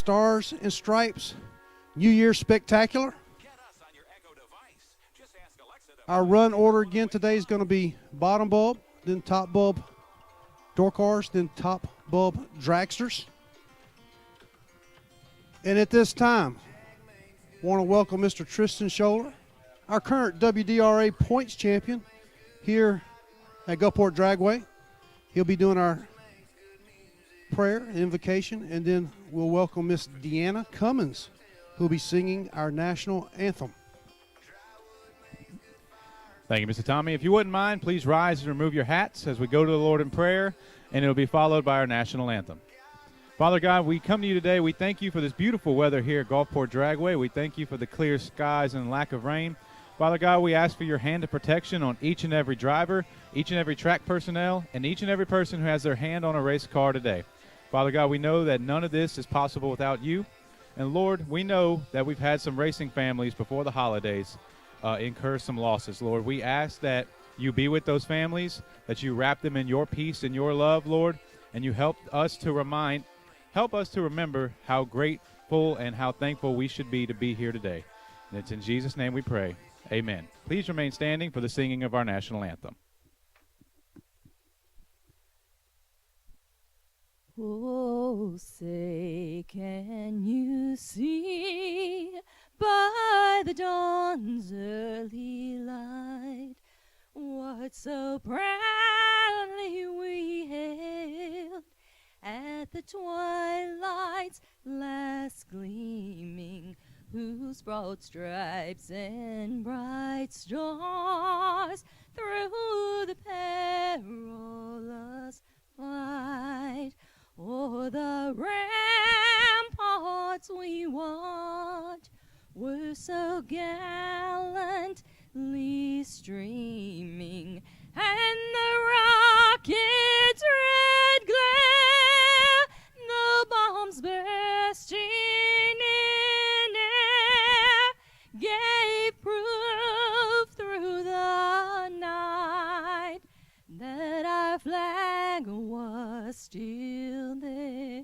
Stars and Stripes New Year Spectacular. Our run order again today is going to be bottom bulb, then top bulb door cars, then top bulb dragsters. And at this time, I want to welcome Mr. Tristan Scholler, our current WDRA points champion here at Gulfport Dragway. He'll be doing our prayer, invocation, and then we'll welcome Miss Deanna Cummins, who'll be singing our national anthem. Thank you, Mr. Tommy. If you wouldn't mind, please rise and remove your hats as we go to the Lord in prayer, and it'll be followed by our national anthem. Father God, we come to you today. We thank you for this beautiful weather here at Gulfport Dragway. We thank you for the clear skies and lack of rain. Father God, we ask for your hand of protection on each and every driver, each and every track personnel, and each and every person who has their hand on a race car today. Father God, we know that none of this is possible without you. And Lord, we know that we've had some racing families before the holidays incur some losses. Lord, we ask that you be with those families, that you wrap them in your peace and your love, Lord, and you help us to remember how grateful and how thankful we should be to be here today. And it's in Jesus' name we pray. Amen. Please remain standing for the singing of our national anthem. Oh, say, can you see by the dawn's early light what so proudly we hailed at the twilight's last gleaming, whose broad stripes and bright stars through the perilous flight o'er the ramparts we watched were so gallantly streaming, and the rocket's red glare, the bombs bursting in air, gave proof through the night that our flag was still there.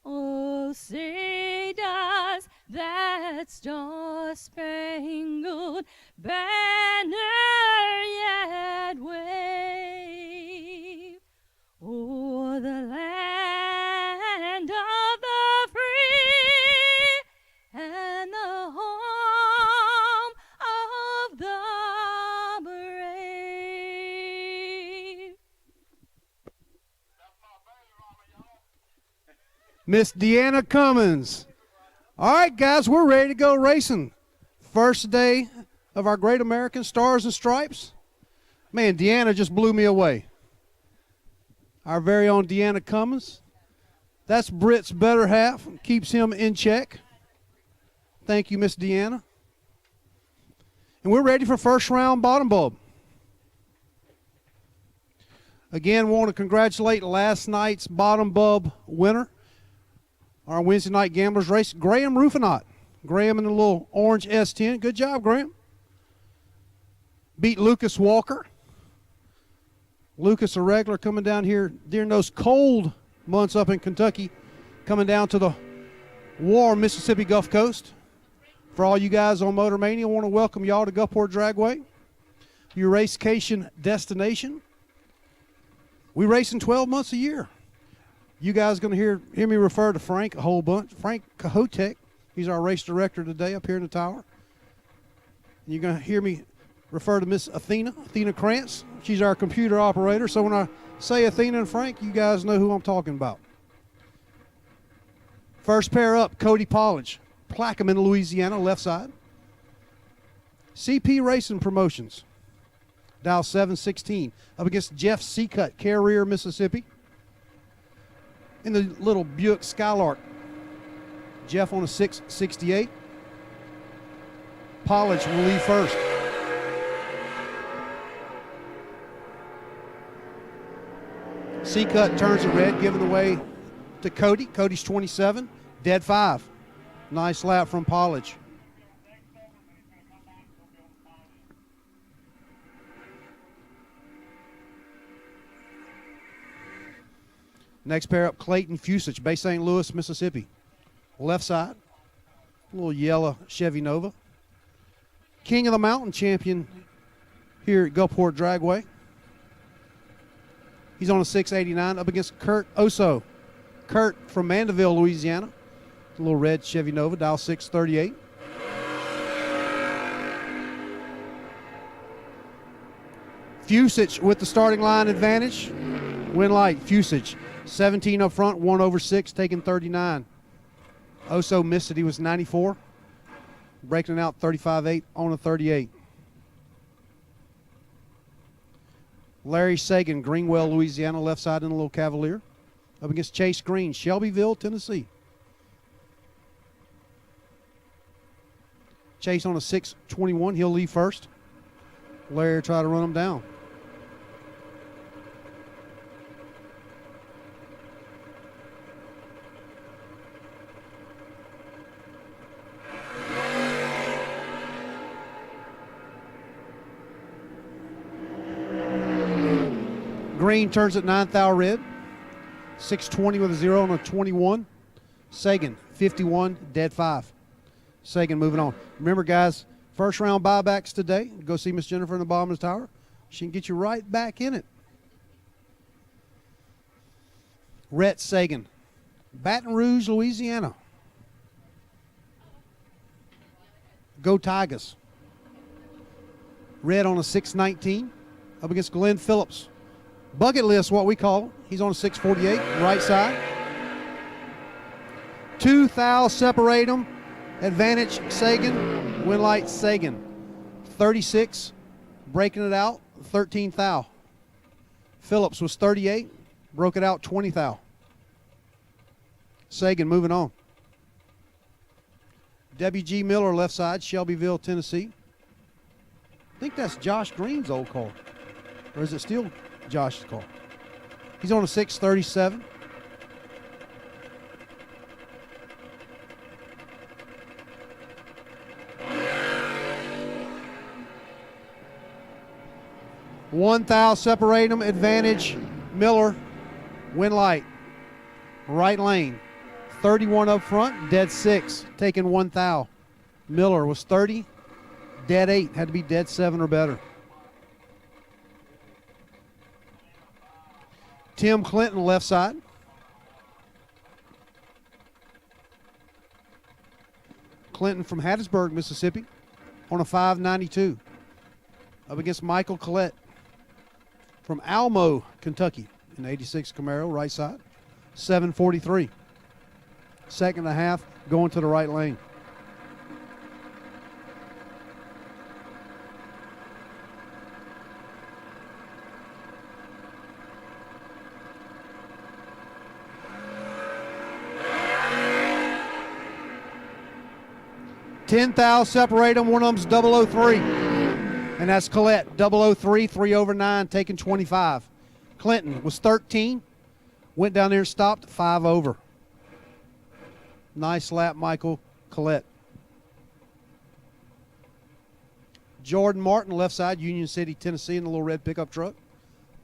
Oh, say does that star-spangled banner yet wave o'er the land of the free and the home of the brave? Miss Deanna Cummins. All right, guys, we're ready to go racing. First day of our Great American Stars and Stripes. Man, Deanna just blew me away. Our very own Deanna Cummins. That's Britt's better half. Keeps him in check. Thank you, Miss Deanna. And we're ready for first round bottom bulb. Again, want to congratulate last night's bottom bulb winner, our Wednesday night gamblers race, Graham Rufinot. Graham in the little orange S10. Good job, Graham. Beat Lucas Walker. Lucas, a regular, coming down here during those cold months up in Kentucky, coming down to the warm Mississippi Gulf Coast. For all you guys on Motor Mania, I want to welcome y'all to Gulfport Dragway, your racecation destination. We race in 12 months a year. You guys are going to hear me refer to Frank a whole bunch. Frank Kahotek, he's our race director today up here in the tower. You're going to hear me refer to Miss Athena Krantz. She's our computer operator. So when I say Athena and Frank, you guys know who I'm talking about. First pair up, Cody Pollage, Plaquemine, Louisiana, left side. CP Racing Promotions, dial 716, up against Jeff Seacut, Carrier, Mississippi. In the little Buick Skylark, Jeff on a 668. Pollage will lead first. Seacut turns it red, giving the way to Cody. Cody's 27, dead 5. Nice lap from Pollage. Next pair up, Clayton Fusich, Bay St. Louis, Mississippi. left side. A little yellow Chevy Nova. King of the Mountain champion here at Gulfport Dragway. He's on a 689 up against Kurt Oso. Kurt from Mandeville, Louisiana. A little red Chevy Nova, dial 638. Fusich with the starting line advantage. Win light, Fusich. 17 up front, 1 over 6, taking 39. Oso missed it, he was 94. Breaking it out 35-8 on a 38. Larry Sagan, Greenwell, Louisiana, left side in a little Cavalier. Up against Chase Green, Shelbyville, Tennessee. Chase on a 621, he'll leave first. Larry try to run him down. Green turns at 9th thou red. 620 with a 0 on a 21. Sagan, 51, dead 5. Sagan moving on. Remember, guys, first round buybacks today. Go see Miss Jennifer in the bottom of the tower. She can get you right back in it. Rhett Sagan, Baton Rouge, Louisiana. Go Tigers. Red on a 619 up against Glenn Phillips. Bucket list, what we call. He's on a 648, right side. 2 thou separate them. Advantage Sagan, win light Sagan. 36, breaking it out, 13 thou. Phillips was 38, broke it out 20 thou. Sagan moving on. W.G. Miller left side, Shelbyville, Tennessee. I think that's Josh Green's old car. Or is it still Josh's car? He's on a 637. One thou separate them, advantage Miller, win light, right lane, 31 up front, dead 6, taking 1 thou. Miller was 30, dead 8, had to be dead 7 or better. Tim Clinton left side. Clinton from Hattiesburg, Mississippi, on a 592. Up against Michael Collette from Almo, Kentucky, in 86 Camaro, right side, 743. Second and a half, going to the right lane. Ten thou separate them, one of them's 003. And that's Collette, 003, 3 over 9, taking 25. Clinton was 13, went down there and stopped, 5 over. Nice lap, Michael Collette. Jordan Martin, left side, Union City, Tennessee, in the little red pickup truck.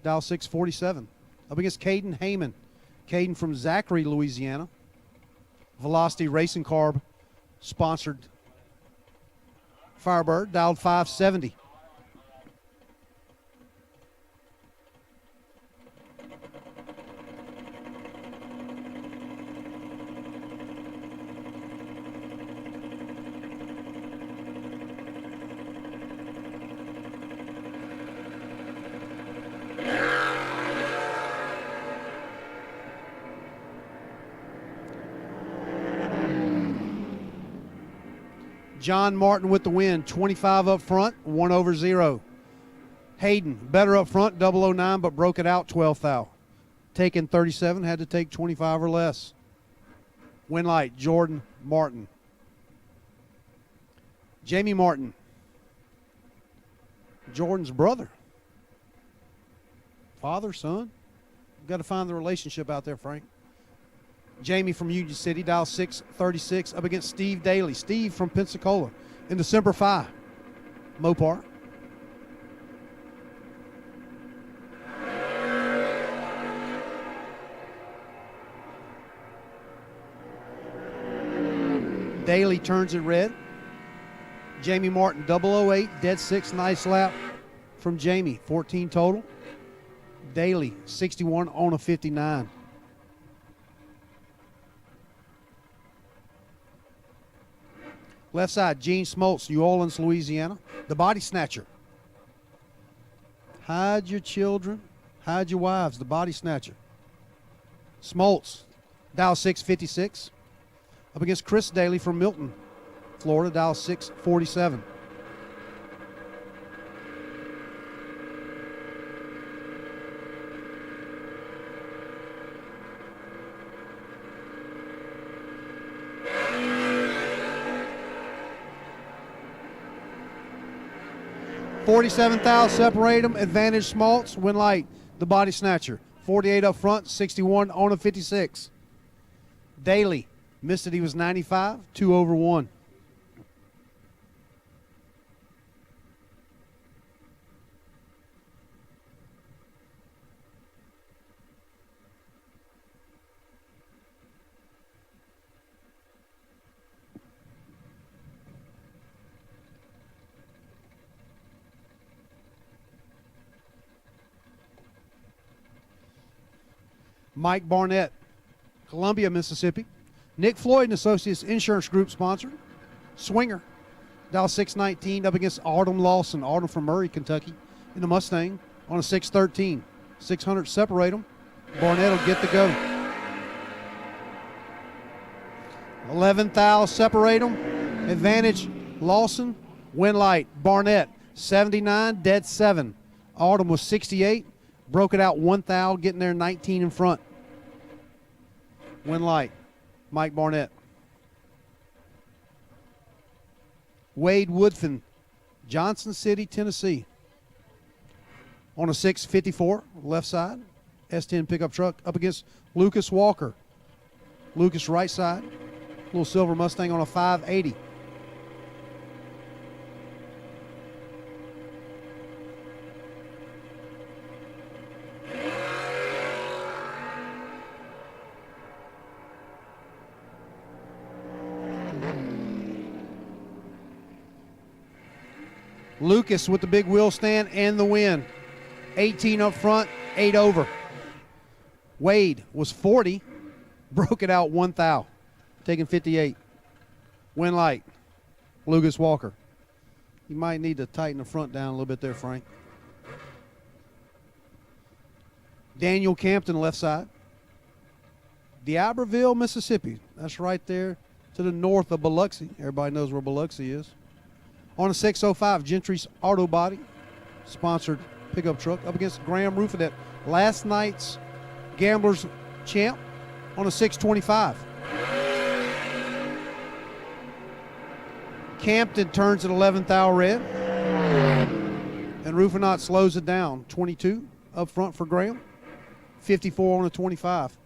Dial 647. Up against Caden Heyman. Caden from Zachary, Louisiana. Velocity Racing Carb sponsored Firebird, dialed 570. John Martin with the win, 25 up front, 1 over 0. Hayden, better up front, 009, but broke it out 12th thou. Taking 37, had to take 25 or less. Win light, Jordan Martin. Jamie Martin, Jordan's brother. Father, son. You've got to find the relationship out there, Frank. Jamie from Union City, dial 636, up against Steve Daly. Steve from Pensacola in the Semper Fi. Mopar. Daly turns it red. Jamie Martin, 008, dead 6, nice lap from Jamie, 14 total. Daly, 61 on a 59. Left side, Gene Smoltz, New Orleans, Louisiana. The body snatcher. Hide your children, hide your wives, the body snatcher. Smoltz, dial 656. Up against Chris Daly from Milton, Florida, dial 647. $47,000 separate them. Advantage Smoltz. Win light. The body snatcher. 48 up front. 61 on a 56. Daly missed it. He was 95. 2 over 1. Mike Barnett, Columbia, Mississippi. Nick Floyd and Associates Insurance Group sponsor. Swinger, dial 619 up against Artem Lawson. Artem from Murray, Kentucky, in the Mustang on a 613. 600 separate them. Barnett will get the go. 11,000 separate them. Advantage Lawson. Win light. Barnett, 79, dead 7. Artem was 68. Broke it out 1,000, getting there 19 in front. Win light. Mike Barnett. Wade Woodfin, Johnson City, Tennessee. On a 654, left side. S10 pickup truck up against Lucas Walker. Lucas right side. Little silver Mustang on a 580. Lucas with the big wheel stand and the win. 18 up front, 8 over. Wade was 40, broke it out 1,000, taking 58. Win light, Lucas Walker. You might need to tighten the front down a little bit there, Frank. Daniel Campton, left side. D'Iberville, Mississippi. That's right there to the north of Biloxi. Everybody knows where Biloxi is. On a 605, Gentry's Auto Body, sponsored pickup truck, up against Graham Rufinet, last night's Gamblers champ, on a 625. Campton turns at 11,000 red, and Rufinet slows it down. 22 up front for Graham, 54 on a 25.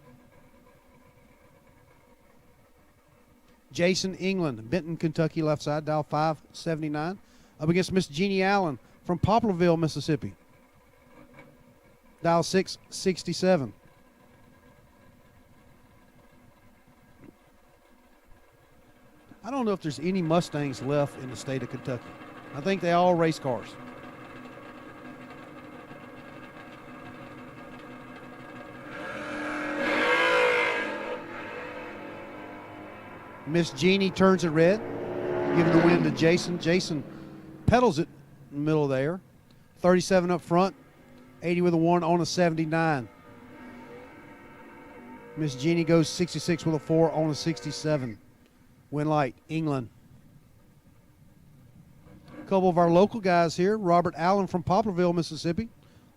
Jason England, Benton, Kentucky, left side, dial 579. Up against Miss Jeannie Allen from Poplarville, Mississippi. Dial 667. I don't know if there's any Mustangs left in the state of Kentucky. I think they all race cars. Miss Jeannie turns it red, giving the win to Jason. Jason pedals it in the middle of the air. 37 up front, 80 with a 1 on a 79. Miss Jeannie goes 66 with a 4 on a 67. Win light, England. A couple of our local guys here. Robert Allen from Poplarville, Mississippi.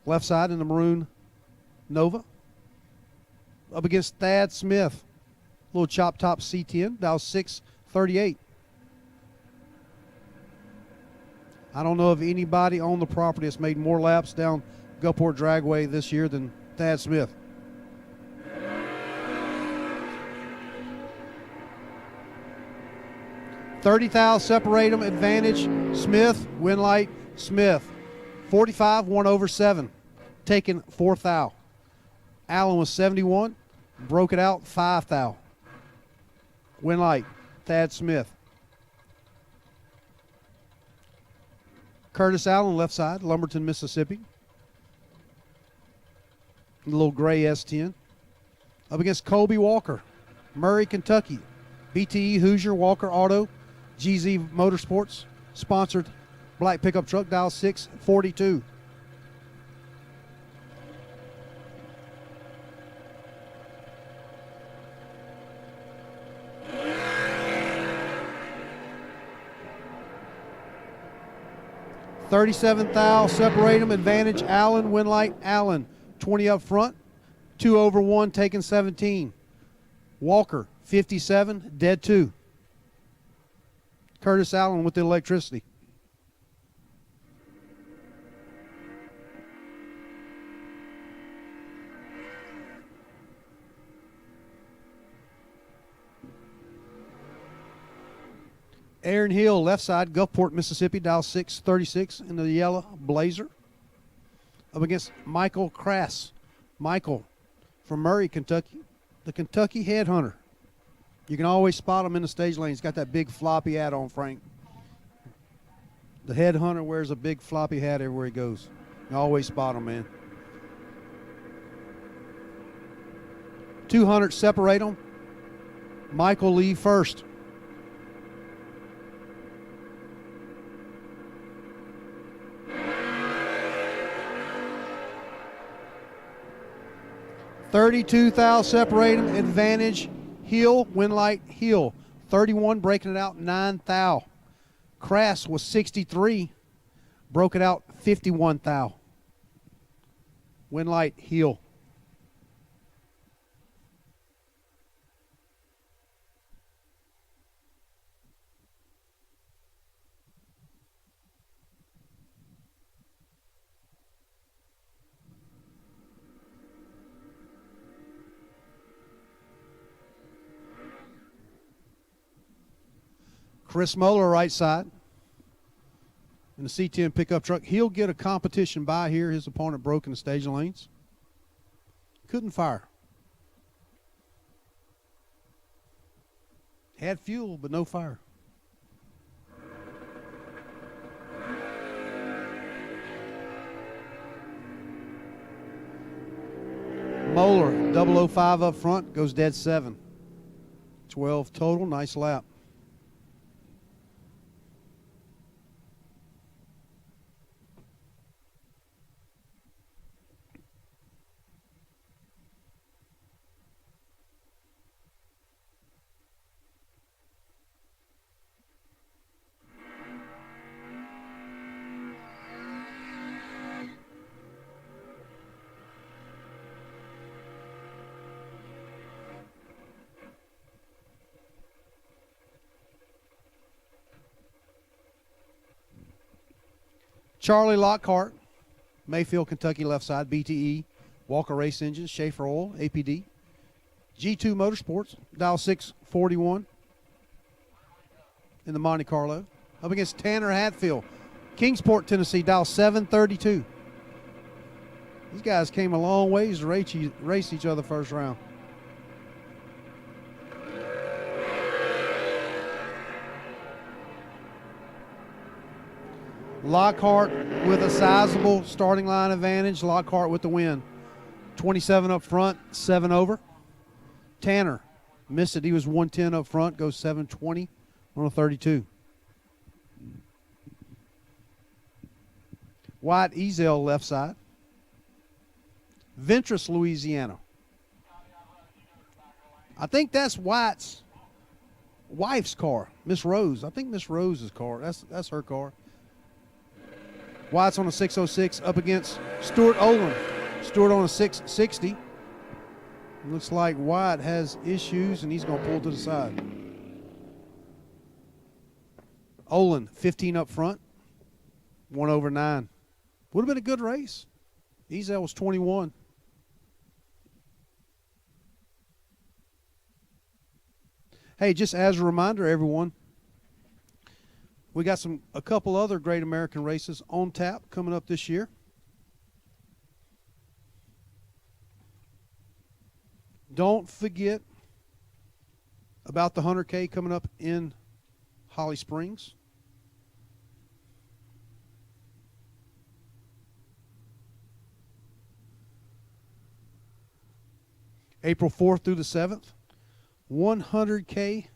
Left side in the maroon Nova. Up against Thad Smith. Little chop top C10, dial 638. I don't know of anybody on the property that's made more laps down Gulfport Dragway this year than Thad Smith. $30,000 separate them. Advantage Smith. Win light Smith. 45, 1 over 7. Taking 4,000. Allen was 71. Broke it out 5,000. Win light, Thad Smith. Curtis Allen, left side, Lumberton, Mississippi. The little gray S10. Up against Colby Walker, Murray, Kentucky. BTE Hoosier, Walker Auto, GZ Motorsports, sponsored black pickup truck, dial 642. $37 thou, separate them, advantage Allen, Winlight Allen, 20 up front, 2 over 1, taking 17. Walker, 57, dead 2. Curtis Allen with the electricity. Aaron Hill, left side, Gulfport, Mississippi, dial 636 in the yellow Blazer. Up against Michael Crass. Michael from Murray, Kentucky, the Kentucky Headhunter. You can always spot him in the stage lane. He's got that big floppy hat on, Frank. The Headhunter wears a big floppy hat everywhere he goes. You always spot him, man. 200 separate them. Michael Lee first. $32 thou, separate them, advantage Hill, Winlight Hill. 31, breaking it out 9 thou. Crass was 63, broke it out 51 thou. Winlight Hill. Chris Moeller, right side, in the C10 pickup truck. He'll get a competition by here. His opponent broke in the staging lanes. Couldn't fire. Had fuel, but no fire. Moeller, 005 up front, goes dead 7. 12 total, nice lap. Charlie Lockhart, Mayfield, Kentucky, left side, BTE, Walker Race Engines, Schaefer Oil, APD. G2 Motorsports, dial 641 in the Monte Carlo. Up against Tanner Hatfield, Kingsport, Tennessee, dial 732. These guys came a long ways to race each other first round. Lockhart with a sizable starting line advantage. Lockhart with the win. 27 up front, 7 over. Tanner missed it. He was 110 up front, goes 720 on a 32. White Ezel, left side. Ventress, Louisiana. I think that's White's wife's car, Miss Rose. I think Miss Rose's car. That's her car. White's on a 606 up against Stuart Olin. Stuart on a 660. Looks like White has issues and he's going to pull to the side. Olin, 15 up front, 1 over 9. Would have been a good race. Ezel was 21. Hey, just as a reminder, everyone, we got a couple other Great American races on tap coming up this year. Don't forget about the 100K coming up in Holly Springs. April 4th through the 7th. 100K,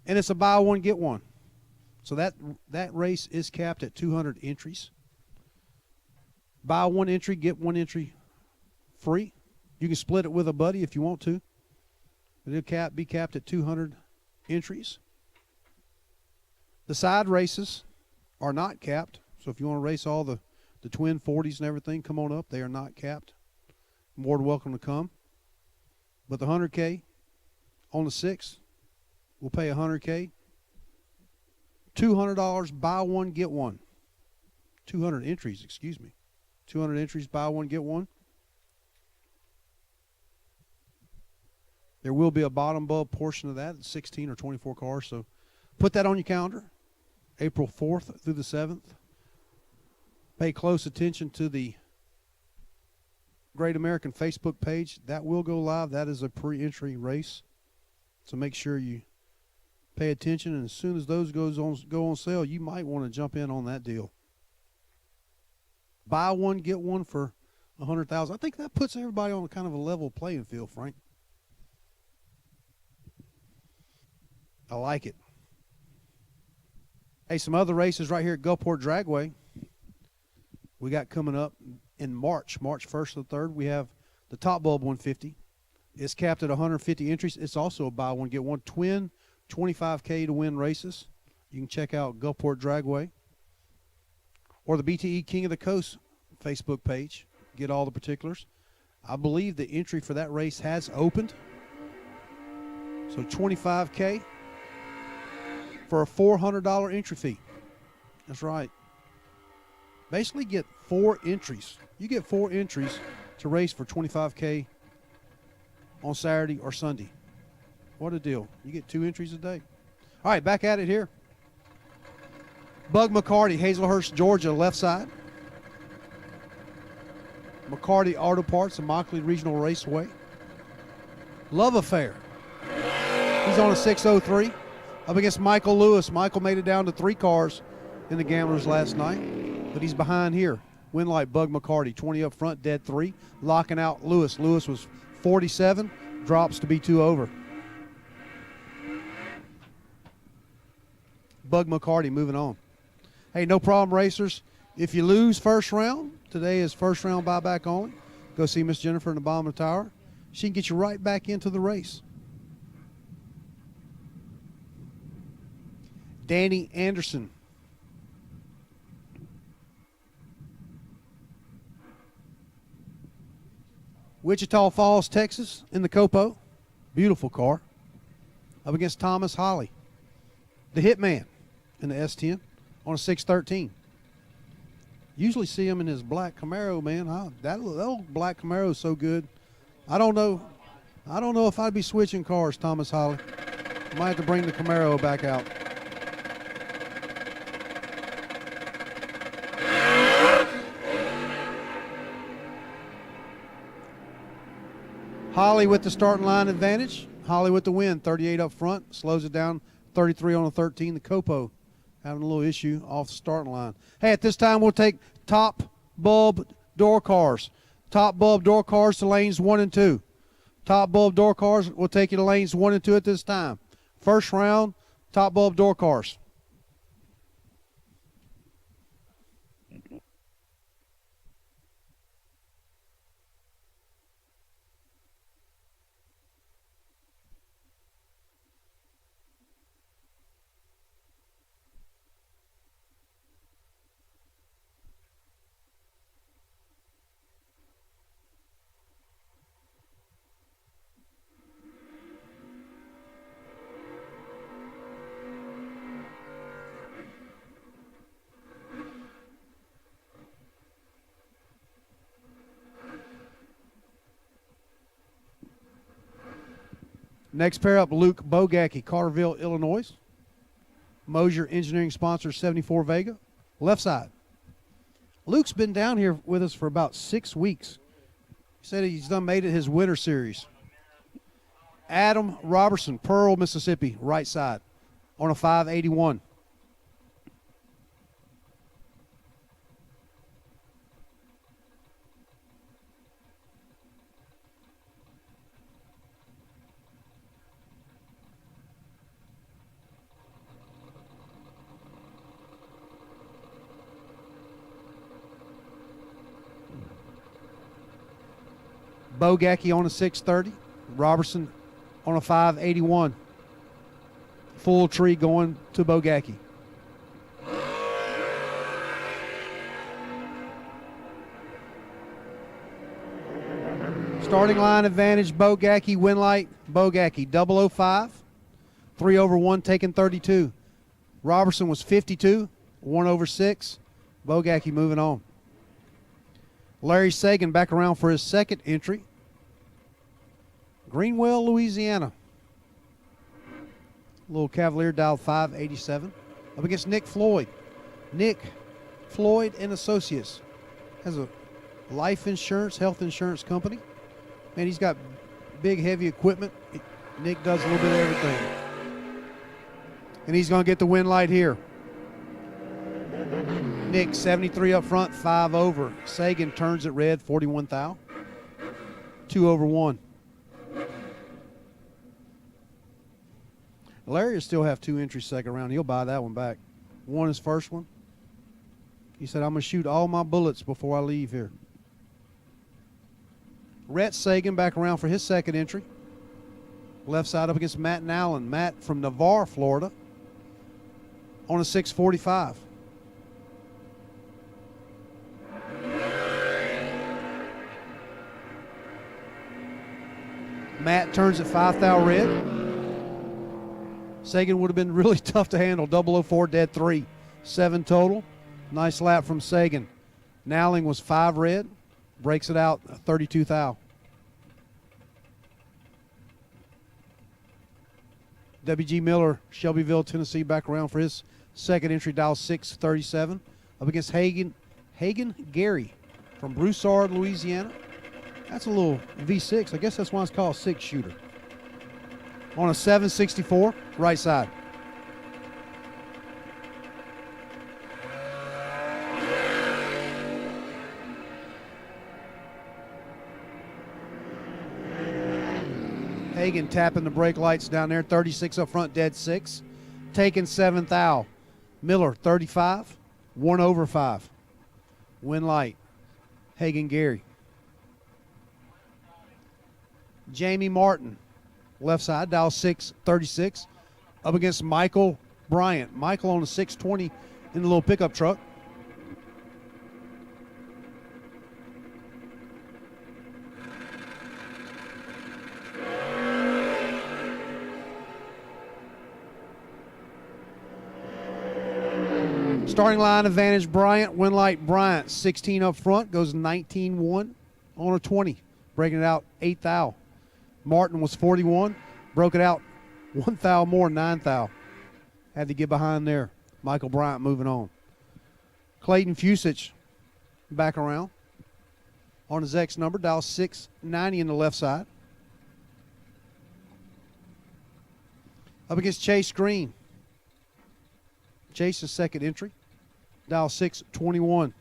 and it's a buy one, get one. So that race is capped at 200 entries. Buy one entry, get one entry free. You can split it with a buddy if you want to. It'll be capped at 200 entries. The side races are not capped. So if you want to race all the twin 40s and everything, come on up. They are not capped. More than welcome to come. But the 100K on the 6th, we'll pay 100K. $200, buy one, get one. 200 entries, excuse me. 200 entries, buy one, get one. There will be a bottom bulb portion of that, 16 or 24 cars. So put that on your calendar, April 4th through the 7th. Pay close attention to the Great American Facebook page. That will go live. That is a pre-entry race. So make sure you pay attention, and as soon as those go on sale, you might want to jump in on that deal. Buy one, get one for $100,000. I think that puts everybody on kind of a level playing field, Frank. I like it. Hey, some other races right here at Gulfport Dragway. We got coming up in March 1st to the 3rd. We have the Top Bulb 150. It's capped at 150 entries. It's also a buy one, get one. Twin 25K to win races. You can check out Gulfport Dragway or the BTE King of the Coast Facebook page. Get all the particulars. I believe the entry for that race has opened. So 25K for a $400 entry fee. That's right. Basically get 4 entries. You get 4 entries to race for 25K on Saturday or Sunday. What a deal. You get 2 entries a day. All right, back at it here. Bug McCarty, Hazelhurst, Georgia, left side. McCarty Auto Parts, the Mockley Regional Raceway. Love Affair. He's on a 603 up against Michael Lewis. Michael made it down to 3 cars in the Gamblers last night, but he's behind here. Winlight Bug McCarty, 20 up front, dead 3, locking out Lewis. Lewis was 47, drops to be 2 over. Bug McCarty moving on. Hey, no problem, racers. If you lose first round, today is first round buyback only. Go see Miss Jennifer in the bottom of the tower. She can get you right back into the race. Danny Anderson. Wichita Falls, Texas, in the Copo. Beautiful car. Up against Thomas Holly, the Hitman, in the S10 on a 613. Usually see him in his black Camaro, man. That old black Camaro is so good. I don't know if I'd be switching cars, Thomas Holly. I might have to bring the Camaro back out. Holly with the starting line advantage. Holly with the win, 38 up front, slows it down, 33 on the 13. The Copo having a little issue off the starting line. Hey, at this time we'll take top bulb door cars. Top bulb door cars to lanes 1 and 2. Top bulb door cars will take you to lanes 1 and 2 at this time. First round, top bulb door cars. Next pair up, Luke Bogacki, Carterville, Illinois. Mosier Engineering sponsor, 74 Vega. Left side. Luke's been down here with us for about 6 weeks. He said he's made it his winter series. Adam Robertson, Pearl, Mississippi, right side on a 581. Bogacki on a 630. Robertson on a 581. Full tree going to Bogacki. Starting line advantage, Bogacki, win light, Bogacki, 005, 3 over 1, taking 32. Robertson was 52, 1 over 6, Bogacki moving on. Larry Sagan back around for his second entry. Greenwell, Louisiana. Little Cavalier dialed 587. Up against Nick Floyd. Nick Floyd and Associates has a life insurance, health insurance company. Man, he's got big, heavy equipment. Nick does a little bit of everything. And he's going to get the win light here. Nick, 73 up front, 5 over. Sagan turns it red, 41 thou. 2 over 1. Larry will still have 2 entries second round. He'll buy that one back. 1 is first one. He said, I'm going to shoot all my bullets before I leave here. Rhett Sagan back around for his second entry. Left side up against Matt Allen. Matt from Navarre, Florida, on a 645. Matt turns at 5 thou red. Sagan would have been really tough to handle. 004, dead 3. 7 total. Nice lap from Sagan. Nowling was 5 red. Breaks it out 32 thou. W.G. Miller, Shelbyville, Tennessee, back around for his second entry, dial 637. Up against Hagen Gary from Broussard, Louisiana. That's a little V6. I guess that's why it's called a 6-shooter. On a 764, right side. Hagen tapping the brake lights down there. 36 up front, dead 6. Taking 7 thou. Miller, 35. 1 over 5. Win light. Hagen Gary. Jamie Martin, left side, dial 636. Up against Michael Bryant. Michael on a 620 in the little pickup truck. Starting line advantage, Bryant. Win light, Bryant. 16 up front, goes 19-1 on a 20. Breaking it out 8 thou. Martin was 41. Broke it out 1 thou more, 9 thou. Had to get behind there. Michael Bryant moving on. Clayton Fusich back around on his X number, dial 690 in the left side. Up against Chase Green. Chase's second entry, dial 621.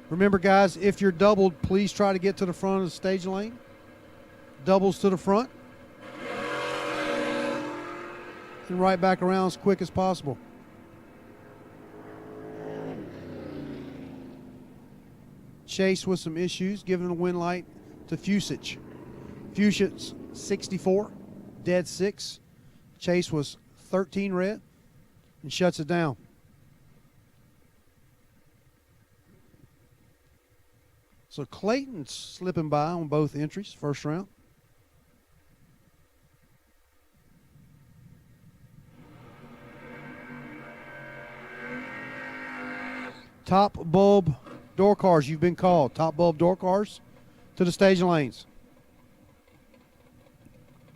Remember, guys, if you're doubled, please try to get to the front of the stage lane. Doubles to the front. And right back around as quick as possible. Chase with some issues, giving a win light to Fusich. Fusich, 64, dead 6. Chase was 13 red and shuts it down. So Clayton's slipping by on both entries, first round. Top bulb door cars, you've been called. Top bulb door cars to the stage lanes.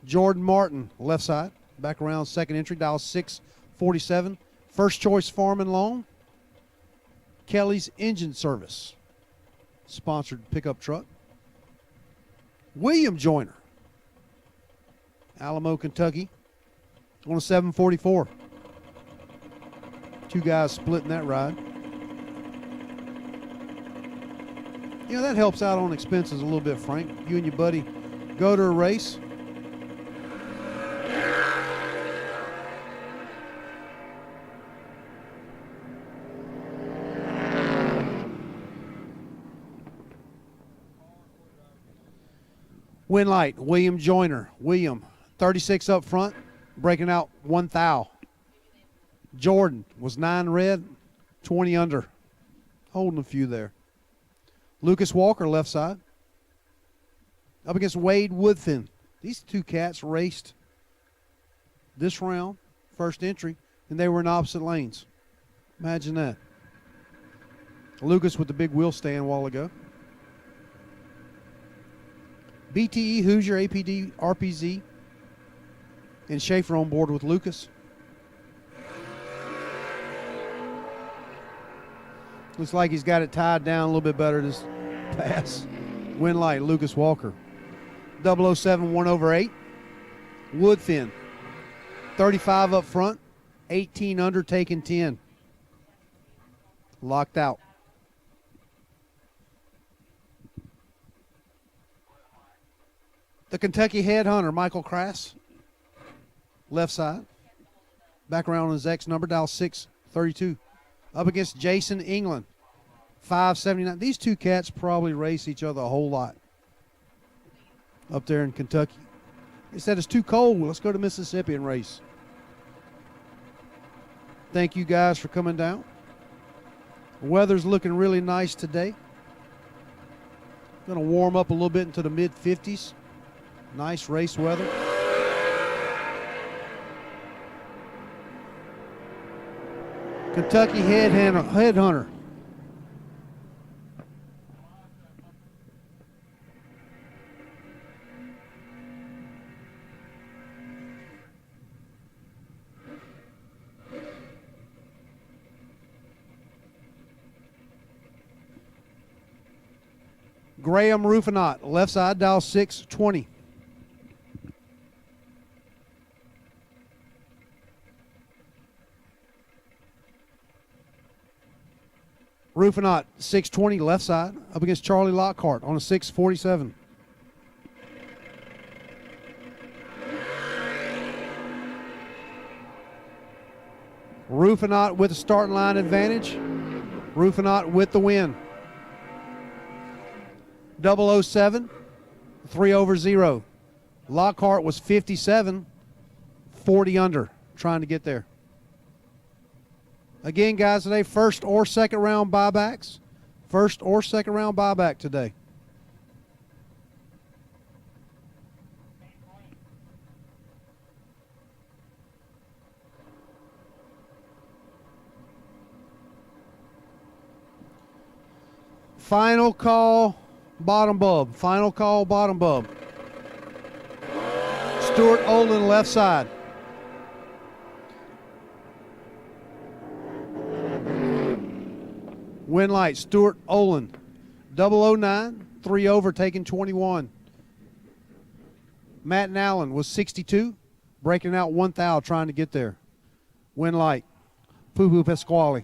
Jordan Martin, left side, back around second entry, dial 647. First choice farm and loan. Kelly's Engine Service, sponsored pickup truck. William Joyner, Alamo, Kentucky, on a 744. 2 guys splitting that ride. You know, that helps out on expenses a little bit, Frank. You and your buddy go to a race. Win light, William Joyner. William, 36 up front, breaking out 1 thou. Jordan was 9 red, 20 under. Holding a few there. Lucas Walker, left side. Up against Wade Woodfin. These two cats raced this round, first entry, and they were in opposite lanes. Imagine that. Lucas with the big wheel stand a while ago. BTE, Hoosier, APD, RPZ, and Schaefer on board with Lucas. Looks like he's got it tied down a little bit better this pass. Win light, Lucas Walker. 007, 1/8. Woodfin, 35 up front, 18 under, taking 10. Locked out. The Kentucky Headhunter, Michael Crass, left side. Back around on his X number, dial 632. Up against Jason England, 579. These two cats probably race each other a whole lot up there in Kentucky. They said it's too cold. Let's go to Mississippi and race. Thank you guys for coming down. The weather's looking really nice today. Going to warm up a little bit into the mid-50s. Nice race weather. Kentucky Headhunter. Graham Rufinot, left side, dial 620. Rufinot, 620, left side, up against Charlie Lockhart on a 647. Rufinot with the starting line advantage. Rufinot with the win. 007, 3/0. Lockhart was 57, 40 under, trying to get there. Again, guys, today, first or second round buybacks. First or second round buyback today. Final call, bottom bub. Final call, bottom bub. Stuart Olin, left side. Win light, Stuart Olin. 009, 3/0, taking 21. Matt Allen was 62, breaking out 1 thou, trying to get there. Win light, Pupu Pasquale.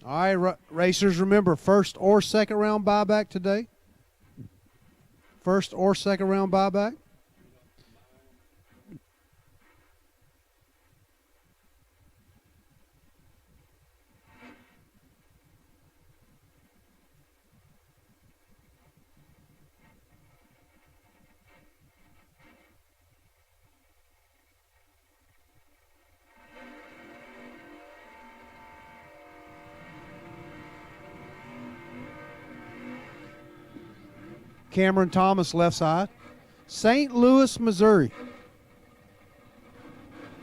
All right, racers, remember, first or second round buyback today. First or second round buyback. Cameron Thomas, left side. St. Louis, Missouri.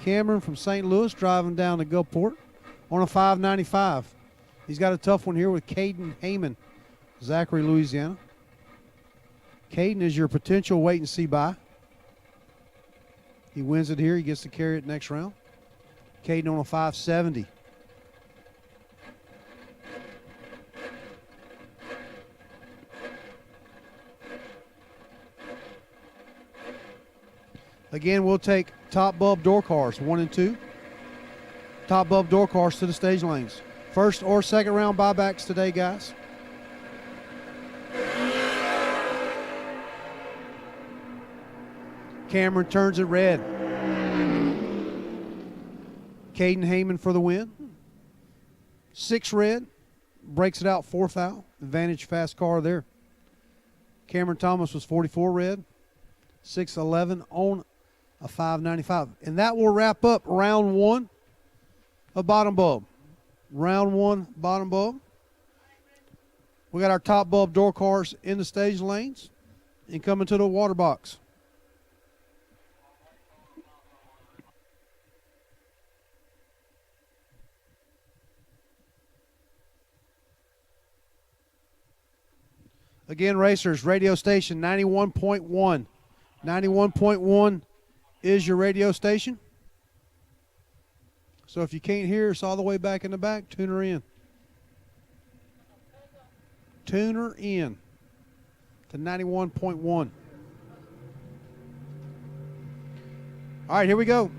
Cameron from St. Louis driving down to Gulfport on a 595. He's got a tough one here with Caden Heyman, Zachary, Louisiana. Caden is your potential wait and see buy. He wins it here. He gets to carry it next round. Caden on a 570. Again, we'll take top bub door cars, 1 and 2. Top bub door cars to the stage lanes. First or second round buybacks today, guys. Cameron turns it red. Caden Heyman for the win. 6 red, breaks it out 4th out. Advantage fast car there. Cameron Thomas was 44 red, 611 on a 595. And that will wrap up round 1 of bottom bulb. Round 1 bottom bulb. We got our top bulb door cars in the stage lanes and coming to the water box. Again, racers, radio station 91.1. 91.1 is your radio station. So if you can't hear us all the way back in the back, tune her in. Tune her in to 91.1. All right, here we go.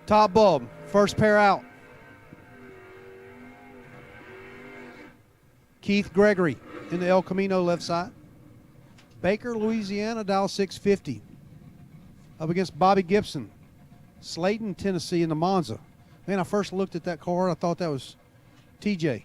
Top bulb, first pair out. Keith Gregory in the El Camino left side. Baker, Louisiana, dial 650. Up against Bobby Gibson. Slayton, Tennessee in the Monza. Man, I first looked at that car, I thought that was TJ.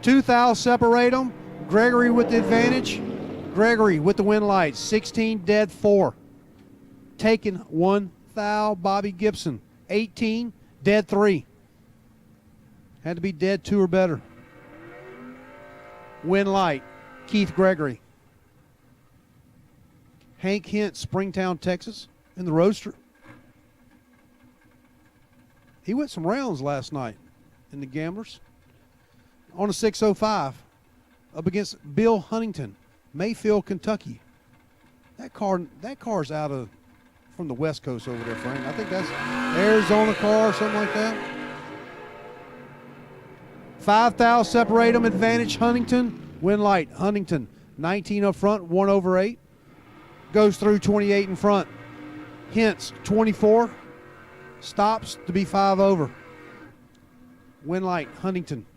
Two thou separate them. Gregory with the advantage. Gregory with the win light. 16 dead 4. Taken 1 thou. Bobby Gibson. 18 dead 3. Had to be dead 2 or better. Win light. Keith Gregory. Hank Hint, Springtown, Texas, in the Roadster. He went some rounds last night in the Gamblers. On a 605, up against Bill Huntington, Mayfield, Kentucky. That car's out of from the West Coast over there, Frank. I think that's Arizona car or something like that. 5 thou separate them. Advantage Huntington. Win light Huntington. 19 up front, 1 over 8. Goes through 28 in front. Hintz 24. Stops to be 5 over. Win light Huntington.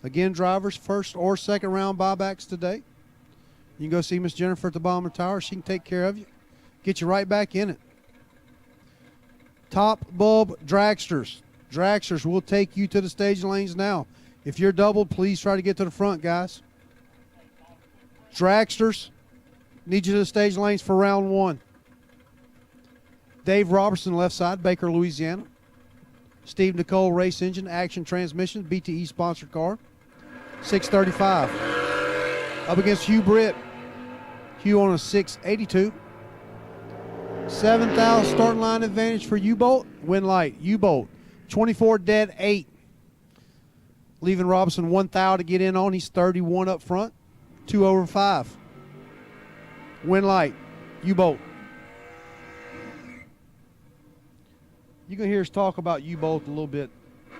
Again, drivers, first or second round buybacks today. You can go see Miss Jennifer at the bottom of the tower. She can take care of you. Get you right back in it. Top bulb dragsters. Dragsters will take you to the stage lanes now. If you're doubled, please try to get to the front, guys. Dragsters need you to the stage lanes for round 1. Dave Robertson, left side, Baker, Louisiana. Steve Nicole, race engine, action transmission, BTE sponsored car. 635. Up against Hugh Britt. Hugh on a 682. 7,000 starting line advantage for U-Bolt. Win light. U-Bolt. 24 dead 8. Leaving Robinson 1,000 to get in on. He's 31 up front. 2 over 5. Win light. U-Bolt. You're going to hear us talk about U-Bolt a little bit.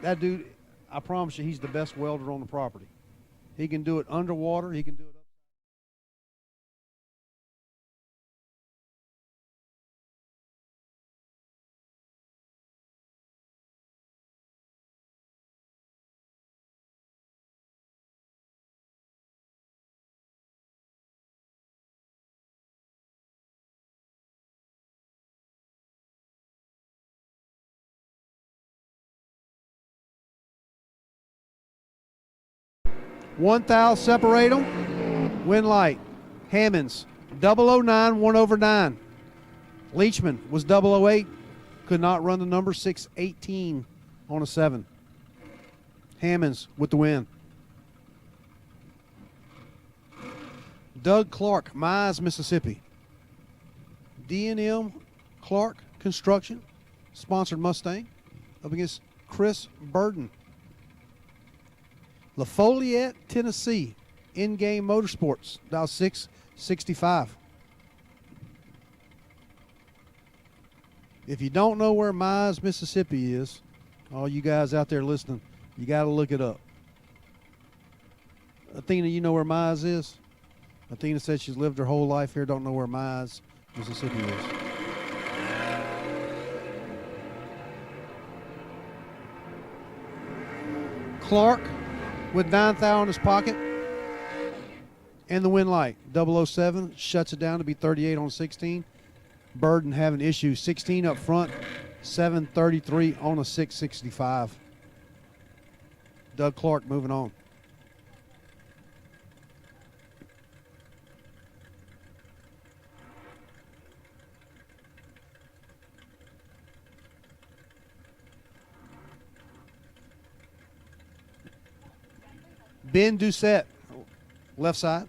That dude, I promise you, he's the best welder on the property. He can do it underwater. He can do it up. One thou separate them. Win light. Hammonds 009, 1 over 9. Leachman was 008. Could not run the number. 618 on a 7. Hammonds with the win. Doug Clark, Mize, Mississippi. D&M Clark Construction, sponsored Mustang, up against Chris Burden. Lafayette, Tennessee, in-game motorsports, dial 665. If you don't know where Mize, Mississippi is, all you guys out there listening, you got to look it up. Athena, you know where Mize is? Athena said she's lived her whole life here, don't know where Mize, Mississippi is. Clark with 9 thou in his pocket. And the win light, 007, shuts it down to be 38 on 16. Burden having issues, 16 up front, 733 on a 665. Doug Clark moving on. Ben Doucette, left side.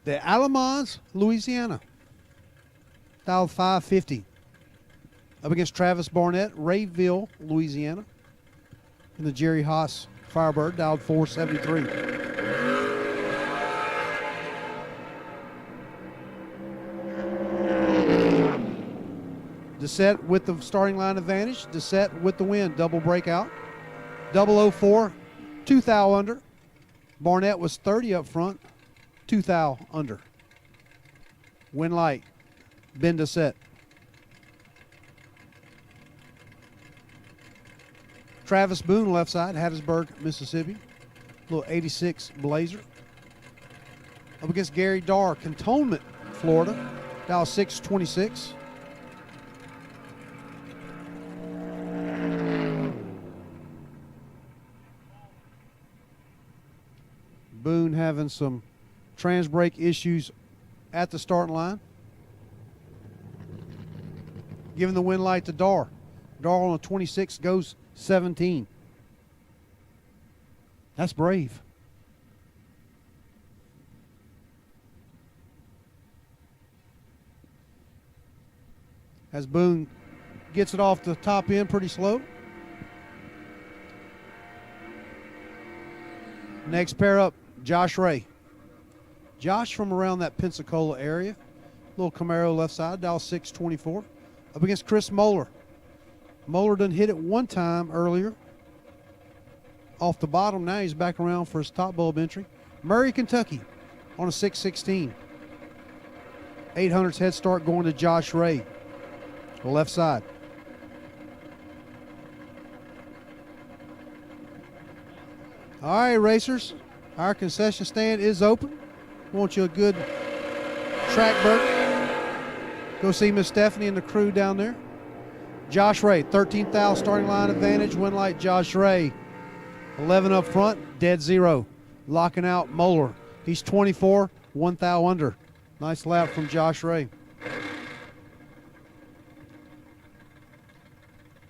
The Alamans, Louisiana. Dialed 550. Up against Travis Barnett, Rayville, Louisiana. And the Jerry Haas Firebird, dialed 473. Doucette with the starting line advantage. Doucette with the win, double breakout. 004, 2 thou under. Barnett was 30 up front, 2 thou under. Win light, Ben Doucette. Travis Boone, left side, Hattiesburg, Mississippi. Little 86 Blazer. Up against Gary Darr, Cantonment, Florida. Dial 626. Boone having some trans brake issues at the starting line. Giving the win light to Darr. Darr on a 26 goes 17. That's brave. As Boone gets it off the top end pretty slow. Next pair up, Josh Ray. Josh from around that Pensacola area. Little Camaro left side, dial 624. Up against Chris Moeller. Moeller done hit it one time earlier. Off the bottom, now he's back around for his top bulb entry. Murray, Kentucky on a 616. 800's head start going to Josh Ray. The left side. All right, racers. Our concession stand is open. Want you a good track burger. Go see Miss Stephanie and the crew down there. Josh Ray, 13th thou starting line advantage. Win light, Josh Ray. 11 up front, dead zero. Locking out Moeller. He's 24, 1 thou under. Nice lap from Josh Ray.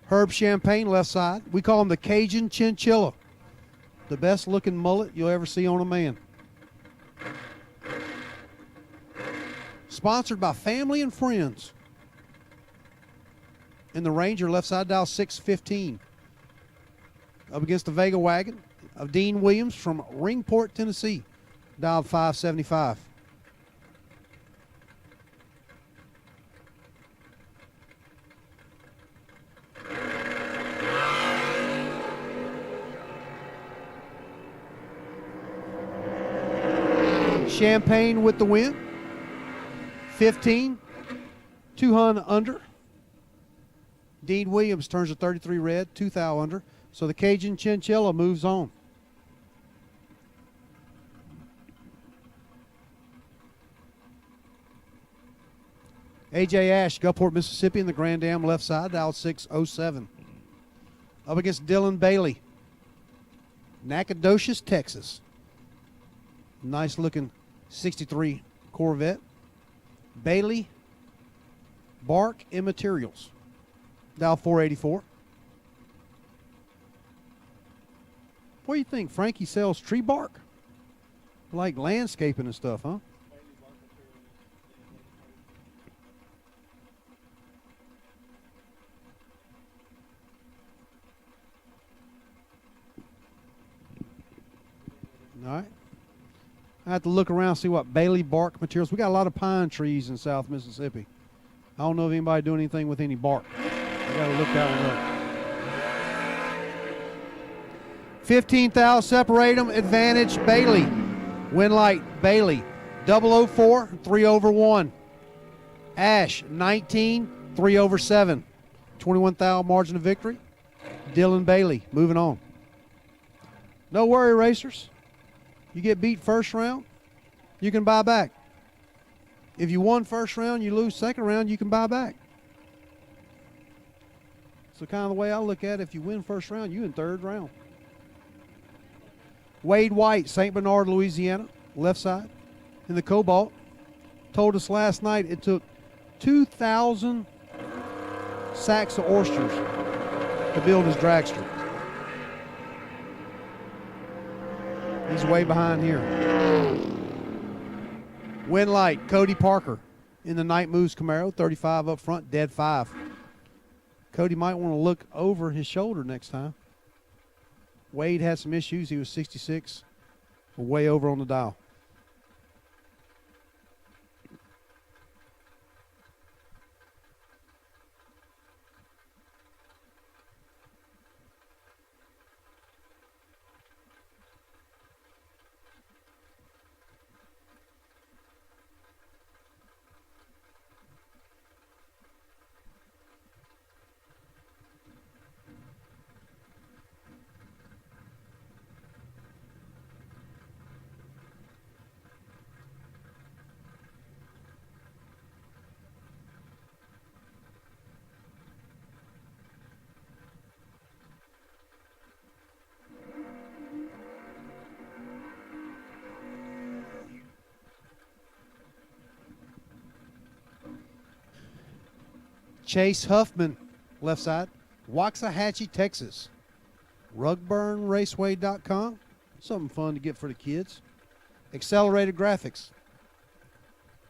Herb Champagne, left side. We call him the Cajun Chinchilla. The best looking mullet you'll ever see on a man. Sponsored by family and friends. In the Ranger, left side, dial 615. Up against the Vega wagon of Dean Williams from Ringport, Tennessee. Dial 575. Champagne with the win. 15, 200 under. Dean Williams turns a 33 red, 2 thou under. So the Cajun Chinchilla moves on. AJ Ash, Gulfport, Mississippi in the Grand Dam left side, dial 607. Up against Dylan Bailey, Nacogdoches, Texas. Nice looking 63 Corvette. Bailey Bark and Materials. Dial 484. What do you think? Frankie sells tree bark? Like landscaping and stuff, huh? All right. I have to look around, see what Bailey Bark Materials. We got a lot of pine trees in South Mississippi. I don't know if anybody doing anything with any bark. I got to look that one up. 15 thou, separate them, advantage, Bailey. Win light, Bailey. 004, 3 over 1. Ash, 19, 3 over 7. 21 thou margin of victory. Dylan Bailey, moving on. No worry, racers. You get beat first round, you can buy back. If you won first round, you lose second round, you can buy back. So kind of the way I look at it, if you win first round, you in third round. Wade White, St. Bernard, Louisiana, left side, in the Cobalt, told us last night it took 2,000 sacks of oysters to build his dragster. He's way behind here. Win light, Cody Parker in the Night Moves Camaro, 35 up front, dead 5. Cody might want to look over his shoulder next time. Wade had some issues. He was 66, way over on the dial. Chase Huffman, left side, Waxahachie, Texas. Rugburnraceway.com. Something fun to get for the kids. Accelerated graphics.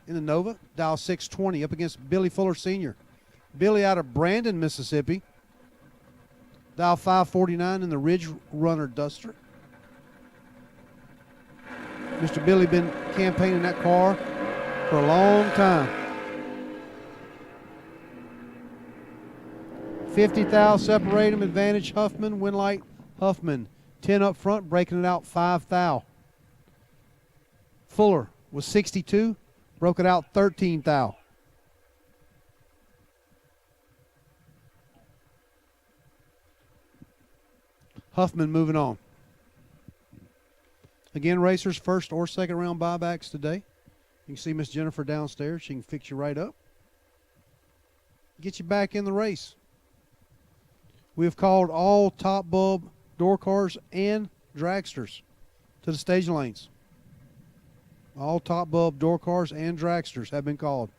In the Nova, dial 620 up against Billy Fuller Sr. Billy out of Brandon, Mississippi. Dial 549 in the Ridge Runner Duster. Mr. Billy been campaigning that car for a long time. 50 thou separate him, advantage Huffman, win light Huffman. 10 up front, breaking it out 5 thou. Fuller was 62, broke it out 13 thou. Huffman moving on. Again, racers, first or second round buybacks today. You can see Miss Jennifer downstairs. She can fix you right up. Get you back in the race. We have called all top bulb door cars and dragsters to the stage lanes. All top bulb door cars and dragsters have been called.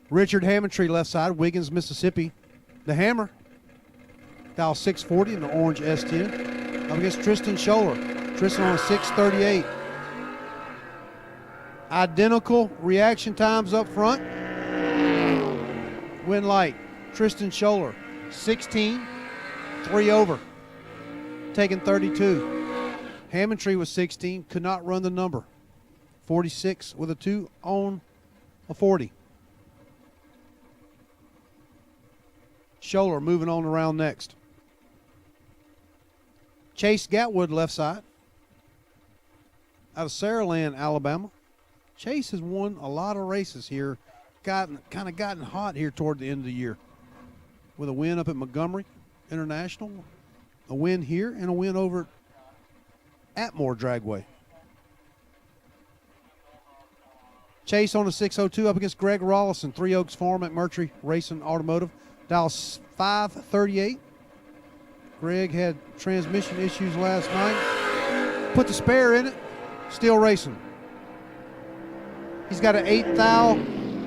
Richard Hammontree, left side, Wiggins, Mississippi. The Hammer, dial 640 in the orange S10. Up against Tristan Scholler. Tristan on a 638. Identical reaction times up front. Win light, Tristan Scholler, 16, 3 over. Taking 32. Hammontree was 16, could not run the number. 46 with a 2 on a 40. Scholler moving on around next. Chase Gatwood, left side, out of Saraland, Alabama. Chase has won a lot of races here, gotten hot here toward the end of the year, with a win up at Montgomery International, a win here, and a win over at Atmore Dragway. Chase on a 602 up against Greg Rollison, Three Oaks Farm, McMurtry Racing Automotive. Dial 538. Greg had transmission issues last night. Put the spare in it. Still racing. He's got an 8 thou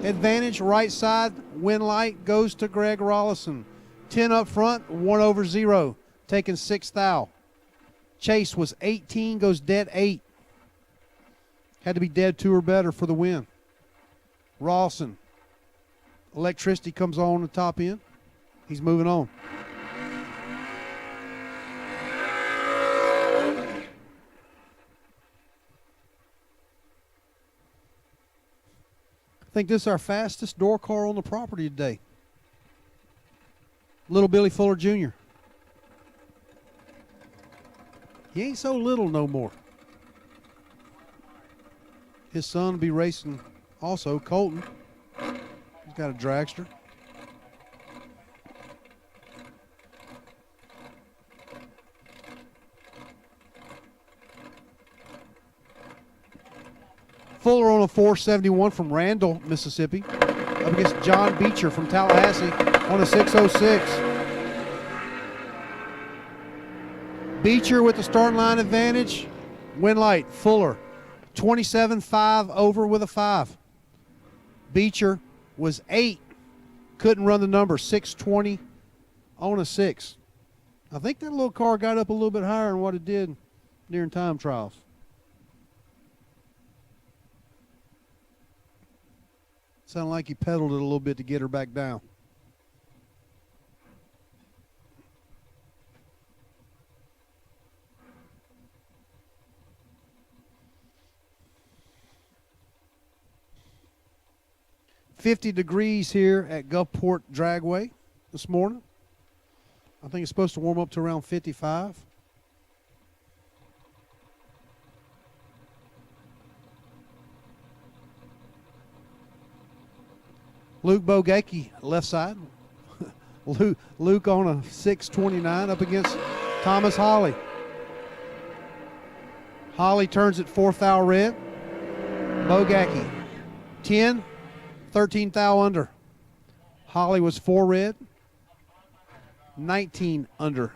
advantage. Right side win light goes to Greg Rollison. 10 up front, 1 over 0. Taking 6 thou. Chase was 18, goes dead 8. Had to be dead 2 or better for the win. Rawson. Electricity comes on the top end. He's moving on. I think this is our fastest door car on the property today. Little Billy Fuller Jr. He ain't so little no more. His son will be racing also, Colton. He's got a dragster. Fuller on a 471 from Randall, Mississippi. Up against John Beecher from Tallahassee on a 606. Beecher with the starting line advantage. Win light, Fuller. 27-5 over with a 5. Beecher was 8. Couldn't run the number. 620 on a 6. I think that little car got up a little bit higher than what it did during time trials. Sounded like he pedaled it a little bit to get her back down. $50 degrees here at Gulfport Dragway this morning. I think it's supposed to warm up to around 55. Luke Bogacki, left side. Luke on a 629 up against Thomas Holly. Holly turns at 4th thou red. Bogacki 10, 13 thou under. Holly was 4 red, 19 under.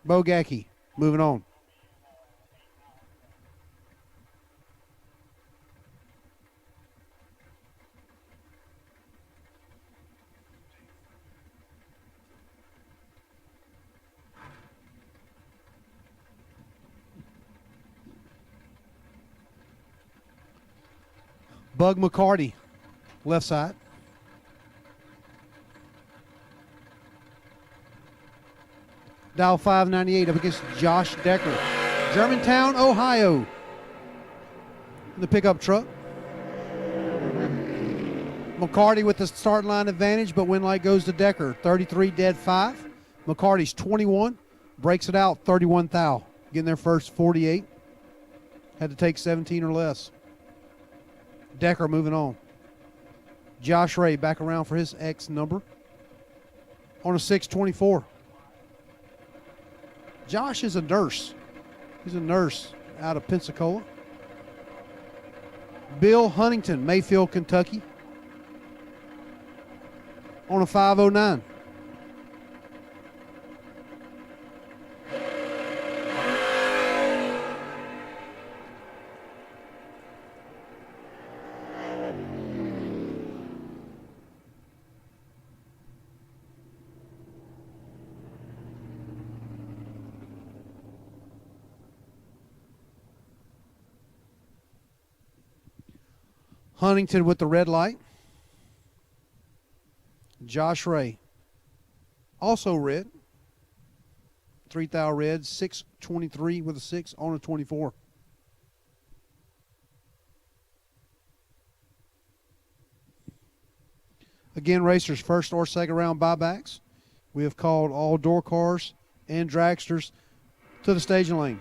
Bogacki moving on. Bug McCarty, left side. Dial 598 up against Josh Decker. Germantown, Ohio. In the pickup truck. McCarty with the starting line advantage, but win light goes to Decker. 33 dead 5. McCarty's 21. Breaks it out 31 thou. Getting their first 48. Had to take 17 or less. Decker moving on. Josh Ray back around for his X number on a 624. Josh is a nurse. He's a nurse out of Pensacola. Bill Huntington, Mayfield, Kentucky on a 509. Huntington with the red light. Josh Ray, also red. 3 thou red, 623 with a 6 on a 24. Again, racers, first or second round buybacks. We have called all door cars and dragsters to the staging lane.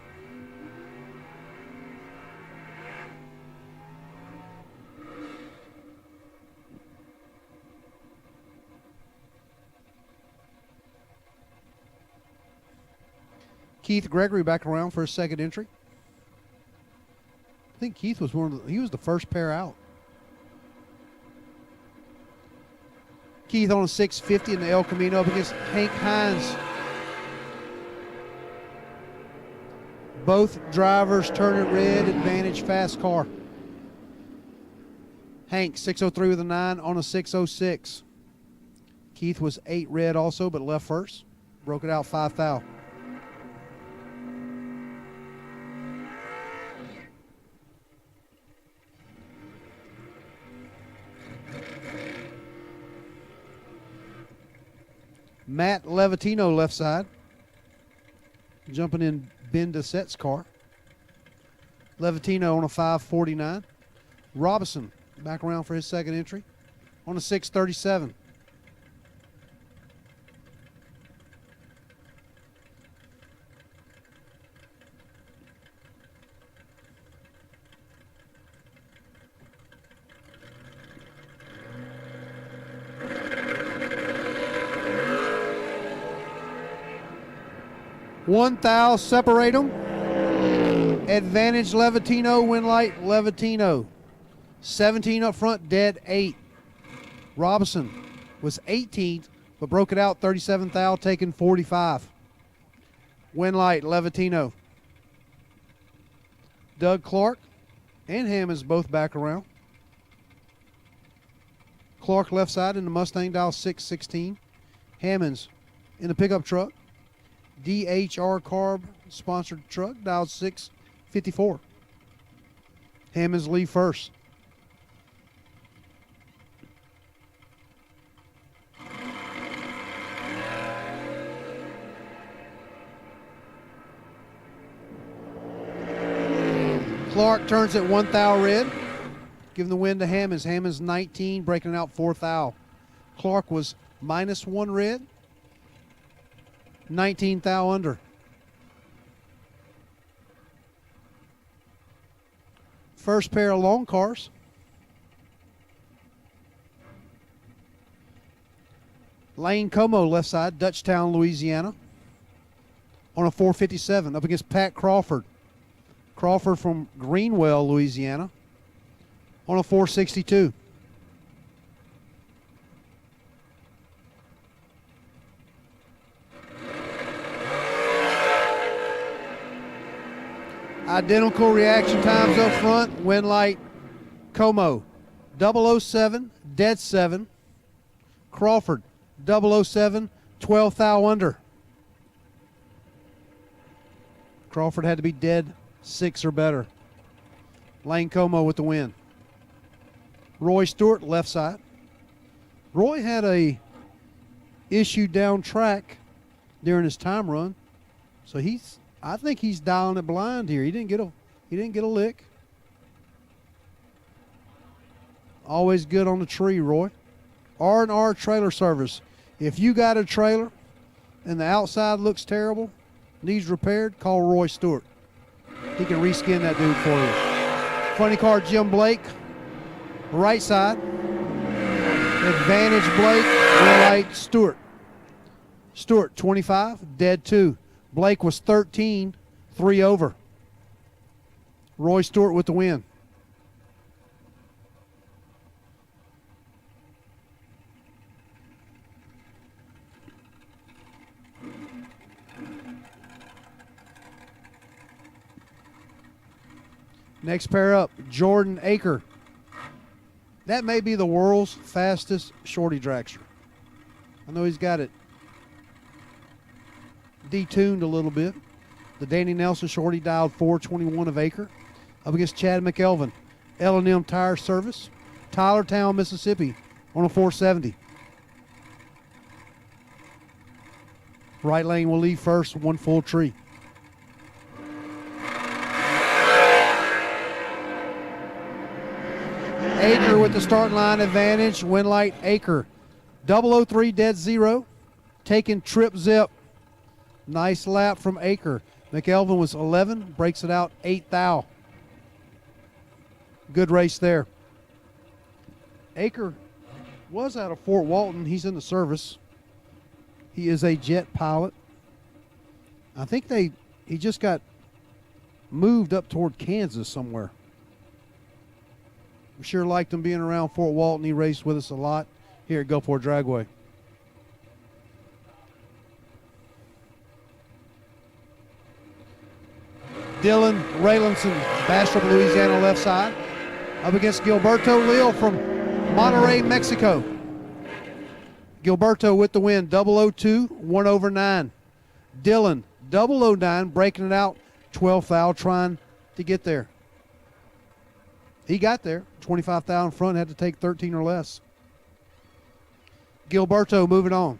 Keith Gregory back around for his second entry. I think Keith was he was the first pair out. Keith on a 650 in the El Camino up against Hank Hines. Both drivers turning red, advantage fast car. Hank 603 with a 9 on a 606. Keith was 8 red also, but left first. Broke it out 5 thou. Matt Levitino left side. Jumping in Ben Dessette's car. Levitino on a 549. Robinson back around for his second entry on a 637. One thou separate them. Advantage Levitino, win light Levitino. 17 up front, dead 8. Robinson was 18th, but broke it out 37 thou, taking 45. Win light Levitino. Doug Clark and Hammonds both back around. Clark left side in the Mustang, dial 616. Hammonds in the pickup truck. DHR Carb sponsored truck, dial 654. Hammonds leave first. Clark turns at 1 thou red, giving the win to Hammonds. Hammonds 19, breaking it out 4 thou. Clark was -1 red, 19 thou under. First pair of long cars. Lane Como left side, Dutchtown, Louisiana, on a 457 up against Pat Crawford. Crawford from Greenwell, Louisiana, on a 462. Identical reaction times up front. Win light Como 007, dead 7. Crawford 007, 12 thou under. Crawford had to be dead 6 or better. Lane Como with the win. Roy Stewart left side. Roy had a issue down track during his time run, so I think he's dialing it blind here. He didn't get a lick. Always good on the tree, Roy. R&R Trailer Service. If you got a trailer and the outside looks terrible, needs repaired, call Roy Stewart. He can reskin that dude for you. Funny car, Jim Blake, right side. Advantage Blake, red light Stewart. Stewart 25, dead 2. Blake was 13, 3 over. Roy Stewart with the win. Next pair up, Jordan Aker. That may be the world's fastest shorty dragster. I know he's got it detuned a little bit. The Danny Nelson shorty dialed 421 of Aker up against Chad McElvin. L&M Tire Service, Tylertown, Mississippi, on a 470. Right lane will leave first, 1 full tree. Aker with the start line advantage. Win light Aker. 003 dead 0. Taking trip zip. Nice lap from Aker. McElvin was 11. Breaks it out 8 thou. Good race there. Aker was out of Fort Walton. He's in the service. He is a jet pilot. I think he just got moved up toward Kansas somewhere. We sure liked him being around Fort Walton. He raced with us a lot here at Gulfport Dragway. Dylan Raylinson, Bastrop, Louisiana, left side, up against Gilberto Leal from Monterrey, Mexico. Gilberto with the win, 002, 1 over 9. Dylan, 009, breaking it out, 12 thou, trying to get there. He got there, 25 thou in front, had to take 13 or less. Gilberto moving on.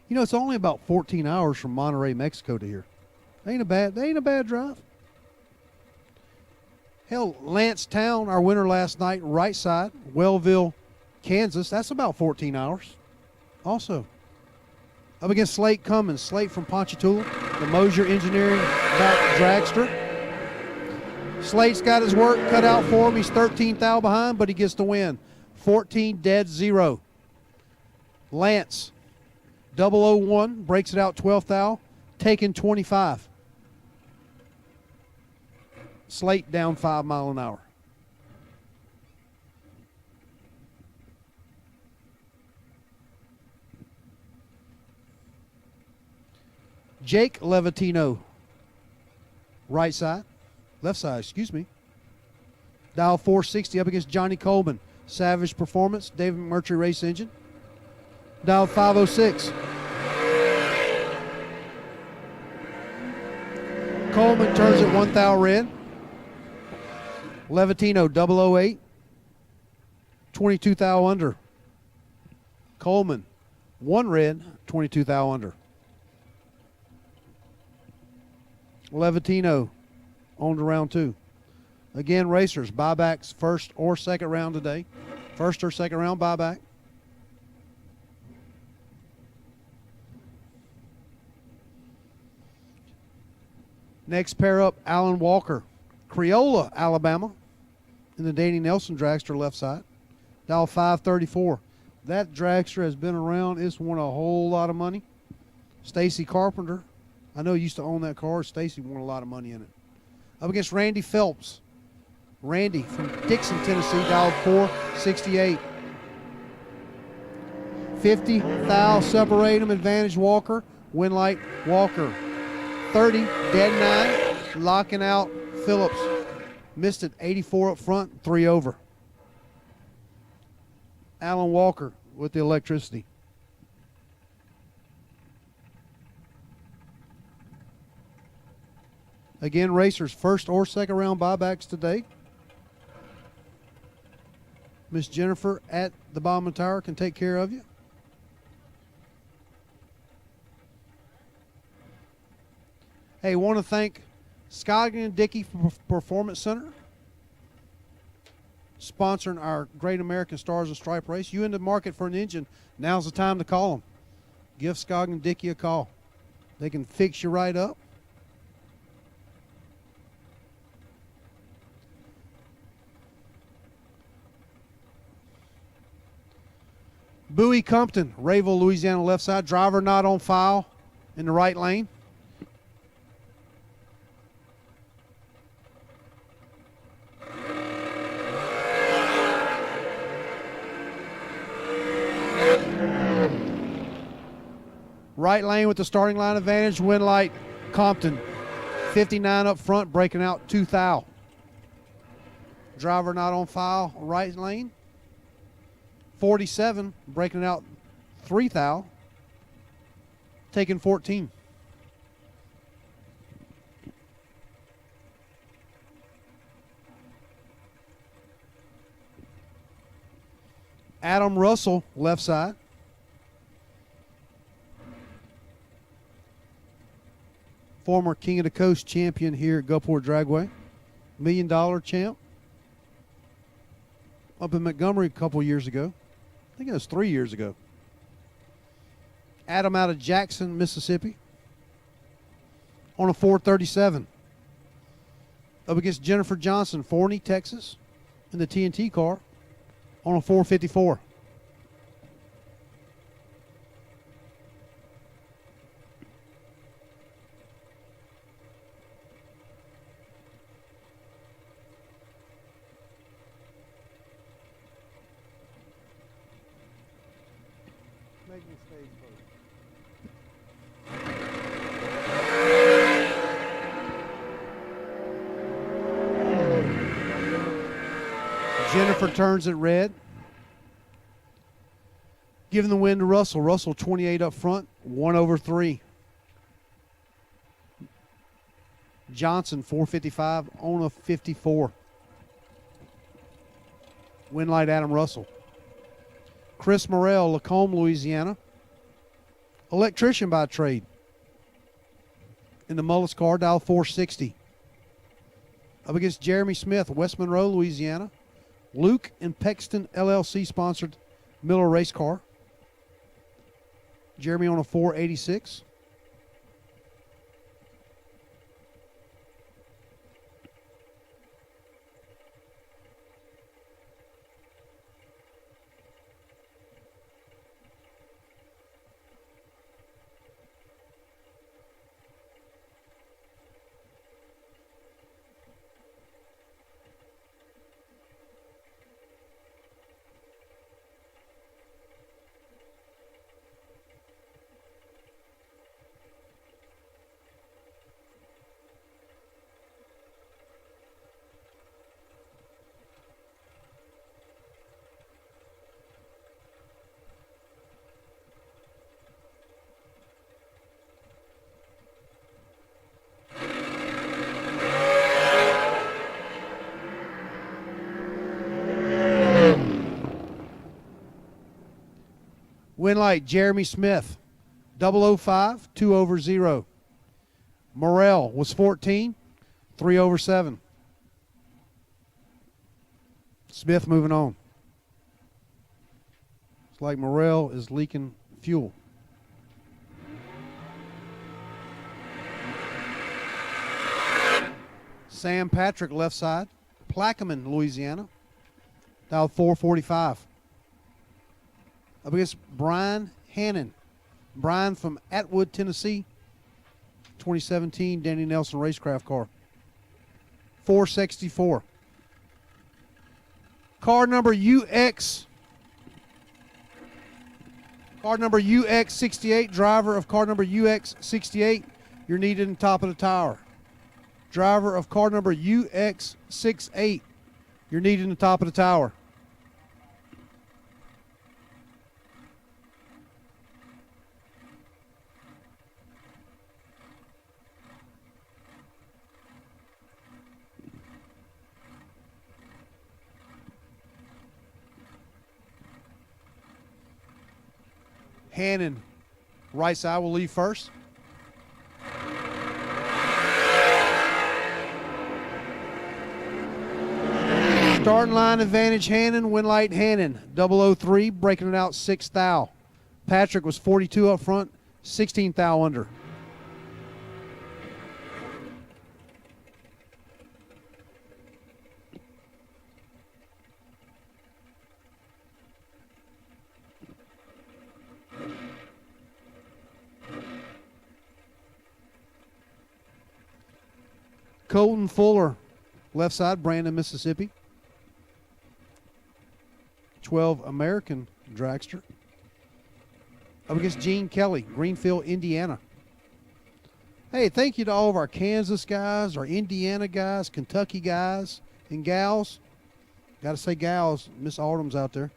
You know, it's only about 14 hours from Monterrey, Mexico to here. They ain't a bad drive. Hell, Lancetown, our winner last night, right side, Wellville, Kansas, that's about 14 hours. Also, up against Slate Cummins, Slate from Ponchatoula, the Mosier Engineering back dragster. Slate's got his work cut out for him. He's 13th thou behind, but he gets the win. 14-0. Lance, 001, breaks it out 12th thou, taking 25. Slate down 5 mile an hour. Jake Levitino, right side, left side, excuse me. Dial 460 up against Johnny Coleman. Savage Performance, David McMurtry Race Engine. Dial 506. Coleman turns it 1 thou red. Levitino 008. 22 thou under. Coleman 1 red, 22 thou under. Levitino on to round 2. Again, racers, buybacks first or second round today. First or second round buyback. Next pair up, Alan Walker, Creola, Alabama, in the Danny Nelson dragster left side. Dial 534. That dragster has been around. It's won a whole lot of money. Stacy Carpenter, I know he used to own that car. Stacy won a lot of money in it. Up against Randy Phelps. Randy from Dixon, Tennessee, dialed 468. 50 thou separatum, advantage Walker. Win light Walker. 30, dead 9, locking out Phillips. Missed it, 84 up front, 3 over. Alan Walker with the electricity. Again, racers, first or second round buybacks today. Miss Jennifer at the Bauman Tower can take care of you. Hey, want to thank Scoggin & Dickey Performance Center sponsoring our Great American Stars and Stripe race. You in the market for an engine, now's the time to call them. Give Scoggin & Dickey a call. They can fix you right up. Bowie Compton, Rayville, Louisiana, left side. Driver not on file in the right lane. Right lane with the starting line advantage. Win light Compton. 59 up front, breaking out 2 thou. Driver not on file, right lane. 47, breaking out 3 thou. Taking 14. Adam Russell, left side. Former King of the Coast champion here at Gulfport Dragway. $1 million champ. Up in Montgomery a couple years ago. I think it was 3 years ago. Adam out of Jackson, Mississippi. On a 437. Up against Jennifer Johnson, Forney, Texas. In the TNT car. On a 454. Jennifer turns it red. Giving the win to Russell. Russell 28 up front, 1 over 3. Johnson 455 on a 54. Win light Adam Russell. Chris Morrell, Lacombe, Louisiana. electrician by trade. In the Mullis car, dial 460. Up against Jeremy Smith, West Monroe, Louisiana. Luke and Pexton LLC sponsored Miller race car. Jeremy on a 486. Win light, Jeremy Smith, 005, 2 over 0. Morrell was 14, 3 over 7. Smith moving on. It's like Morrell is leaking fuel. Sam Patrick, left side, Plaquemine, Louisiana, dial 445. Up against Brian Hannon. Brian from Atwood, Tennessee. 2017 Danny Nelson racecraft car. 464. Car number UX68, driver of car number UX68, you're needed in top of the tower. Driver of car number UX68, you're needed in the top of the tower. Hannon, right side, will leave first. Starting line advantage, Hannon. Win light, Hannon. 003, breaking it out 6th thou. Patrick was 42 up front, 16th thou under. Colton Fuller, left side, Brandon, Mississippi. 12 American dragster. Up against Gene Kelly, Greenfield, Indiana. Hey, thank you to all of our Kansas guys, our Indiana guys, Kentucky guys and gals. Got to say gals, Miss Autumn's out there.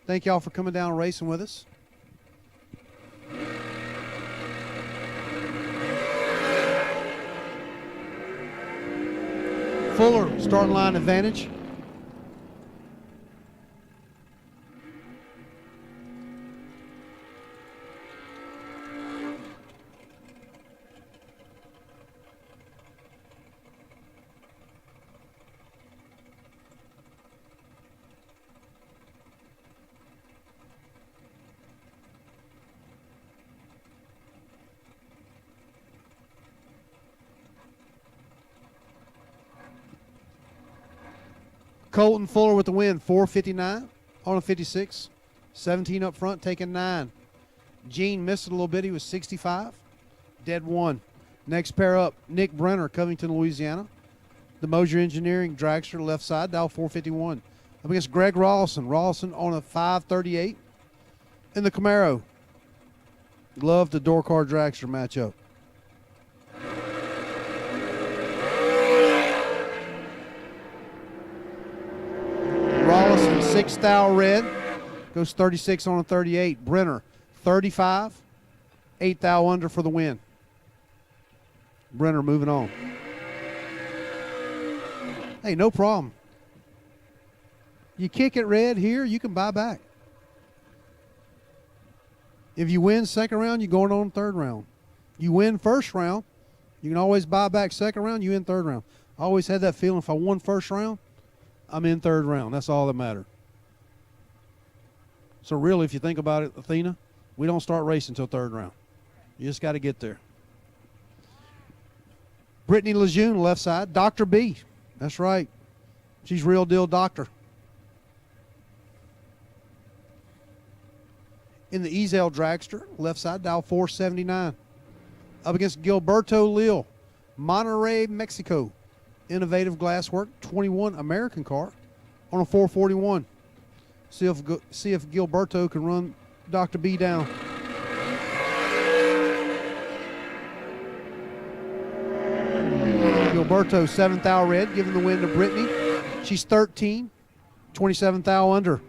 Thank y'all for coming down and racing with us. Fuller, starting line advantage. Colton Fuller with the win, 459 on a 56. 17 up front, taking 9. Gene missed it a little bit. He was 65. Dead 1. Next pair up, Nick Brenner, Covington, Louisiana. The Mosier Engineering dragster, left side, dial 451. Up against Greg Rawlson. Rawlson on a 538. In the Camaro. Love the door car dragster matchup. Rawlson, 6th thou red. Goes 36 on a 38. Brenner, 35. 8th thou under for the win. Brenner moving on. Hey, no problem. You kick it red here, you can buy back. If you win second round, you're going on third round. You win first round, you can always buy back second round, you in third round. I always had that feeling if I won first round, I'm in third round. That's all that mattered. So really, if you think about it, Athena, we don't start racing until third round. You just got to get there. Brittany Lejeune, left side. Dr. B. That's right. She's real deal doctor. In the Ezel Dragster, left side, dial 479. Up against Gilberto Lil, Monterrey, Mexico. Innovative Glasswork, 21 American car on a 441. See if Gilberto can run Dr. B down. Gilberto, 7th thou red, giving the win to Brittany. She's 13, 27th thou under.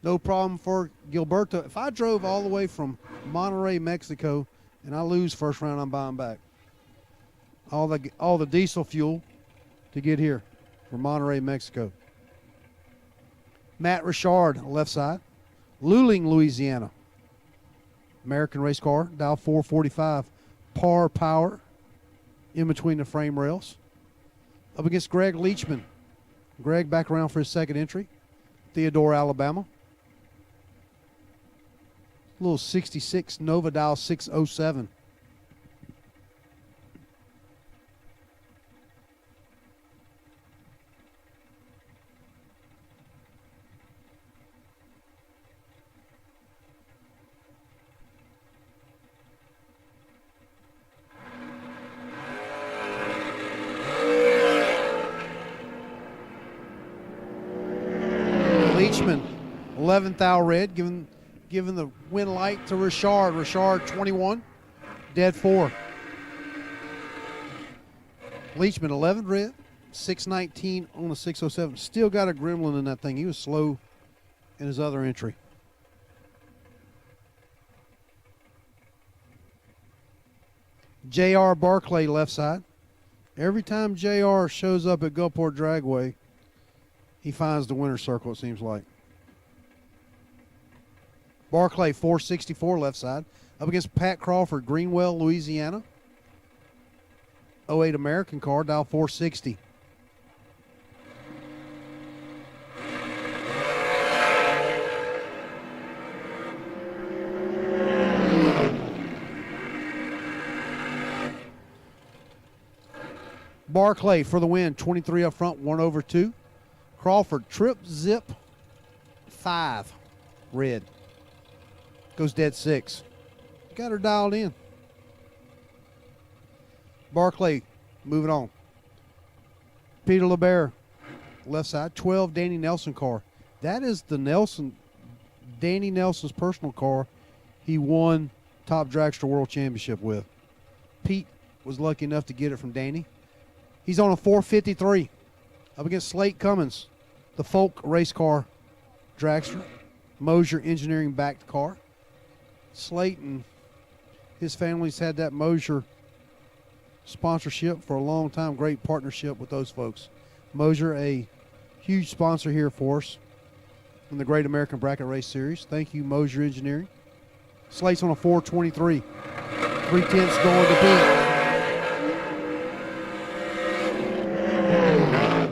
No problem for Gilberto. If I drove all the way from Monterrey, Mexico, and I lose first round, I'm buying back. All the diesel fuel to get here from Monterrey, Mexico. Matt Richard, left side. Luling, Louisiana. American race car, dial 445. Par power in between the frame rails. Up against Greg Leachman. Greg back around for his second entry. Theodore, Alabama. Little 66 Nova, dial 607. Leachman, 11th thou red, giving the win light to Richard. Richard, 21, dead 4. Leachman, 11 red, 619 on the 607. Still got a gremlin in that thing. He was slow in his other entry. J.R. Barclay, left side. Every time J.R. shows up at Gulfport Dragway, he finds the winner's circle, it seems like. Barclay, 464, left side. Up against Pat Crawford, Greenwell, Louisiana. 08 American car, dial 460. Barclay for the win, 23 up front, 1 over 2. Crawford, trip zip 5, red. Goes dead 6. Got her dialed in. Barclay, moving on. Peter LeBear, left side, 12 Danny Nelson car. That is the Danny Nelson's personal car he won Top Dragster World Championship with. Pete was lucky enough to get it from Danny. He's on a 453. Up against Slate Cummins, the Folk race car dragster. Mosier Engineering backed car. Slate and his family's had that Mosier sponsorship for a long time. Great partnership with those folks. Mosier, a huge sponsor here for us in the Great American Bracket Race Series. Thank you, Mosier Engineering. Slate's on a 423. 3/10 going to Pete.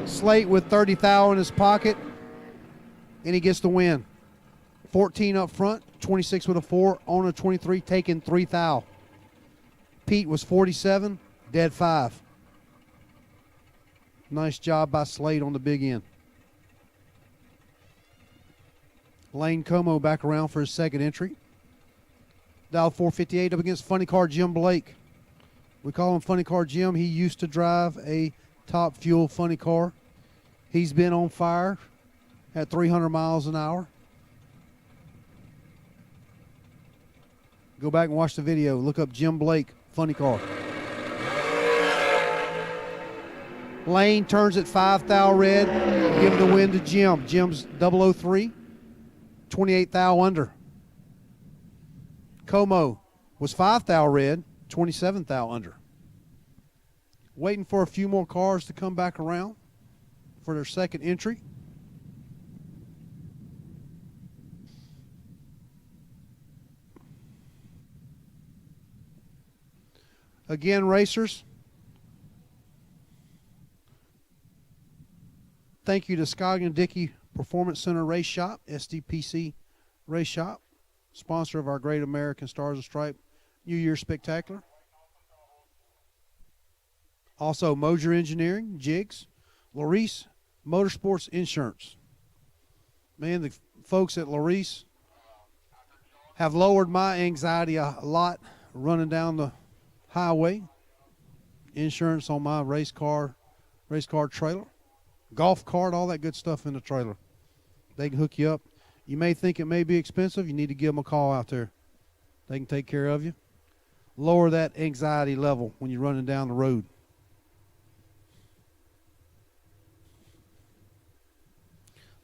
Slate with 30 thou in his pocket, and he gets the win. 14 up front, 26 with a 4, on a 23, taking 3 thou. Pete was 47, dead 5. Nice job by Slade on the big end. Lane Como back around for his second entry. Dial 458 up against Funny Car Jim Blake. We call him Funny Car Jim. He used to drive a Top Fuel funny car. He's been on fire at 300 miles an hour. Go back and watch the video. Look up Jim Blake, funny car. Lane turns at 5 thou red, giving the win to Jim. Jim's 003, 28 thou under. Como was 5 thou red, 27 thou under. Waiting for a few more cars to come back around for their second entry. Again, racers, thank you to Scoggin Dickey Performance Center Race Shop, SDPC Race Shop, sponsor of our Great American Stars and Stripe New Year Spectacular. Also, Moser Engineering, Jigs, Larice Motorsports Insurance. Man, the folks at Larice have lowered my anxiety a lot running down the highway. Insurance on my race car trailer, golf cart, all that good stuff in the trailer. They can hook you up. You may think it may be expensive. You need to give them a call out there. They can take care of you. Lower that anxiety level when you're running down the road.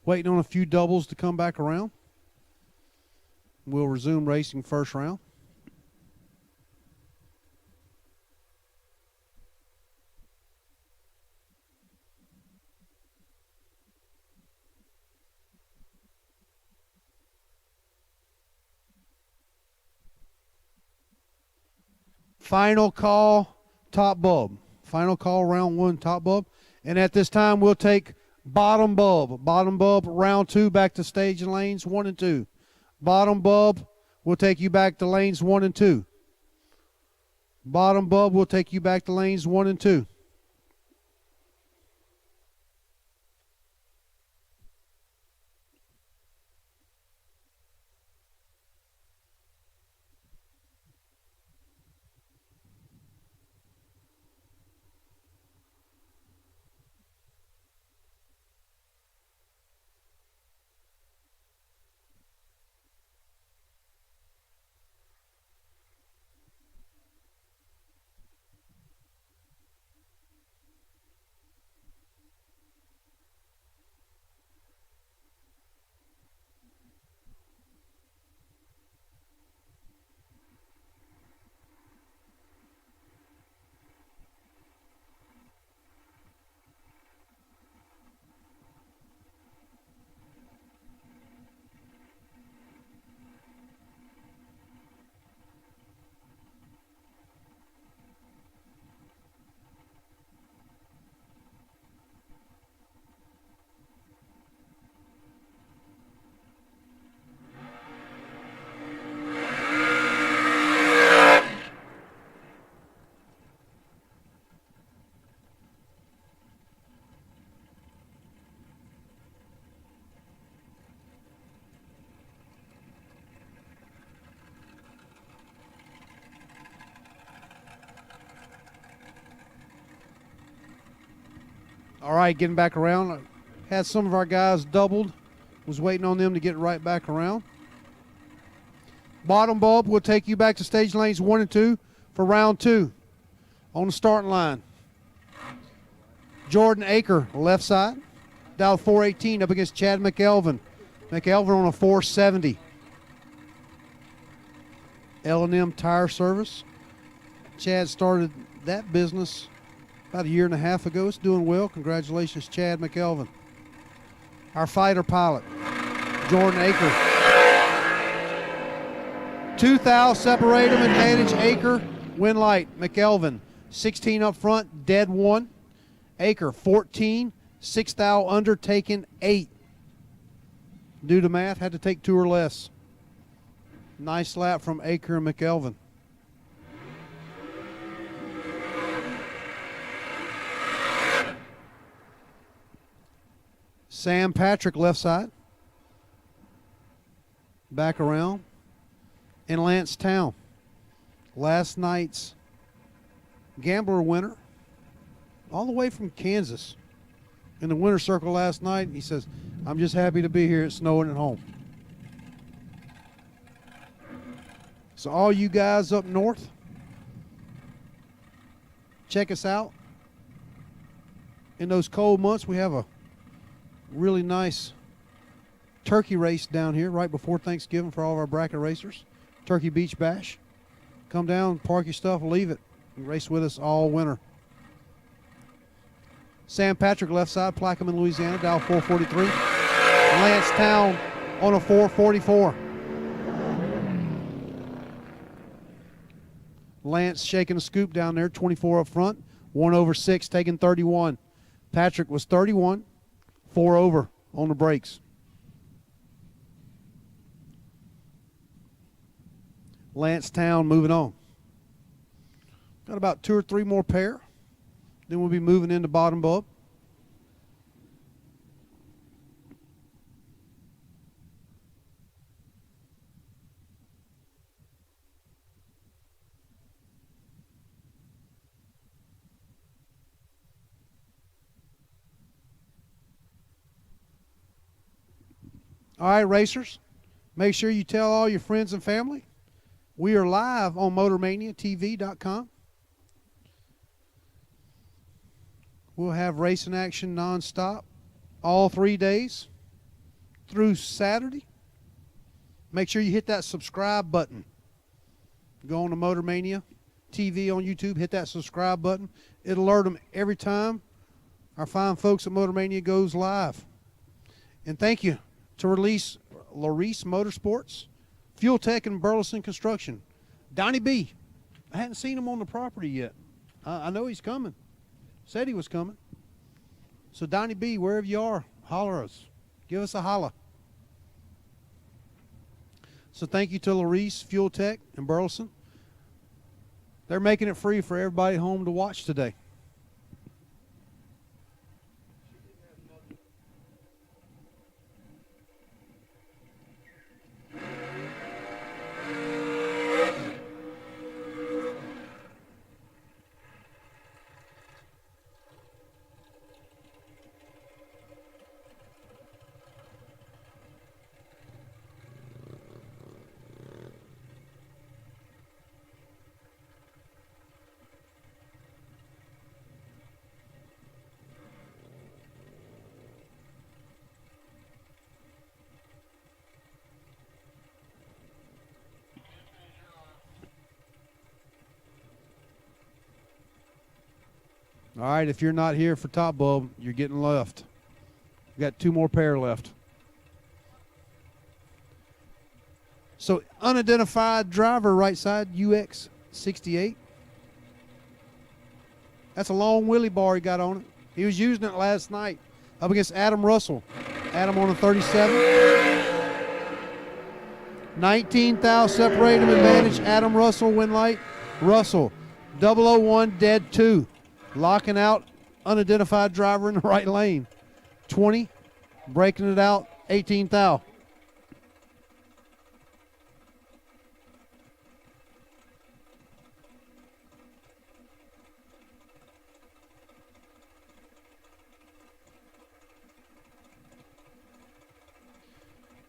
Waiting on a few doubles to come back around. We'll resume racing first round. Final call, top bulb. Final call, round 1, top bulb. And at this time, we'll take bottom bulb. Bottom bulb, round 2, back to stage and lanes 1 and 2. Bottom bulb will take you back to lanes 1 and 2. Bottom bulb will take you back to lanes 1 and 2. All right, getting back around. Had some of our guys doubled. Was waiting on them to get right back around. Bottom bulb will take you back to stage lanes 1 and 2 for round 2. On the starting line, Jordan Aker, left side. Dial 418 up against Chad McElvin. McElvin on a 470. L&M Tire Service. Chad started that business about a year and a half ago. It's doing well. Congratulations, Chad McElvin. Our fighter pilot, Jordan Aker. 2 thou separate him, advantage Aker, win light. McElvin, 16 up front, dead 1. Aker, 14, 6 thou under, taken 8. Due to math, had to take 2 or less. Nice lap from Aker and McElvin. Sam Patrick, left side. Back around. And Lance Town. Last night's Gambler winner. All the way from Kansas. In the winner's circle last night. He says, I'm just happy to be here. It's snowing at home. So all you guys up north, check us out. In those cold months, we have a really nice turkey race down here right before Thanksgiving for all of our bracket racers. Turkey Beach Bash. Come down, park your stuff, leave it. You race with us all winter. Sam Patrick left side, Plaquemine, Louisiana, dial 443. Lance Town on a 444. Lance shaking a scoop down there, 24 up front. 1 over 6, taking 31. Patrick was 31, 4 over on the brakes. Lance Town moving on. Got about 2 or 3 more pair. Then we'll be moving into bottom bub. All right, racers, make sure you tell all your friends and family. We are live on MotorManiaTV.com. We'll have racing action nonstop all 3 days through Saturday. Make sure you hit that subscribe button. Go on to MotorMania TV on YouTube, hit that subscribe button. It'll alert them every time our fine folks at MotorMania goes live. And thank you to release Larice Motorsports, Fuel Tech, and Burleson Construction. Donnie B, I hadn't seen him on the property yet. I know he's coming. Said he was coming. So Donnie B, wherever you are, holler us. Give us a holla. So thank you to Larice, Fuel Tech, and Burleson. They're making it free for everybody home to watch today. All right, if you're not here for top bulb, you're getting left. We got 2 more pair left. So unidentified driver right side, UX 68. That's a long wheelie bar he got on it. He was using it last night up against Adam Russell. Adam on a 37. 19 thou separated him advantage. Adam Russell win light. Russell 001 dead 2. Locking out unidentified driver in the right lane. 20, breaking it out, 18 thou.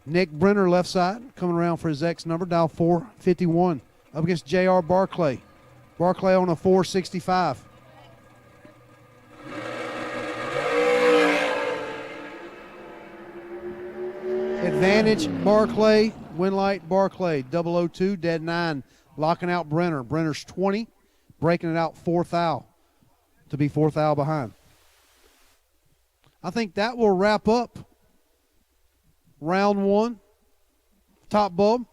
Nick Brenner left side, coming around for his X number, dial 451. Up against J.R. Barclay. Barclay on a 465. Advantage Barclay, win light Barclay, 002, dead 9, locking out Brenner. Brenner's 20, breaking it out 4 thou to be 4 thou behind. I think that will wrap up round 1, top bulb.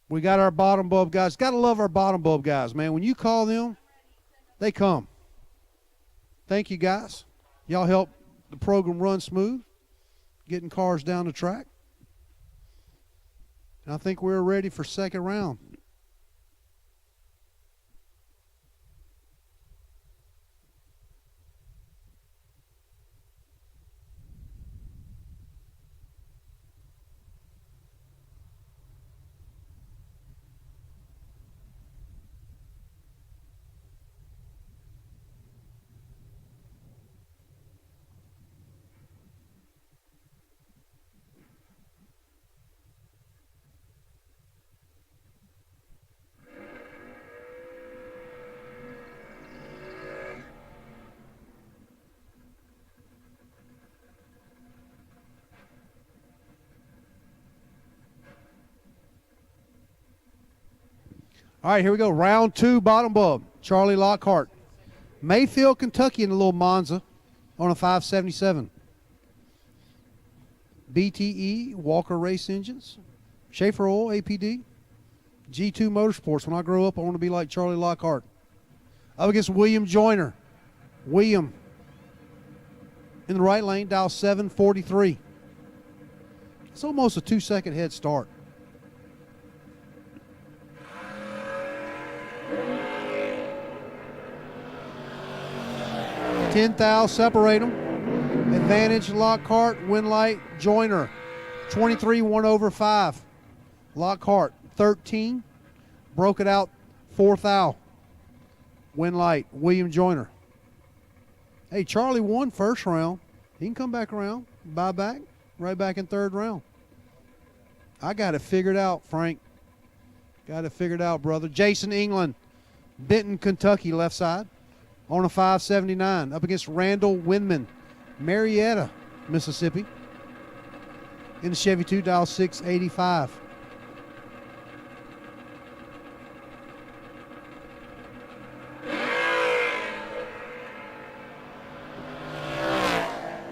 We got our bottom bulb guys. Got to love our bottom bulb guys, man. When you call them, they come. Thank you, guys. Y'all help the program run smooth, getting cars down the track. And I think we're ready for second round. All right, here we go. Round 2, bottom bub. Charlie Lockhart. Mayfield, Kentucky in the little Monza on a 577. BTE, Walker Race Engines. Schaefer Oil, APD. G2 Motorsports. When I grow up, I want to be like Charlie Lockhart. Up against William Joyner. William in the right lane, dial 743. It's almost a 2-second head start. $10,000 separate them. Advantage Lockhart, win light Joyner. 23, 1 over 5. Lockhart 13, broke it out 4,000. Win light William Joyner. Hey, Charlie won first round. He can come back around, buy back, right back in third round. I got it figured out, Frank. Got it figured out, brother. Jason England, Benton, Kentucky, left side on a 579. Up against Randall Winman, Marietta, Mississippi. In the Chevy 2, dial 685.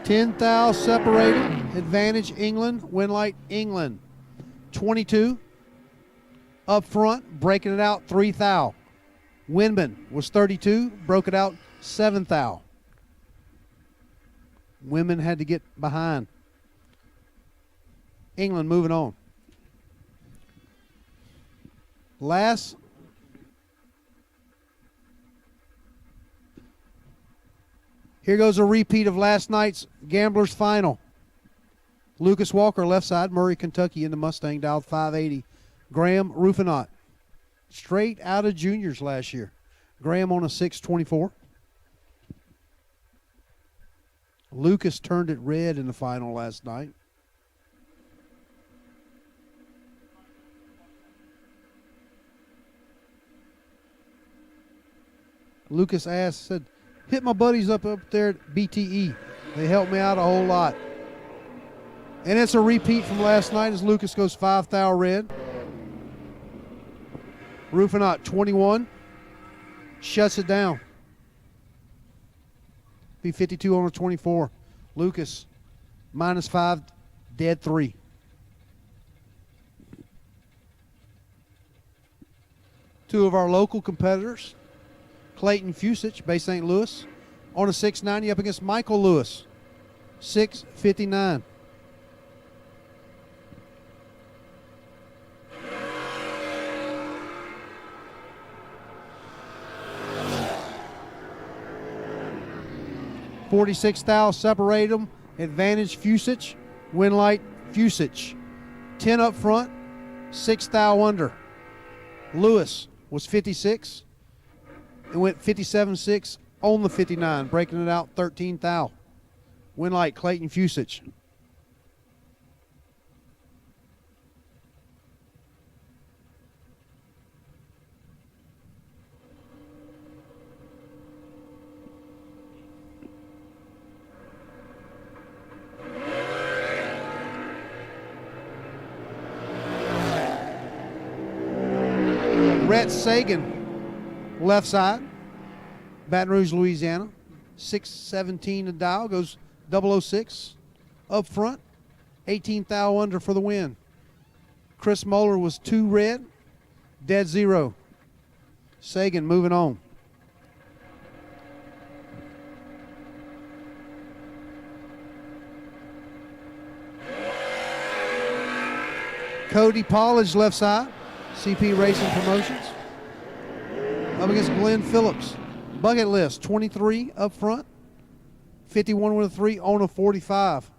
$10,000 separated. Advantage England. Win light England. 22. Up front, breaking it out 3,000. Winman was 32. Broke it out 7,000. Women had to get behind. England moving on. Last. Here goes a repeat of last night's Gamblers final. Lucas Walker, left side, Murray, Kentucky, in the Mustang, dialed 580. Graham Rufinot, straight out of juniors last year. Graham on a 624. Lucas turned it red in the final last night. Lucas said, hit my buddies up there at BTE. They helped me out a whole lot. And it's a repeat from last night as Lucas goes 5,000 red. Rufinot 21. Shuts it down. Be 52 on a 24. Lucas -5, dead 3. Two of our local competitors. Clayton Fusich, Bay St. Louis, on a 690 up against Michael Lewis, 659. $46,000 separate them. Advantage Fusich, win light Fusich. 10 up front, 6,000 under. Lewis was 56. It went 57.6 on the 59, breaking it out 13,000. Win light Clayton Fusich. Rhett Sagan, left side, Baton Rouge, Louisiana, 617 to dial, goes 006. Up front, 18,000 under for the win. Chris Moeller was 2 red, dead 0. Sagan moving on. Cody Pollage, left side, CP Racing Promotions. Up against Glenn Phillips. Bucket list, 23 up front. 51 with a 3 on a 45.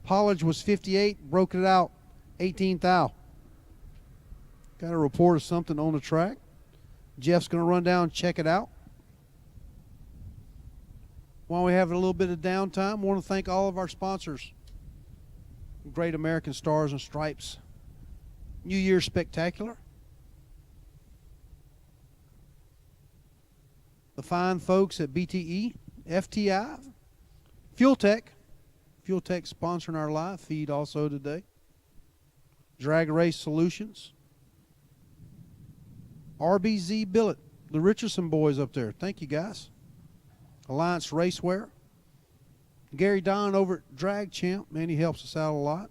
Pollage was 58, broke it out 18,000. Got a report of something on the track. Jeff's going to run down and check it out. While we have a little bit of downtime, I want to thank all of our sponsors. Great American Stars and Stripes. New Year's Spectacular. The fine folks at BTE, FTI, Fuel Tech sponsoring our live feed also today. Drag Race Solutions. RBZ Billet, the Richardson boys up there. Thank you, guys. Alliance Racewear. Gary Don over at Drag Champ. Man, he helps us out a lot.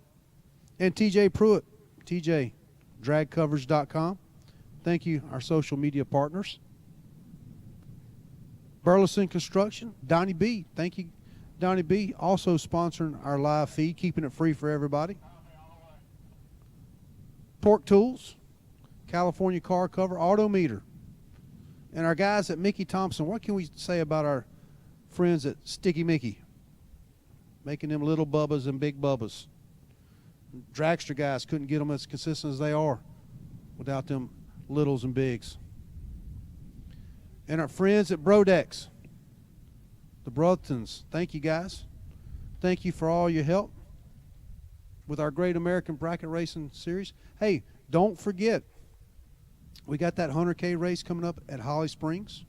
And TJ Pruitt, TJ, dragcoverage.com. Thank you, our social media partners. Burleson Construction, Donnie B. Thank you, Donnie B. Also sponsoring our live feed, keeping it free for everybody. Pork Tools, California Car Cover, Autometer. And our guys at Mickey Thompson. What can we say about our friends at Sticky Mickey? Making them little bubbas and big bubbas. Dragster guys couldn't get them as consistent as they are without them littles and bigs. And our friends at Brodex, the Brothtons. Thank you, guys. Thank you for all your help with our Great American Bracket Racing Series. Hey, don't forget, we got that 100K race coming up at Holly Springs.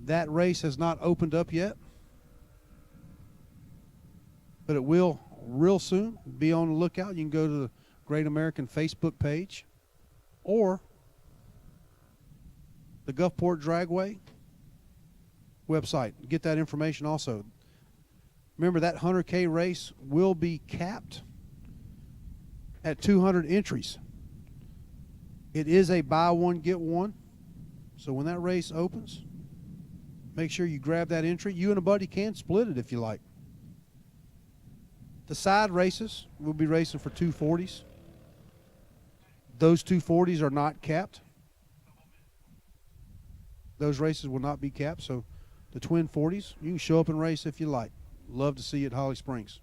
That race has not opened up yet, but it will real soon. Be on the lookout. You can go to the Great American Facebook page or the Gulfport Dragway website. Get that information also. Remember, that 100K race will be capped at 200 entries. It is a buy one, get one. So when that race opens, make sure you grab that entry. You and a buddy can split it if you like. The side races, we'll be racing for 240s. Those 240s are not capped. Those races will not be capped. So the twin 40s, you can show up and race if you like. Love to see you at Holly Springs.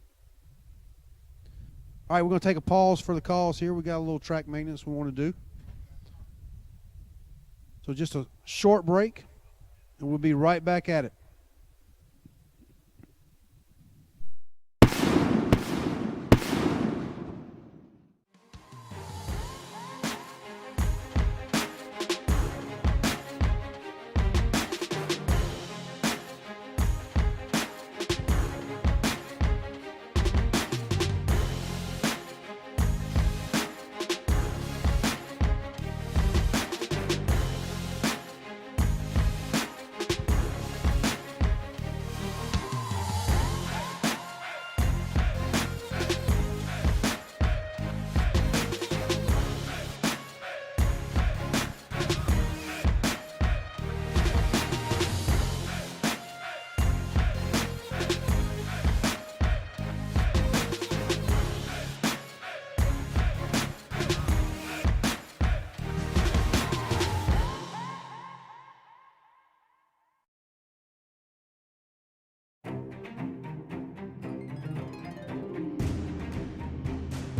All right, we're going to take a pause for the calls here. We got a little track maintenance we want to do. So just a short break, and we'll be right back at it.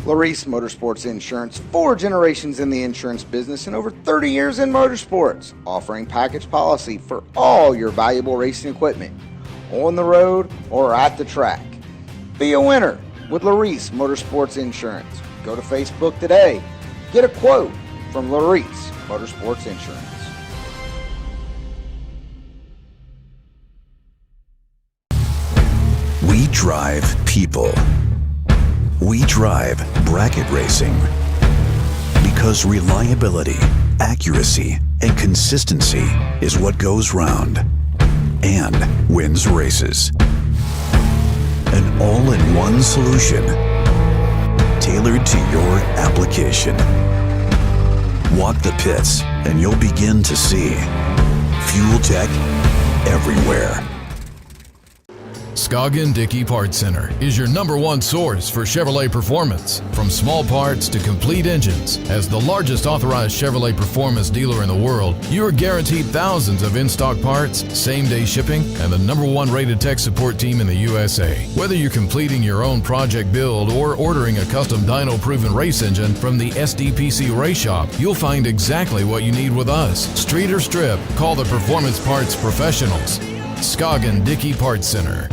Larice Motorsports Insurance, 4 generations in the insurance business and over 30 years in motorsports, offering package policy for all your valuable racing equipment, on the road or at the track. Be a winner with Larice Motorsports Insurance. Go to Facebook today. Get a quote from Larice Motorsports Insurance. We drive people. We drive bracket racing because reliability, accuracy, and consistency is what goes round and wins races. An all-in-one solution tailored to your application. Walk the pits and you'll begin to see fuel tech everywhere. Scoggin Dickey Parts Center is your #1 source for Chevrolet performance. From small parts to complete engines, as the largest authorized Chevrolet performance dealer in the world, you are guaranteed thousands of in-stock parts, same-day shipping, and the #1 rated tech support team in the USA. Whether you're completing your own project build or ordering a custom dyno-proven race engine from the SDPC Race Shop, you'll find exactly what you need with us. Street or strip, call the Performance Parts Professionals. Scoggin Dickey Parts Center.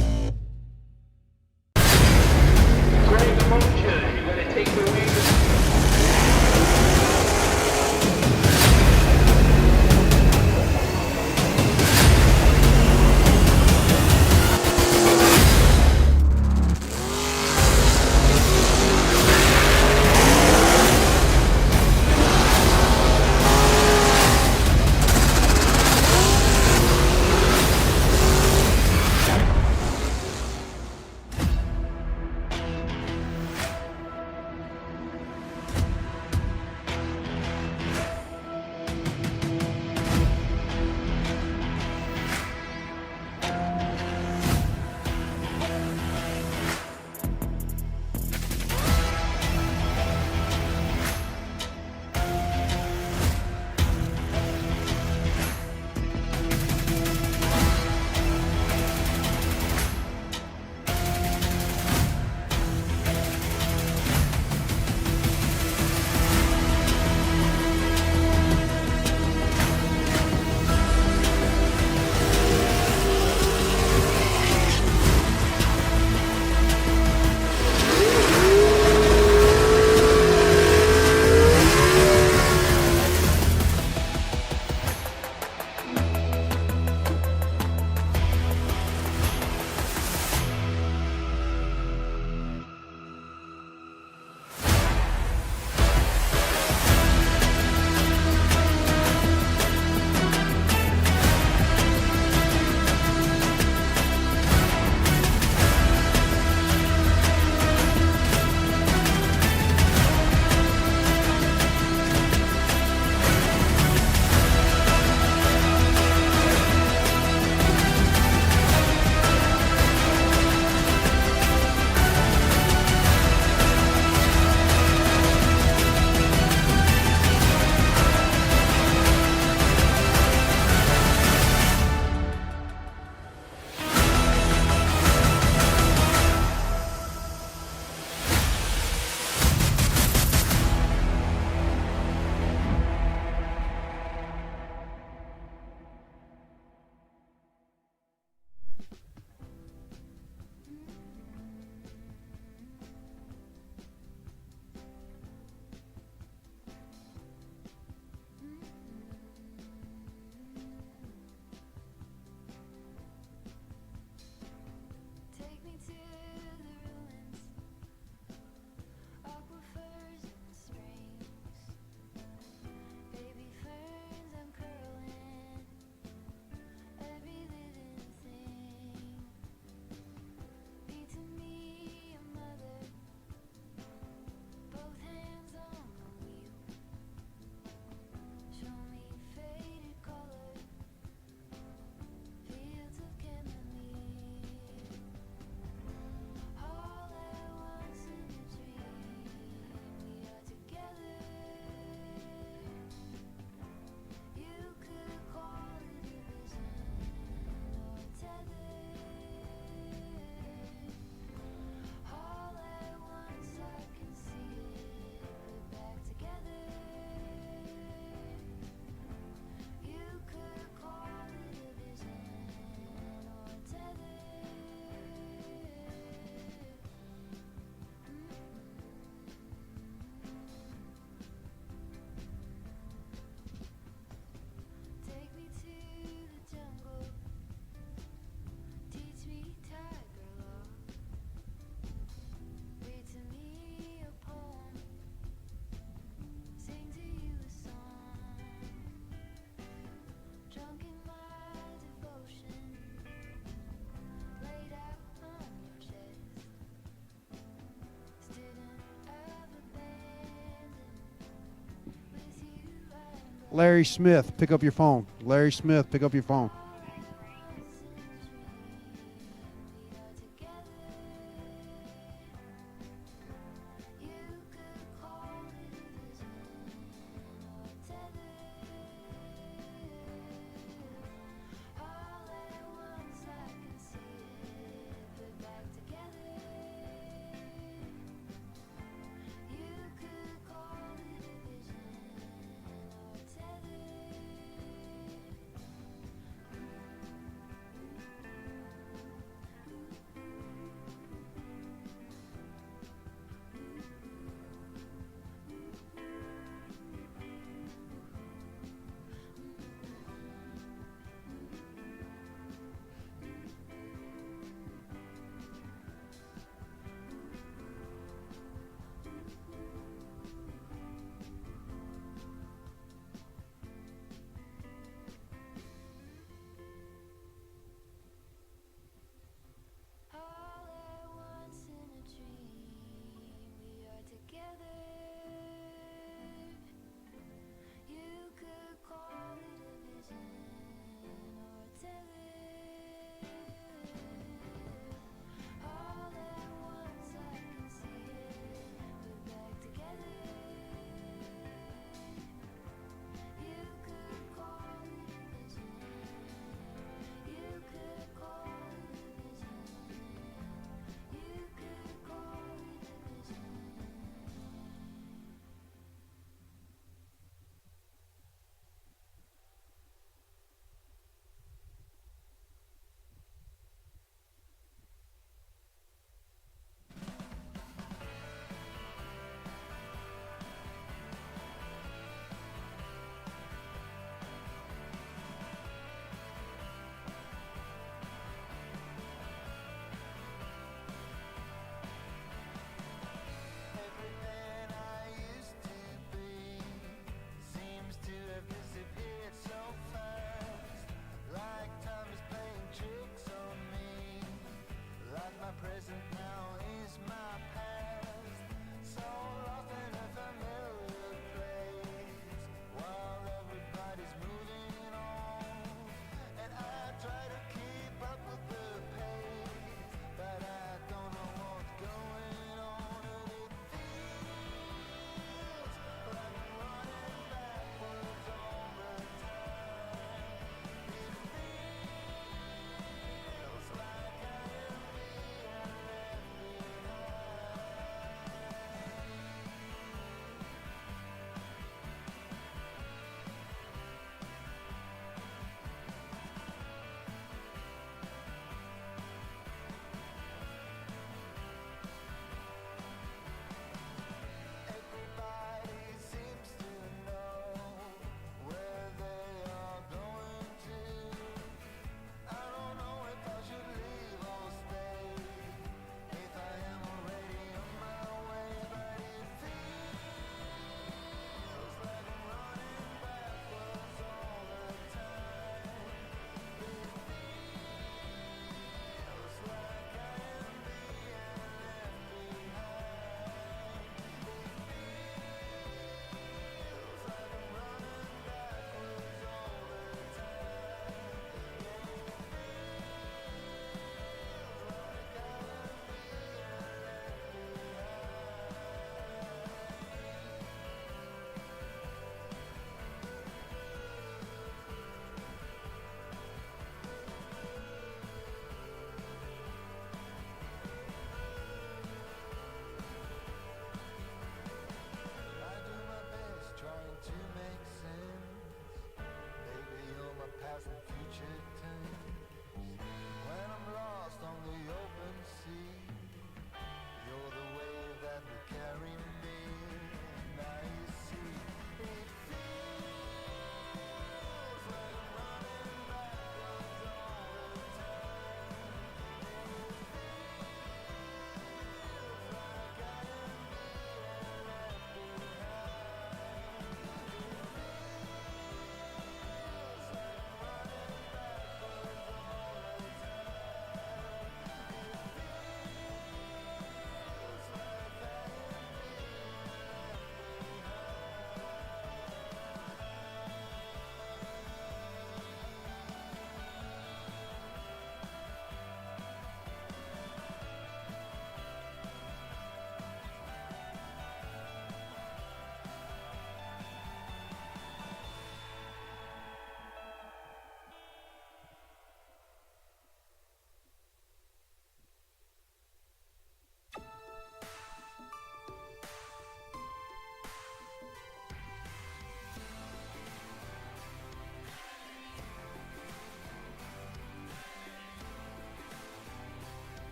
Larry Smith, pick up your phone. Larry Smith, pick up your phone.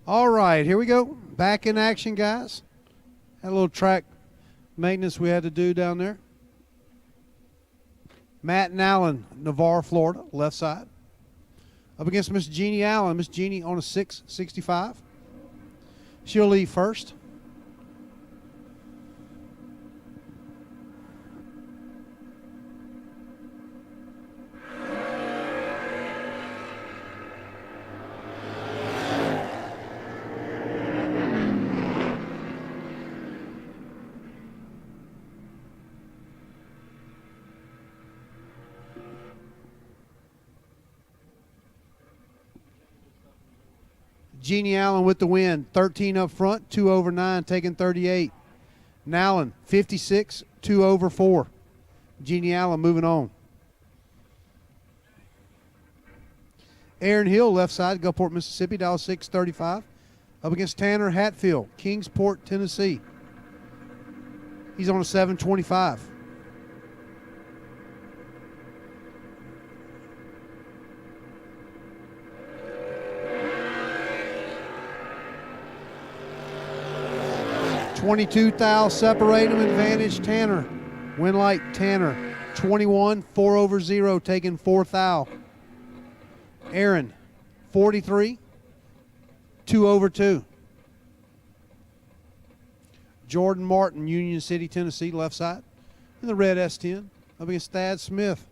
All right, here we go. Back in action, guys. Had a little track maintenance we had to do down there. Matt and Allen, Navarre, Florida, left side. Up against Miss Jeannie Allen. Miss Jeannie on a 6.65. She'll leave first. Jeannie Allen with the win. 13 up front, 2 over 9, taking 38. Nallen, 56, 2 over 4. Jeannie Allen moving on. Aaron Hill, left side, Gulfport, Mississippi, dial 635. Up against Tanner Hatfield, Kingsport, Tennessee. He's on a 725. $22 thou separate him, advantage Tanner. Win light Tanner. 21, 4 over 0, taking 4 thou. Aaron, 43, 2 over 2. Jordan Martin, Union City, Tennessee, left side. In the red S10, up against Thad Smith.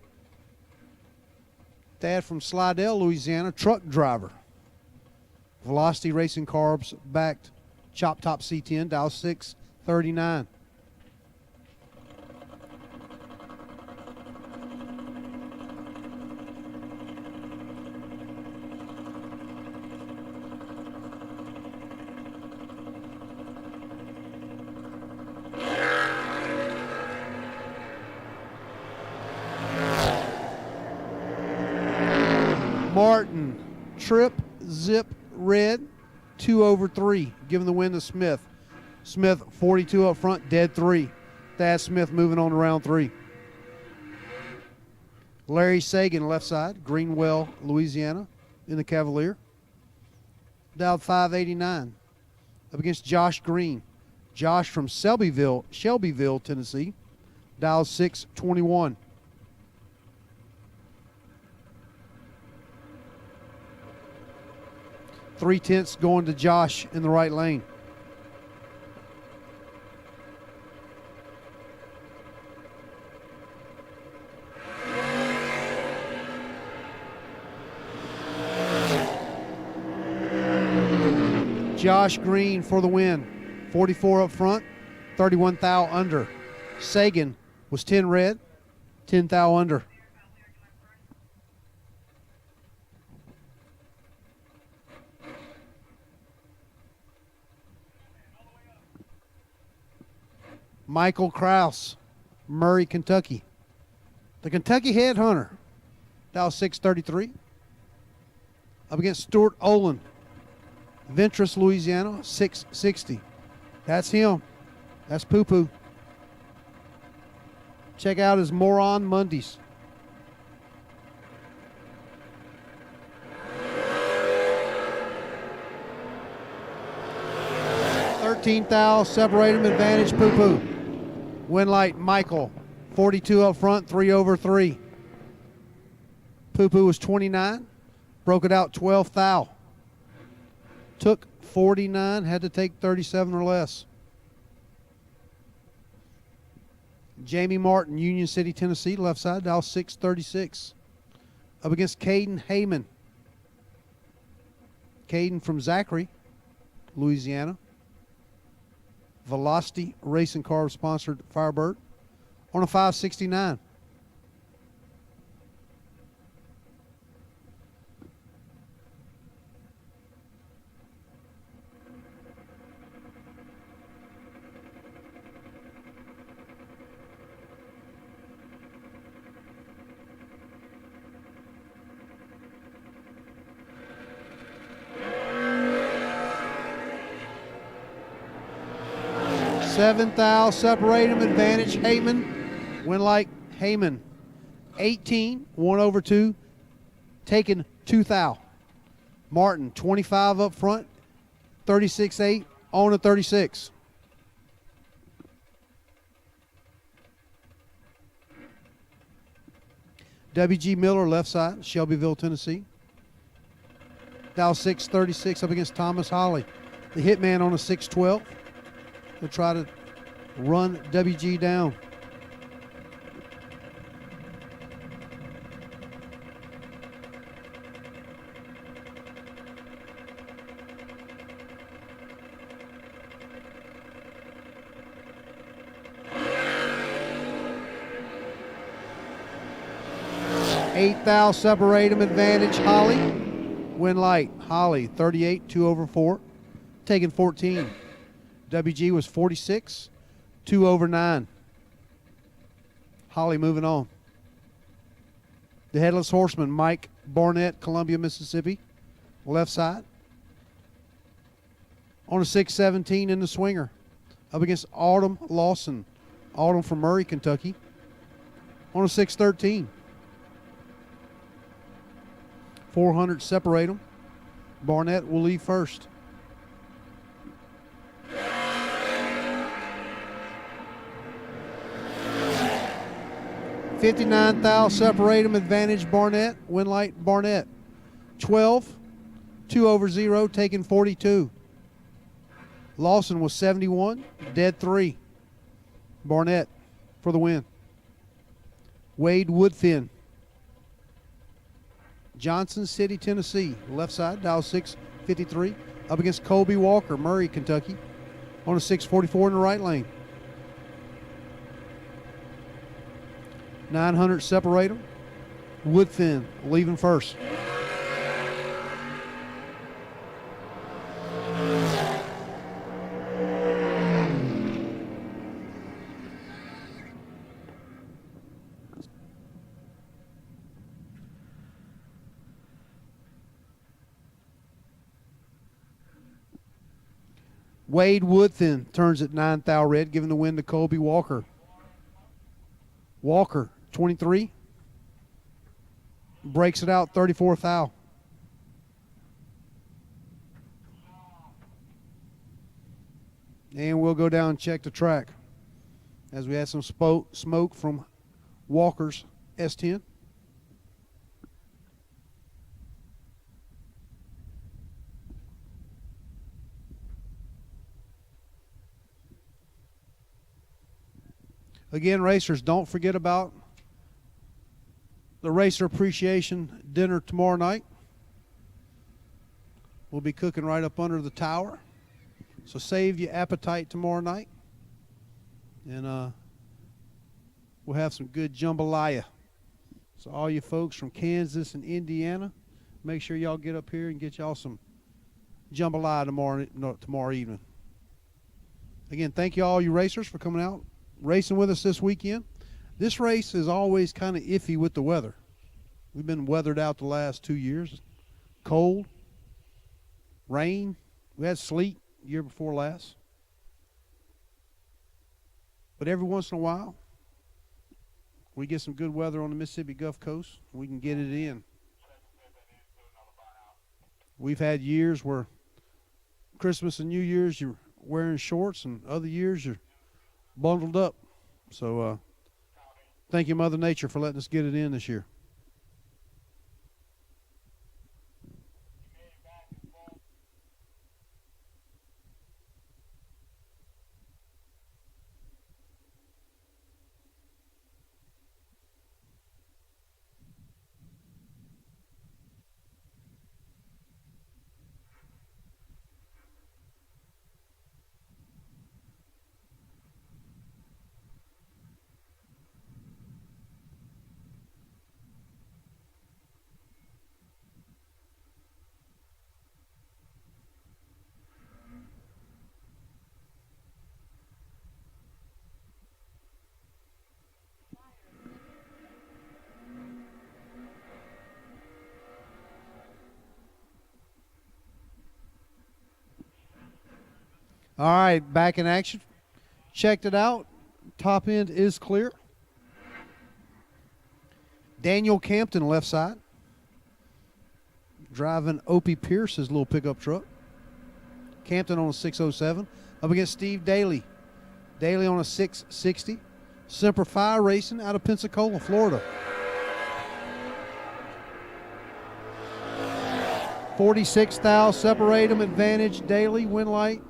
Thad from Slidell, Louisiana, truck driver. Velocity Racing Carbs backed Chop Top C10, dial 639. Martin, trip, zip, red. 2 over 3, giving the win to Smith. Smith, 42 up front, dead 3. Thad Smith moving on to round 3. Larry Sagan, left side, Greenwell, Louisiana, in the Cavalier. Dialed 589. Up against Josh Green. Josh from Shelbyville, Tennessee. Dialed 621. Three-tenths going to Josh in the right lane. Josh Green for the win. 44 up front, 31 thou under. Sagan was 10 red, 10 thou under. Michael Kraus, Murray, Kentucky. The Kentucky Headhunter, dial 633. Up against Stuart Olin, Ventress, Louisiana, 660. That's him. That's Poo Poo. Check out his Moron Mondays. $13,000, separate him, advantage Poo Poo. Win light Michael, 42 up front, 3 over 3. Poo Poo was 29, broke it out 12 thou. Took 49, had to take 37 or less. Jamie Martin, Union City, Tennessee, left side, dial 636. Up against Caden Heyman. Caden from Zachary, Louisiana. Velocity Racing Car sponsored Firebird on a 569. $7 thou, separate him, advantage Heyman. Win like Heyman. 18, 1 over 2, taking 2 thou. Martin, 25 up front, 36-8 on the 36. W.G. Miller, left side, Shelbyville, Tennessee. Dow 6-36 up against Thomas Holly. The hitman on a 6-12. He'll try to run W.G. down. Eight thou separate him, advantage Holly. Win light, Holly 38, 2 over 4, taking 14. WG was 46, 2 over 9. Holly moving on. The Headless Horseman, Mike Barnett, Columbia, Mississippi, left side. On a 6-17 in the swinger, up against Autumn Lawson. Autumn from Murray, Kentucky, on a 6-13. 400 separate them. Barnett will leave first. $59 thou separate them, advantage Barnett. Win light Barnett. 12, 2 over 0, taking 42. Lawson was 71, dead 3. Barnett for the win. Wade Woodfin, Johnson City, Tennessee, left side, Dow 6-53, up against Colby Walker, Murray, Kentucky, on a 6-44 in the right lane. 900 separate them. Woodfin leaving first. Wade Woodfin turns at 9 thou red, giving the win to Colby Walker. Walker, 23. Breaks it out, 34 thou. And we'll go down and check the track as we had some smoke from Walker's S10. Again, racers, don't forget about the Racer Appreciation Dinner tomorrow night. We'll be cooking right up under the tower. So save your appetite tomorrow night. And we'll have some good jambalaya. So all you folks from Kansas and Indiana, make sure y'all get up here and get y'all some jambalaya tomorrow evening. Again, thank you all you racers for coming out, racing with us this weekend. This race is always kind of iffy with the weather. We've been weathered out the last 2 years. Cold, rain. We had sleet year before last. But every once in a while, we get some good weather on the Mississippi Gulf Coast. We can get it in. We've had years where Christmas and New Year's you're wearing shorts, and other years you're bundled up. So thank you, Mother Nature, for letting us get it in this year. All right, back in action. Checked it out. Top end is clear. Daniel Campton, left side. Driving Opie Pierce's little pickup truck. Campton on a 607. Up against Steve Daly. Daly on a 660. Semper Fi Racing out of Pensacola, Florida. 46 thou, separate them, advantage, Daly, win light.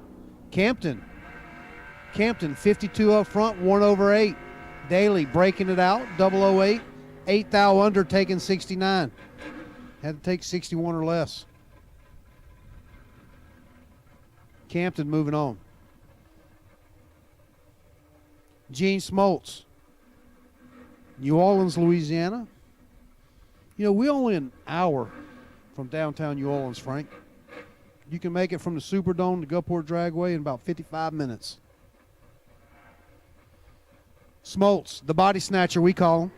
Campton 52 up front, 1/8. Daly breaking it out, 008. 8 thou under, taking 69. Had to take 61 or less. Campton moving on. Gene Smoltz, New Orleans, Louisiana. You know, we're only an hour from downtown New Orleans, Frank. You can make it from the Superdome to Gulfport Dragway in about 55 minutes. Smoltz, the body snatcher we call him,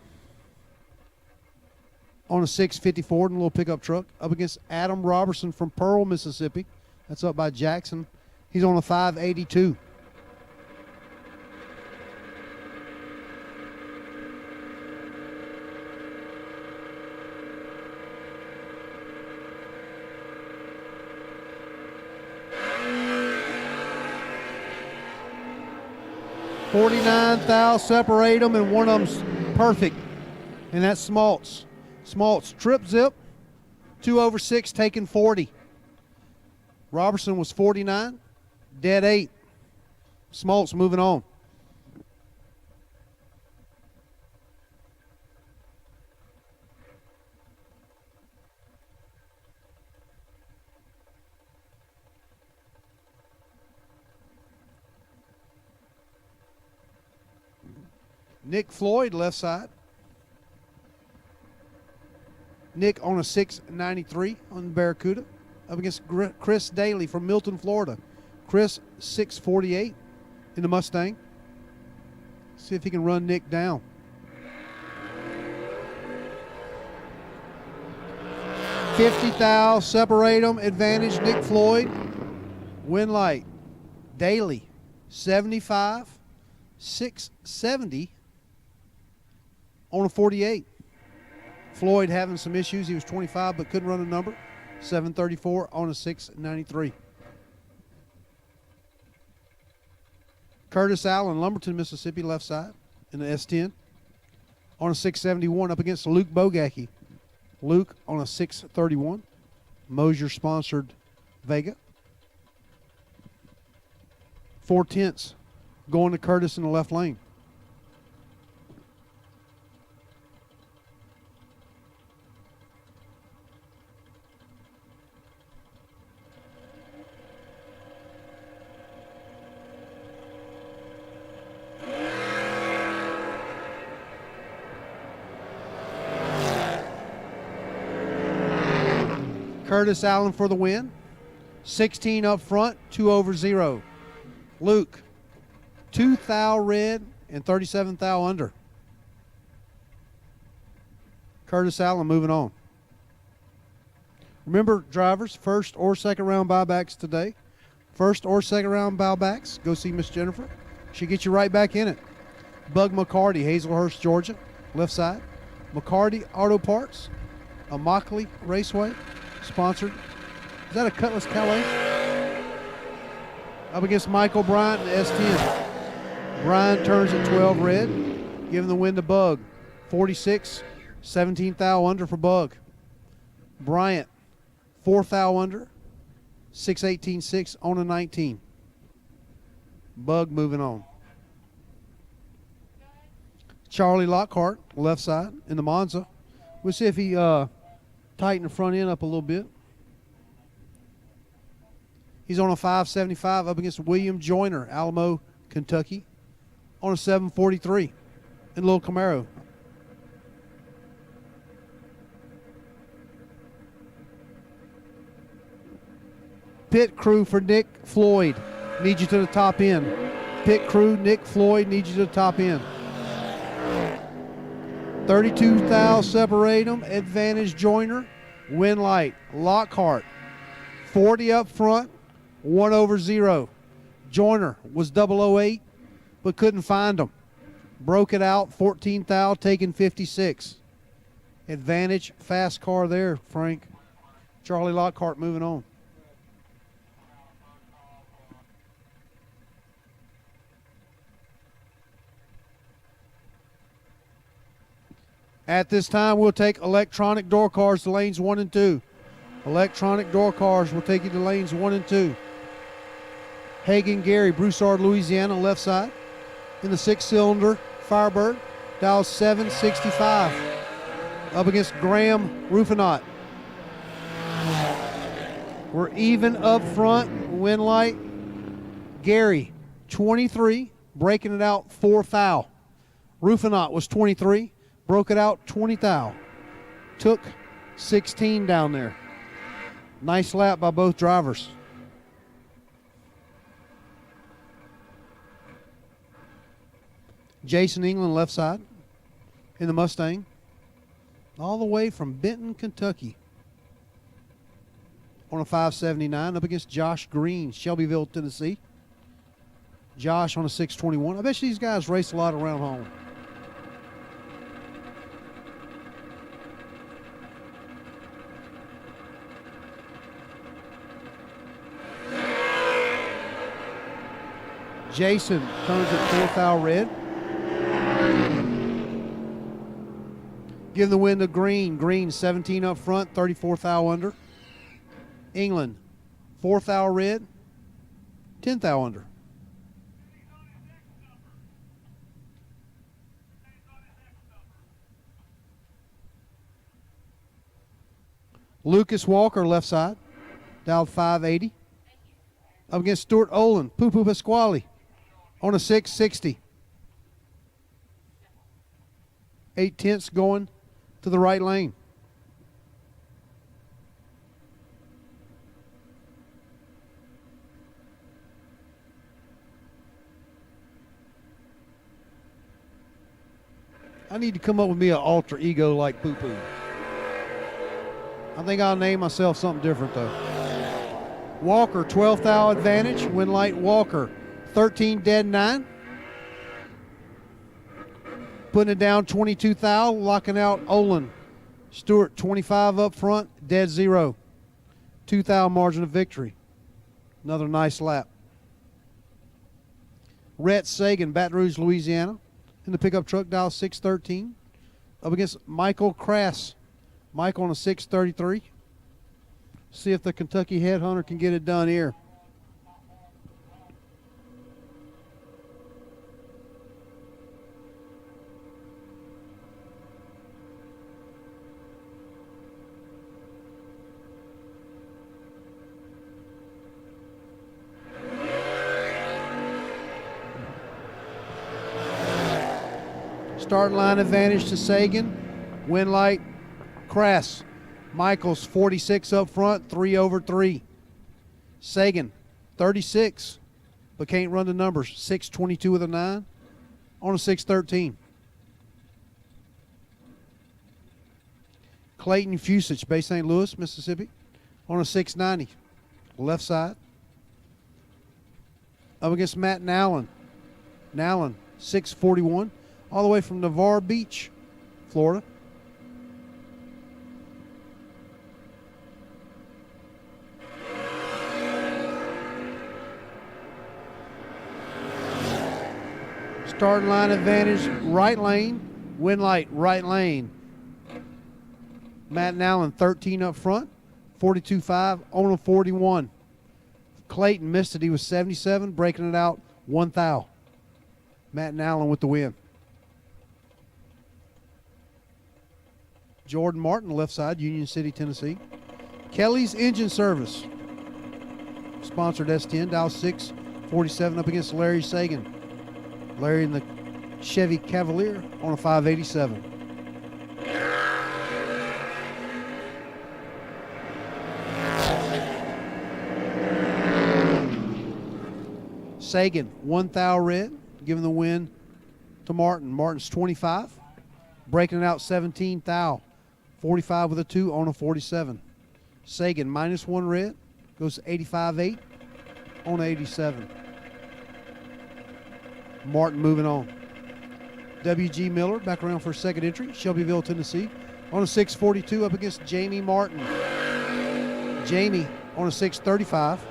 on a 650 Ford and a little pickup truck, up against Adam Robertson from Pearl, Mississippi. That's up by Jackson. He's on a 582. $49 thou, separate them, and one of them's perfect, and that's Smoltz. Smoltz, trip zip, 2/6, taking 40. Robertson was 49, dead 8. Smoltz moving on. Nick Floyd, left side. Nick on a 693 on Barracuda. Up against Chris Daly from Milton, Florida. Chris, 648 in the Mustang. See if he can run Nick down. $50 thou, separate them, advantage Nick Floyd. Win light. Daly, 75, 670 on a 48. Floyd having some issues. He was 25 but couldn't run a number. 734 on a 693. Curtis Allen, Lumberton, Mississippi, left side in the S10 on a 671 up against Luke Bogacki. Luke on a 631. Mosier sponsored Vega. 4/10 going to Curtis in the left lane. Curtis Allen for the win. 16 up front, 2/0. Luke, 2 thou red and 37 thou under. Curtis Allen moving on. Remember, drivers, first or second round buybacks today. First or second round buybacks, go see Miss Jennifer. She'll get you right back in it. Bug McCarty, Hazelhurst, Georgia, left side. McCarty Auto Parts, Immokalee Raceway, sponsored. Is that a Cutlass Calais? Up against Michael Bryant in the S10. Bryant turns at 12 red, giving the win to Bug. 46, 17 thou under for Bug. Bryant, 4 thou under, 618.6 on a 19. Bug moving on. Charlie Lockhart, left side in the Monza. We'll see if he tighten the front end up a little bit. He's on a 575 up against William Joyner, Alamo, Kentucky, on a 743 in Little Camaro. Pit crew for Nick Floyd. Need you to the top end. Pit crew, Nick Floyd, need you to the top end. 32 thou, separate them, advantage Joyner, win light. Lockhart, 40 up front, 1/0. Joyner was 008, but couldn't find him. Broke it out, 14 thou, taking 56. Advantage, fast car there, Frank. Charlie Lockhart moving on. At this time, we'll take electronic door cars to lanes 1 and 2. Electronic door cars will take you to lanes 1 and 2. Hagen Gary, Broussard, Louisiana, left side. In the 6-cylinder Firebird, dial 765. Up against Graham Rufinot. We're even up front. Win light. Gary, 23, breaking it out 4 thou. Rufinot was 23, broke it out 20 thou. Took 16 down there. Nice lap by both drivers. Jason England left side in the Mustang. All the way from Benton, Kentucky. On a 579 up against Josh Green, Shelbyville, Tennessee. Josh on a 621. I bet you these guys race a lot around home. Jason turns at 4 thou red. Give the win to Green. Green 17 up front, 34 thou under. England 4 thou red, 10 thou under. Lucas Walker left side, dialed 580. Up against Stuart Olin, Poo Pasquale on a 660. 8/10 going to the right lane. I need to come up with me an alter ego like Poo Poo. I think I'll name myself something different though. Walker, 12 thou advantage. Win light Walker, 13 dead 9. Putting it down 22 thou, locking out Olin. Stewart, 25 up front, dead 0. 2 thou margin of victory. Another nice lap. Rhett Sagan, Baton Rouge, Louisiana, in the pickup truck, dial 613. Up against Michael Crass. Michael on a 633. See if the Kentucky Headhunter can get it done here. Start line advantage to Sagan. Win light, Crass. Michaels 46 up front, 3 over 3. Sagan 36, but can't run the numbers. 622 with a 9 on a 613. Clayton Fusich, Bay St. Louis, Mississippi, on a 690. Left side. Up against Matt Nallen. Nallen 641. All the way from Navarre Beach, Florida. Start line advantage, right lane. Win light, right lane. Matt Nallen, 13 up front, 42.5, on a 41. Clayton missed it. He was 77, breaking it out 1 thou. Matt Nallen with the win. Jordan Martin, left side, Union City, Tennessee. Kelly's Engine Service, sponsored S10, dial 647 up against Larry Sagan. Larry in the Chevy Cavalier on a 587. Sagan, 1 thou red, giving the win to Martin. Martin's 25, breaking it out 17 thou. 45 with a 2 on a 47. Sagan -1 red, goes 85.8 on a 87. Martin moving on. W.G. Miller back around for a second entry. Shelbyville, Tennessee, on a 642 up against Jamie Martin. Jamie on a 635.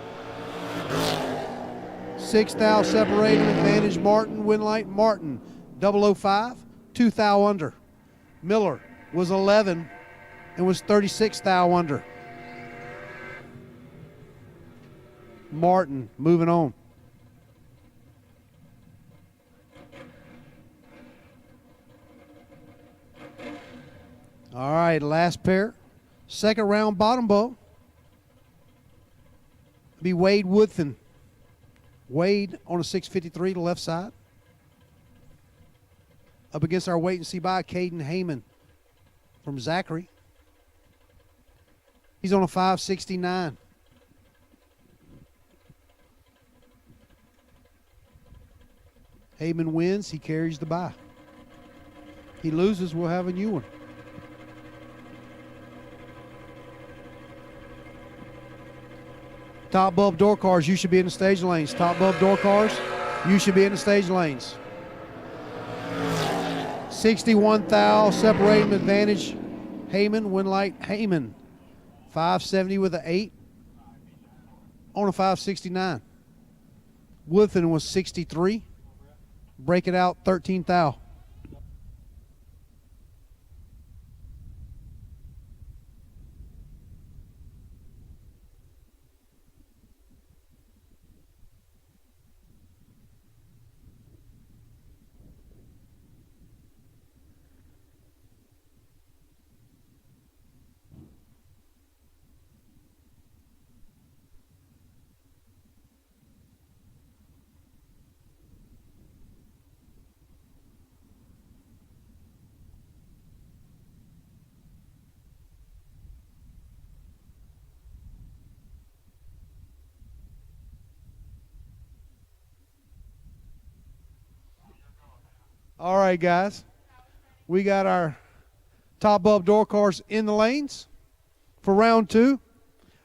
6 thou separating advantage Martin. Win light Martin. 005, 2 thou under. Miller was 11 and was 36 thou under. Martin moving on. All right, last pair. Second round bottom bow. Be Wade Woodfin. Wade on a 653 to left side. Up against our wait and see by Caden Heyman from Zachary. He's on a 569. Heyman wins, he carries the bye. He loses, we'll have a new one. Top bulb door cars, you should be in the stage lanes. Top bulb door cars, you should be in the stage lanes. 61 thou, separating advantage. Heyman, Winlight Heyman. 570 with an 8 on a 569. Woodfin was 63. Break it out 13 thou. All right, guys. We got our top bulb door cars in the lanes for round 2.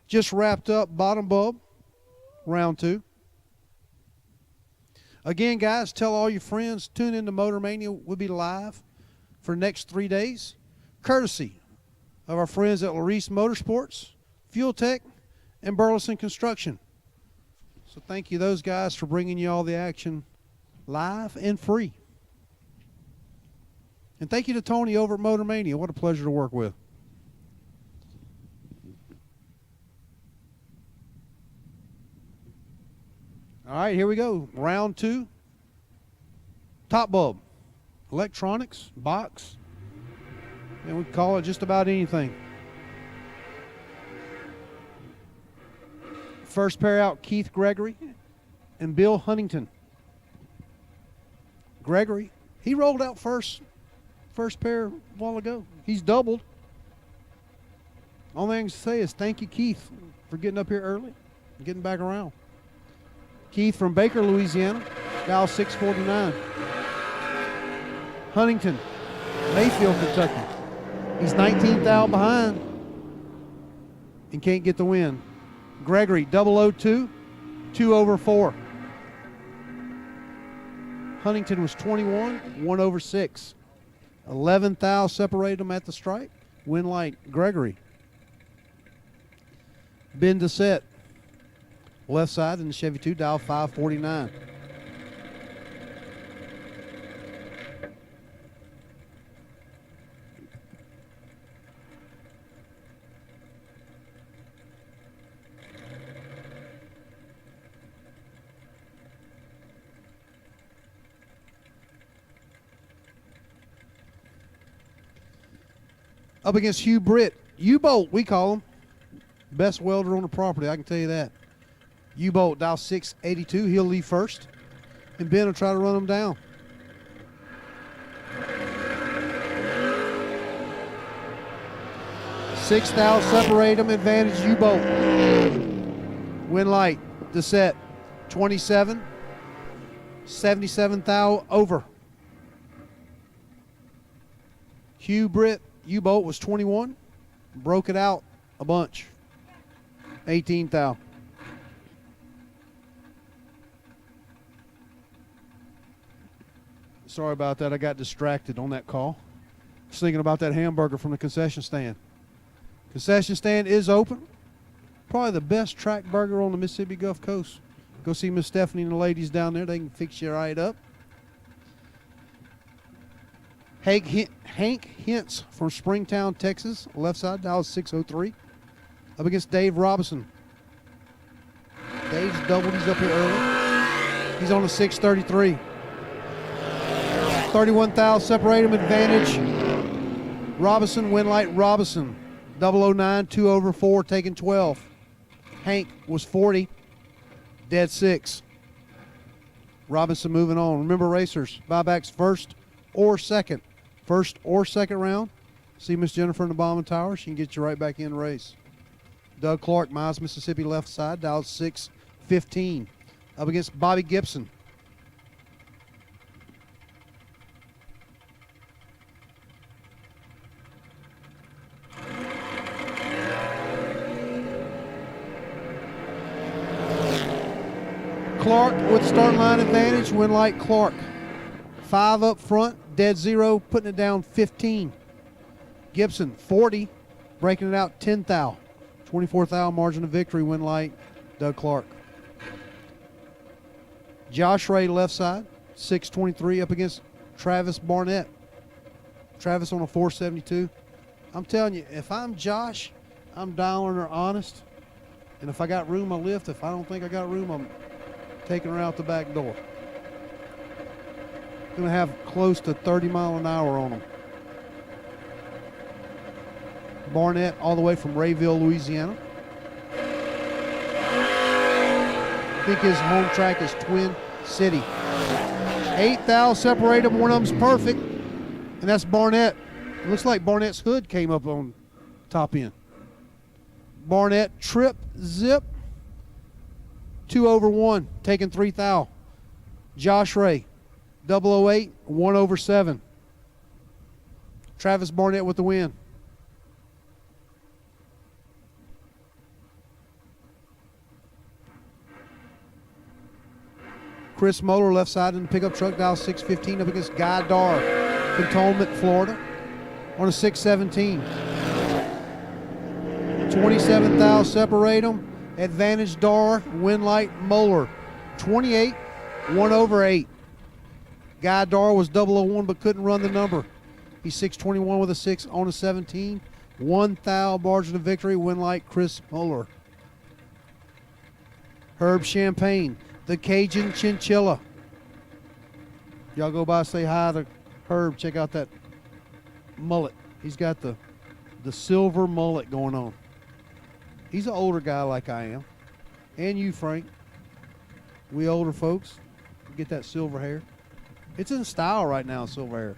Just wrapped up bottom bulb, round 2. Again, guys, tell all your friends, tune into Motor Mania. We'll be live for the next 3 days, courtesy of our friends at Larice Motorsports, Fuel Tech, and Burleson Construction. So thank you, those guys, for bringing you all the action live and free. And thank you to Tony over at Motor Mania. What a pleasure to work with. All right, here we go. Round 2. Top bulb. Electronics, box. And we call it just about anything. First pair out, Keith Gregory and Bill Huntington. Gregory, he rolled out first pair a while ago. He's doubled. Only thing I can say is thank you, Keith, for getting up here early and getting back around. Keith from Baker, Louisiana, dial 649. Huntington, Mayfield, Kentucky. He's 19th out behind and can't get the win. Gregory, 002, 2 over 4. Huntington was 21, 1 over 6. 11 thou separated them at the stripe. Winlight Gregory. Ben DeSette, left side in the Chevy 2, dial 549. Up against Hugh Britt. U-Bolt, we call him. Best welder on the property, I can tell you that. U-Bolt, dial 682. He'll leave first. And Ben will try to run him down. Six thou separate him. Advantage U-Bolt. Winlight, the set. 27. 77 thou over. Hugh Britt. U-Bolt was 21, broke it out a bunch. 18 thou. Sorry about that. I got distracted on that call. I was thinking about that hamburger from the concession stand. Concession stand is open. Probably the best track burger on the Mississippi Gulf Coast. Go see Miss Stephanie and the ladies down there. They can fix you right up. Hank Hintz from Springtown, Texas, left side, dial 603. Up against Dave Robinson. Dave's doubled. He's up here early. He's on a 633. 31 thou separate him, advantage. Robinson, Winlight Robinson. 009, 2 over 4, taking 12. Hank was 40, dead 6. Robinson moving on. Remember, racers, buybacks first or second. First or second round. See Miss Jennifer in the bottom of the tower. She can get you right back in the race. Doug Clark, Miles, Mississippi, left side, dialed 615. Up against Bobby Gibson. Clark with start line advantage, Winlight Clark. 5 up front, dead 0, putting it down 15. Gibson, 40, breaking it out 10 thou. 24 thou margin of victory, Winlight, Doug Clark. Josh Ray left side, 623 up against Travis Barnett. Travis on a 472. I'm telling you, if I'm Josh, I'm dialing her honest. And if I got room, I'll lift. If I don't think I got room, I'm taking her out the back door. Going to have close to 30 mile an hour on them. Barnett all the way from Rayville, Louisiana. I think his home track is Twin City. 8 thou separate them. One of them's perfect, and that's Barnett. It looks like Barnett's hood came up on top end. Barnett trip, zip. 2 over 1, taking 3 thou. Josh Ray, 008, 1 over 7. Travis Barnett with the win. Chris Moeller left side in the pickup truck, dial 615 up against Guy Dar, Cantonment, Florida, on a 617. 27 thou separate them. Advantage Dar, Winlight Moeller. 28, 1 over 8. Guy Dar was 001 but couldn't run the number. He's 621 with a 6 on a 17. 1 thou margin of victory, Winlight Chris Moeller. Herb Champagne, the Cajun Chinchilla. Y'all go by, say hi to Herb. Check out that mullet. He's got the silver mullet going on. He's an older guy like I am. And you, Frank. We older folks get that silver hair. It's in style right now, silver hair.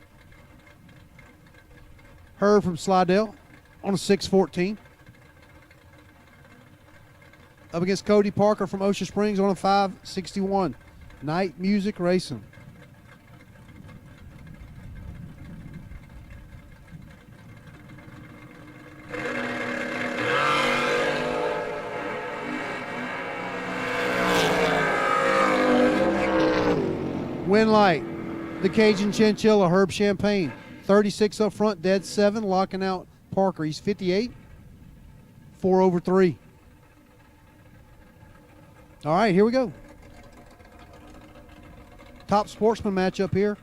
Herb from Slidell on a 614. Up against Cody Parker from Ocean Springs on a 561. Night Music Racing. Winlight, the Cajun Chinchilla, Herb Champagne. 36 up front, dead 7, locking out Parker. He's 58, 4 over 3. All right, here we go. Top sportsman matchup here.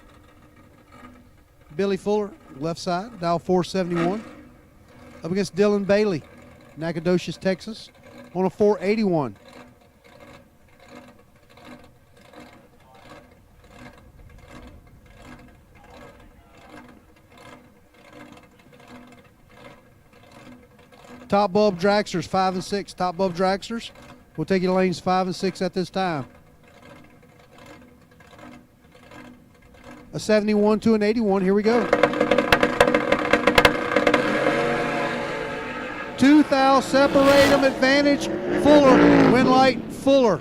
Billy Fuller, left side, dial 471. Up against Dylan Bailey, Nacogdoches, Texas, on a 481. Top bulb dragsters, 5 and 6. Top bulb dragsters. We'll take you to lanes 5 and 6 at this time. A 71 to an 81. Here we go. 2 thou separate them. Advantage Fuller. Winlight Fuller.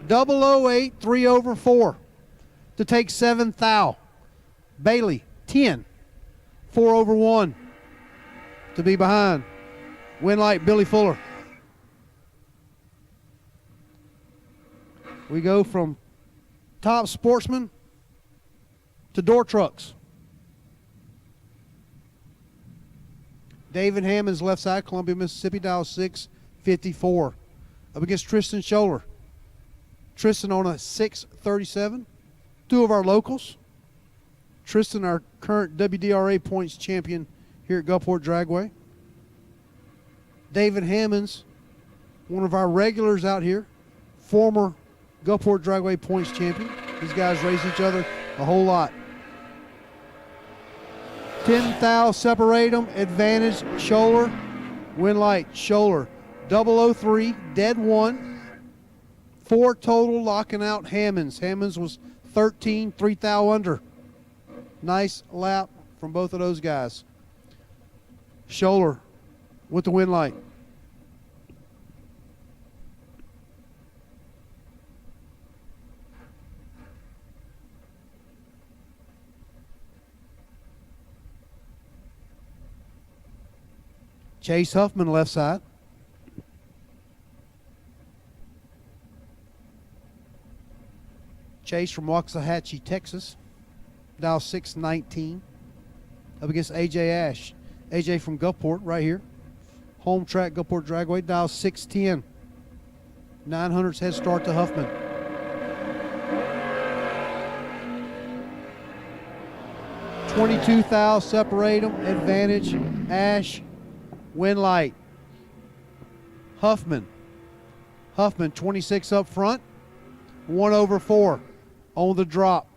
008, 3 over 4. To take 7 thou. Bailey 10. 4 over 1. To be behind. Winlight Billy Fuller. We go from top sportsman to door trucks. David Hammond's left side, Columbia, Mississippi, dial 654. Up against Tristan Scholler. Tristan on a 637. 2 of our locals. Tristan, our current WDRA points champion here at Gulfport Dragway. David Hammonds, one of our regulars out here, former Gulfport Dragway points champion. These guys race each other a whole lot. 10 thou, separate them, advantage, shoulder, win light, shoulder. 003, dead 1. 4 total, locking out Hammonds. Hammonds was 13, 3 thou under. Nice lap from both of those guys. Shoulder with the win light. Chase Huffman left side. Chase from Waxahachie, Texas. Dial 619. Up against AJ Ash. AJ from Gulfport right here. Home track Gulfport Dragway. Dial 610. 900's head start to Huffman. $22 thou, separate them, advantage, Ash, win light. Huffman, 26 up front, 1 over 4 on the drop.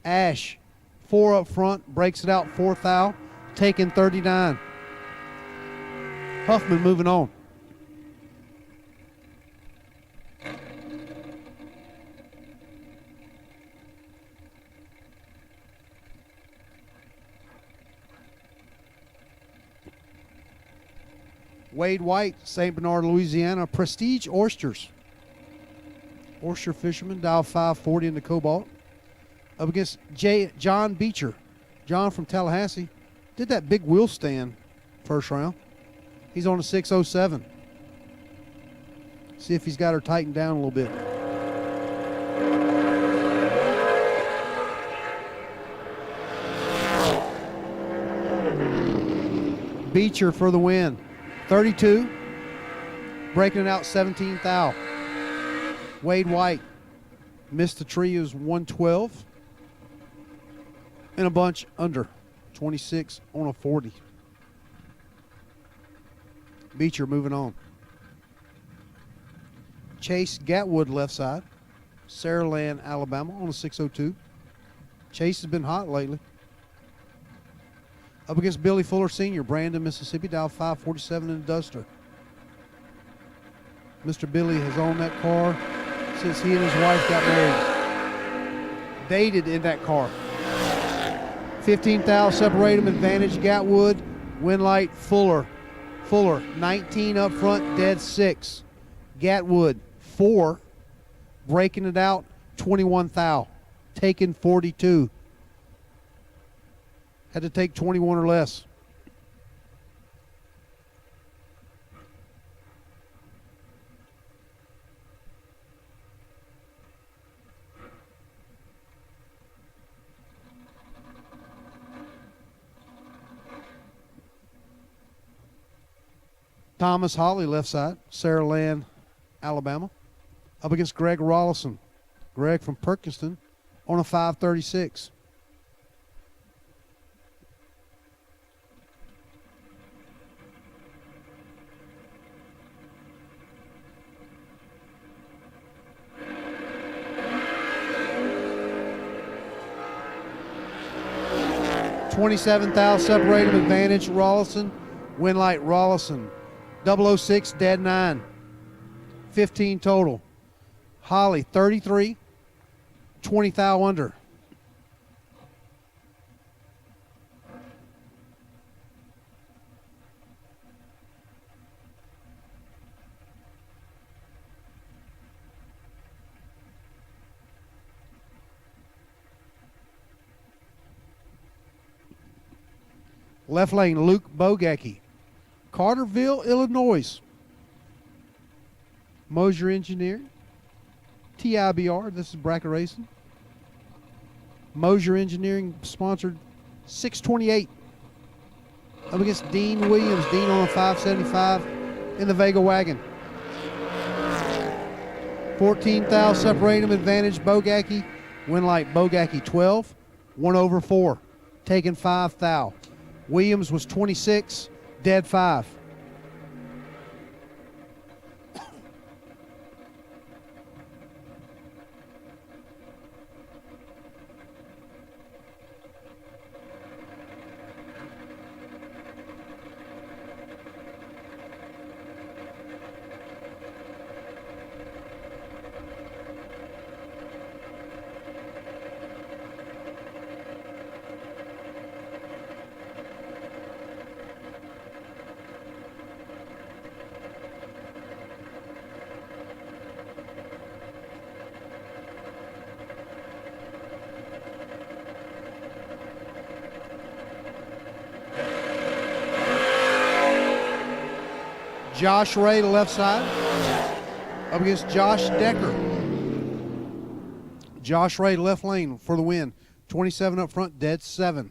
Ash, 4 up front, breaks it out, 4 thou, taking 39. Huffman moving on. Wade White, St. Bernard, Louisiana. Prestige Oysters. Oyster fisherman, dial 540 in the Cobalt. Up against John Beecher. John from Tallahassee. Did that big wheel stand first round. He's on a 607. See if he's got her tightened down a little bit. Beecher for the win. 32, breaking it out 17 thou. Wade White missed the tree, is 112. And a bunch under, 26 on a 40. Beecher moving on. Chase Gatwood left side, Saraland, Alabama on a 602. Chase has been hot lately. Up against Billy Fuller Sr., Brandon, Mississippi, dial 547 in the Duster. Mr. Billy has owned that car since he and his wife got married. Dated in that car. 15 thou, separate them, advantage, Gatwood, win light, Fuller. Fuller, 19 up front, dead 6. Gatwood, 4, breaking it out, 21 thou, taking 42. Had to take 21 or less. Thomas Holly left side, Saraland, Alabama. Up against Greg Rollison. Greg from Perkinston on a 536. $27 thou, separate them, advantage, Rollison, win light, Rollison. 006, dead 9. 15 total. Holly, 33, 20 thou under. Left lane, Luke Bogacki. Carterville, Illinois. Mosier Engineering. TIBR, this is bracket racing. Mosier Engineering sponsored 628. Up against Dean Williams. Dean on a 575 in the Vega wagon. 14 thou, separate them, advantage, Bogacki. Win light, Bogacki 12. 1 over 4, taking 5 thou. Williams was 26, dead 5. Josh Ray to left side up against Josh Decker. Josh Ray left lane for the win. 27 up front, dead 7.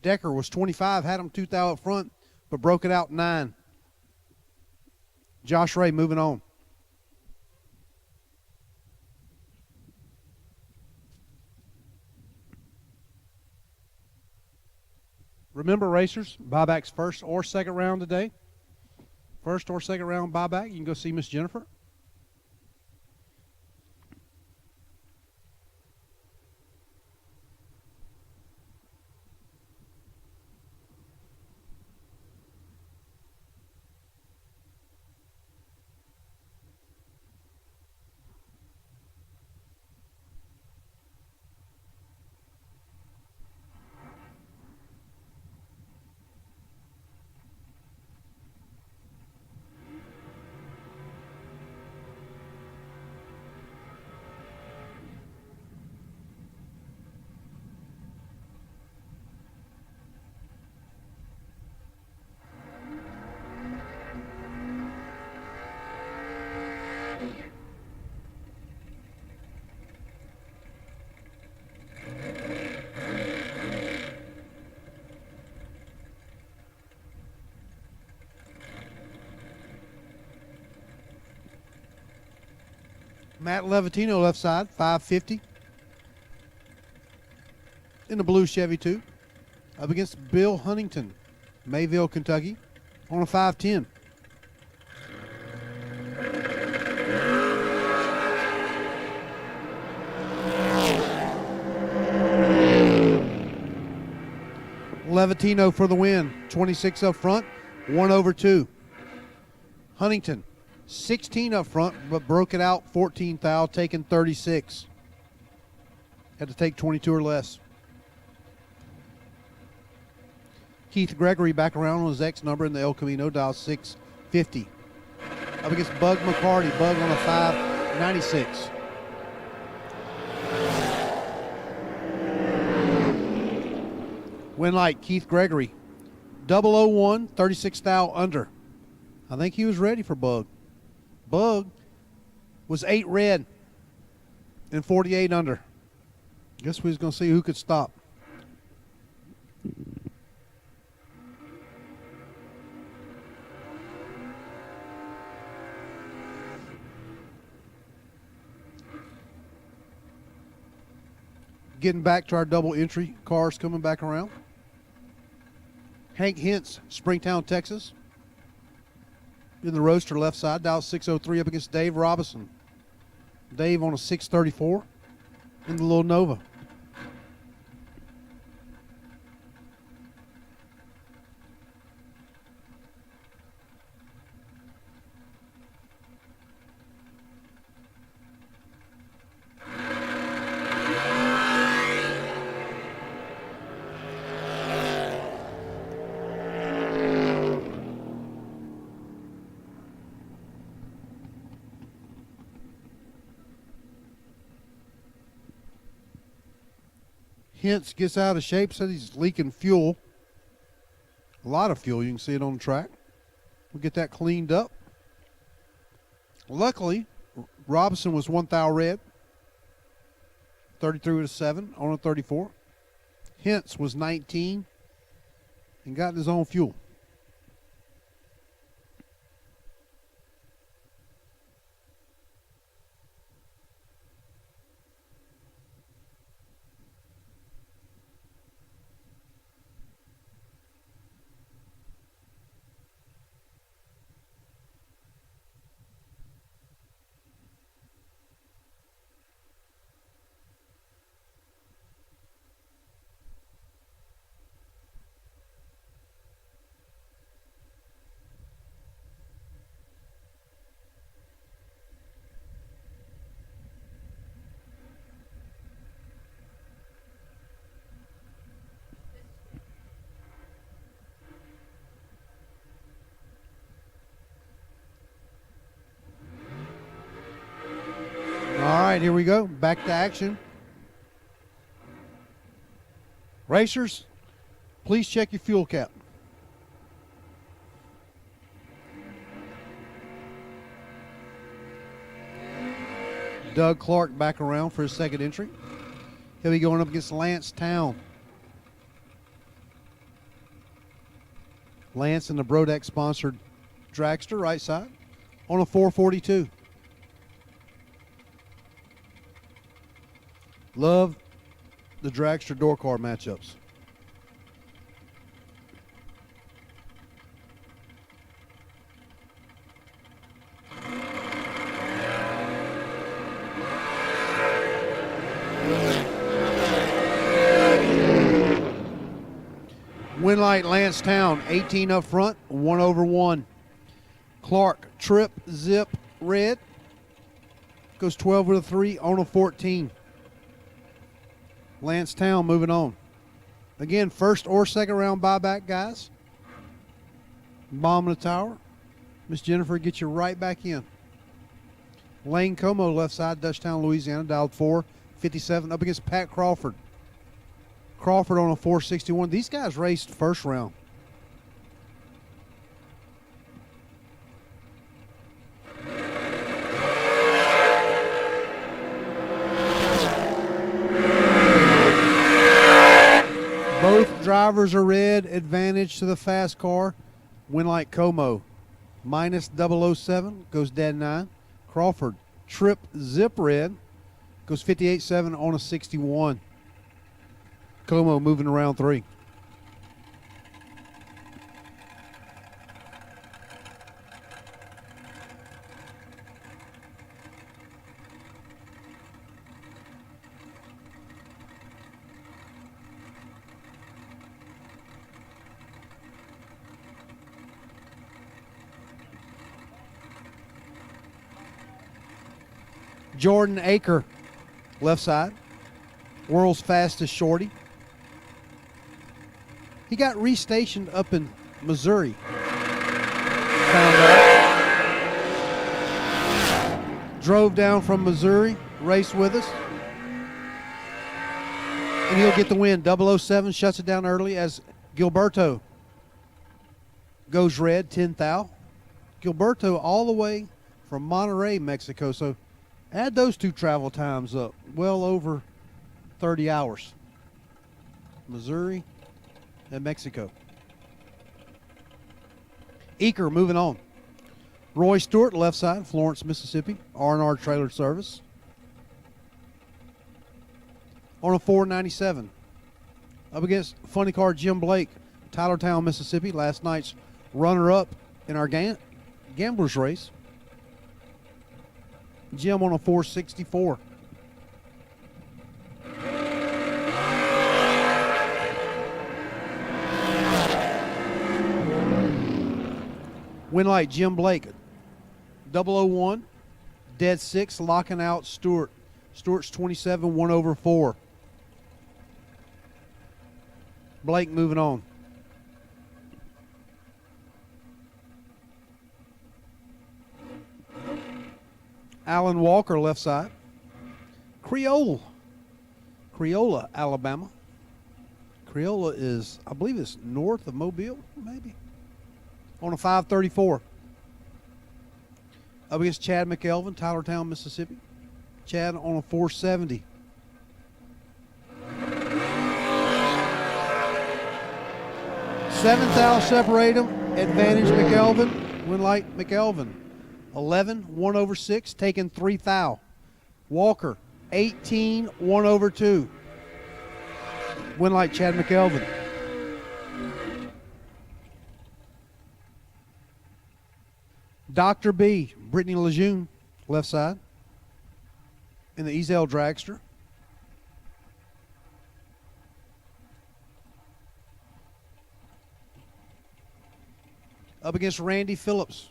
Decker was 25, had him 2 thou up front, but broke it out 9. Josh Ray moving on. Remember, racers, buybacks first or second round today. First or second round buyback, you can go see Miss Jennifer. Matt Levatino left side, 550. In the blue Chevy 2. Up against Bill Huntington, Mayville, Kentucky, on a 510. Levatino for the win, 26 up front, 1 over 2. Huntington, 16 up front, but broke it out 14 thou, taking 36. Had to take 22 or less. Keith Gregory back around on his X number in the El Camino, dial 650. Up against Bug McCarty, Bug on a 596. Win light, Keith Gregory, 001, 36 thou under. I think he was ready for Bug. Bug was 8 red and 48 under. Guess we was going to see who could stop. Getting back to our double entry cars coming back around. Hank Hintz, Springtown, Texas. In the roadster left side, dial 603 up against Dave Robinson. Dave on a 634 in the little Nova. Hintz gets out of shape, said he's leaking fuel. A lot of fuel, you can see it on the track. We'll get that cleaned up. Luckily, Robinson was 1 thou red. 33 with a 7 on a 34. Hintz was 19 and got his own fuel. right, here we go. Back to action. Racers, please check your fuel cap. Doug Clark back around for his second entry. He'll be going up against Lance Town. Lance and the Brodex sponsored dragster, right side, on a 442. Love the dragster door car matchups. Winlight Lance Town, 18 up front, 1 over 1. Clark, trip, zip, red. Goes 12 with a 3 on a 14. Lance Town moving on. Again, first or second round buyback, guys. Bomb in the tower. Miss Jennifer, get you right back in. Lane Como, left side, Dutchtown, Louisiana, dialed 457, up against Pat Crawford. Crawford on a 461. These guys raced first round. Both drivers are red. Advantage to the fast car. Winlight Como. Minus 007. Goes dead 9. Crawford. Trip zip red. Goes 58.7 on a 61. Como moving around 3. Jordan Aker, left side. World's fastest shorty. He got restationed up in Missouri. Found out. Drove down from Missouri, raced with us. And he'll get the win. 007 shuts it down early as Gilberto goes red, 10 thou. Gilberto all the way from Monterrey, Mexico. So add those two travel times up. Well over 30 hours. Missouri and Mexico. Eaker moving on. Roy Stewart, left side, Florence, Mississippi, R&R trailer service. On a 497. Up against funny car Jim Blake, Tylertown, Mississippi, last night's runner-up in our gamblers race. Jim on a 464. Winlight Jim Blake, 001, dead 6, locking out Stewart. Stewart's 27, 1 over 4. Blake moving on. Alan Walker, left side. Creola, Alabama. Creola is, I believe it's north of Mobile, maybe. On a 534. Up against Chad McElvin, Tylertown, Mississippi. Chad on a 470. Seventh thou separate them. Advantage McElvin. Winlight McElvin. 11, 1 over 6, taking 3 thou. Walker, 18, 1 over 2. Winlight Chad McElvin. Dr. B, Brittany Lejeune, left side, in the Ezel Dragster. Up against Randy Phillips.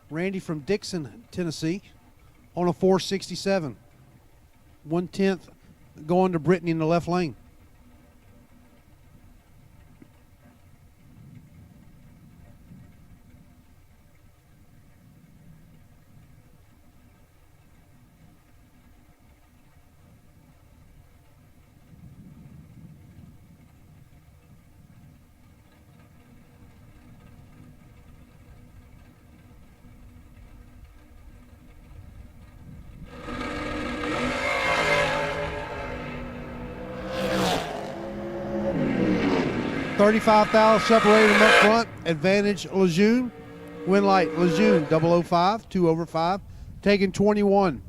Randy from Dixon, Tennessee, on a 467. 1/10 going to Brittany in the left lane. 35 thou separated them up front. Advantage Lejeune. Win light Lejeune 005, 2 over 5. Taking 21.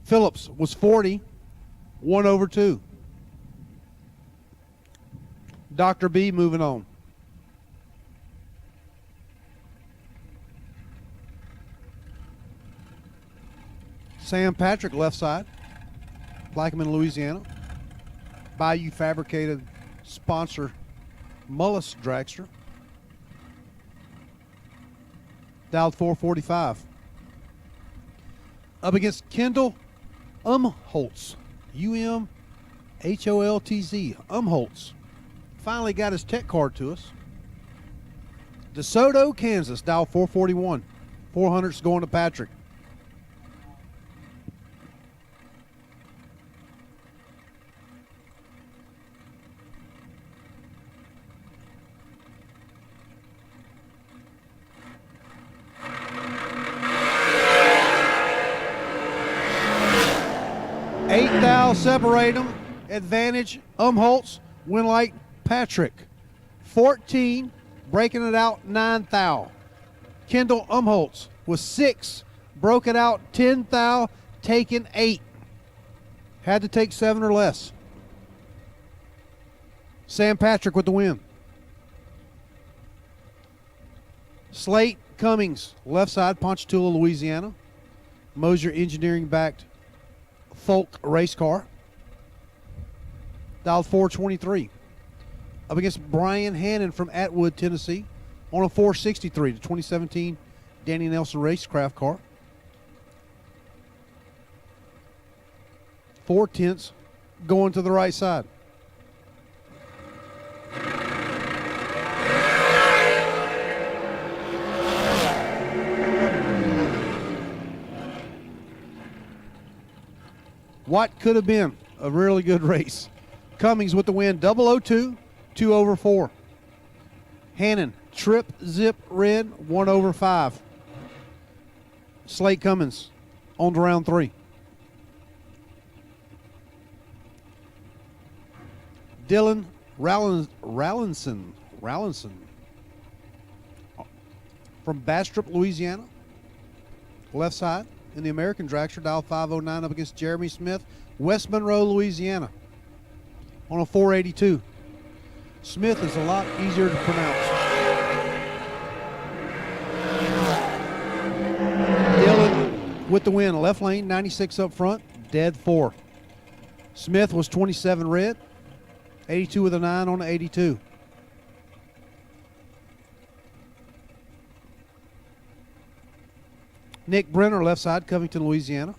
Phillips was 40, 1 over 2. Dr. B moving on. Sam Patrick left side. Plaquemine, Louisiana. Bayou Fabricated sponsor Mullis Dragster. Dialed 445. Up against Kendall Umholtz. U-M-H-O-L-T-Z. Umholtz. Finally got his tech card to us. DeSoto, Kansas. Dial 441. 400's going to Patrick. Separate them. Advantage Umholtz. Win light Patrick. 14. Breaking it out 9 thou. Kendall Umholtz was 6. Broke it out 10 thou. Taken 8. Had to take 7 or less. Sam Patrick with the win. Slate Cummings. Left side. Ponchatoula, Louisiana. Mosier Engineering backed Folk race car. Dialed 423. Up against Brian Hannon from Atwood, Tennessee. On a 463, the 2017 Danny Nelson racecraft car. 4/10 going to the right side. What could have been a really good race. Cummings with the win, 002, 2 over 4. Hannon, trip, zip, red, 1 over 5. Slate Cummins on to round 3. Dylan Rallinson from Bastrop, Louisiana. Left side in the American Dragster, dial 509 up against Jeremy Smith, West Monroe, Louisiana. On a 482. Smith is a lot easier to pronounce. Dylan with the win. Left lane, 96 up front, dead 4. Smith was 27 red, 82 with a 9 on the 82. Nick Brenner, left side, Covington, Louisiana.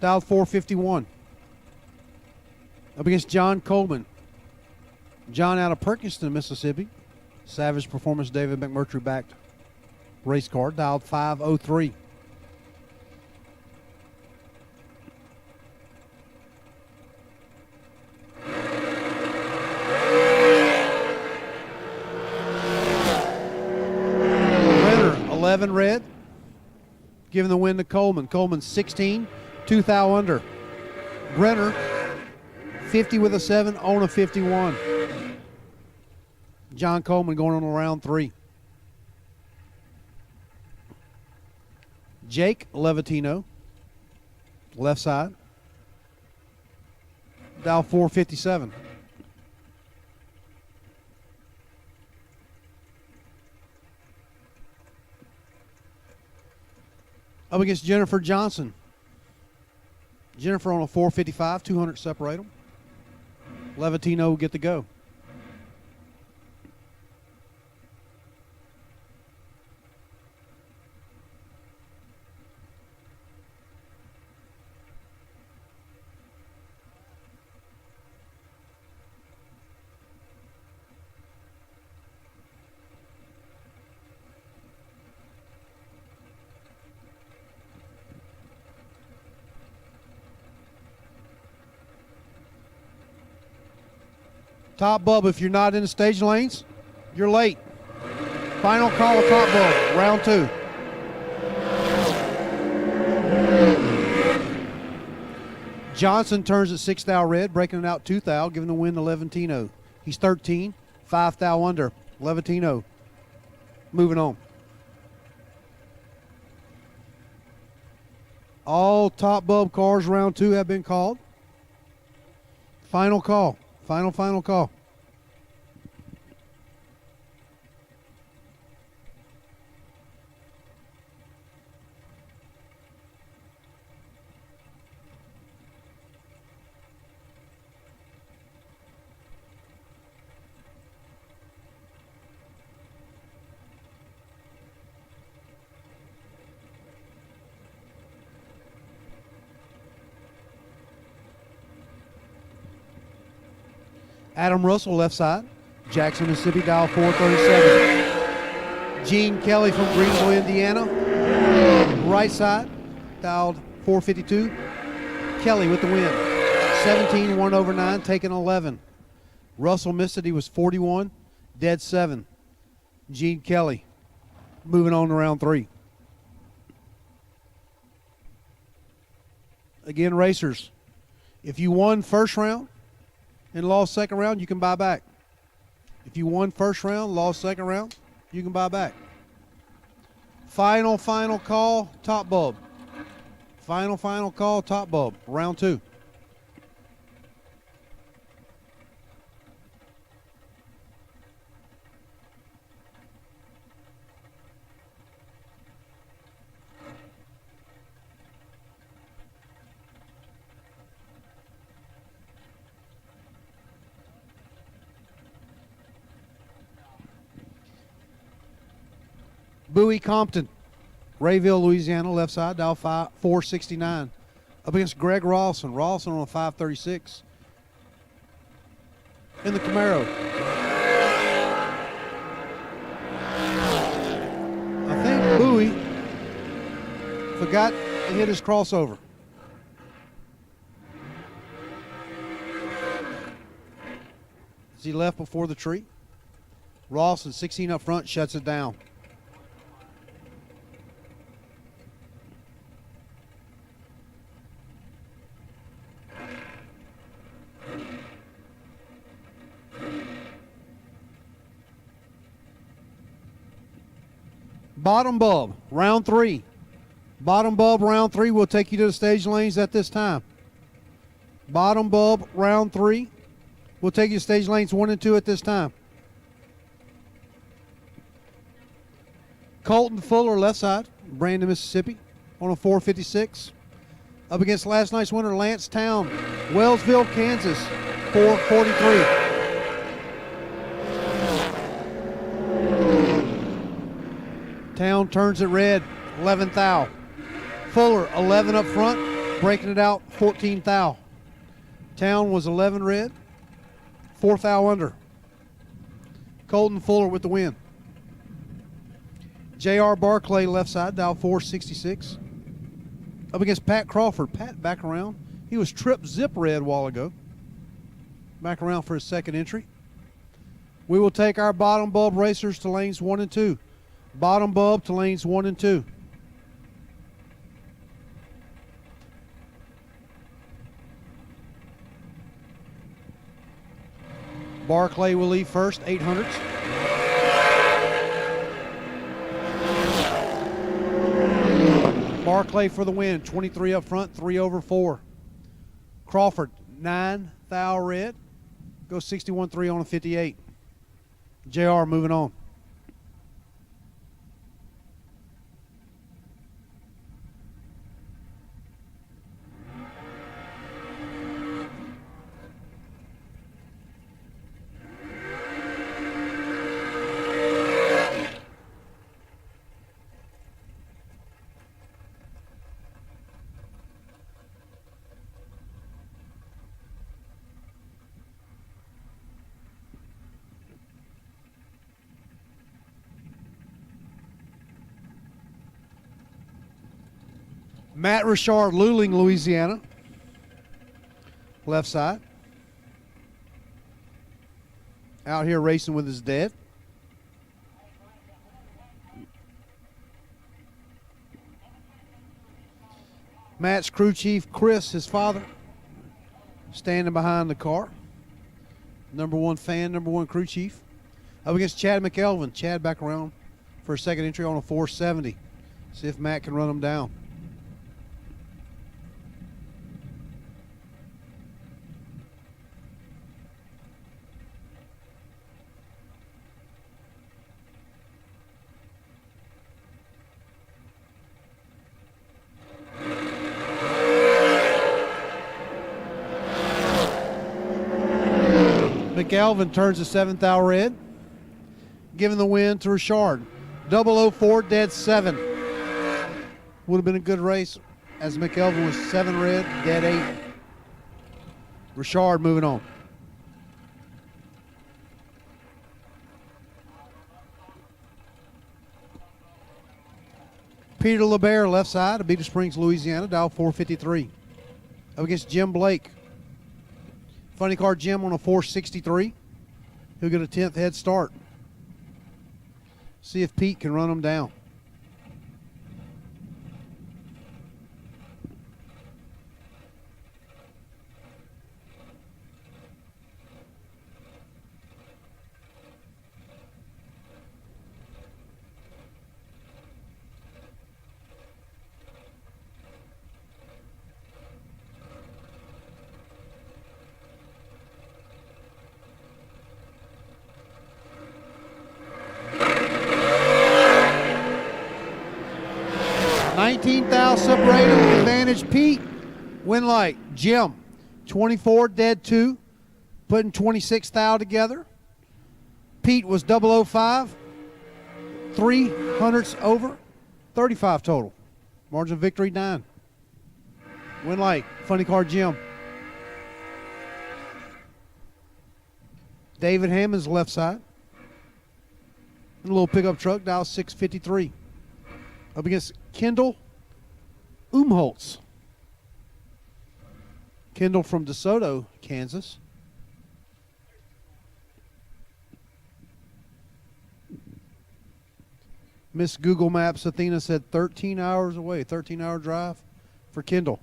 Dialed 451. Up against John Coleman. John out of Perkinston, Mississippi. Savage Performance David McMurtry backed race car, dialed 503. Brenner, 11 red, giving the win to Coleman. Coleman 16, 2 thou under. Brenner 50 with a 7 on a 51. John Coleman going on to round 3. Jake Levitino, left side. Dial 457. Up against Jennifer Johnson. Jennifer on a 455, 200 separate them. Levitino will get the go. Top Bub, if you're not in the stage lanes, you're late. Final call of Top Bub, round 2. Johnson turns at 6 thou red, breaking it out 2 thou, giving the win to Levantino. He's 13, 5 thou under. Levantino moving on. All top bulb cars round 2 have been called. Final call. Final call. Adam Russell, left side. Jackson, Mississippi, dial 437. Gene Kelly from Greenville, Indiana. Right side, dialed 452. Kelly with the win. 17, 1 over 9, taking 11. Russell missed it. He was 41, dead 7. Gene Kelly moving on to round 3. Again, racers, if you won first round and lost second round, you can buy back. If you won first round, lost second round, you can buy back. Final call, top bulb. Final call, top bulb, round 2. Bowie Compton, Rayville, Louisiana, left side, dial 469. Up against Greg Rawson. Rawson on a 536. In the Camaro. I think Bowie forgot to hit his crossover. As he left before the tree. Rawson, 16 up front, shuts it down. Bottom bulb, round 3. Bottom bulb, round 3 will take you to the stage lanes at this time. Bottom bulb, round 3 will take you to stage lanes 1 and 2 at this time. Colton Fuller, left side, Brandon, Mississippi, on a 456. Up against last night's winner, Lance Town, Wellsville, Kansas, 443. Town turns it red, 11 thou. Fuller, 11 up front, breaking it out, 14 thou. Town was 11 red, 4 thou under. Colton Fuller with the win. J.R. Barclay, left side, dial 466. Up against Pat Crawford. Pat back around. He was tripped zip red a while ago. Back around for his second entry. We will take our bottom bulb racers to lanes 1 and 2. Bottom bulb to lanes 1 and 2. Barclay will leave first, 800s. Barclay for the win, 23 up front, 3 over 4. Crawford, 9 thou red, goes 61-3 on a 58. JR moving on. Matt Richard, Luling, Louisiana. Left side. Out here racing with his dad. Matt's crew chief, Chris, his father, standing behind the car. Number 1 fan, number 1 crew chief. Up against Chad McElvin. Chad back around for a second entry on a 470. See if Matt can run him down. McElvin turns the 7th hour red, giving the win to Richard. 004 dead 7. Would have been a good race as McElvin was 7 red, dead 8. Richard moving on. Peter LeBaire, left side, Abita Springs, Louisiana, dial 453. Up against Jim Blake. Funny car Jim on a 463. He'll get a 10th head start. See if Pete can run him down. Separated with advantage. Pete, win light. Jim, 24 dead 2, putting 26 thou together. Pete was 005, 300ths over, 35 total. Margin of victory 9. Win light. Funny car Jim. David Hammond's left side. And a little pickup truck, dial 653. Up against Kendall Umholtz. Kendall from DeSoto, Kansas. Miss Google Maps Athena said 13 hours away, 13-hour drive for Kendall.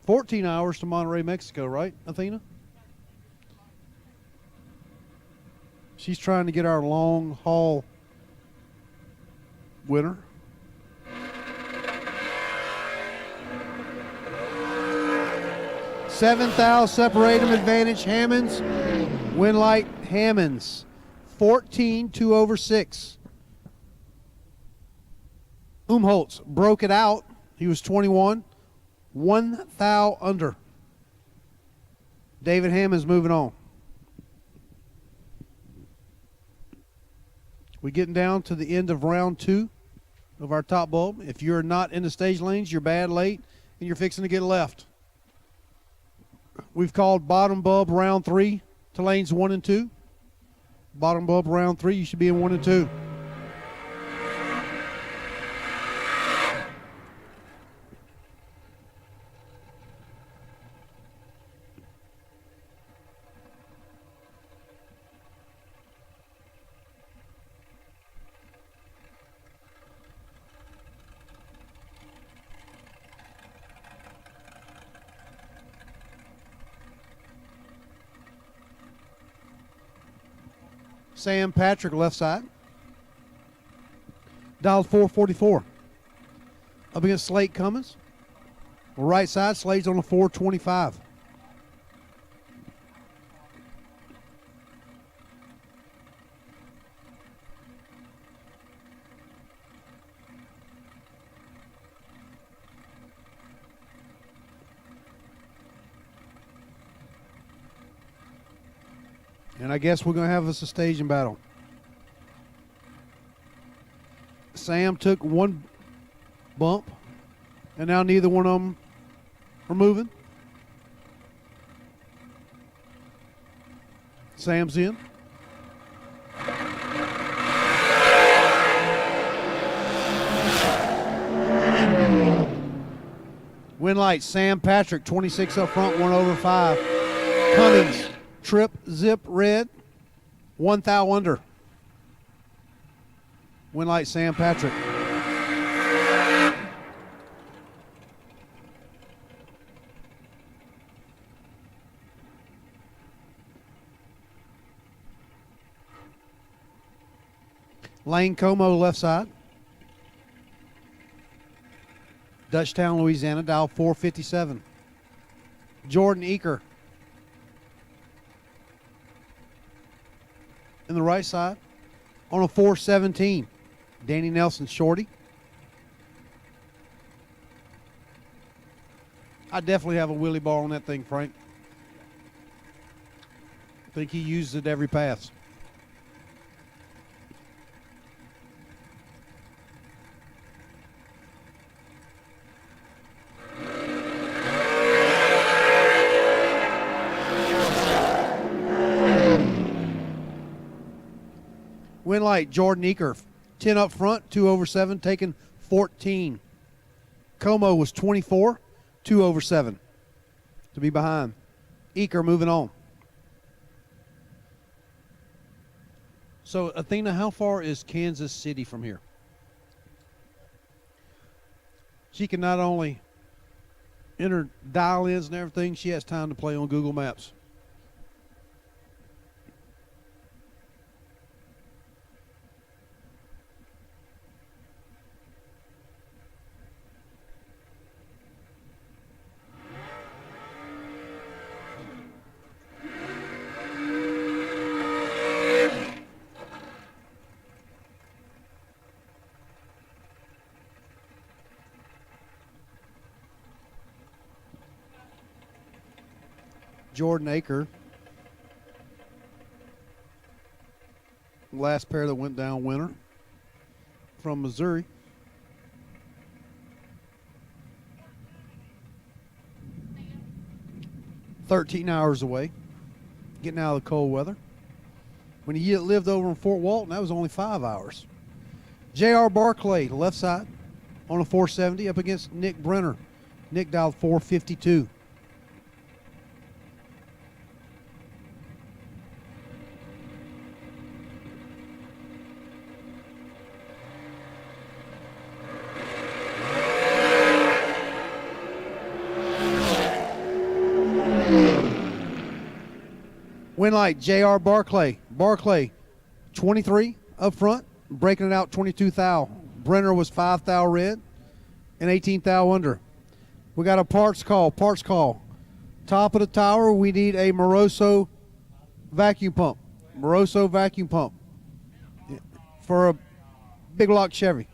14 hours to Monterrey, Mexico, right, Athena? She's trying to get our long haul winner. Seventh thou separate him advantage. Hammonds. Win light Hammonds. 14 2 over 6. Umholtz broke it out. He was 21. 1 thou under. David Hammonds moving on. We're getting down to the end of round 2 of our top bulb. If you're not in the stage lanes, you're bad late and you're fixing to get left. We've called bottom bulb round 3 to lanes 1 and 2. Bottom bulb round 3, you should be in 1 and 2. Sam Patrick, left side. Dialed 444. Up against Slate Cummins. Right side, Slate's on a 425. And I guess we're going to have us a staging battle. Sam took one bump, and now neither one of them are moving. Sam's in. Win light, Sam Patrick, 26 up front, 1 over 5. Cummings. Trip, zip, red, 1 thou under. Win light, Sam Patrick. Lane Como, left side. Dutchtown, Louisiana, dial 457. Jordan Eaker in the right side on a 417. Danny Nelson, shorty. I definitely have a wheelie bar on that thing, Frank. I think he uses it every pass. Win light, Jordan Eaker, 10 up front, 2 over 7, taking 14. Como was 24, 2 over 7 to be behind. Eaker moving on. So, Athena, how far is Kansas City from here? She can not only enter dial-ins and everything, she has time to play on Google Maps. Jordan Aker, last pair that went down winner from Missouri. $13 away, getting out of the cold weather. When he lived over in Fort Walton, that was only 5 hours. J.R. Barclay, left side, on a 470 up against Nick Brenner. Nick dialed 452. Win light, J.R. Barclay. Barclay, 23 up front, breaking it out 22 thou. Brenner was 5 thou red and 18 thou under. We got a parts call. Top of the tower, we need a Moroso vacuum pump. Moroso vacuum pump for a big block Chevy.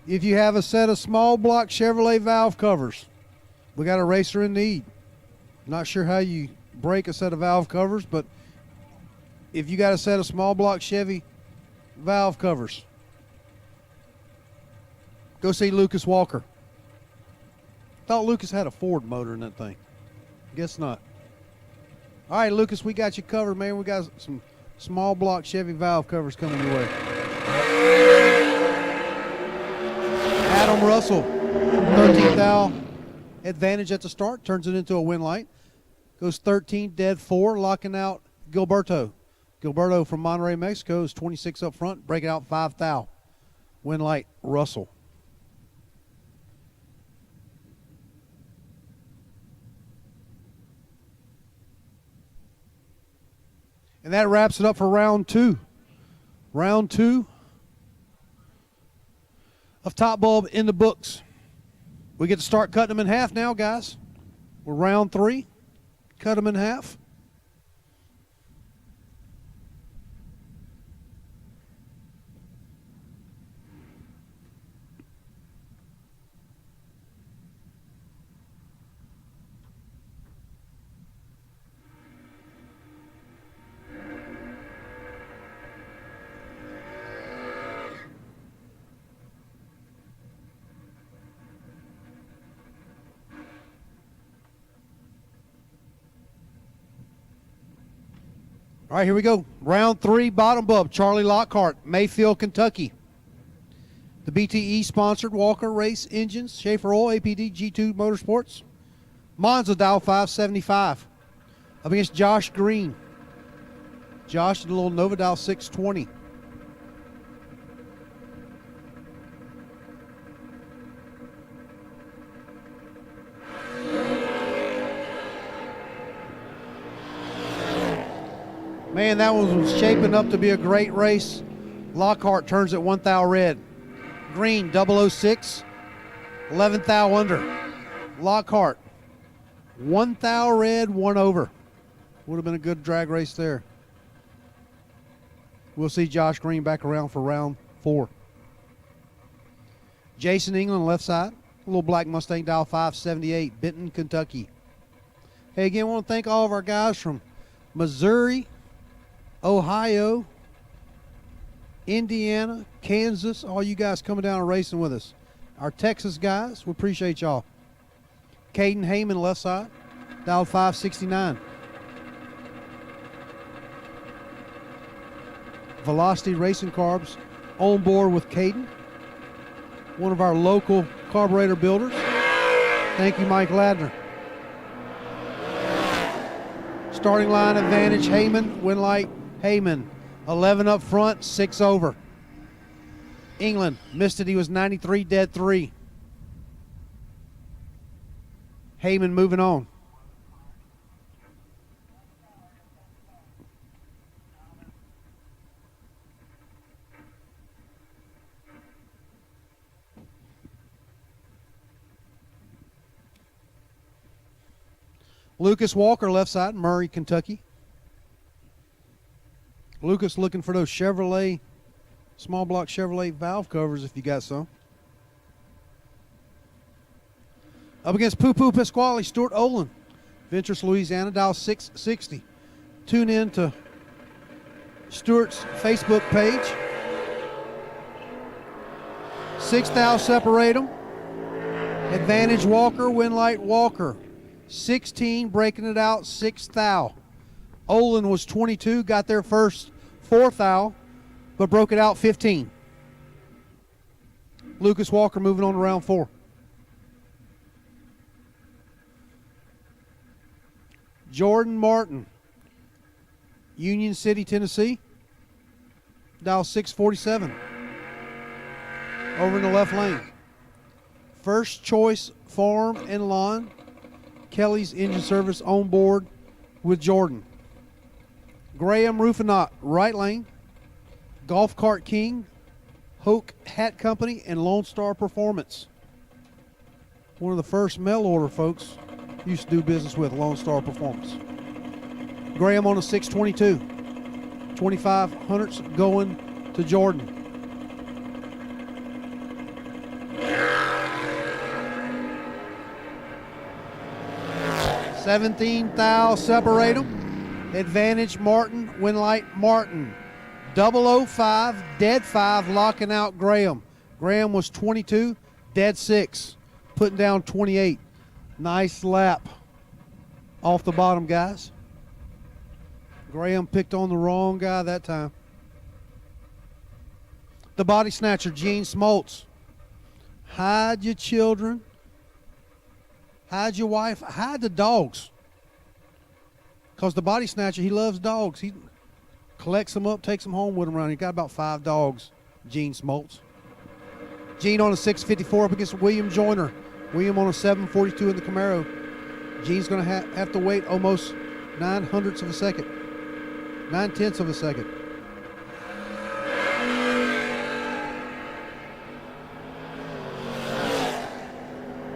If you have a set of small block Chevrolet valve covers, we got a racer in need. Not sure how you break a set of valve covers, but if you got a set of small block Chevy valve covers, go see Lucas Walker. Thought Lucas had a Ford motor in that thing. Guess not. All right, Lucas, we got you covered, man. We got some small block Chevy valve covers coming your way. Adam Russell, 13 thou advantage at the start, turns it into a win light. Goes 13, dead 4, locking out Gilberto. Gilberto from Monterrey, Mexico is 26 up front, breaking out 5 thou. Win light, Russell. And that wraps it up for round 2. Round 2 of Top Bulb in the books. We get to start cutting them in half now, guys. We're round 3. Cut them in half. All right, here we go. Round 3, bottom bub, Charlie Lockhart, Mayfield, Kentucky. The BTE sponsored Walker Race Engines, Schaefer Oil, APD, G2 Motorsports. Monza dial 575. Up against Josh Green. Josh, the little Nova dial 620. Man, that one was shaping up to be a great race. Lockhart turns at 1 thou red. Green, 006, 11 thou under. Lockhart, 1 thou red, 1 over. Would have been a good drag race there. We'll see Josh Green back around for round 4. Jason England, left side. A little black Mustang, dial 578, Benton, Kentucky. Hey, again, I want to thank all of our guys from Missouri, Ohio, Indiana, Kansas, all you guys coming down and racing with us. Our Texas guys, we appreciate y'all. Caden Heyman, left side, dial 569. Velocity Racing Carbs on board with Caden, one of our local carburetor builders. Thank you, Mike Ladner. Starting line advantage, Heyman, win light, Heyman. 11 up front, 6 over. England missed it. He was 93, dead 3. Heyman moving on. Lucas Walker, left side, Murray, Kentucky. Lucas looking for those Chevrolet, small block Chevrolet valve covers if you got some. Up against Poo Poo Pasquale, Stuart Olin, Ventress, Louisiana, dial 660. Tune in to Stuart's Facebook page. 6 thou separate them. Advantage Walker, win light Walker. 16, breaking it out, 6 thou. Olin was 22, got there first 4 thou, but broke it out 15. Lucas Walker moving on to round 4. Jordan Martin, Union City, Tennessee, dial 647. Over in the left lane. First Choice Farm and Lawn, Kelly's Engine Service on board with Jordan. Graham Rufinot, right lane. Golf Cart King, Hoke Hat Company, and Lone Star Performance. One of the first mail order folks used to do business with, Lone Star Performance. Graham on a 622. 2500s going to Jordan. $17 thou separate them. Advantage Martin, win light Martin. 005, dead 5, locking out Graham. Graham was 22, dead 6, putting down 28. Nice lap off the bottom, guys. Graham picked on the wrong guy that time. The body snatcher, Gene Smoltz. Hide your children. Hide your wife. Hide the dogs. Because the body snatcher, he loves dogs. He collects them up, takes them home with him around. He got about 5 dogs, Gene Smoltz. Gene on a 654 up against William Joyner. William on a 742 in the Camaro. Gene's going to have to wait almost 9/100ths of a second. 9/10ths of a second.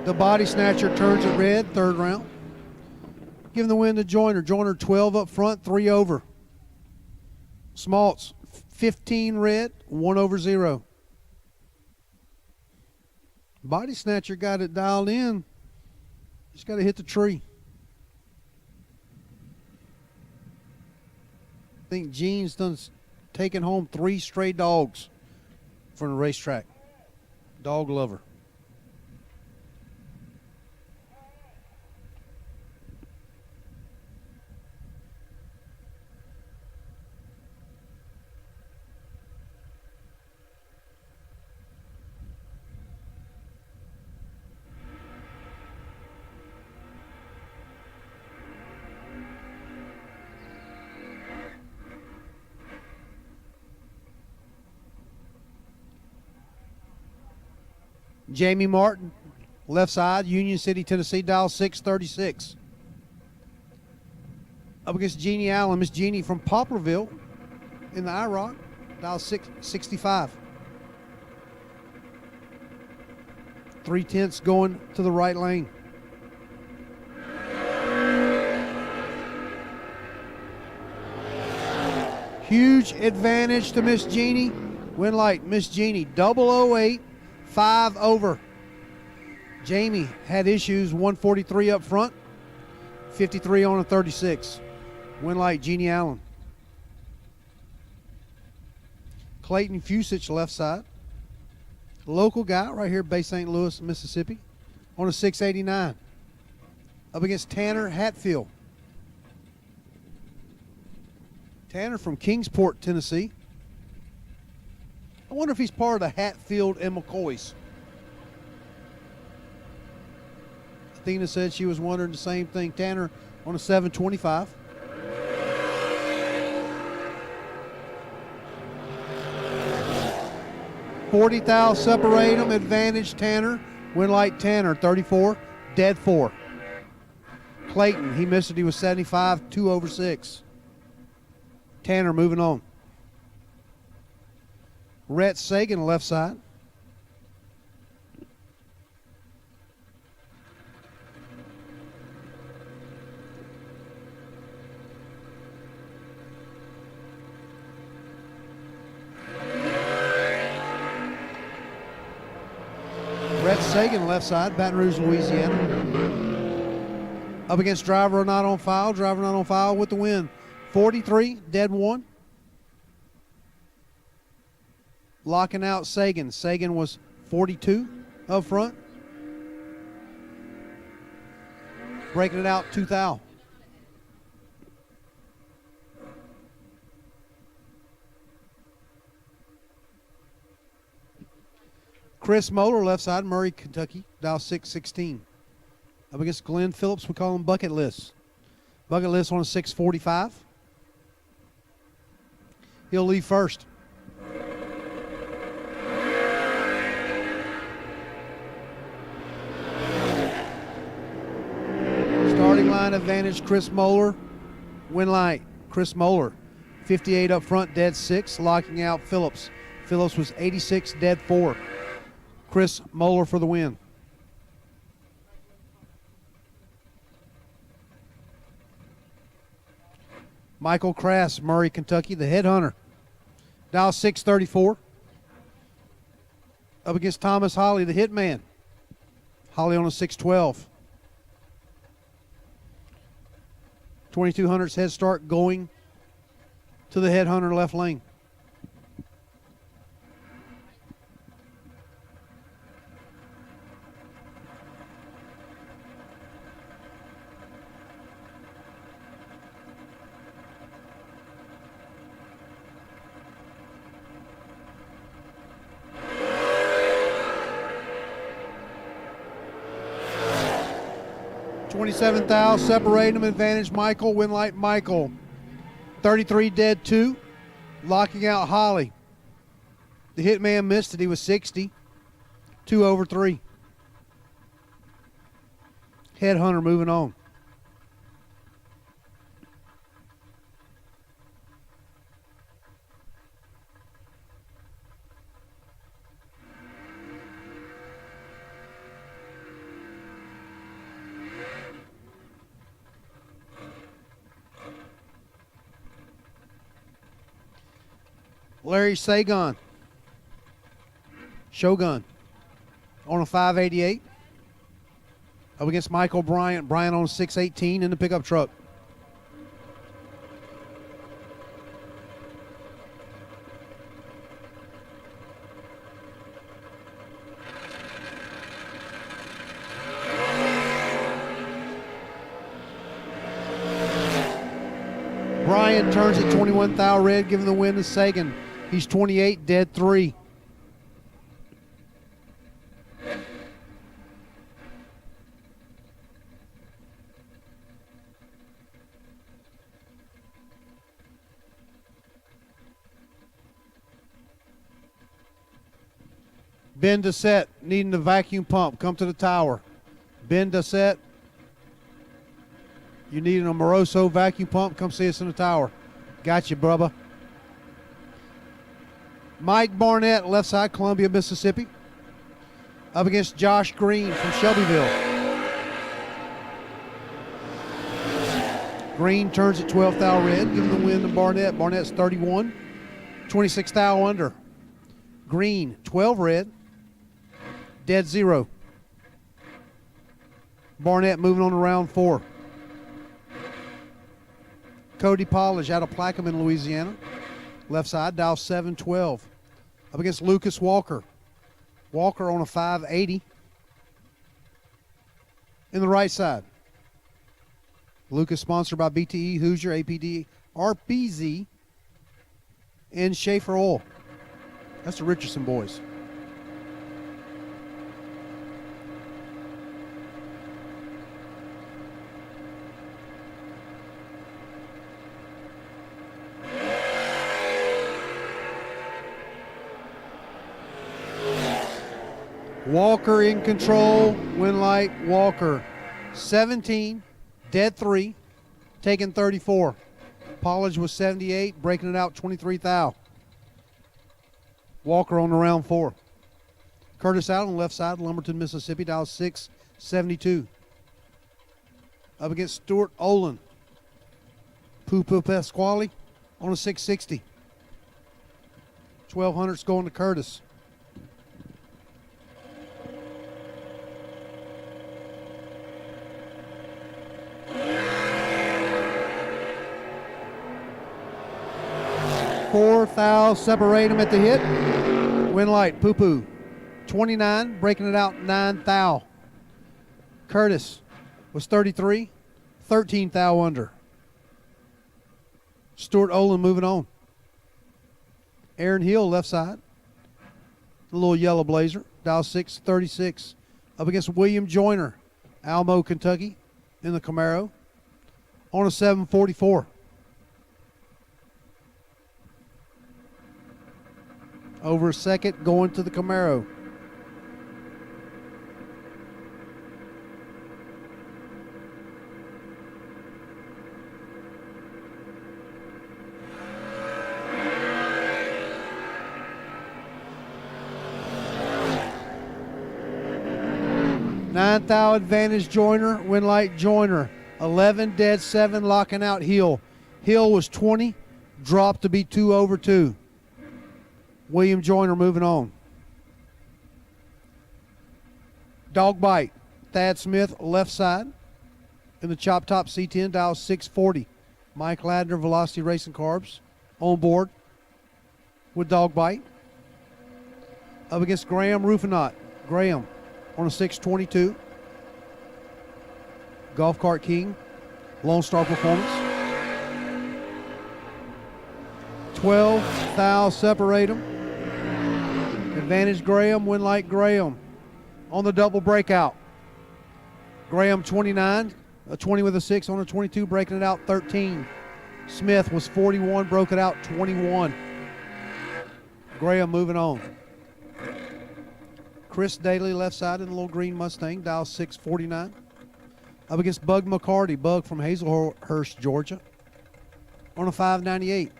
The body snatcher turns it red, third round. Giving the win to Joyner. Joyner 12 up front, 3 over. Smoltz 15 red, 1 over 0. Body snatcher got it dialed in. Just got to hit the tree. I think Gene's done taken home 3 stray dogs from the racetrack. Dog lover. Jamie Martin, left side, Union City, Tennessee, dial 636. Up against Jeannie Allen, Miss Jeannie from Poplarville in the IROC, dial 665. 3/10 going to the right lane. Huge advantage to Miss Jeannie. Win light, Miss Jeannie, 008, 5 over. Jamie had issues, 143 up front, 53 on a 36. Win light, Jeannie Allen. Clayton Fusich, left side. Local guy right here, Bay St. Louis, Mississippi, on a 689. Up against Tanner Hatfield. Tanner from Kingsport, Tennessee. I wonder if he's part of the Hatfield and McCoys. Athena said she was wondering the same thing. Tanner on a 725. $40,000 separate them. Advantage Tanner. Win light Tanner, 34, dead 4. Clayton, he missed it. He was 75, 2 over 6. Tanner moving on. Rhett Sagan, left side. Rhett Sagan, left side, Baton Rouge, Louisiana. Up against driver not on file. Driver not on file with the win. 43, dead 1. Locking out Sagan. Sagan was 42 up front. Breaking it out, 2 thou. Chris Moeller, left side, Murray, Kentucky, dial 616. Up against Glenn Phillips, we call him Bucket List. Bucket List on a 645. He'll leave first. Starting line advantage, Chris Moeller. Win light, Chris Moeller. 58 up front, dead 6. Locking out Phillips. Phillips was 86, dead 4. Chris Moeller for the win. Michael Crass, Murray, Kentucky, the headhunter. Dial 634. Up against Thomas Holly, the hitman. Holly on a 612. 2200's head start going to the headhunter left lane. $27,000 separating them. Advantage Michael. Win light Michael. 33 dead 2. Locking out Holly. The hitman missed it. He was 60. 2 over 3. Headhunter moving on. Larry Sagan, Shogun, on a 588. Up against Michael Bryant. Bryant on a 618 in the pickup truck. Bryant turns it 21,000 red, giving the win to Sagan. He's 28, dead 3. Ben Dissett needing the vacuum pump. Come to the tower. Ben Dissett, you needing a Moroso vacuum pump? Come see us in the tower. Got you, brother. Mike Barnett, left side, Columbia, Mississippi. Up against Josh Green from Shelbyville. Green turns at 12 thou red, giving the win to Barnett. Barnett's 31, 26 thou under. Green, 12 red, dead 0. Barnett moving on to round 4. Cody Polish out of Plaquemine, Louisiana. Left side, dial 712. Up against Lucas Walker. Walker on a 580. In the right side. Lucas sponsored by BTE, Hoosier, APD, RPZ, and Schaefer Oil. That's the Richardson boys. Walker in control, win light, Walker. 17, dead 3, taking 34. Pollage was 78, breaking it out 23 thou. Walker on the round 4. Curtis out on the left side, Lumberton, Mississippi, dial 672. Up against Stuart Olin. Poo Pasquale on a 660. 1200's going to Curtis. Four thou, separate them at the hit. Win light, Poo 29, breaking it out 9 thou. Curtis was 33, 13 thou under. Stuart Olin moving on. Aaron Hill, left side. The little yellow blazer, dial 636. Up against William Joyner, Almo, Kentucky, in the Camaro, on a 744. Over a second, going to the Camaro. Ninth thou advantage Joyner, win light Joyner. 11 dead 7, locking out Hill. Hill was 20, dropped to be 2 over 2. William Joyner moving on. Dog bite. Thad Smith, left side. In the Chop Top C10, dial 640. Mike Ladner, Velocity Racing Carbs, on board with dog bite. Up against Graham Rufinot. Graham on a 622. Golf Cart King, Lone Star Performance. 12 thou, separate them. Advantage Graham, win light Graham. On the double breakout. Graham 29, a 20 with a 6 on a 22, breaking it out 13. Smith was 41, broke it out 21. Graham moving on. Chris Daly, left side in the little green Mustang, dial 649. Up against Bug McCarty, Bug from Hazelhurst, Georgia, on a 598.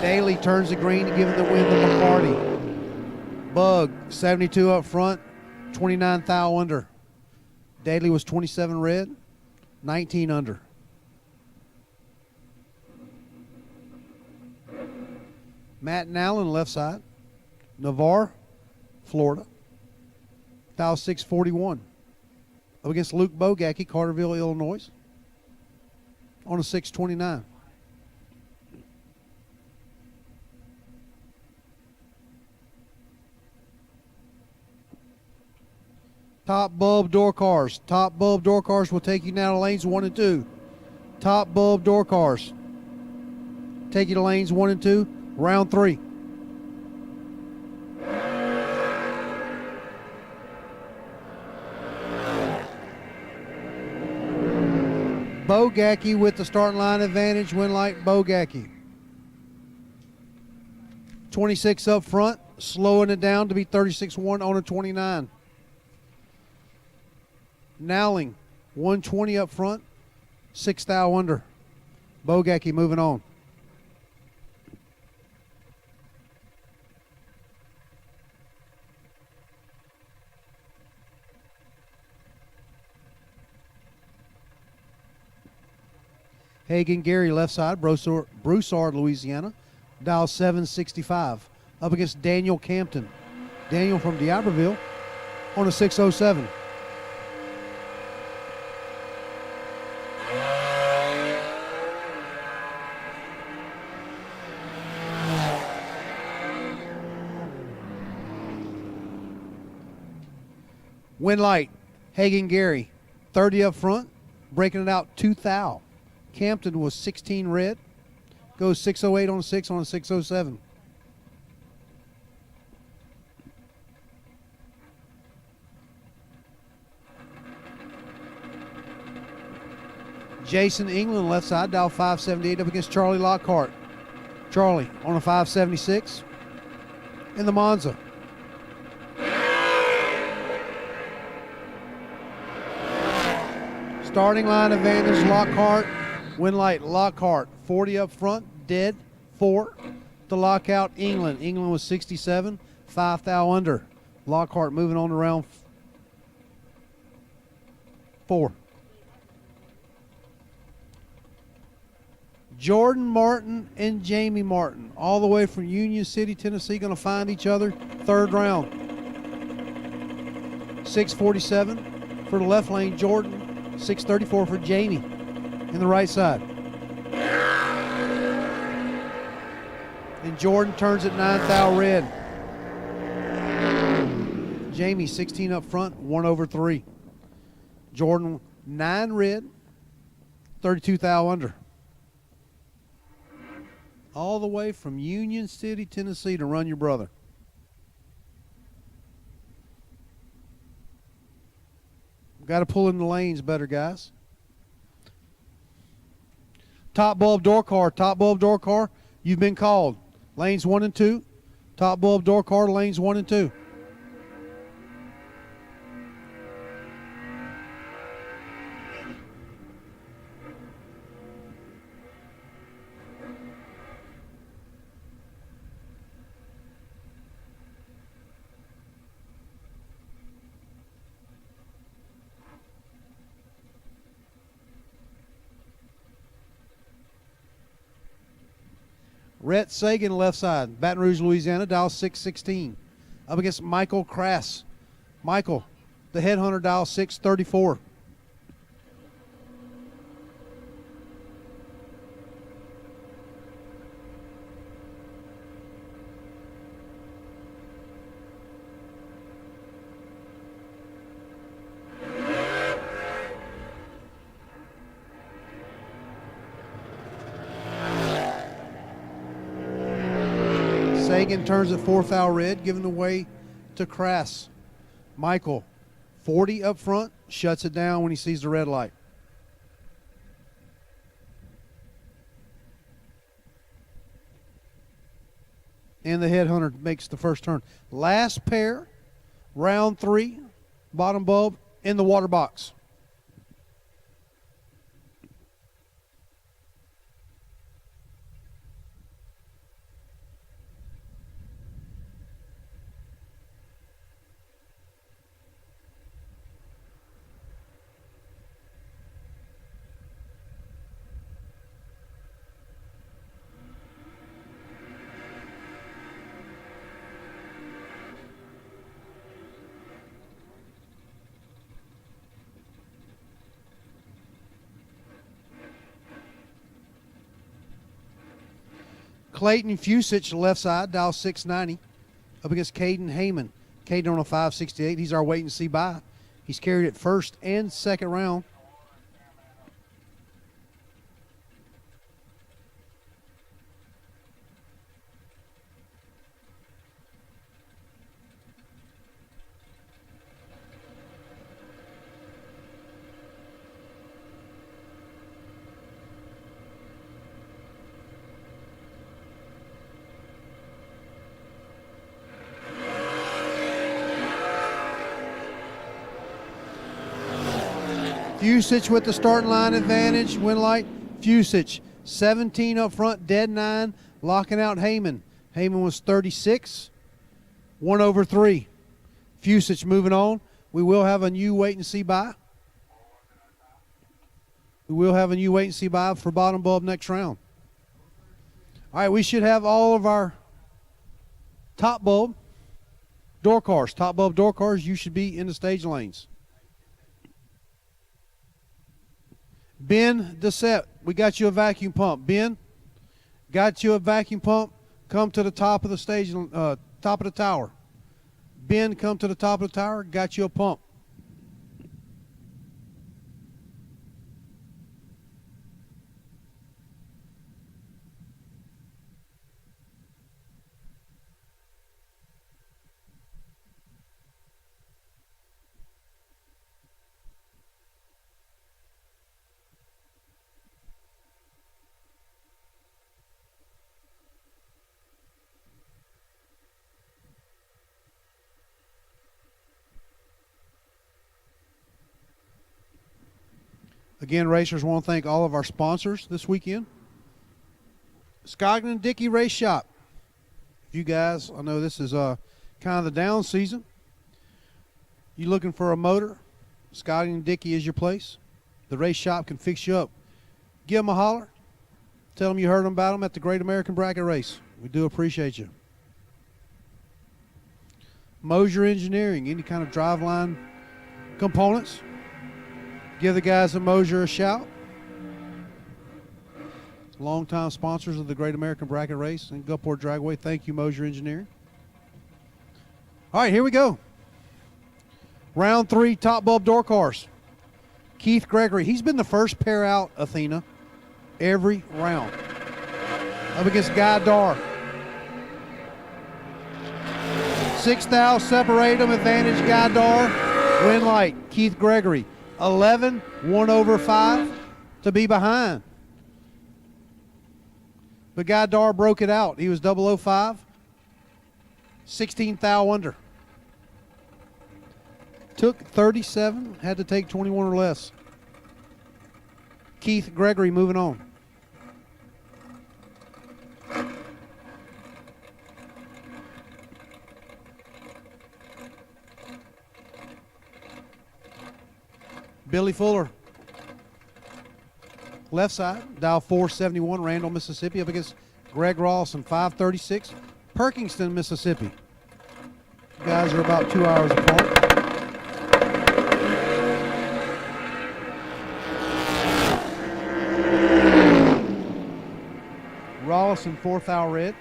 Daly turns the green to give it the win to McCarty. Bug, 72 up front, 29 thou under. Daly was 27 red, 19 under. Matt and Allen, left side. Navarre, Florida. Thou 641. Up against Luke Bogacki, Carterville, Illinois, on a 629. Top bulb door cars. Top bulb door cars will take you now to lanes 1 and 2. Top bulb door cars. Take you to lanes 1 and 2. Round 3. Bogacki with the starting line advantage. Winlight Bogacki. 26 up front, slowing it down to be 36-1 on a 29. Nowling, 120 up front, 6 thou under. Bogacki moving on. Hagen Gary left side, Broussard, Louisiana, dial 765. Up against Daniel Campton. Daniel from D'Iberville on a 607. Winlight, Hagen Gary, 30 up front, breaking it out 2 thou. Campton was 16 red, goes 608 on a 6 on a 607. Jason England left side, dial 578 up against Charlie Lockhart. Charlie on a 576 in the Monza. Starting line advantage, Lockhart. Winlight, Lockhart, 40 up front, dead, 4 to lock out England. England was 67, 5 thou under. Lockhart moving on to round 4. Jordan Martin and Jamie Martin, all the way from Union City, Tennessee, going to find each other, 3rd round. 647 for the left lane, Jordan. 634 for Jamie in the right side. And Jordan turns at 9 thou red. Jamie 16 up front, 1 over 3. Jordan 9 red, 32 thou under. All the way from Union City, Tennessee to run your brother. Got to pull in the lanes better, guys. Top bulb door car, you've been called. Lanes 1 and 2. Top bulb door car, lanes 1 and 2. Rhett Sagan left side, Baton Rouge, Louisiana, dial 616. Up against Michael Crass. Michael, the headhunter, dial 634. Sagan turns at 4 thou red, giving away to Crass. Michael, 40 up front, shuts it down when he sees the red light. And the headhunter makes the first turn. Last pair, round 3, bottom bulb in the water box. Clayton Fusich, left side, dial 690, up against Caden Heyman. Caden on a 568. He's our wait and see buy. He's carried it first and second round. Fusich with the starting line advantage. Winlight, Fusich, 17 up front, dead 9, locking out Heyman. Heyman was 36, 1 over 3. Fusich moving on. We will have a new wait and see buy. We will have a new wait and see buy for bottom bulb next round. All right, we should have all of our top bulb door cars. Top bulb door cars, you should be in the stage lanes. Ben Dessette, we got you a vacuum pump. Ben, got you a vacuum pump. Come to the top of the stage, top of the tower. Ben, come to the top of the tower. Got you a pump. Again, racers, want to thank all of our sponsors this weekend. Scoggin and Dickey Race Shop. You guys, I know this is kind of the down season. You looking for a motor? Scoggin and Dickey is your place. The race shop can fix you up. Give them a holler. Tell them you heard about them at the Great American Bracket Race. We do appreciate you. Mosier Engineering, any kind of driveline components. Give the guys at Mosier a shout. Longtime sponsors of the Great American Bracket Race and Gulfport Dragway. Thank you, Mosier Engineering. All right, here we go. Round 3, top bulb door cars. Keith Gregory. He's been the first pair out, Athena, every round. Up against Guy Dar. 6 thou, separate them, advantage Guy Dar. Win light, Keith Gregory. 11, 1 over 5 to be behind. But Guy Dar broke it out. He was 005, 16 thou under. Took 37, had to take 21 or less. Keith Gregory moving on. Billy Fuller, left side, dial 471, Randall, Mississippi, up against Greg Ross and 536, Perkinston, Mississippi. You guys are about 2 hours apart. Rollison, 4th hour red.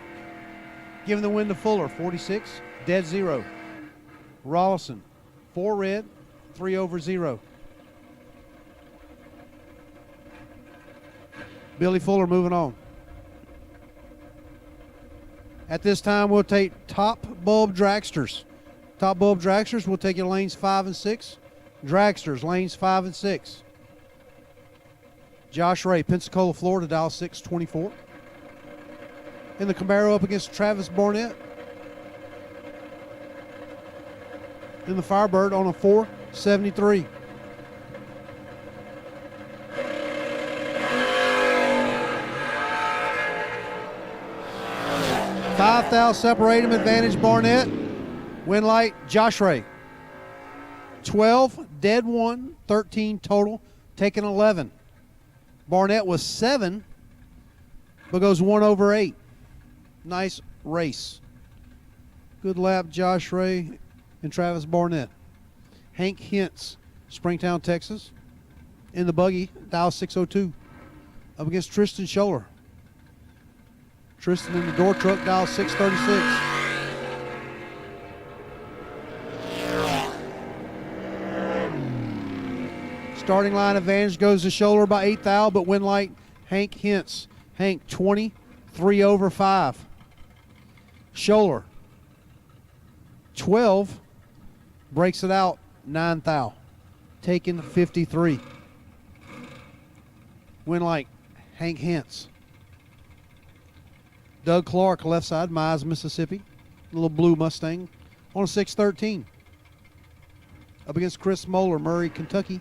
Giving the win to Fuller, 46, dead 0. Rollison, 4 red, 3 over 0. Billy Fuller moving on. At this time, we'll take top bulb dragsters. Top bulb dragsters, we'll take your lanes 5 and 6. Dragsters, lanes 5 and 6. Josh Ray, Pensacola, Florida, dial 624. In the Camaro up against Travis Barnett. In the Firebird on a 473. 5 thou, separate him, advantage Barnett. Win light, Josh Ray. 12, dead 1, 13 total, taking 11. Barnett was 7, but goes 1 over 8. Nice race. Good lap, Josh Ray and Travis Barnett. Hank Hintz, Springtown, Texas. In the buggy, dial 602. Up against Tristan Scholler. Tristan in the door truck, dial 636. Starting line advantage goes to Scholler by 8 thou, but Winlight, Hank Hintz. Hank 20, 3 over 5. Scholler 12, breaks it out 9 thou, taking 53. Winlight, Hank Hintz. Doug Clark, left side, Mize, Mississippi. Little blue Mustang on a 613. Up against Chris Moeller, Murray, Kentucky,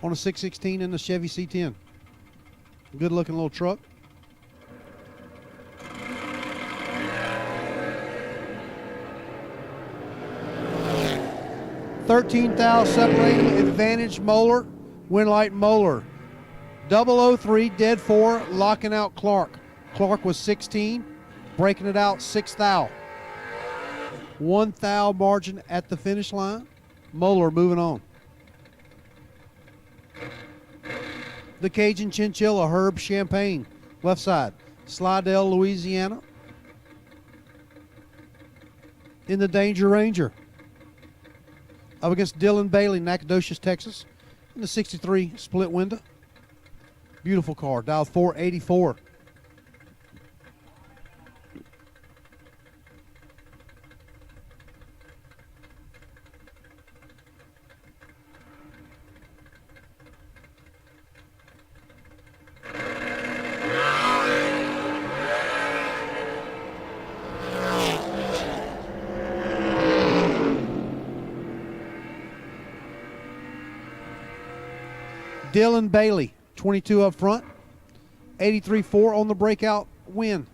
on a 616 in the Chevy C10. Good looking little truck. $13,000 separating advantage Moeller, Winlight Moeller. 003, dead 4, locking out Clark. Clark was 16, breaking it out 6 thou. 1 thou margin at the finish line. Moeller moving on. The Cajun Chinchilla, Herb Champagne, left side, Slidell, Louisiana. In the Danger Ranger. Up against Dylan Bailey, Nacogdoches, Texas, in the 63 split window. Beautiful car, dial 484. Dylan Bailey, 22 up front, 83.4 on the breakout win.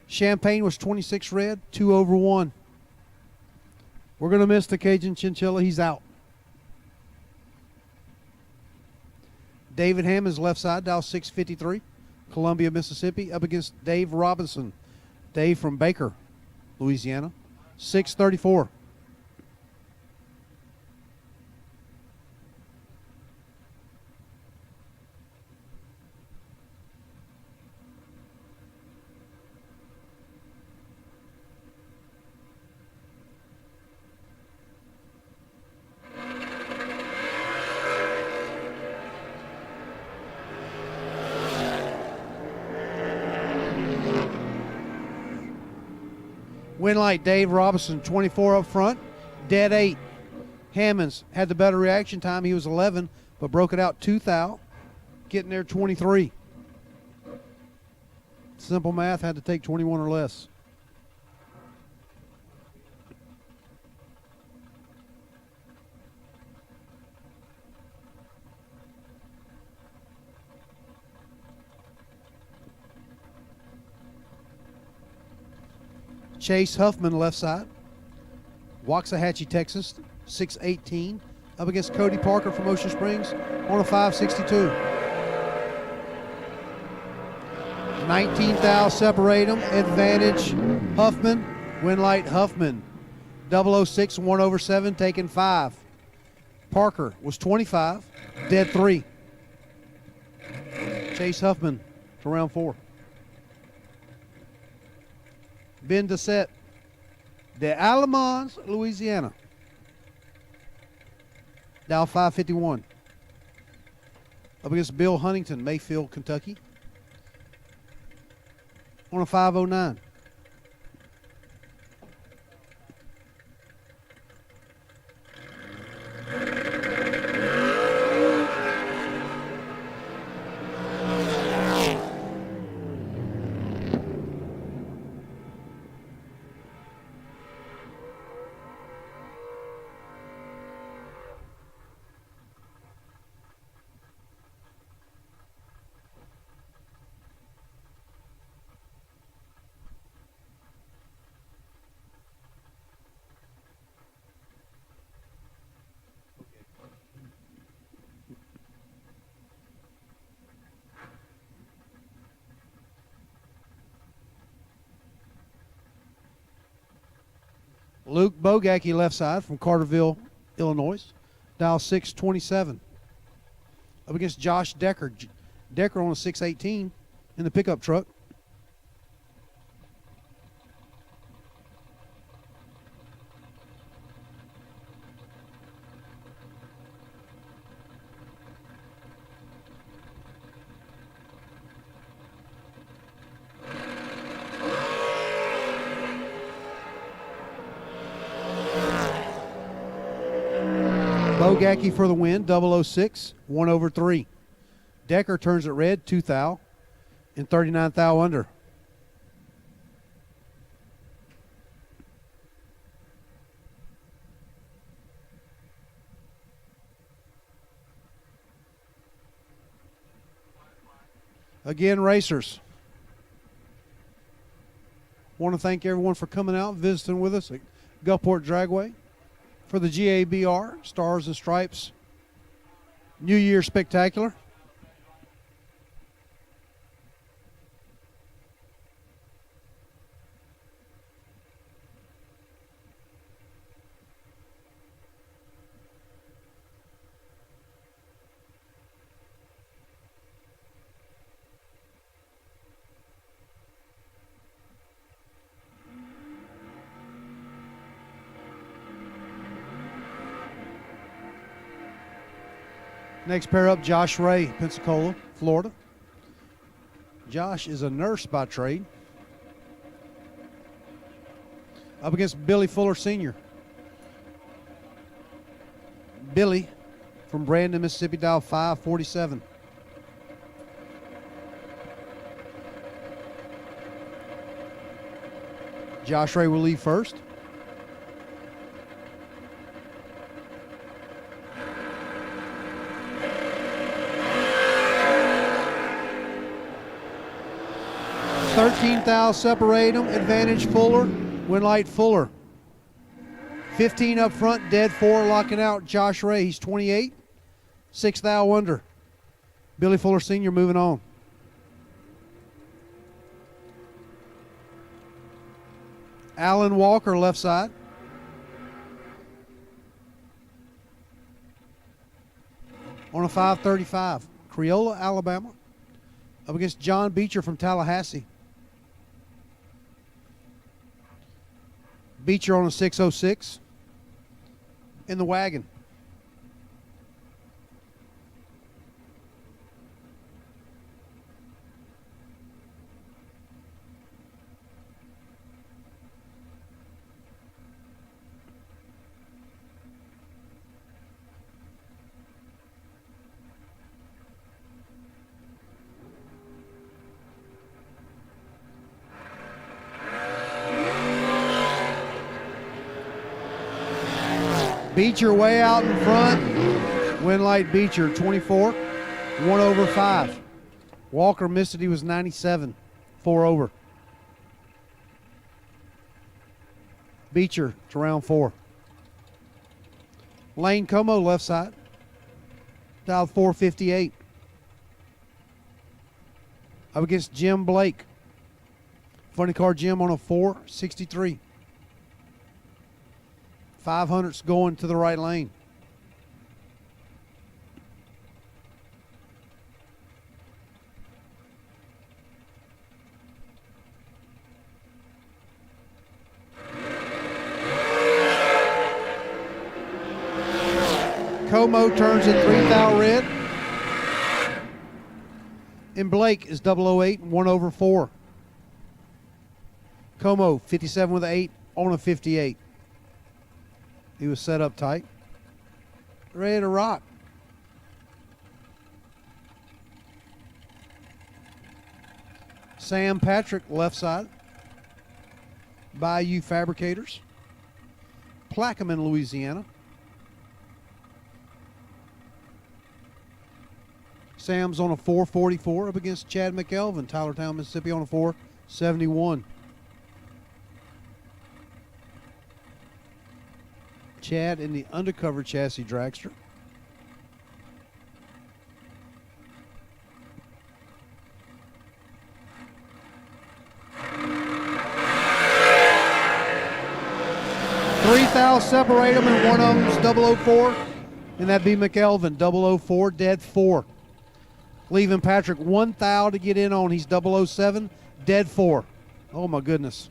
Champagne was 26 red, 2 over 1. We're going to miss the Cajun Chinchilla. He's out. David Hammond's left side, dial 653, Columbia, Mississippi, up against Dave Robinson. Dave from Baker, Louisiana, 634. Winlight, Dave Robinson, 24 up front, dead 8. Hammonds had the better reaction time. He was 11, but broke it out 2 thou, getting there 23. Simple math, had to take 21 or less. Chase Huffman, left side. Waxahachie, Texas, 618. Up against Cody Parker from Ocean Springs on a 562. 19 thou separate them. Advantage Huffman. Winlight Huffman. 006, 1 over 7, taking 5. Parker was 25, dead 3. Chase Huffman to round 4. Ben Dessette, De Alamans, Louisiana. Dial 551. Up against Bill Huntington, Mayfield, Kentucky. On a 509. Luke Bogacki, left side from Carterville, Illinois. Dial 627. Up against Josh Decker. Decker on a 618 in the pickup truck. Bogacki for the win, 006, 1/3. Decker turns it red, 2 thou, and 39 thou under. Again, racers, want to thank everyone for coming out and visiting with us at Gulfport Dragway for the GABR Stars and Stripes New Year Spectacular. Next pair up, Josh Ray, Pensacola, Florida. Josh is a nurse by trade. Up against Billy Fuller Sr. Billy from Brandon, Mississippi, dial 547. Josh Ray will leave first. $13,000 separate them. Advantage Fuller. Win light Fuller. 15 up front. Dead 4 locking out Josh Ray. He's 28. 6 thou under. Billy Fuller Sr. moving on. Alan Walker left side. On a 535. Creola, Alabama. Up against John Beecher from Tallahassee. Beecher on a 606 in the wagon. Beecher way out in front. Win light Beecher, 24. 1/5. Walker missed it. He was 97. 4 over. Beecher to round 4. Lane Como left side. Dialed 458. Up against Jim Blake. Funny car Jim on a 463. 500's going to the right lane. Como turns in 3 thou red. And Blake is 008 and 1/4. Como 57 with an 8 on a 58. He was set up tight. Ready to rock. Sam Patrick, left side. Bayou Fabricators. Plaquemine, Louisiana. Sam's on a 444 up against Chad McElvin, Tylertown, Mississippi, on a 471. Chad in the undercover chassis dragster. $3,000 separate them, and one of them's 004, and that'd be McElvin, 004, dead 4. Leaving Patrick 1 thou to get in on. He's 007, dead 4. Oh my goodness.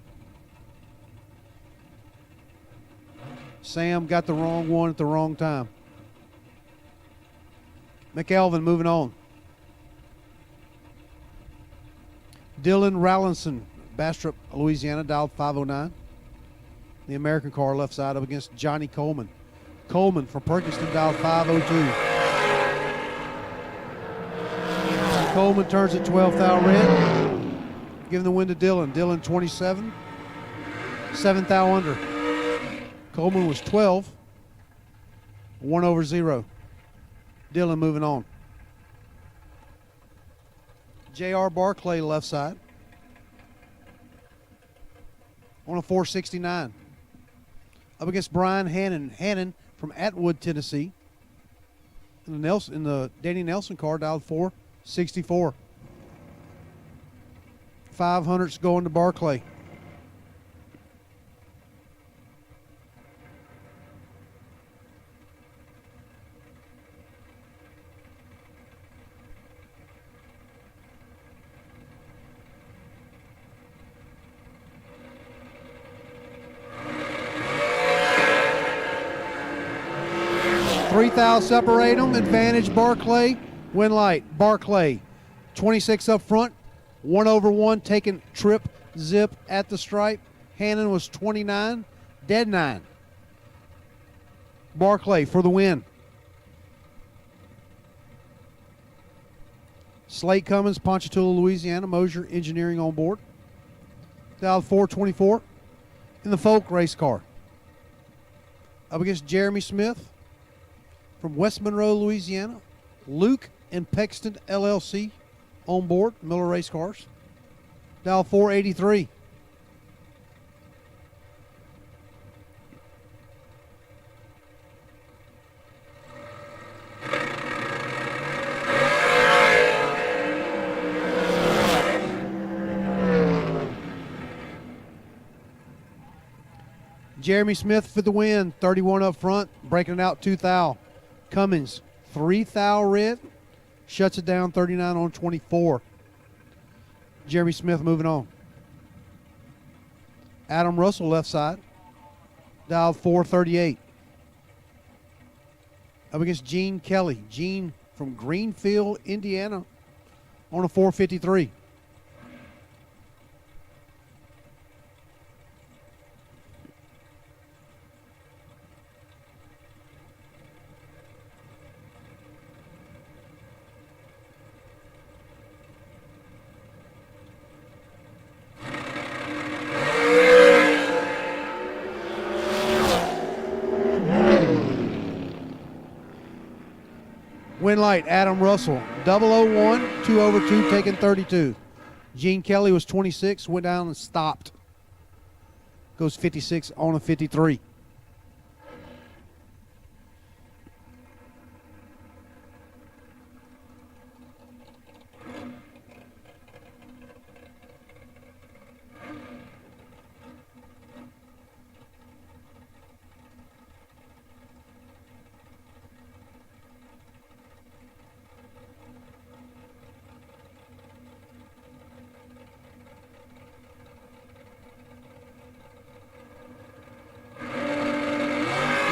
Sam got the wrong one at the wrong time. McElvin moving on. Dylan Rallinson, Bastrop, Louisiana, dialed 509. The American car left side up against Johnny Coleman, Coleman from Perkinston dialed 502. Coleman turns at 12th thou red. Giving the win to Dylan. Dylan 27. 7th thou under. Coleman was 12. 1 over 0. Dylan moving on. J.R. Barclay left side. On a 469. Up against Brian Hannon. Hannon from Atwood, Tennessee. In the Danny Nelson car, dialed 464. 500's going to Barclay. Three thou separate them. Advantage Barclay. Win light. Barclay. 26 up front. 1 over 1. Taking trip zip at the stripe. Hannon was 29. Dead 9. Barclay for the win. Slate Cummins, Ponchatoula, Louisiana. Mosier Engineering on board. Dialed 424 in the Folk race car. Up against Jeremy Smith from West Monroe, Louisiana. Luke and Pexton LLC on board, Miller Race Cars. Dial 483. Jeremy Smith for the win, 31 up front, breaking it out 2 thou. Cummins, 3 thou red, shuts it down 39 on 24. Jeremy Smith moving on. Adam Russell left side, dialed 438. Up against Gene Kelly. Gene from Greenfield, Indiana on a 453. Win light, Adam Russell, 001, 2 over 2, taking 32. Gene Kelly was 26, went down and stopped. Goes 56 on a 53.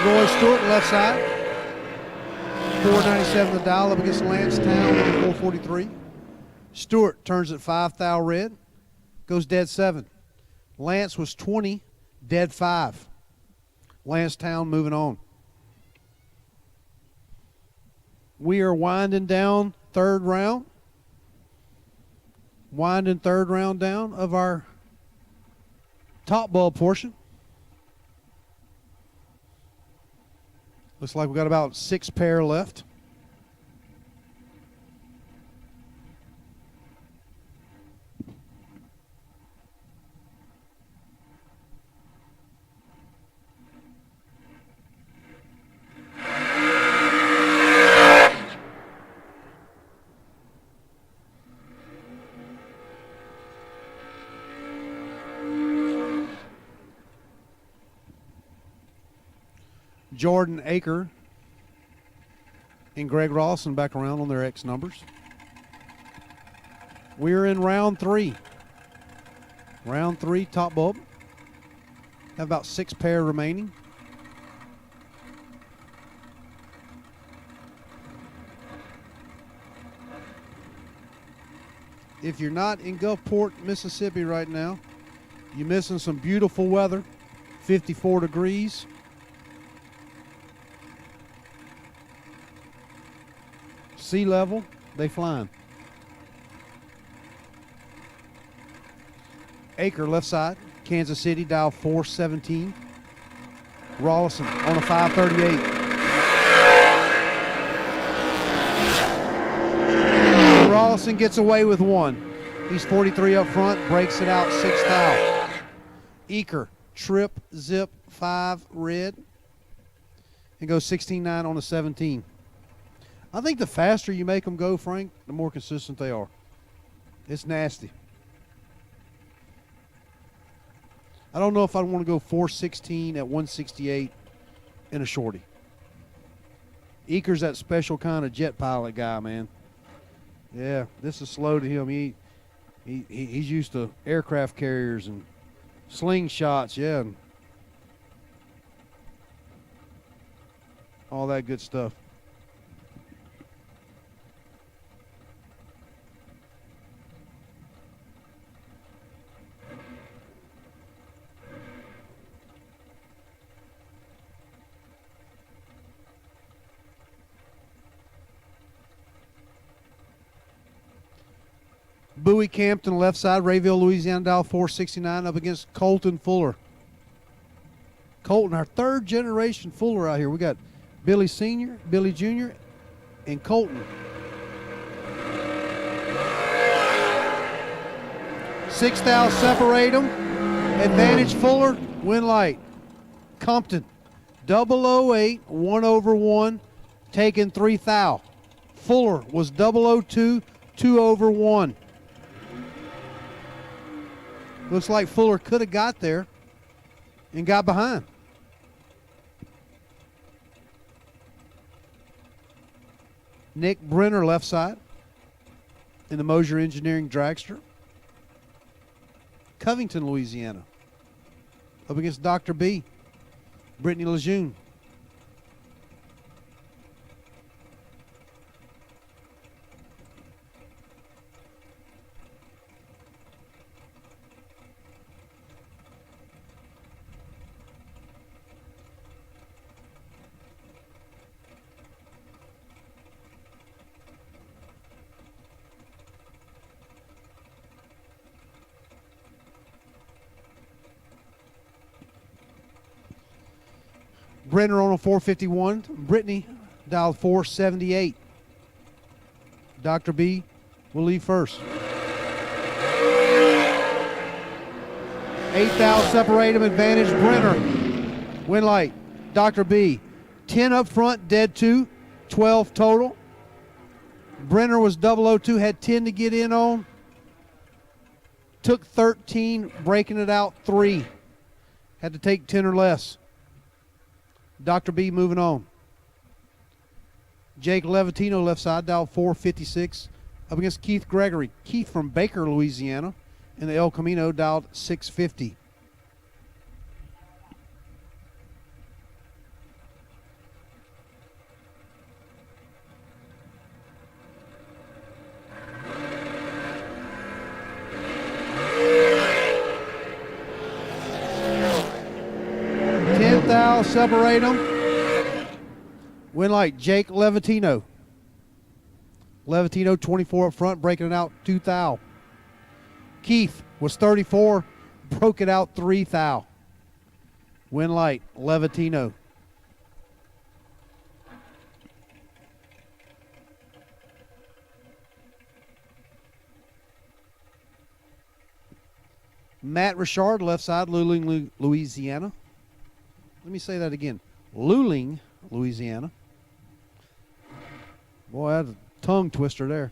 Roy Stewart, left side. 497 the dial up against Lancetown with a 443. Stewart turns at 5 thou red. Goes dead 7. Lance was 20, dead 5. Lancetown moving on. We are winding down third round. Winding third round down of our top bulb portion. Looks like we got about 6 pair left. Jordan Aker and Greg Rawson back around on their X numbers. We're in round 3. Round 3, top bulb. Have about 6 pair remaining. If you're not in Gulfport, Mississippi right now, you're missing some beautiful weather. 54 degrees. Sea level, they flying. Acre left side, Kansas City, dial 417. Rawlison on a 538. Rawlison gets away with one. He's 43 up front, breaks it out 6 thou. Eker, trip, zip, 5 red, and goes 16-9 on a 17. I think the faster you make them go, Frank, the more consistent they are. It's nasty. I don't know if I'd want to go 416 at 168 in a shorty. Eker's that special kind of jet pilot guy, man. Yeah, this is slow to him. He's used to aircraft carriers and slingshots, yeah, and all that good stuff. Bowie Campton, left side, Rayville, Louisiana, dial 469 up against Colton Fuller. Colton, our third generation Fuller out here. We got Billy Sr., Billy Jr., and Colton. 6 thou separate them. Advantage Fuller, win light. Compton, 008, 1/1, taking 3 thou. Fuller was 002, 2/1. Looks like Fuller could have got there and got behind. Nick Brenner, left side, in the Mosier Engineering Dragster. Covington, Louisiana, up against Dr. B, Brittany Lejeune. Brenner on a 451. Brittany dialed 478. Dr. B will leave first. 8 thou separate him, advantage Brenner. Win light. Dr. B, 10 up front, dead 2, 12 total. Brenner was 002, had 10 to get in on. Took 13, breaking it out 3. Had to take 10 or less. Dr. B moving on. Jake Levitino, left side, dial 456, up against Keith Gregory. Keith from Baker, Louisiana, in the El Camino, dialed 650. Separate them. Win light, Jake Levitino. Levitino, 24 up front, breaking it out 2 thou. Keith was 34, broke it out 3 thou. Win light, Levitino. Matt Richard, left side, Luling, Louisiana. Let me say that again. Luling, Louisiana. Boy, that's a tongue twister there.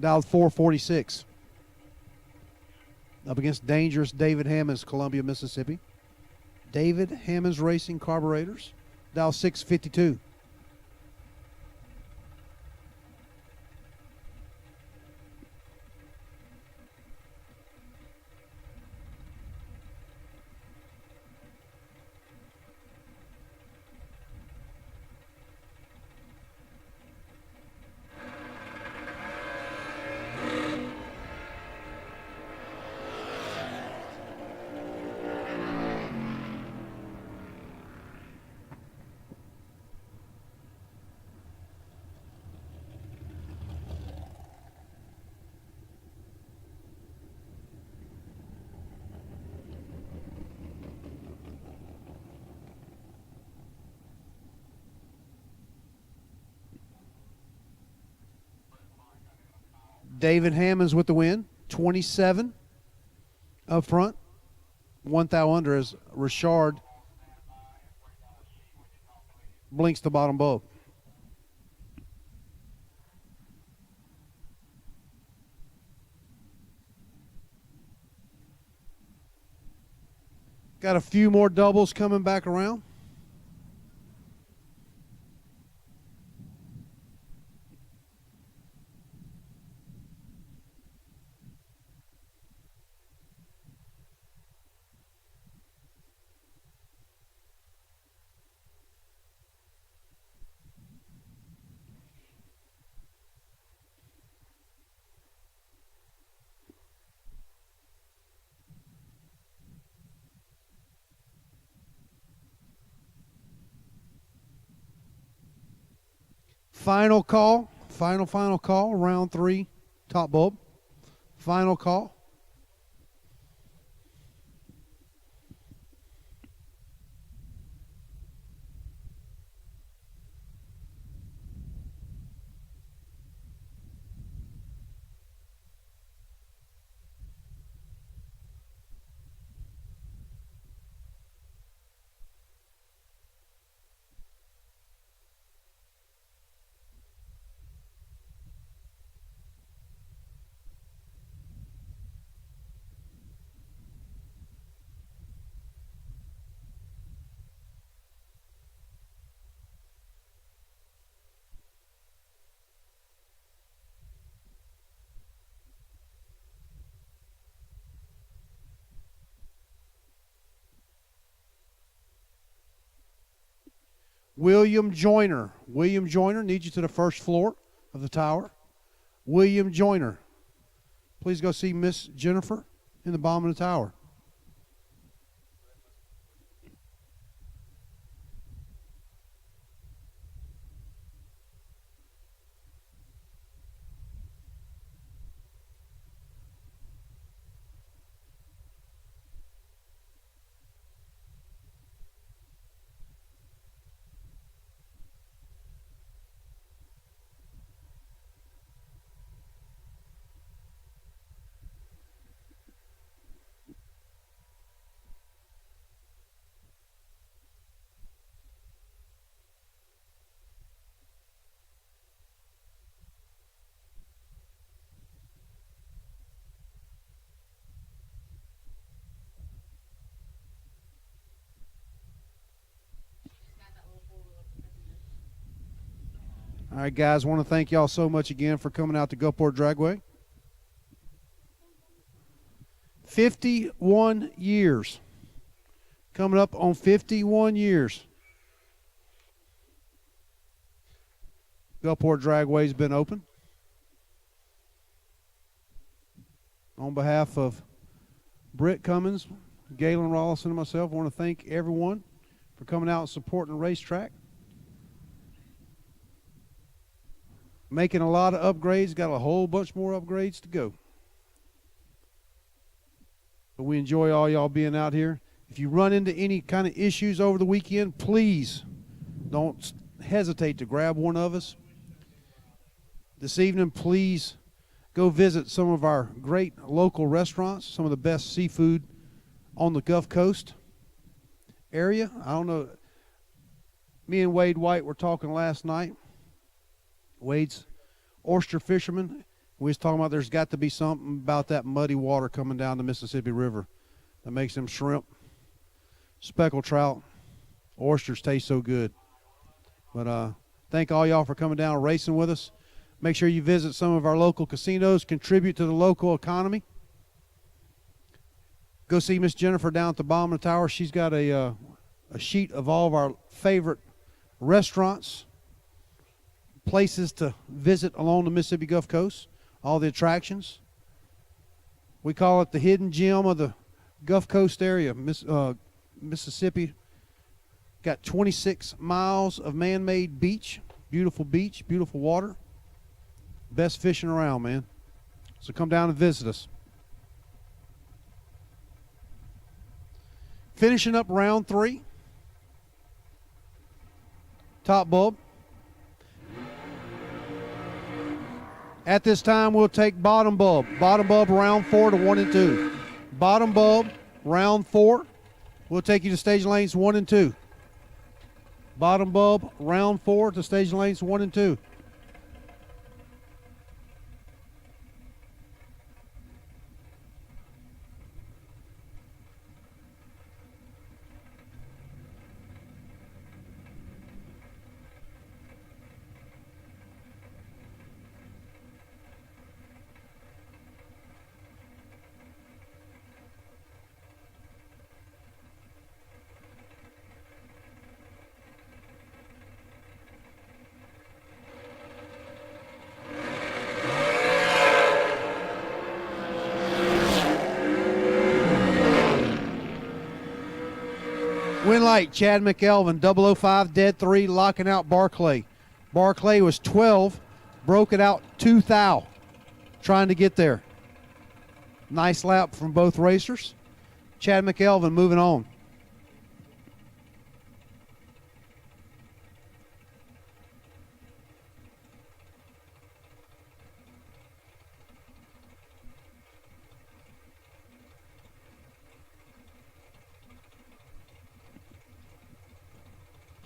Dialed 446. Up against dangerous David Hammons, Columbia, Mississippi. David Hammons Racing Carburetors. Dial 652. David Hammonds with the win. 27 up front. 1 thou under as Richard blinks the bottom bulb. Got a few more doubles coming back around. Final call, final call, round 3, top bulb. Final call. William Joyner. William Joyner needs you to the first floor of the tower. William Joyner. Please go see Miss Jennifer in the bottom of the tower. All right, guys, want to thank y'all so much again for coming out to Gulfport Dragway. 51 years. Coming up on 51 years. Gulfport Dragway's been open. On behalf of Britt Cummins, Galen Rollison, and myself, I want to thank everyone for coming out and supporting the racetrack. Making a lot of upgrades, got a whole bunch more upgrades to go. But we enjoy all y'all being out here. If you run into any kind of issues over the weekend, please don't hesitate to grab one of us. This evening, please go visit some of our great local restaurants, some of the best seafood on the Gulf Coast area. I don't know, me and Wade White were talking last night. Wade's oyster fisherman. We was talking about there's got to be something about that muddy water coming down the Mississippi River that makes them shrimp, speckled trout, oysters taste so good. But thank all y'all for coming down and racing with us. Make sure you visit some of our local casinos, contribute to the local economy. Go see Miss Jennifer down at the bottom of the tower. She's got a sheet of all of our favorite restaurants, places to visit along the Mississippi Gulf Coast, all the attractions. We call it the hidden gem of the Gulf Coast area. Mississippi got 26 miles of man-made beach, beautiful water, best fishing around, man. So come down and visit us. Finishing up round 3, top bulb. At this time, we'll take bottom bulb. Bottom bulb, round 4 to 1 and 2. Bottom bulb, round 4. We'll take you to stage lanes 1 and 2. Bottom bulb, round 4 to stage lanes 1 and 2. Win light, Chad McElvin, 005, dead 3, locking out Barclay. Barclay was 12, broke it out 2 thou, trying to get there. Nice lap from both racers. Chad McElvin moving on.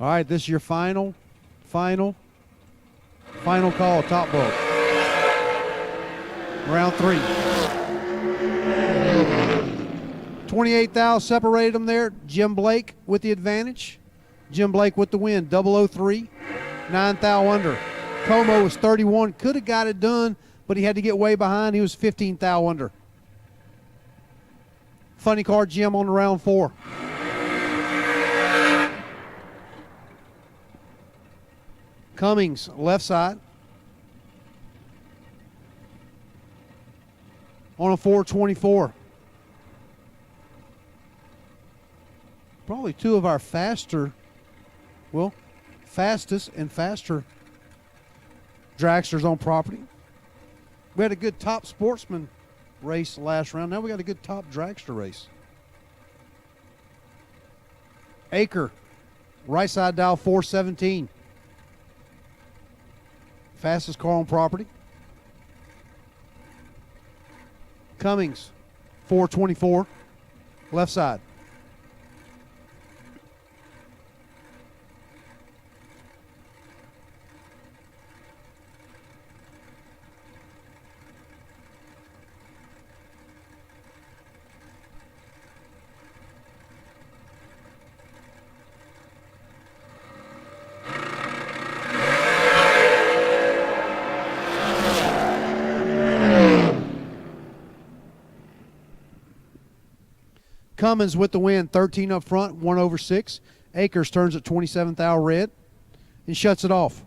All right, this is your final call, top bulb. Round 3. 28 thou separated them there. Jim Blake with the advantage. Jim Blake with the win, 003, 9 thou under. Como was 31, could have got it done, but he had to get way behind. He was 15 thou under. Funny car Jim on the round 4. Cummings, left side. On a 424. Probably two of our fastest and faster dragsters on property. We had a good top sportsman race last round. Now we got a good top dragster race. Acre, right side dial 417. Fastest car on property. Cummings, 424, left side. Cummins with the win, 13 up front, 1 over 6. Akers turns at 27 thou red and shuts it off.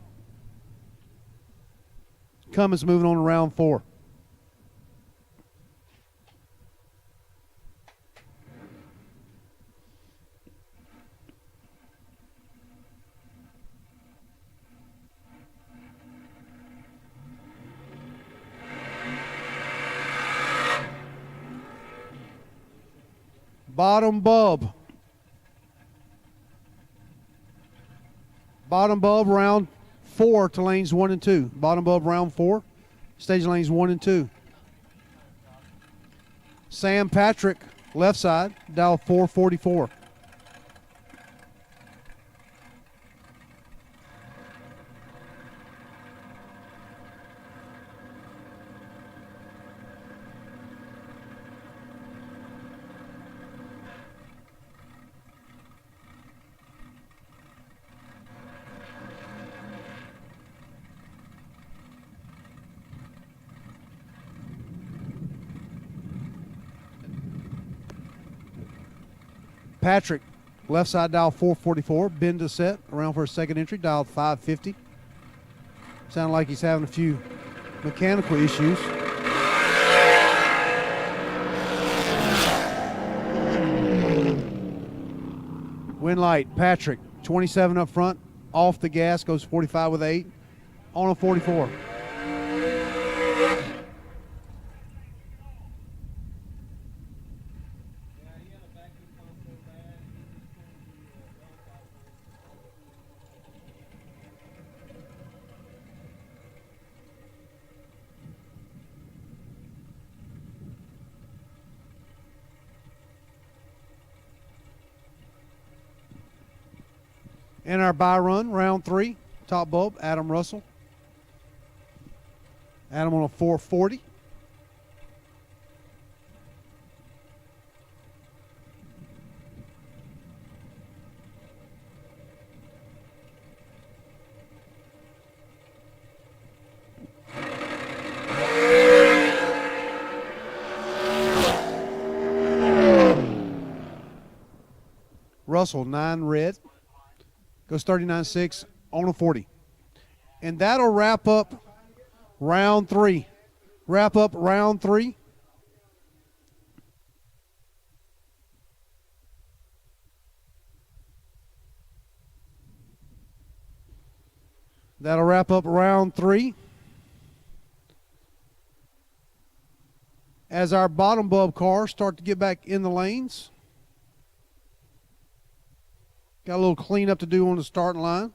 Cummins moving on to round 4. Bottom bulb. Bottom bulb round 4 to lanes 1 and 2. Bottom bulb round 4, stage lanes 1 and 2. Sam Patrick, left side, dial 444. Patrick, left side dial 444, bend to set, around for a second entry, dial 550. Sounded like he's having a few mechanical issues. Win light, Patrick, 27 up front, off the gas, goes 45 with 8, on a 44. And our bye run, round 3, top bulb, Adam Russell. Adam on a 440. Russell, 9 red. Goes 39.6 on a 40. And that'll wrap up round 3. Wrap up round 3. That'll wrap up round 3. As our bottom bulb cars start to get back in the lanes. Got a little cleanup to do on the starting line.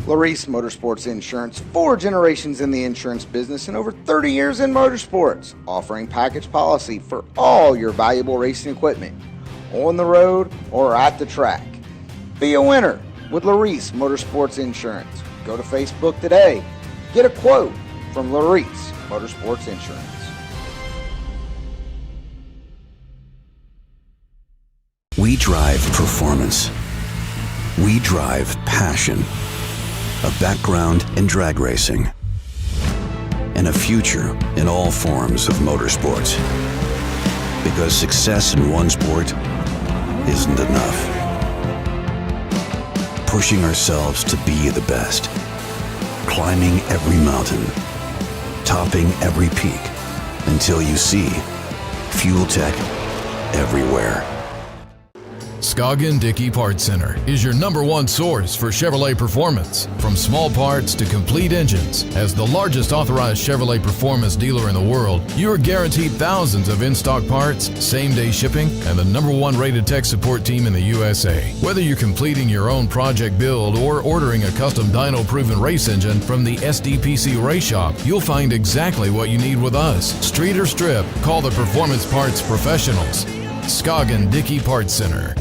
Larice Motorsports Insurance, 4 generations in the insurance business and over 30 years in motorsports, offering package policy for all your valuable racing equipment, on the road or at the track. Be a winner with Larice Motorsports Insurance. Go to Facebook today. Get a quote from Larice Motorsports Insurance. We drive performance. We drive passion. A background in drag racing. And a future in all forms of motorsports. Because success in one sport isn't enough. Pushing ourselves to be the best. Climbing every mountain. Topping every peak. Until you see Fuel Tech everywhere. Scoggin Dickey Parts Center is your #1 source for Chevrolet performance. From small parts to complete engines, as the largest authorized Chevrolet performance dealer in the world, you are guaranteed thousands of in-stock parts, same-day shipping, and the #1 rated tech support team in the USA. Whether you're completing your own project build or ordering a custom dyno-proven race engine from the SDPC Race Shop, you'll find exactly what you need with us. Street or strip, call the Performance Parts Professionals. Scoggin Dickey Parts Center.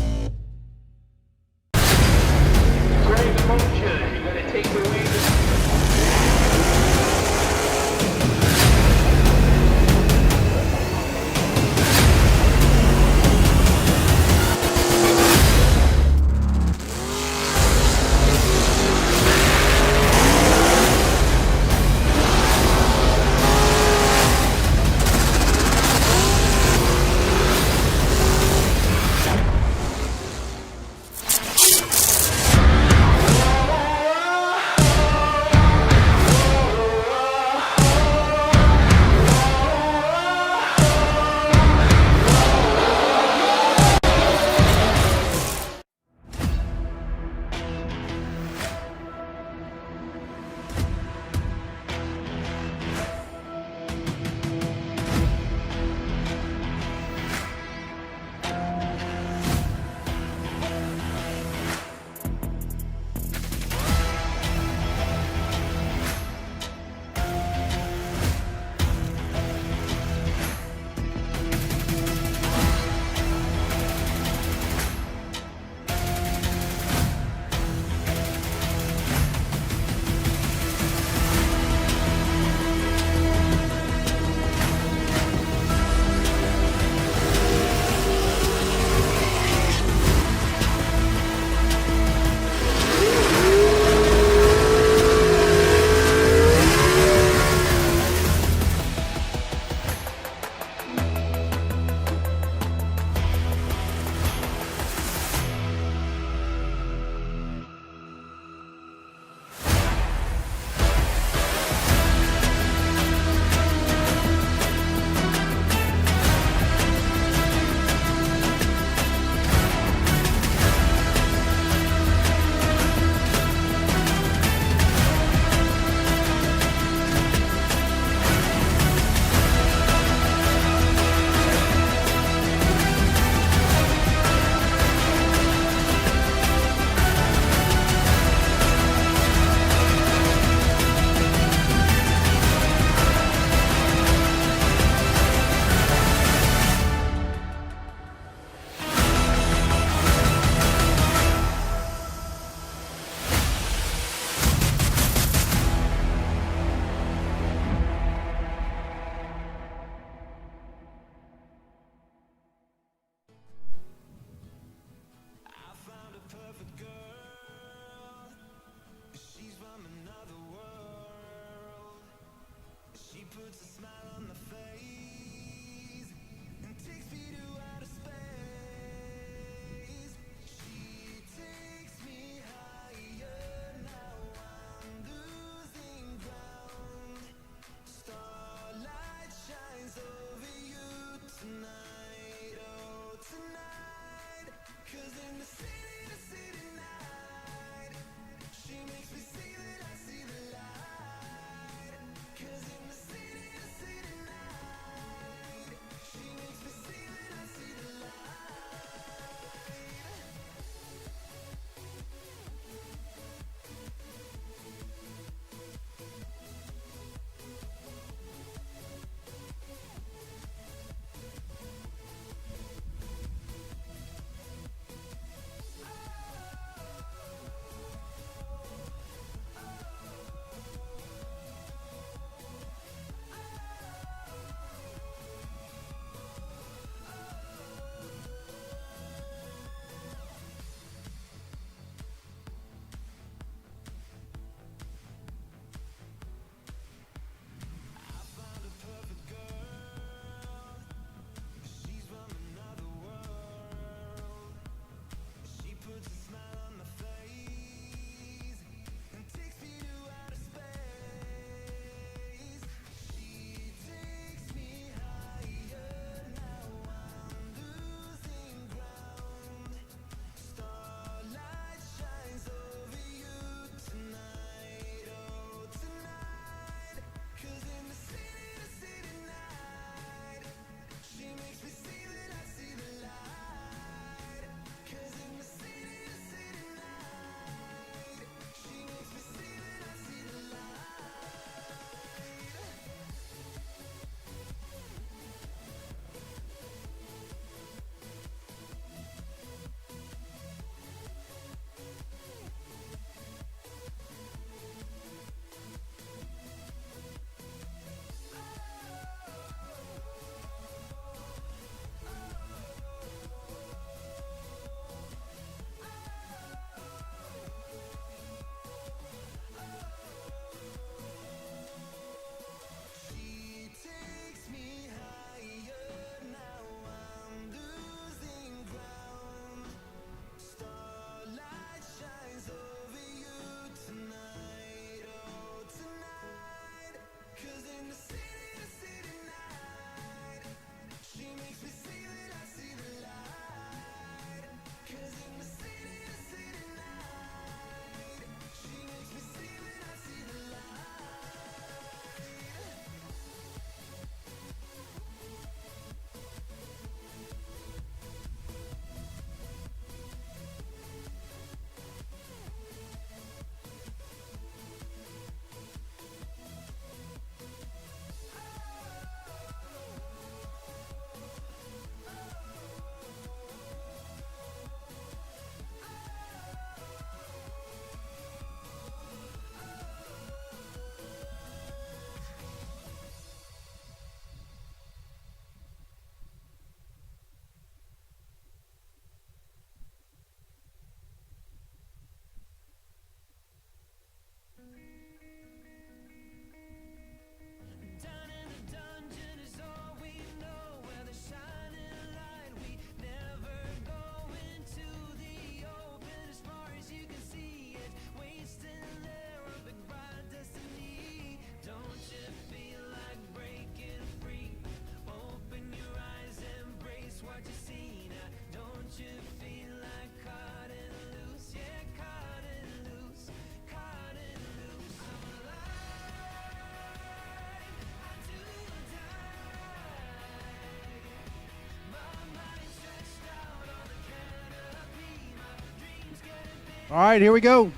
All right, here we go.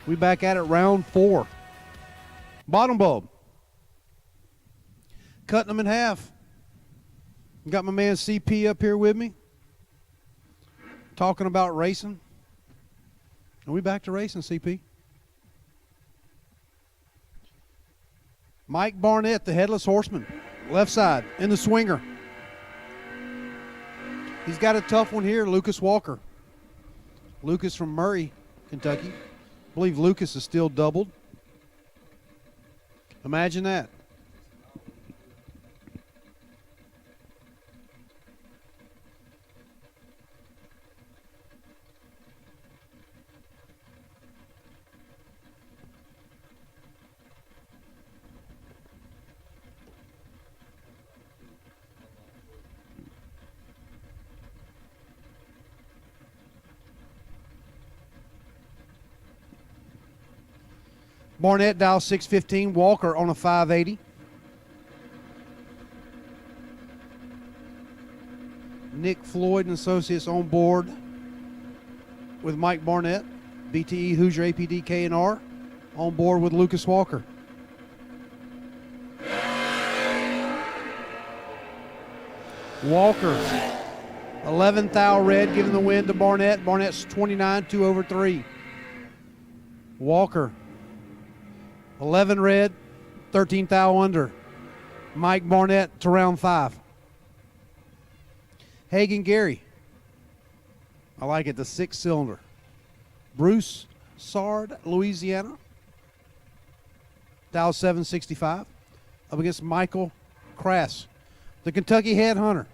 We back at it, round 4. Bottom bulb. Cutting them in half. Got my man CP up here with me. Talking about racing. And we back to racing, CP. Mike Barnett, the headless horseman. Left side, in the swinger. He's got a tough one here, Lucas Walker. Lucas from Murray, Kentucky. I believe Lucas is still doubled. Imagine that. Barnett dial 615, Walker on a 580. Nick Floyd and Associates on board with Mike Barnett. BTE Hoosier APD K&R on board with Lucas Walker. Walker, 11th thou red, giving the win to Barnett. Barnett's 29, 2 over 3. Walker, 11 red, 13th thou under. Mike Barnett to round 5. Hagen Gary. I like it, the 6-cylinder. Bruce Sard, Louisiana. Dow 765. Up against Michael Crass, the Kentucky Headhunter.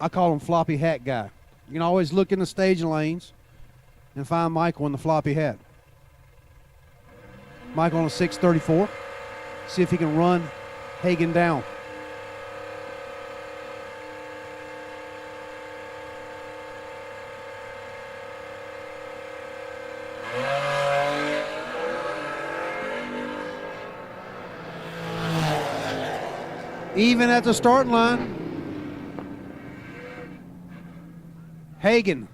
I call him Floppy Hat Guy. You can always look in the staging lanes and find Michael in the floppy hat. Michael on a 634. See if he can run Hagen down. Even at the starting line. Hagen,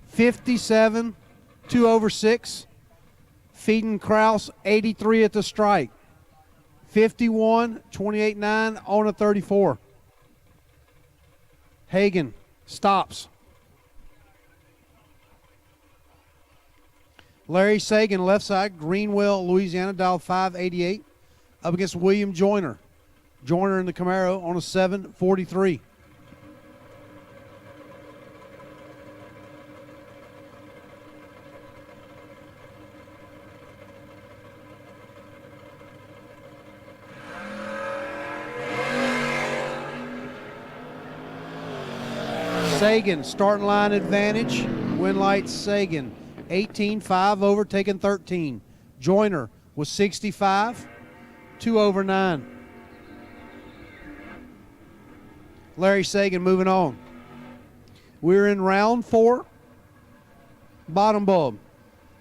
57, 2 over 6. Feeding Kraus, 83 at the strike. 51, 28-9 on a 34. Hagen stops. Larry Sagan, left side, Greenwell, Louisiana, dial 588. Up against William Joyner. Joyner in the Camaro on a 743. Sagan, starting line advantage. Win light Sagan. 18-5 over, taking 13. Joyner was 65, 2 over 9. Larry Sagan moving on. We're in round 4. Bottom bulb.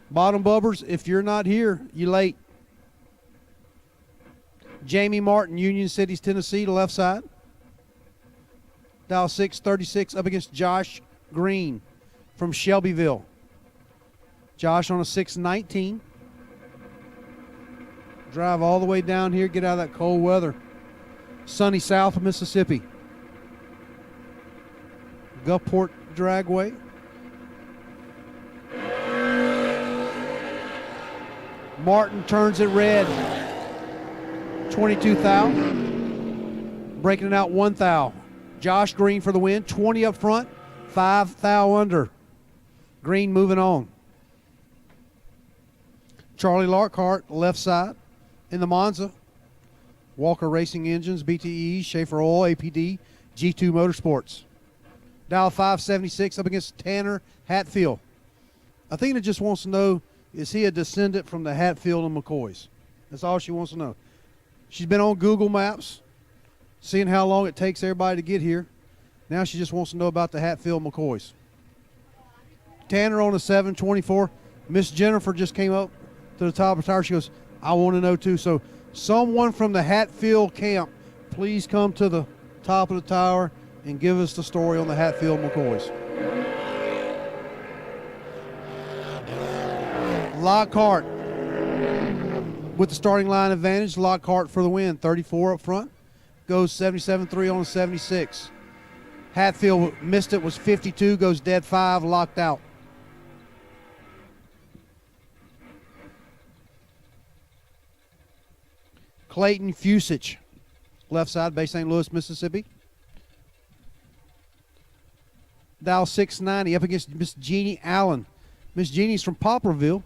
Bottom bubbers, if you're not here, you late. Jamie Martin, Union Cities, Tennessee, the left side. Dial 636 up against Josh Green from Shelbyville. Josh on a 619. Drive all the way down here, get out of that cold weather. Sunny south of Mississippi. Gulfport Dragway. Martin turns it red. 22 thou. Breaking it out 1 thou. Josh Green for the win. 20 up front. 5 thou under. Green moving on. Charlie Larkhart, left side in the Monza. Walker Racing Engines, BTE, Schaefer Oil, APD, G2 Motorsports. Dial 576 up against Tanner Hatfield. I think it just wants to know, is he a descendant from the Hatfield and McCoys? That's all she wants to know. She's been on Google Maps, seeing how long it takes everybody to get here. Now she just wants to know about the Hatfield McCoys. Tanner on a 724. Miss Jennifer just came up to the top of the tower. She goes, I want to know too. So someone from the Hatfield camp, please come to the top of the tower and give us the story on the Hatfield McCoys. Lockhart with the starting line advantage. Lockhart for the win. 34 up front. Goes 77-3 on 76. Hatfield missed it, was 52, goes dead 5, locked out. Clayton Fusich, left side, Bay St. Louis, Mississippi. Dial 690 up against Miss Jeannie Allen. Miss Jeannie's from Poplarville.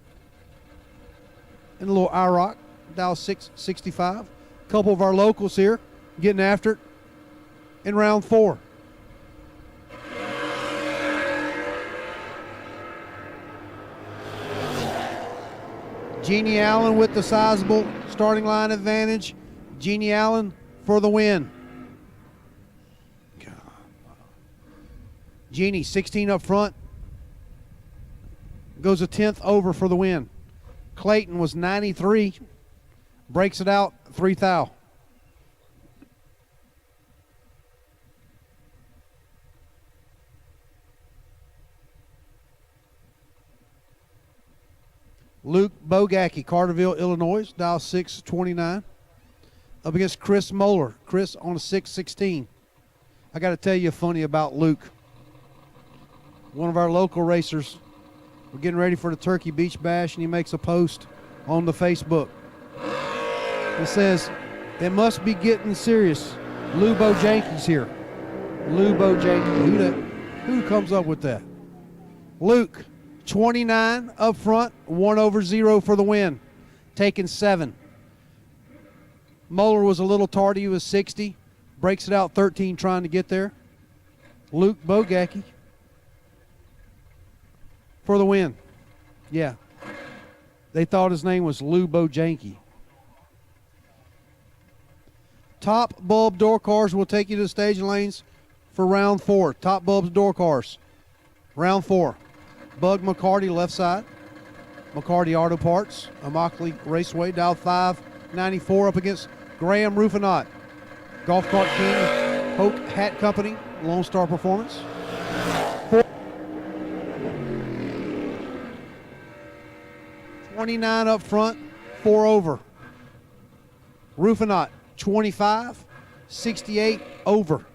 In a little IROC, dial 665. A couple of our locals here getting after it in round 4. Jeannie Allen with the sizable starting line advantage. Jeannie Allen for the win. Jeannie, 16 up front. Goes a 10th over for the win. Clayton was 93. Breaks it out, 3 thou. Luke Bogacki, Carterville, Illinois, dial 629. Up against Chris Moeller. Chris on a 616. I got to tell you funny about Luke. One of our local racers. We're getting ready for the Turkey Beach Bash, and he makes a post on the Facebook. It says, "It must be getting serious. Lou Bojanki's here." Lou Bojanki. Who comes up with that? Luke, 29 up front, 1/0 for the win. Taking 7. Moeller was a little tardy. He was 60. Breaks it out 13 trying to get there. Luke Bogacki for the win. Yeah. They thought his name was Lou Bojanki. Top bulb door cars will take you to the staging lanes for round 4. Top bulbs door cars. Round 4. Bug McCarty left side. McCarty Auto Parts. Immokalee Raceway. Dial 594 up against Graham Rufinot. Gulfport King Hoke Hat Company. Lone Star Performance. 29 up front, 4 over. Rufinot, 25, 68 over.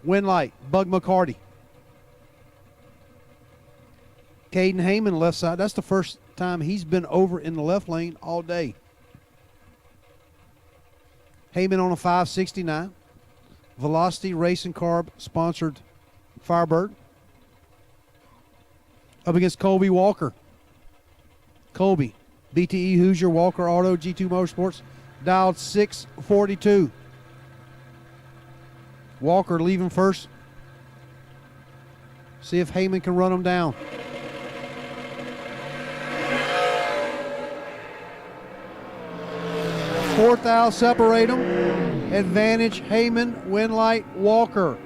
Winlight, Bug McCarty. Caden Heyman left side. That's the first time he's been over in the left lane all day. Heyman on a 569. Velocity Racing Carb sponsored Firebird. Up against Colby Walker. Colby, BTE Hoosier, Walker Auto, G2 Motorsports, dialed 642. Walker leaving first. See if Heyman can run him down. Fourth thou separate them. Advantage Heyman, Winlight, Walker.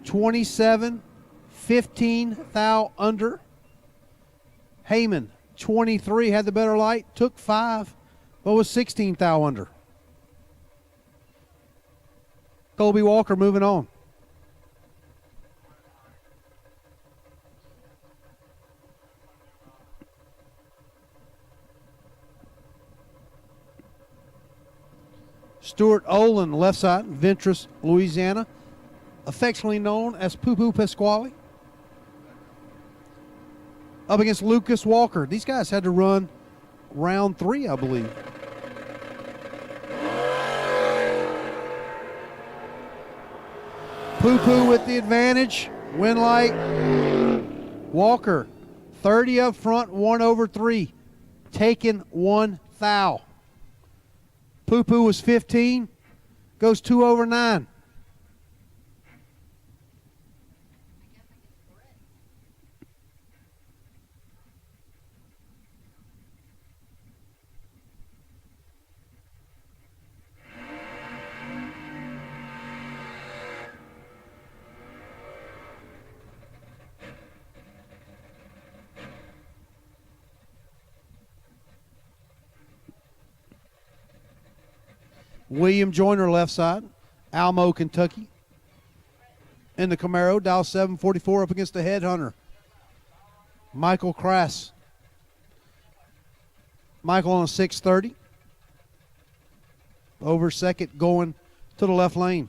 27, 15 thou under. Heyman, 23, had the better light, took 5, but was 16 thou under. Colby Walker moving on. Stuart Olin, left side, Ventress, Louisiana, affectionately known as Poo Poo Pasquale. Up against Lucas Walker. These guys had to run round 3, I believe. Poo Poo with the advantage. Winlight. Walker, 30 up front, 1/3. Taking 1 thou. Poo Poo was 15, goes 2/9. William Joyner left side, Almo, Kentucky. In the Camaro, dial 744 up against the Headhunter. Michael Crass. Michael on a 630. Over second, going to the left lane.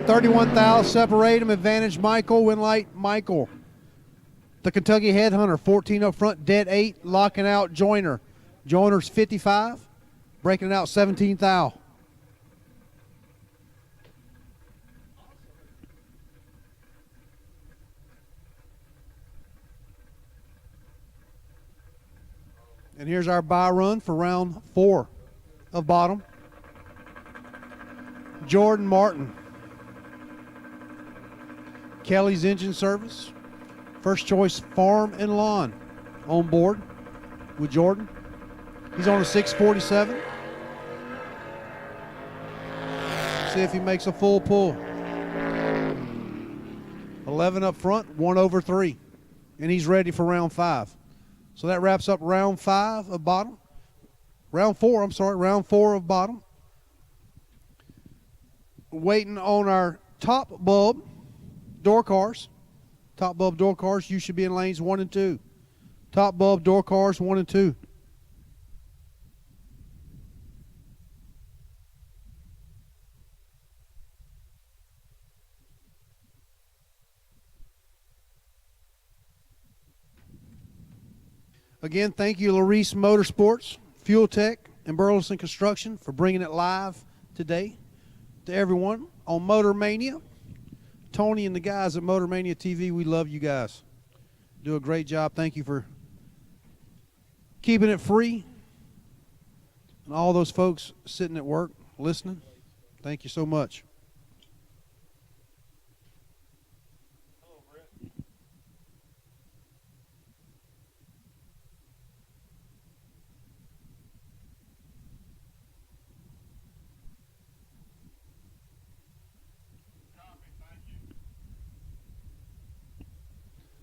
$31,000 separate him. Advantage Michael. Win light Michael. The Kentucky Headhunter, 14 up front, dead 8, locking out Joyner. Joyner's 55, breaking it out 17,000. And here's our buy run for round 4 of bottom. Jordan Martin. Kelly's Engine Service. First choice Farm and Lawn on board with Jordan. He's on a 647. See if he makes a full pull. 11 up front, 1 over 3. And he's ready for round 5. So that wraps up round 5 of bottom. Round 4 of bottom. Waiting on our top bulb door cars. Top bulb door cars, you should be in lanes 1 and 2. Top bulb door cars 1 and 2. Again, thank you, Larice Motorsports, Fuel Tech, and Burleson Construction for bringing it live today to everyone on Motor Mania. Tony and the guys at Motor Mania TV, we love you guys. Do a great job. Thank you for keeping it free. And all those folks sitting at work listening, thank you so much.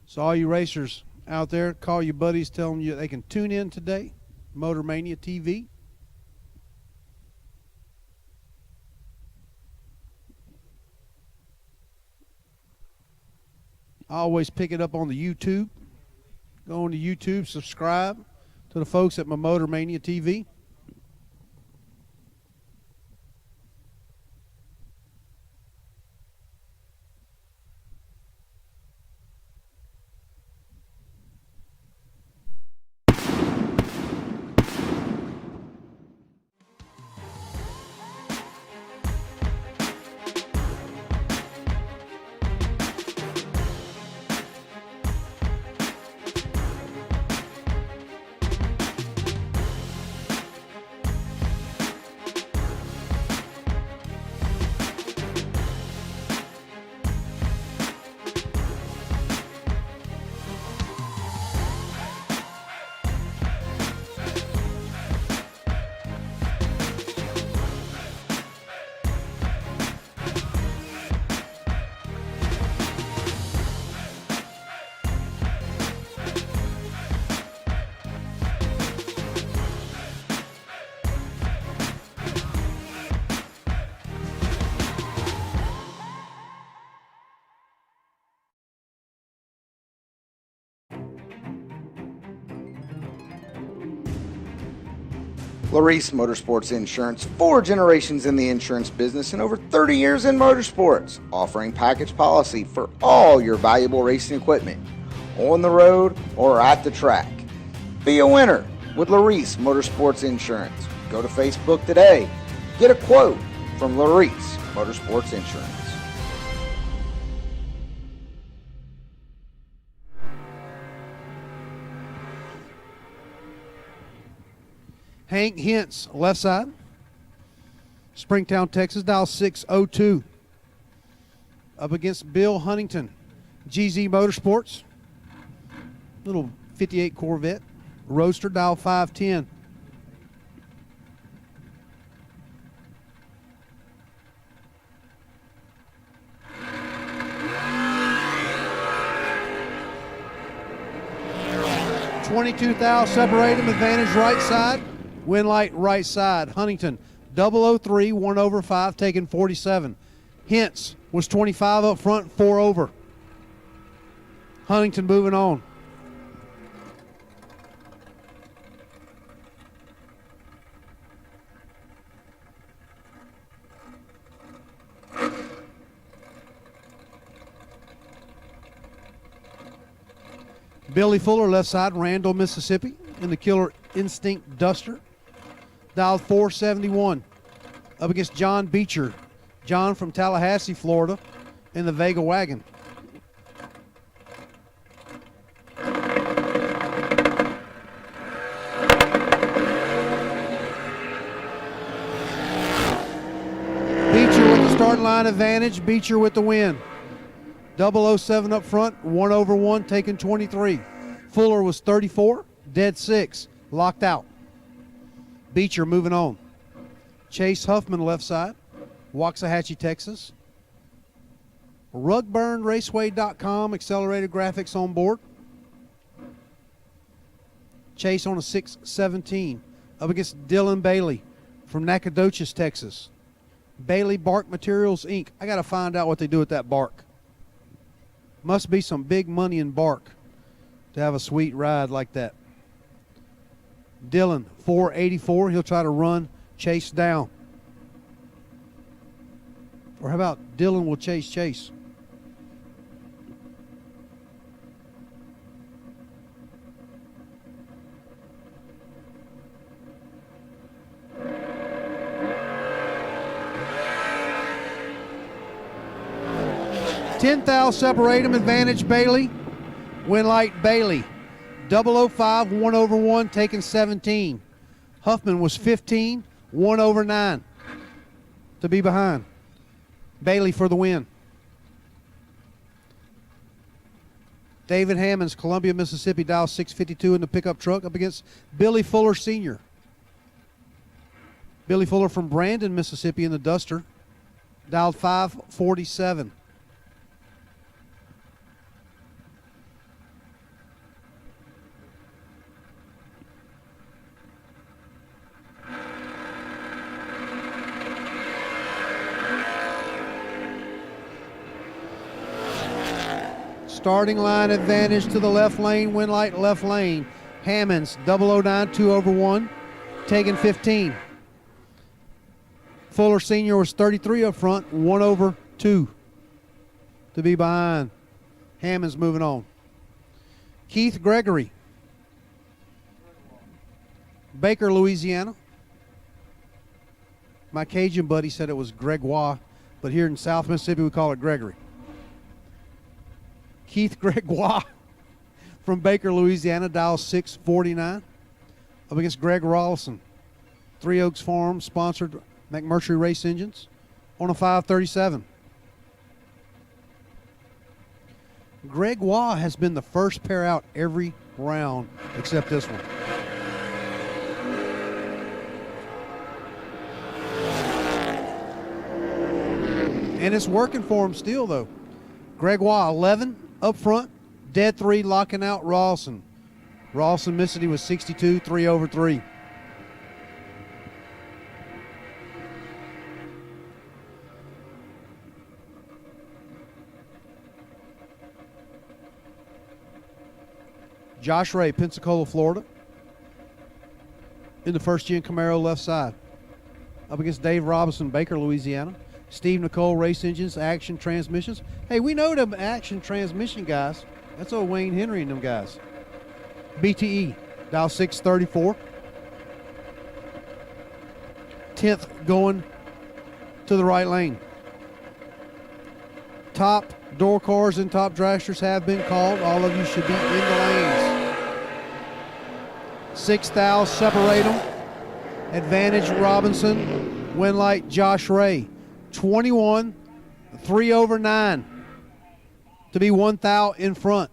So all you racers out there, call your buddies, tell them they can tune in today, Motor Mania TV. I always pick it up on the YouTube. Go on to YouTube, subscribe to the folks at my Motor Mania TV. Larice Motorsports Insurance, 4 generations in the insurance business and over 30 years in motorsports, offering package policy for all your valuable racing equipment, on the road or at the track. Be a winner with Larice Motorsports Insurance. Go to Facebook today. Get a quote from Larice Motorsports Insurance. Hank Hintz, left side. Springtown, Texas, dial 602. up against Bill Huntington. GZ Motorsports, little 58 Corvette. Roadster, dial 510. $22,000 separate them, advantage right side, win light right side. Huntington, 003, 1 over 5, taking 47. Hintz was 25 up front, 4 over. Huntington moving on. Billy Fuller, left side, Randall, Mississippi, in the Killer Instinct Duster. Dialed 471. Up against John Beecher. John from Tallahassee, Florida, in the Vega Wagon. Beecher with the start line advantage. Beecher with the win. 007 up front, 1 over 1, taking 23. Fuller was 34, dead 6, locked out. Beecher moving on. Chase Huffman left side, Waxahachie, Texas. RugburnRaceway.com, accelerated graphics on board. Chase on a 617, up against Dylan Bailey from Nacogdoches, Texas. Bailey Bark Materials, Inc. I got to find out what they do with that bark. Must be some big money in bark to have a sweet ride like that. Dylan, 484. He'll try to run Chase down. Or how about Dylan will chase Chase? $10,000 separate him, advantage Bailey. Win light Bailey. 005, 1 over 1, taking 17. Huffman was 15, 1 over 9 to be behind. Bailey for the win. David Hammonds, Columbia, Mississippi, dial 652 in the pickup truck up against Billy Fuller Sr. Billy Fuller from Brandon, Mississippi in the Duster, dialed 547. Starting line advantage to the left lane, win light left lane. Hammonds, 009, 2 over 1, taking 15. Fuller Sr. was 33 up front, 1 over 2 to be behind. Hammonds moving on. Keith Gregory, Baker, Louisiana. My Cajun buddy said it was Gregoire, but here in South Mississippi we call it Gregory. Keith Gregoire from Baker, Louisiana, dial 649. Up against Greg Rollison. Three Oaks Farm sponsored McMurtry Race Engines on a 537. Gregoire has been the first pair out every round except this one. And it's working for him still, though. Gregoire, 11 up front, dead 3, locking out Rawson. Rawson Mississippi was 62, 3 over 3. Josh Ray, Pensacola, Florida, in the first gen Camaro left side. Up against Dave Robinson, Baker, Louisiana. Steve Nicole, Race Engines, Action Transmissions. Hey, we know them Action Transmission guys. That's old Wayne Henry and them guys. BTE, dial 634. 10th going to the right lane. Top door cars and top dragsters have been called. All of you should be in the lanes. 6,000 separate them. Advantage Robinson. Win light Josh Ray. 21, 3 over 9 to be 1 thou in front.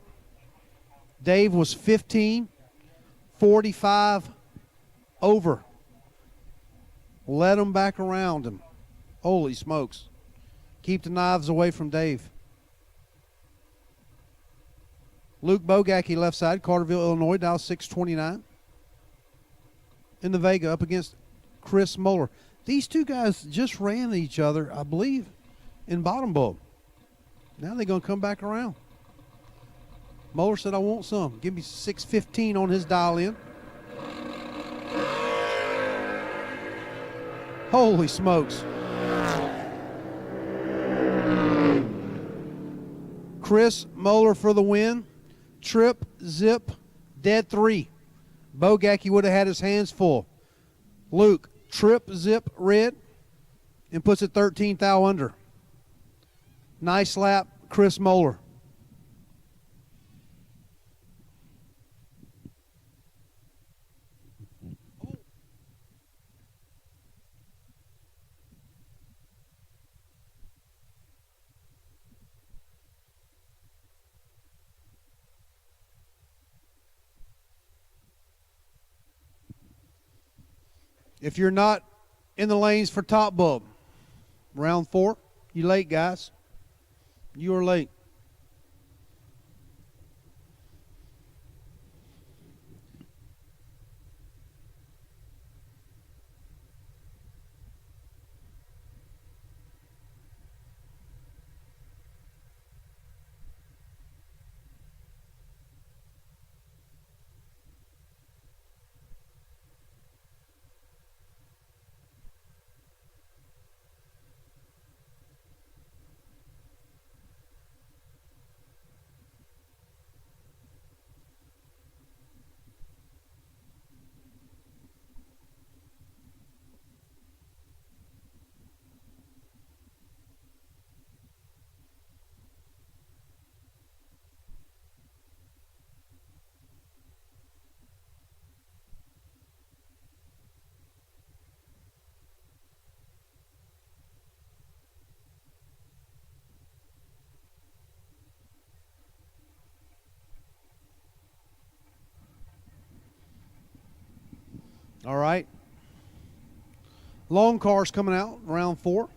Dave was 15-45 over. Let him back around him. Holy smokes. Keep the knives away from Dave. Luke Bogacki left side, Carterville, Illinois, now 6:29. In the Vega up against Chris Moeller. These two guys just ran each other, I believe, in bottom bulb. Now they're going to come back around. Moeller said, I want some. Give me 6:15 on his dial in. Holy smokes. Chris Moeller for the win. Trip, zip, dead 3. Bogacki would have had his hands full. Luke, trip, zip, red, and puts it 13 thou under. Nice lap, Chris Moeller. If you're not in the lanes for top bulb, round 4, you late, guys. You are late. All right. Long cars coming out, round 4.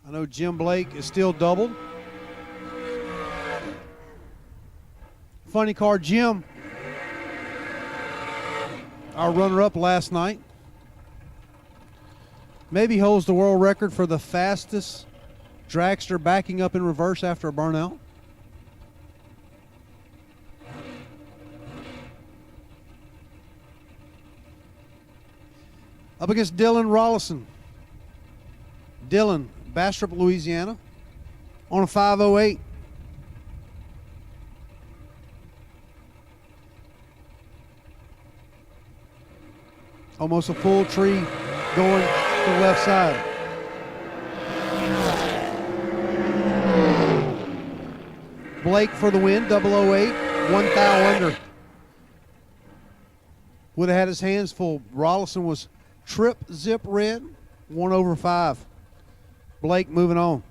I know Jim Blake is still doubled. Funny car, Jim, our runner-up last night, maybe holds the world record for the fastest dragster backing up in reverse after a burnout. Up against Dylan Rollison. Dylan, Bastrop, Louisiana, on a 508. Almost a full tree going to the left side. Blake for the win, 008, 1 thou under. Would have had his hands full. Rollison was trip, zip, red, 1 over 5. Blake moving on.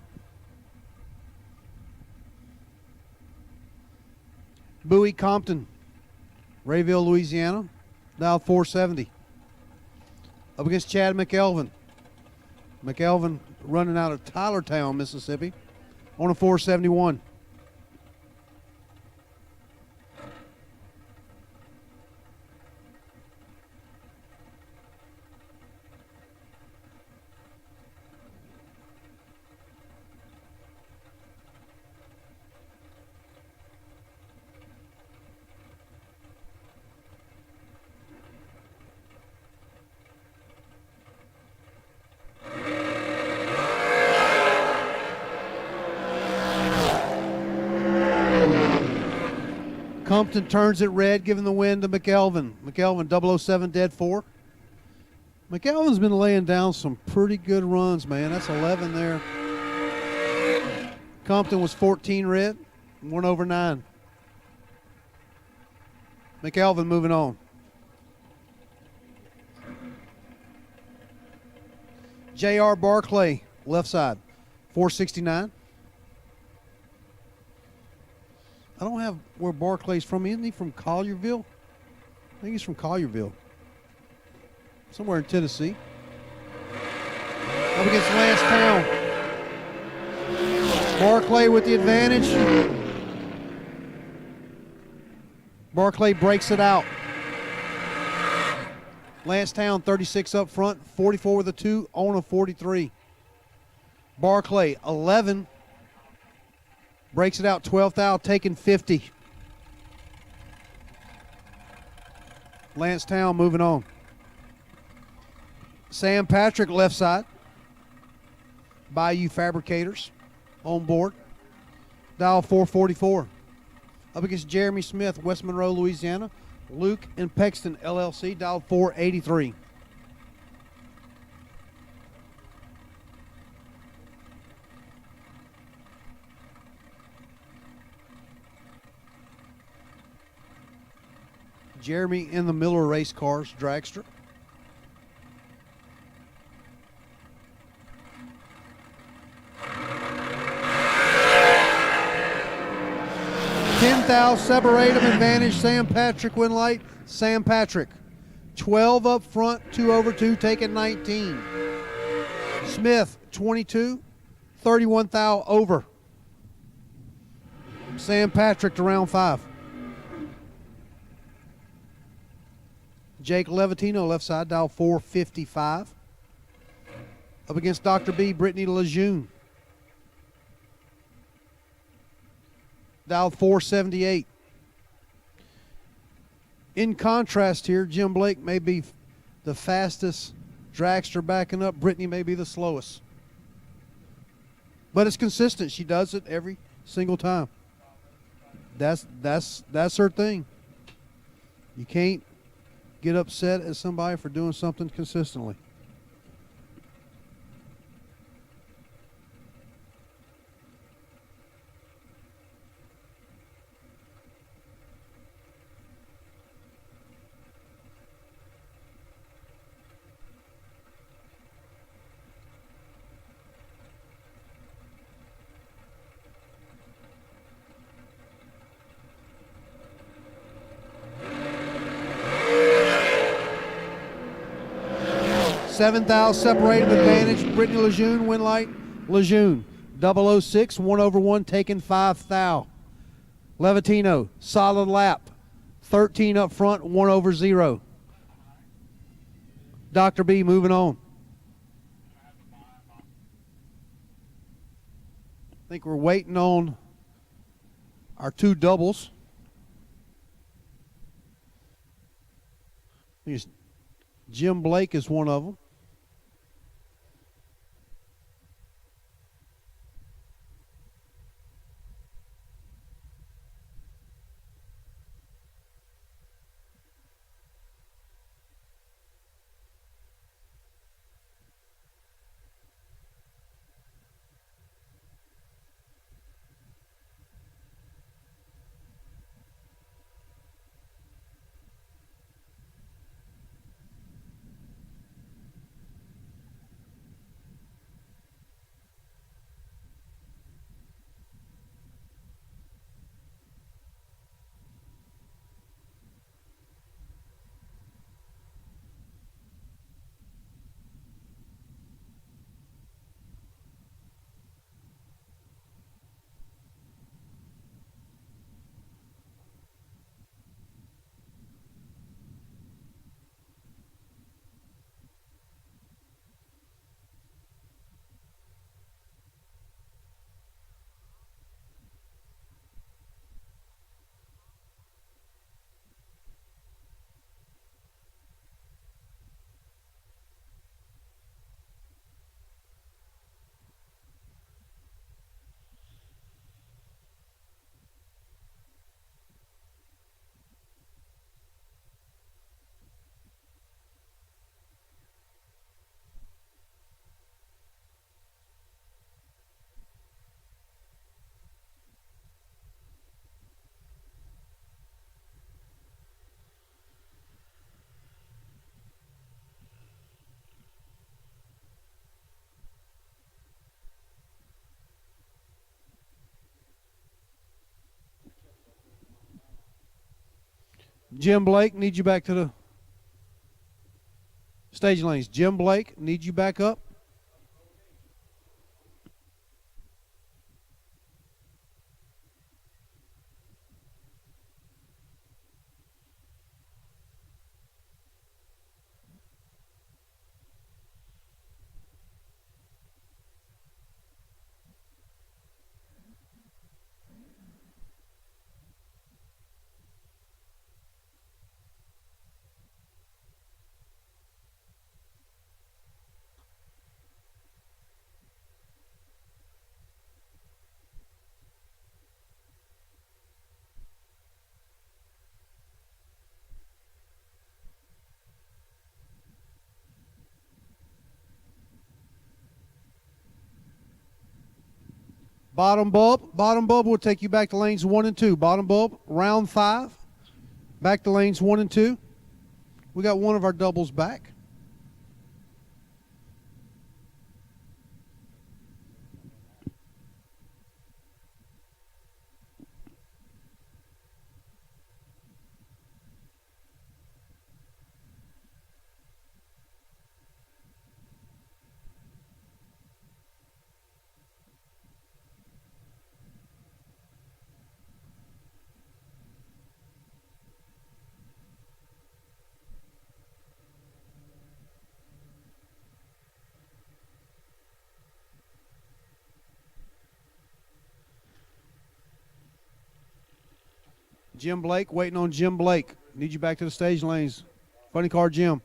Bowie Compton, Rayville, Louisiana, now 470. Up against Chad McElvin. McElvin running out of Tylertown, Mississippi, on a 471. Compton turns it red, giving the win to McElvin. McElvin, 007, dead 4. McElvin's been laying down some pretty good runs, man. That's 11 there. Compton was 14 red, 1 over 9. McElvin moving on. J.R. Barclay, left side, 469. I don't have where Barclay's from. Isn't he from Collierville? I think he's from Collierville. Somewhere in Tennessee. Up against Lancetown. Barclay with the advantage. Barclay breaks it out. Lancetown 36 up front, 44 with a 2, on a 43. Barclay 11. Breaks it out, 12th out, taking 50. Lancetown moving on. Sam Patrick left side. Bayou Fabricators on board. Dial 444. Up against Jeremy Smith, West Monroe, Louisiana. Luke and Pexton LLC, dial 483. Jeremy in the Miller Race Cars dragster. Separatum advantage. Sam Patrick win light. Sam Patrick 12 up front, 2 over 2, taking 19. Smith 22, 31 thou over. Sam Patrick to round 5. Jake Levatino left side, dial 455. Up against Dr. B, Brittany Lejeune. Dial 478. In contrast here, Jim Blake may be the fastest dragster backing up. Brittany may be the slowest. But it's consistent. She does it every single time. That's her thing. You can't get upset at somebody for doing something consistently. Seven thou separated advantage. Brittany Lejeune win light. Lejeune 006, 1 over 1, taking 5 thou. Levatino solid lap. 13 up front, 1 over 0. Dr. B moving on. I think we're waiting on our 2 doubles. Jim Blake is one of them. Jim Blake, need you back to the stage lanes. Jim Blake, need you back up. Bottom bulb will take you back to lanes 1 and 2. Bottom bulb, round 5, back to lanes 1 and 2. We got one of our doubles back. Jim Blake, waiting on Jim Blake. Need you back to the stage lanes. Funny car, Jim.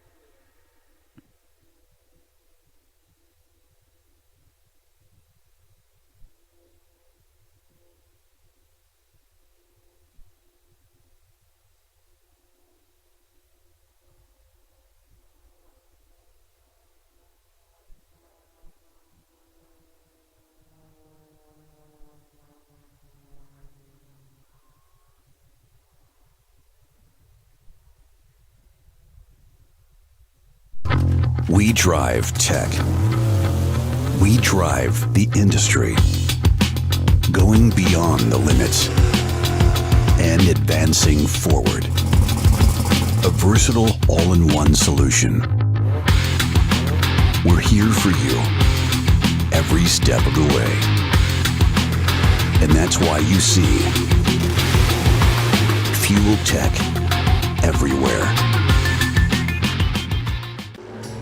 We drive tech. We drive the industry. Going beyond the limits and advancing forward. A versatile all-in-one solution. We're here for you every step of the way. And that's why you see fuel tech everywhere.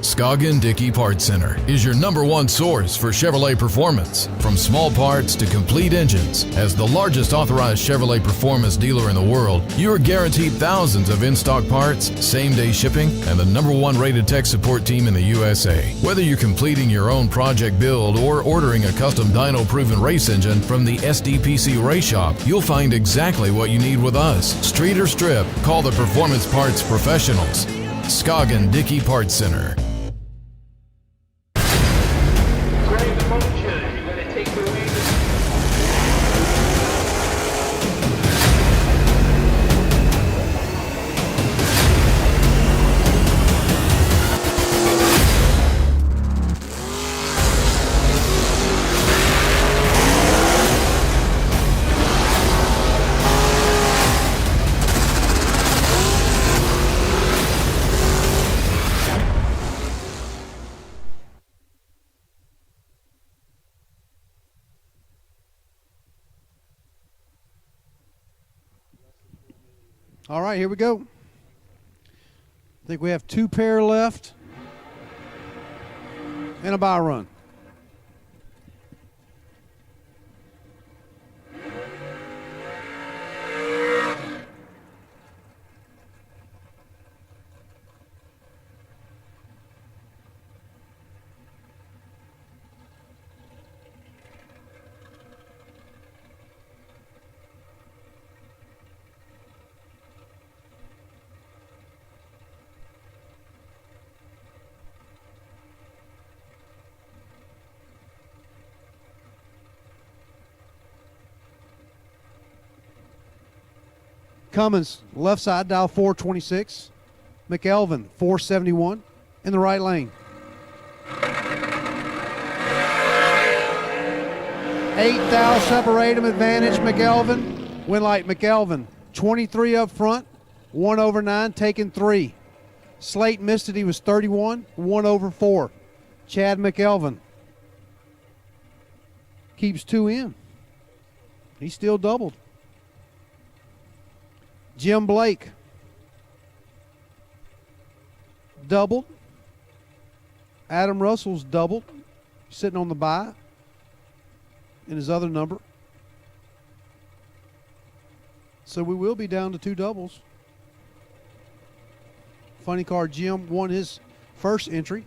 Scoggin Dickey Parts Center is your #1 source for Chevrolet performance. From small parts to complete engines, as the largest authorized Chevrolet performance dealer in the world, you are guaranteed thousands of in-stock parts, same-day shipping, and the #1 rated tech support team in the USA. Whether you're completing your own project build or ordering a custom dyno-proven race engine from the SDPC Race Shop, you'll find exactly what you need with us. Street or strip, call the Performance Parts Professionals. Scoggin Dickey Parts Center. All right, here we go. I think we have 2 pair left and a bye run. Cummins, left side, dial 426. McElvin, 471 in the right lane. 8 thou separate him, advantage McElvin. Win light McElvin, 23 up front, 1 over 9, taking 3. Slate missed it. He was 31, 1 over 4. Chad McElvin keeps 2 in. He still doubled. Jim Blake doubled. Adam Russell's doubled, sitting on the bye in his other number. So we will be down to 2 doubles. Funny car Jim won his first entry.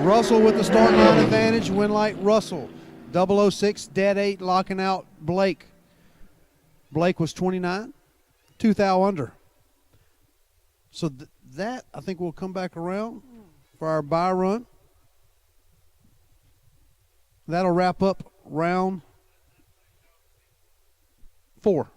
Russell with the start line advantage. Winlight Russell. 006, dead 8, locking out Blake. Blake was 29, 2 thou under. So that, I think, will come back around for our bye run. That'll wrap up round 4.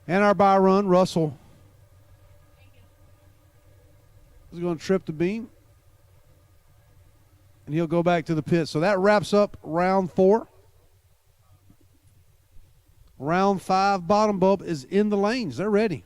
And our bye run, Russell is going to trip the beam. And he'll go back to the pit. So that wraps up round 4. Round 5, bottom bulb is in the lanes. They're ready.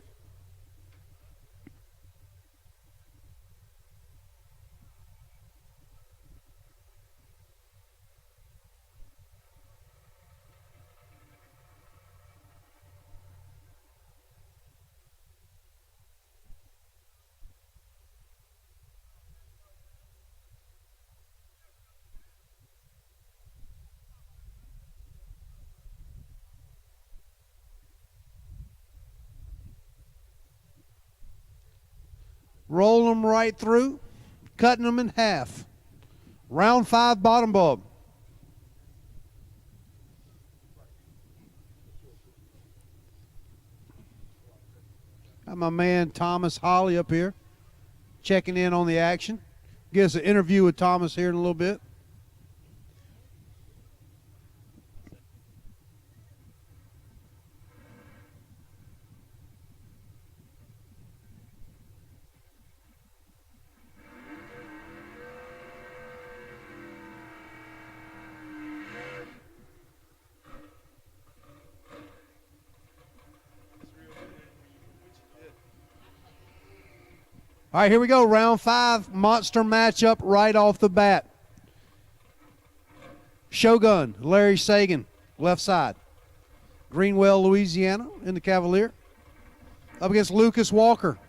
Rolling them right through, cutting them in half. Round 5, bottom bulb. Got my man Thomas Holly up here checking in on the action. Give us an interview with Thomas here in a little bit. All right, here we go. Round 5, monster matchup right off the bat. Shogun, Larry Sagan, left side. Greenwell, Louisiana, in the Cavalier. Up against Lucas Walker.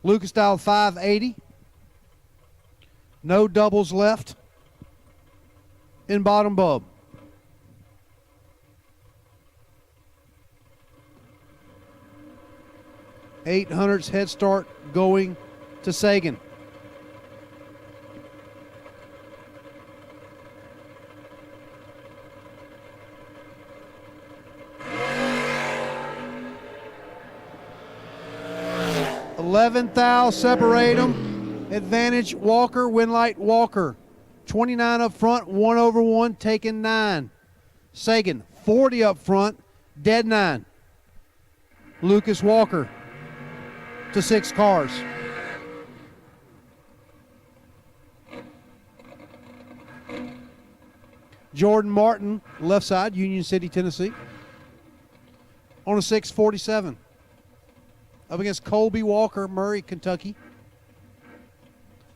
Lucas dialed 580. No doubles left in bottom bub. $800's head start going to Sagan. $11,000 separate them. Advantage Walker, win light Walker. 29 up front, 1 over 1, taking 9. Sagan, 40 up front, dead 9. Lucas Walker to 6 cars. Jordan Martin, left side, Union City, Tennessee, on a 647. Up against Colby Walker, Murray, Kentucky,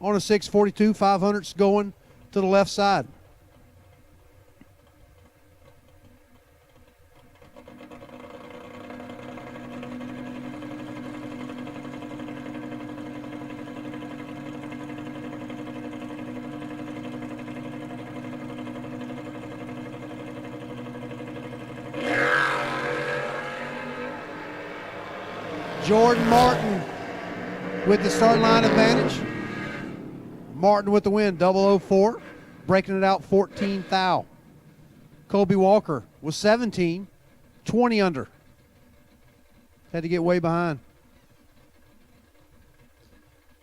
on a 642. 500's going to the left side. Jordan Martin with the start line advantage. Martin with the win, 004, breaking it out 14 thou. Colby Walker was 17, 20 under. Had to get way behind.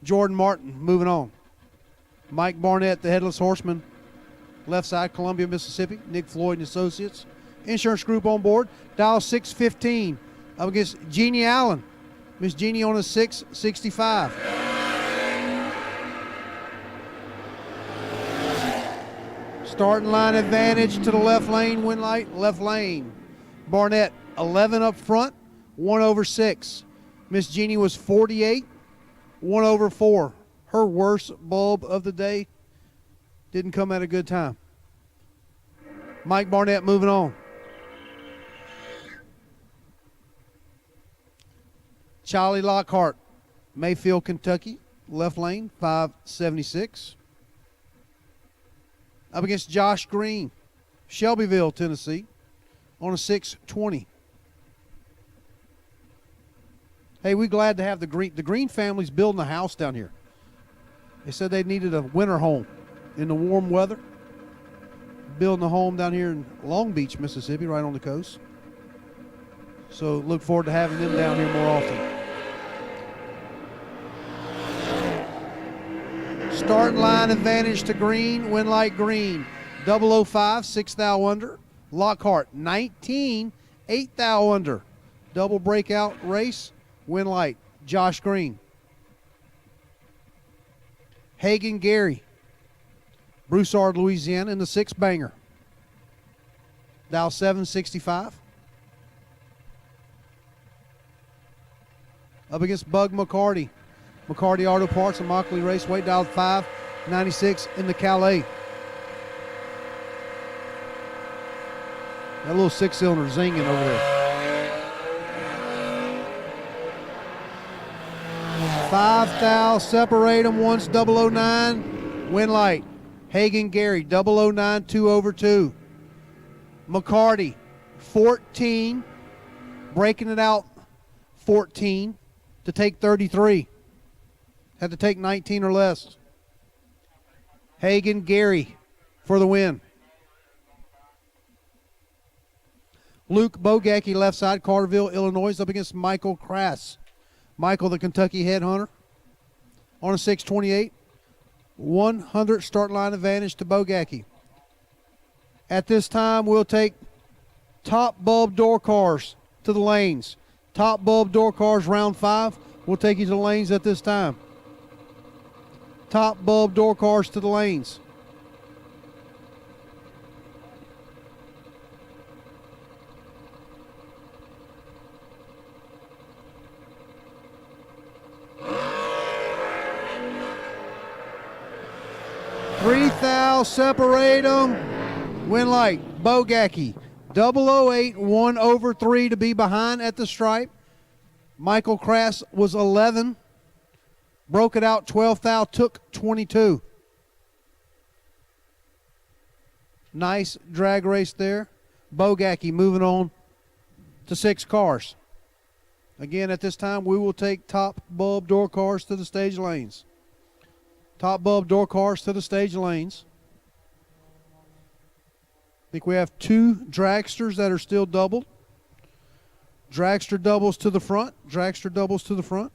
Jordan Martin moving on. Mike Barnett, the Headless Horseman, left side, Columbia, Mississippi. Nick Floyd and Associates. Insurance Group on board. Dial 615 up against Jeannie Allen. Miss Jeannie on a 665. Starting line advantage to the left lane, win light, left lane. Barnett, 11 up front, 1 over 6. Miss Jeannie was 48, 1 over 4. Her worst bulb of the day. Didn't come at a good time. Mike Barnett moving on. Charlie Lockhart, Mayfield, Kentucky, left lane, 576. Up against Josh Green, Shelbyville, Tennessee, on a 620. Hey, we're glad to have the Green family's building a house down here. They said they needed a winter home in the warm weather. Building a home down here in Long Beach, Mississippi, right on the coast. So look forward to having them down here more often. Starting line advantage to Green, win light Green. 005, 6 thou under. Lockhart, 19, 8 thou under. Double breakout race, win light. Josh Green. Hagan Gary, Broussard, Louisiana, in the 6 banger. Dial 765. Up against Bug McCarty. McCarty Auto Parts and Mockley Raceway, dialed 596 in the Calais. That little 6-cylinder zinging over there. 5 thou, separate them once, 009, win light. Hagan Gary, 009, 2 over 2. McCarty, 14, breaking it out 14 to take 33. Had to take 19 or less. Hagan Gary for the win. Luke Bogacki, left side, Carterville, Illinois, up against Michael Crass. Michael, the Kentucky headhunter, on a 628. 100 start line advantage to Bogacki. At this time, we'll take top bulb door cars to the lanes. Top bulb door cars, round 5. We'll take you to the lanes at this time. Top bulb door cars to the lanes. $3,000 foul, separate them. Win light, Bogacki, 008, 1 over 3 to be behind at the stripe. Michael Crass was 11. Broke it out, 12 foul, took 22. Nice drag race there. Bogacki moving on to 6 cars. Again, at this time, we will take top bulb door cars to the stage lanes. Top bulb door cars to the stage lanes. I think we have 2 dragsters that are still doubled. Dragster doubles to the front. Dragster doubles to the front.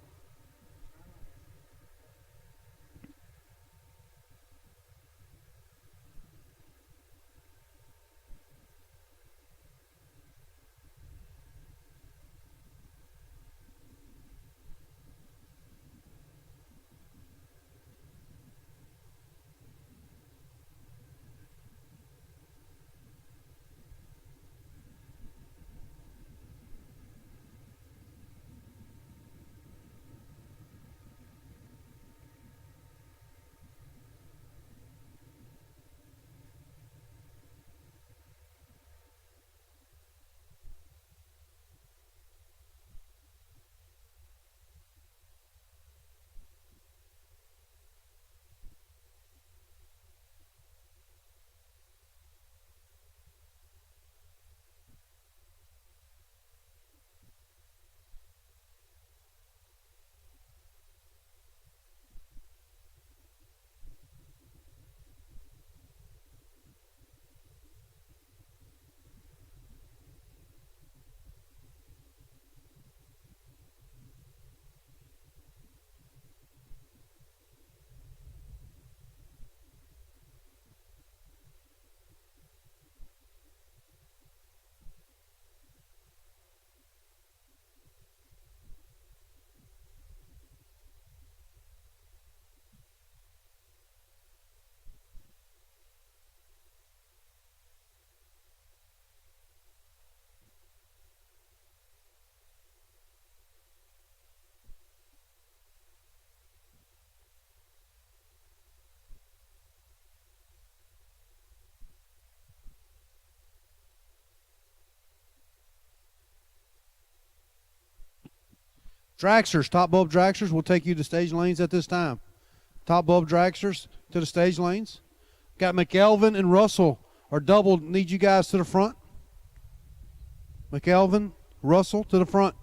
Dragsters, top bulb dragsters will take you to stage lanes at this time. Top bulb dragsters to the stage lanes. Got McElvin and Russell are doubled. Need you guys to the front. McElvin, Russell to the front.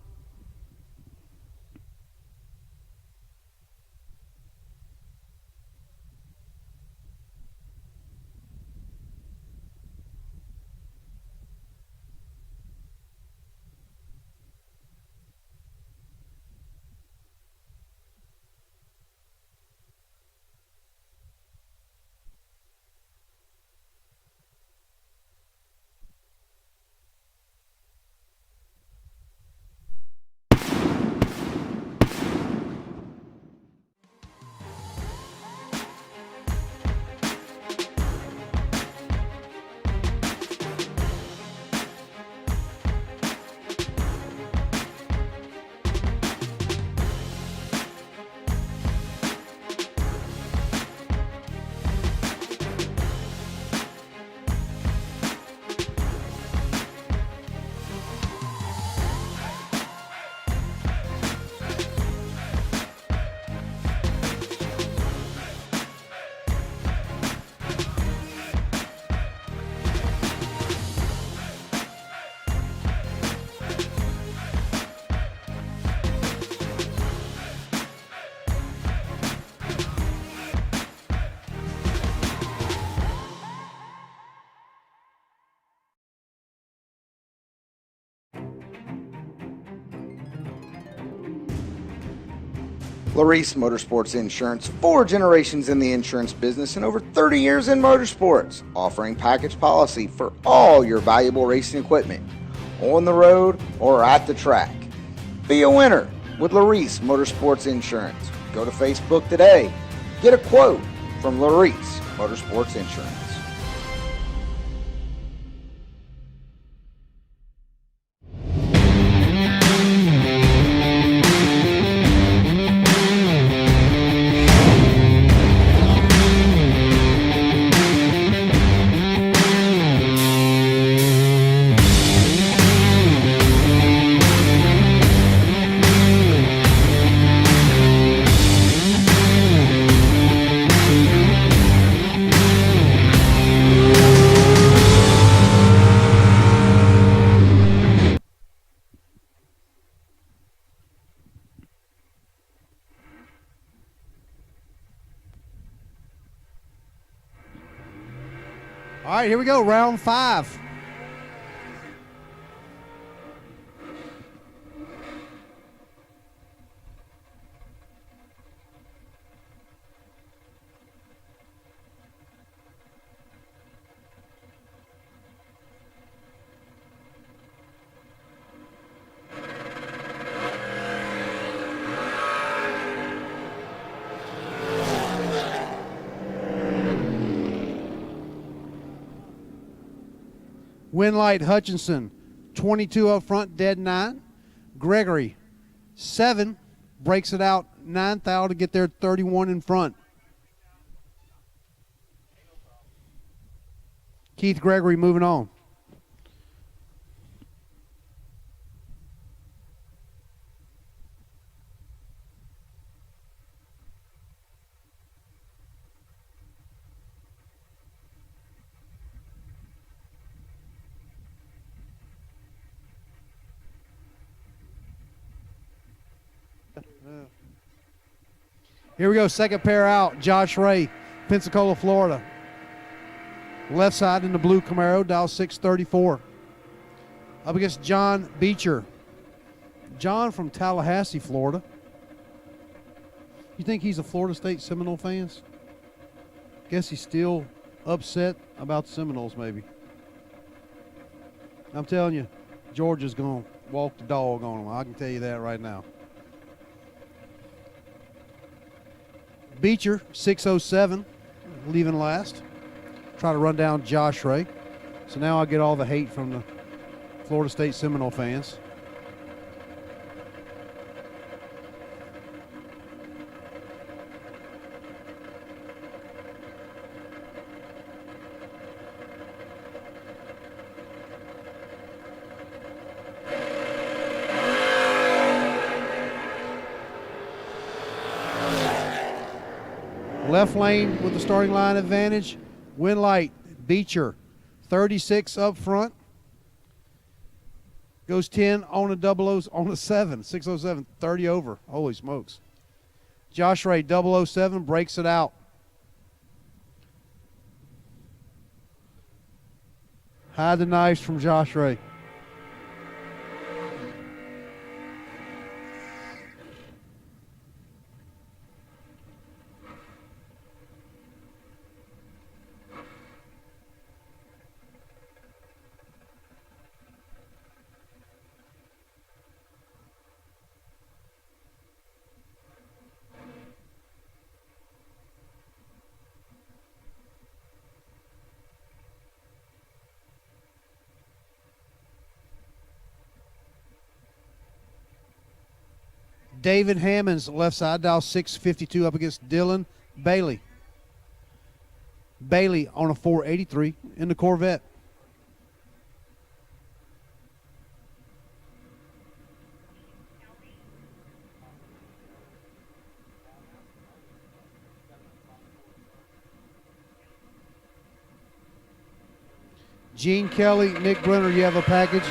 Larice Motorsports Insurance, 4 generations in the insurance business and over 30 years in motorsports, offering package policy for all your valuable racing equipment, on the road or at the track. Be a winner with Larice Motorsports Insurance. Go to Facebook today. Get a quote from Larice Motorsports Insurance. All right, here we go. Round 5. Winlight Hutchinson, 22 up front, dead 9. Gregory, 7, breaks it out 9th out to get there 31 in front. Keith Gregory moving on. Here we go, second pair out. Josh Ray, Pensacola, Florida. Left side in the blue Camaro, dial 634. Up against John Beecher. John from Tallahassee, Florida. You think he's a Florida State Seminole fan? Guess he's still upset about the Seminoles, maybe. I'm telling you, Georgia's going to walk the dog on them. I can tell you that right now. Beecher, 607, leaving last. Try to run down Josh Ray. So now I get all the hate from the Florida State Seminole fans. Left lane with the starting line advantage. Winlight, Beecher, 36 up front. Goes 10 on a double O's on a 7. 607, 30 over. Holy smokes. Josh Ray, 007, breaks it out. Hide the knives from Josh Ray. David Hammonds, left side, dial 652 up against Dylan Bailey. Bailey on a 483 in the Corvette. Gene Kelly, Nick Brenner, you have a package.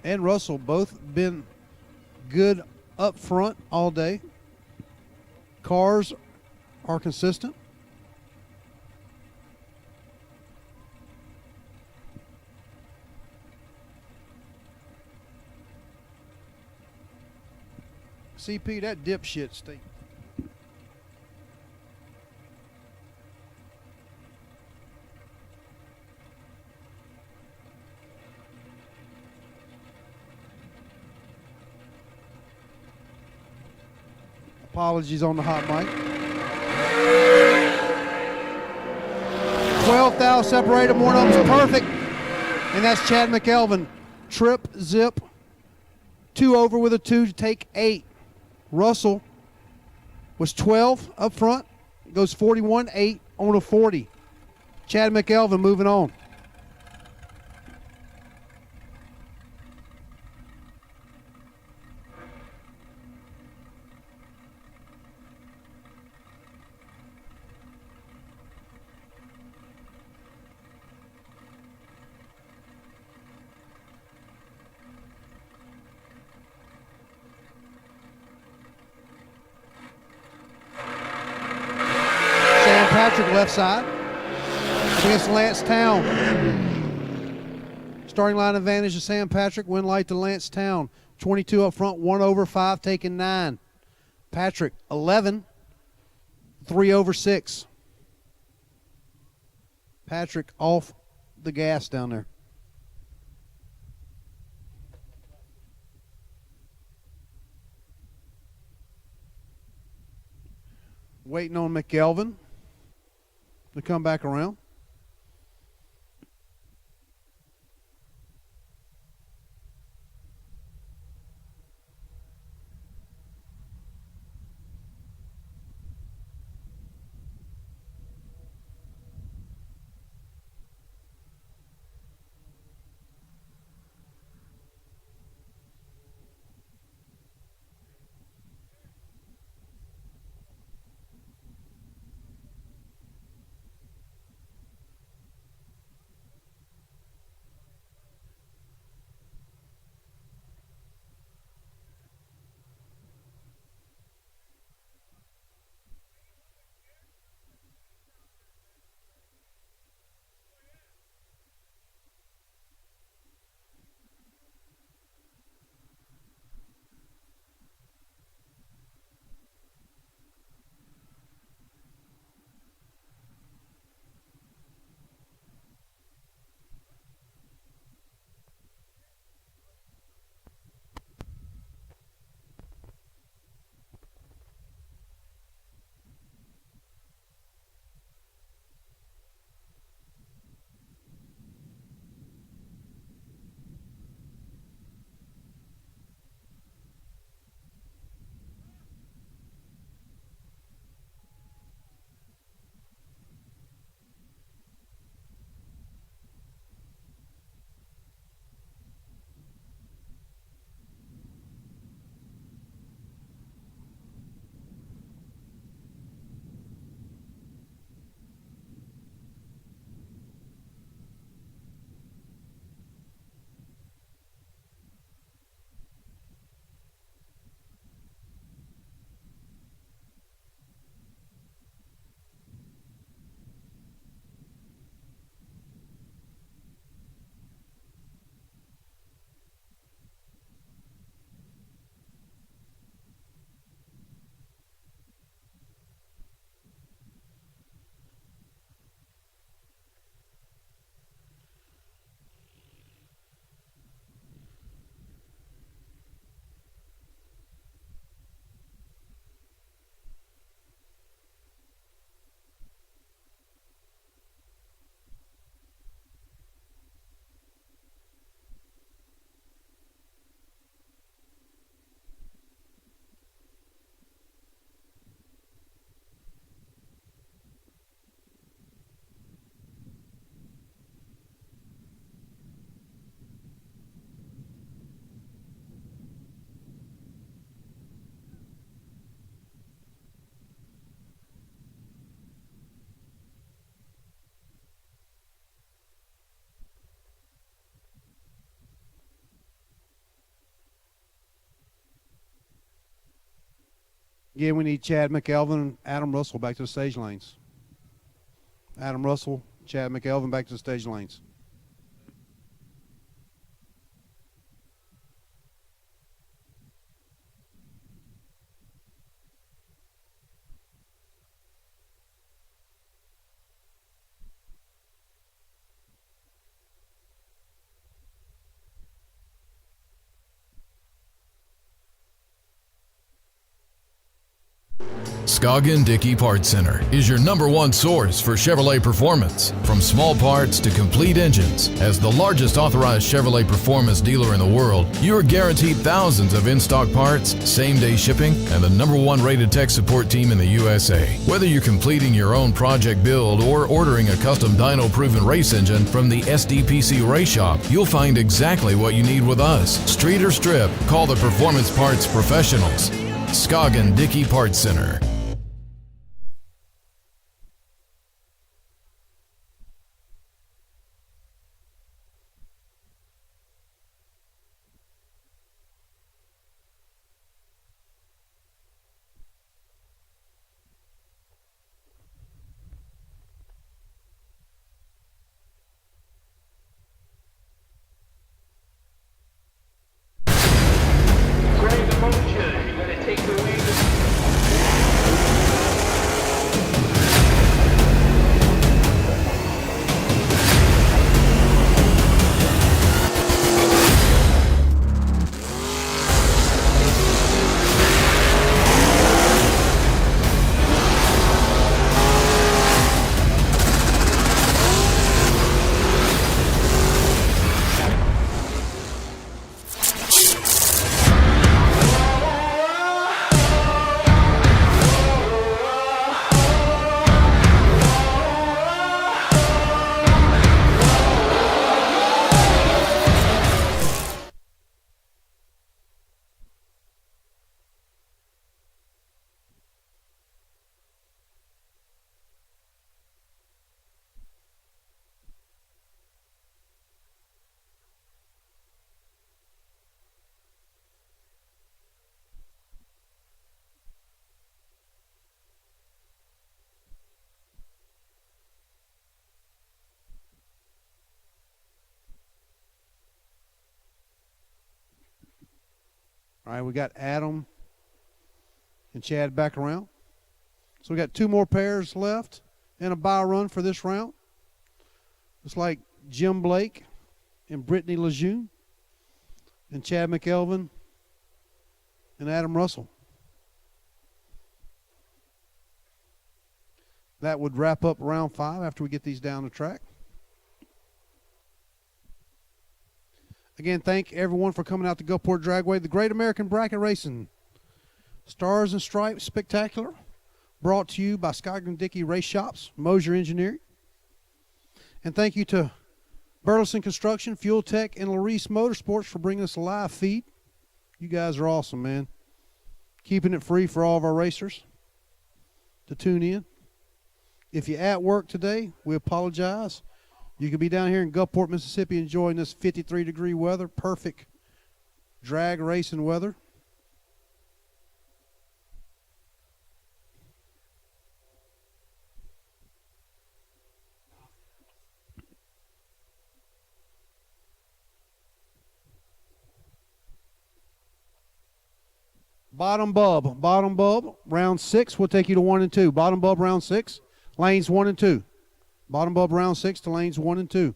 And Russell both been good up front all day. Cars are consistent. CP, that dipshit state. Apologies on the hot mic. 12th thou separated, more numbers perfect. And that's Chad McElvin. Trip, zip, 2 over with a 2 to take 8. Russell was 12 up front, goes 41-8 on a 40. Chad McElvin moving on. Patrick left side against Lance Town. Starting line advantage to Sam Patrick. Win light to Lance Town. 22 up front, 1 over 5, taking 9. Patrick 11, 3 over 6. Patrick off the gas down there. Waiting on McElvin to come back around. Again, we need Chad McElvin and Adam Russell back to the stage lanes. Adam Russell, Chad McElvin back to the stage lanes. Scoggin Dickey Parts Center is your #1 source for Chevrolet performance. From small parts to complete engines, as the largest authorized Chevrolet performance dealer in the world, you are guaranteed thousands of in-stock parts, same-day shipping, and the #1 rated tech support team in the USA. Whether you're completing your own project build or ordering a custom dyno-proven race engine from the SDPC Race Shop, you'll find exactly what you need with us. Street or strip, call the Performance Parts Professionals. Scoggin Dickey Parts Center. All right, we got Adam and Chad back around. So we got 2 more pairs left and a bye run for this round. It's like Jim Blake and Brittany Lejeune and Chad McElvin and Adam Russell. That would wrap up round 5 after we get these down the track. Again, thank everyone for coming out to Gulfport Dragway, the Great American Bracket Racing Stars and Stripes Spectacular, brought to you by Scoggin Dickey Race Shops, Mosier Engineering. And thank you to Burleson Construction, Fuel Tech, and Larice Motorsports for bringing us a live feed. You guys are awesome, man. Keeping it free for all of our racers to tune in. If you're at work today, we apologize. You could be down here in Gulfport, Mississippi, enjoying this 53-degree weather, perfect drag racing weather. Bottom bulb, round 6 will take you to 1 and 2. Bottom bulb, round 6, lanes 1 and 2. Bottom bulb, round 6 to lanes 1 and 2.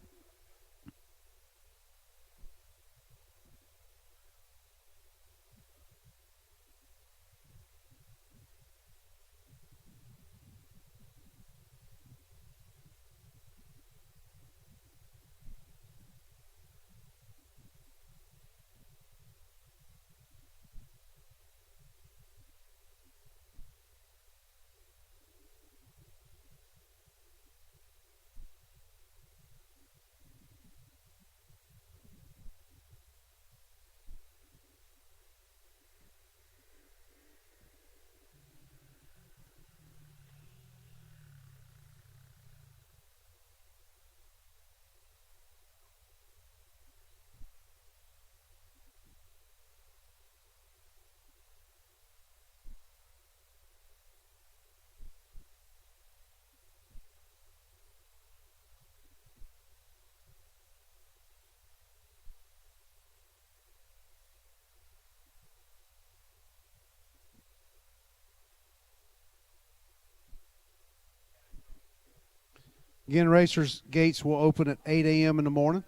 Again, racers' gates will open at 8 a.m. in the morning.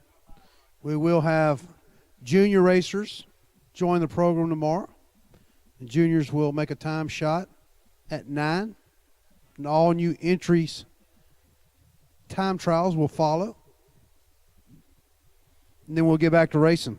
We will have junior racers join the program tomorrow. The juniors will make a time shot at 9. And all new entries, time trials will follow. And then we'll get back to racing.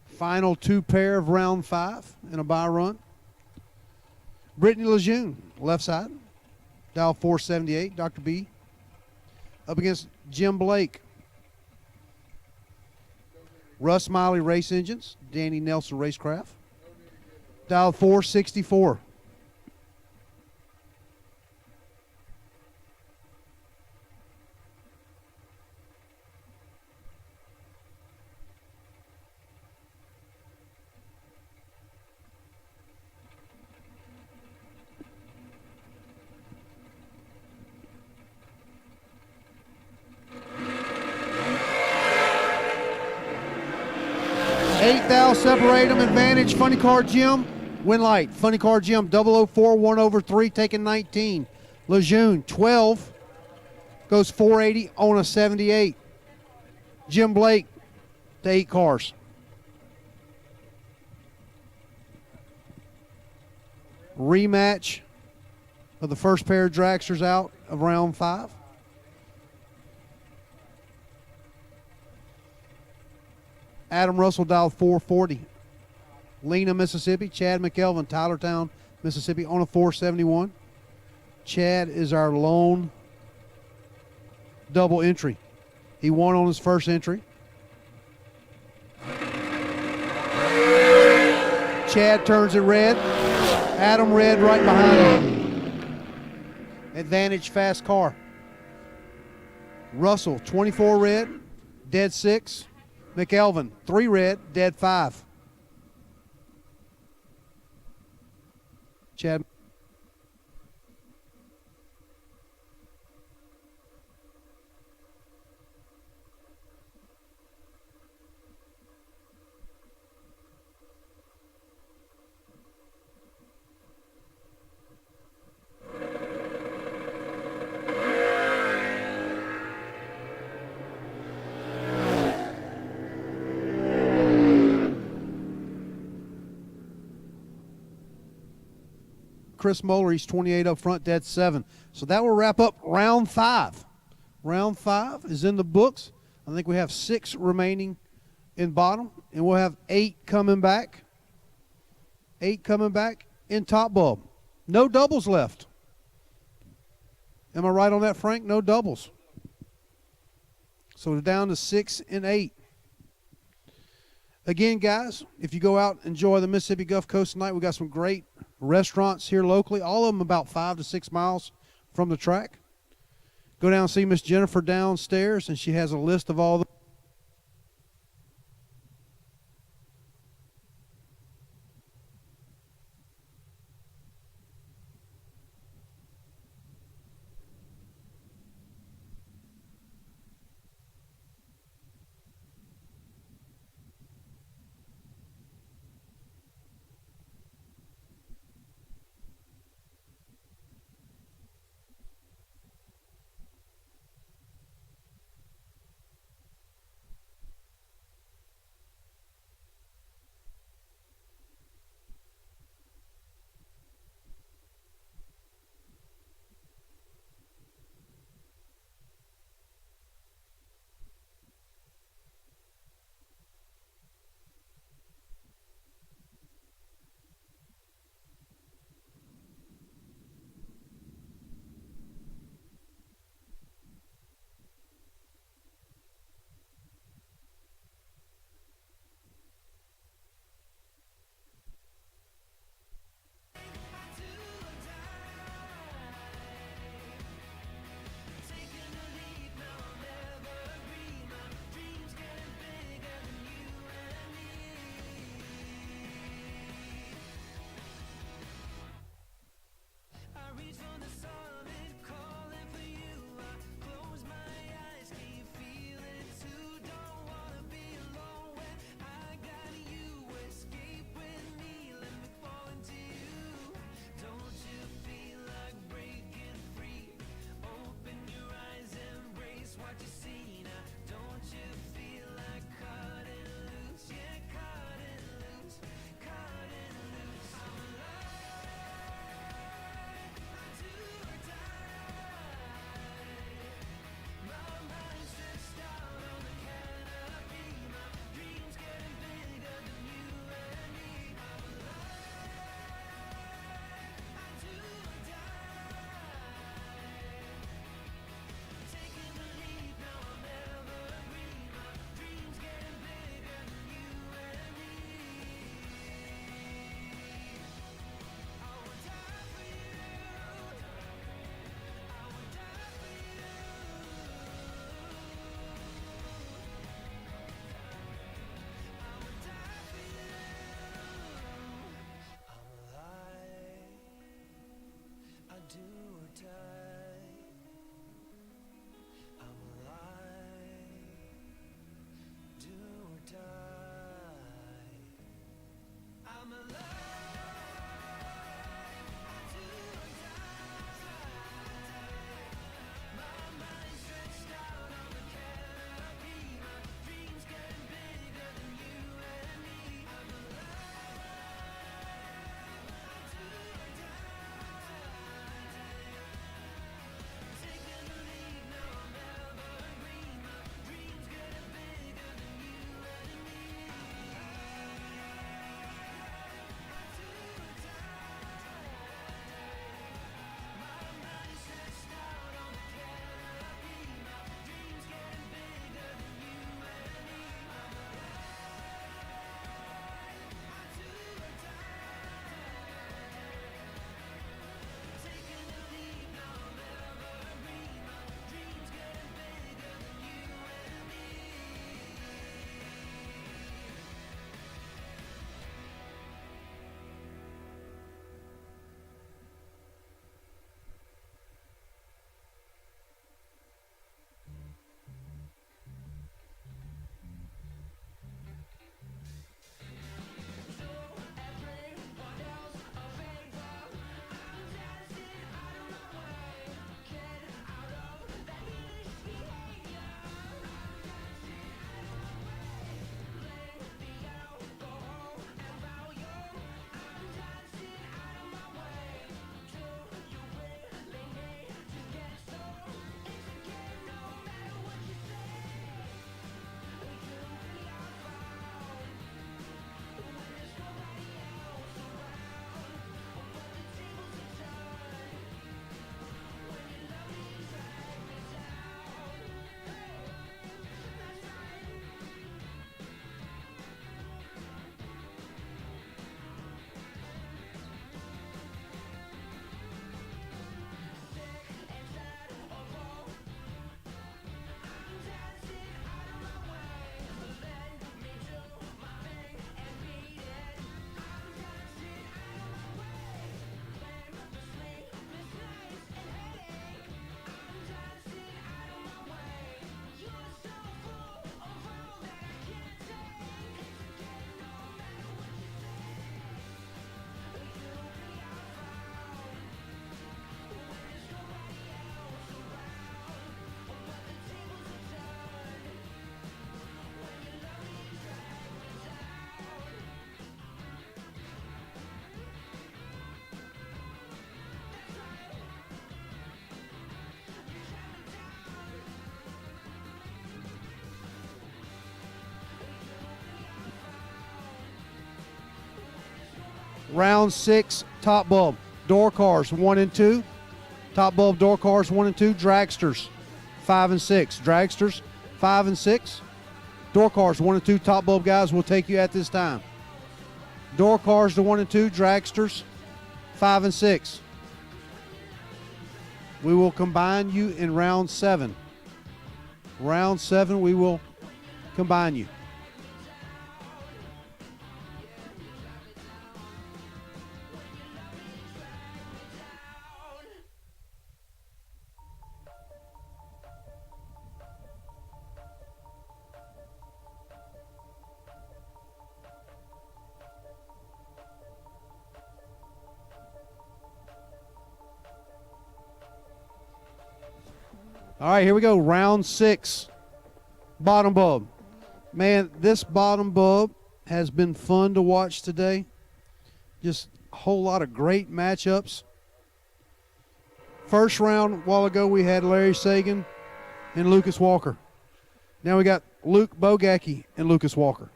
Final 2 pair of round 5 in a bye run. Brittany Lejeune, left side. Dial 478, Dr. B. Up against Jim Blake. Russ Miley Race Engines, Danny Nelson Racecraft. Dial 464. Separate them. Advantage. Funny Car Jim. Win light. Funny Car Jim. 004. 1/3. Taking 19. Lejeune 12. Goes 480 on a 78. Jim Blake to 8 cars. Rematch of the first pair of dragsters out of round 5. Adam Russell dialed 440. Lena, Mississippi. Chad McKelvin, Tylertown, Mississippi on a 471. Chad is our lone double entry. He won on his first entry. Chad turns it red. Adam red right behind him. Advantage fast car. Russell 24 red, dead 6. McElvin, 3 red, dead 5. Chad. Chris Moeller, he's 28 up front, dead 7. So that will wrap up round 5. Round 5 is in the books. I think we have 6 remaining in bottom, and we'll have 8 coming back. 8 coming back in top bulb. No doubles left. Am I right on that, Frank? No doubles. So we're down to 6 and 8. Again, guys, if you go out and enjoy the Mississippi Gulf Coast tonight, we got some great restaurants here locally, all of them about 5 to 6 miles from the track. Go down and see Miss Jennifer downstairs, and she has a list of all the Round 6, top bulb, door cars 1 and 2. Top bulb, door cars 1 and 2. Dragsters 5 and 6. Dragsters 5 and 6. Door cars 1 and 2. Top bulb guys will take you at this time. Door cars to 1 and 2. Dragsters 5 and 6. We will combine you in round 7. Round 7, we will combine you. All right, here we go. Round 6. Bottom bulb. Man, this bottom bulb has been fun to watch today. Just a whole lot of great matchups. First round, a while ago, we had Larry Sagan and Lucas Walker. Now we got Luke Bogacki and Lucas Walker.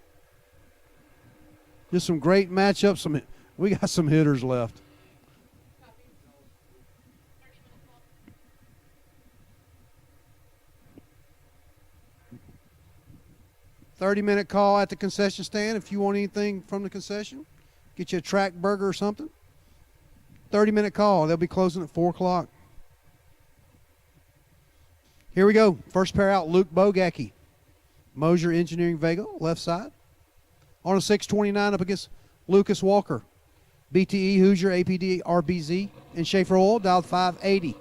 Just some great matchups. We got some hitters left. 30-minute call at the concession stand if you want anything from the concession. Get you a track burger or something. 30-minute call. They'll be closing at 4 o'clock. Here we go. First pair out, Luke Bogacki. Mosier Engineering Vega, left side. On a 629 up against Lucas Walker. BTE, Hoosier, APD, RBZ, and Schaefer Oil, dialed 580.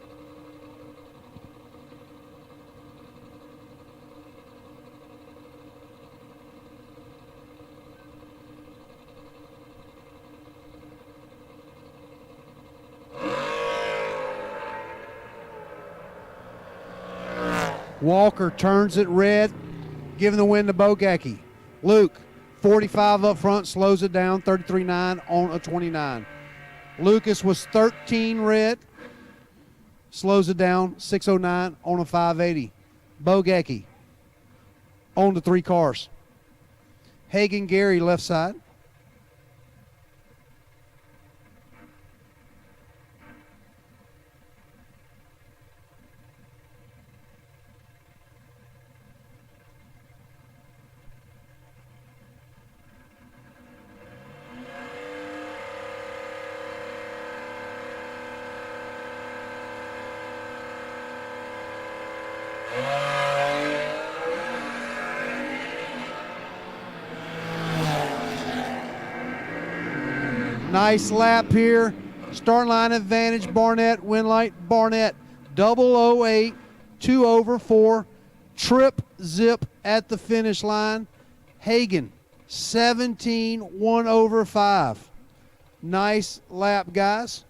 Walker turns it red, giving the win to Bogacki. Luke, 45 up front, slows it down, 33.9 on a 29. Lucas was 13 red, slows it down, 6:09 on a 580. Bogacki on the 3 cars. Hagan Gary left side. Nice lap here. Start line advantage, Barnett, Winlight, Barnett. 008, 2 over 4. Trip zip at the finish line. Hagan, 17, 1 over 5. Nice lap, guys.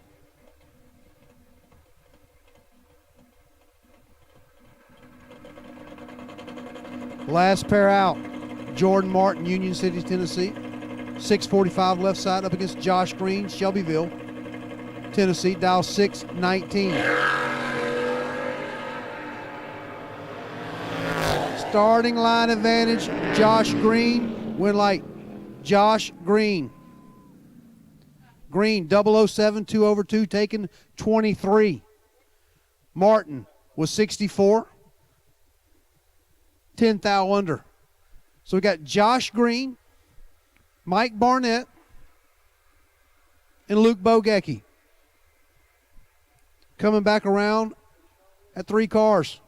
Last pair out, Jordan Martin, Union City, Tennessee. 6:45 left side up against Josh Green, Shelbyville, Tennessee, dial 619. Starting line advantage, Josh Green. Win light, Josh Green. Green, 007, 2 over 2, taken 23. Martin was 64. 10 thou under. So we got Josh Green, Mike Barnett, and Luke Bogacki coming back around at 3 cars.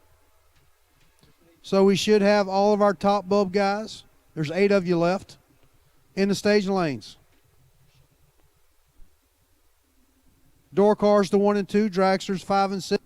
So we should have all of our top bulb guys. There's 8 of you left in the staging lanes. Door cars to 1 and 2, dragsters 5 and 6.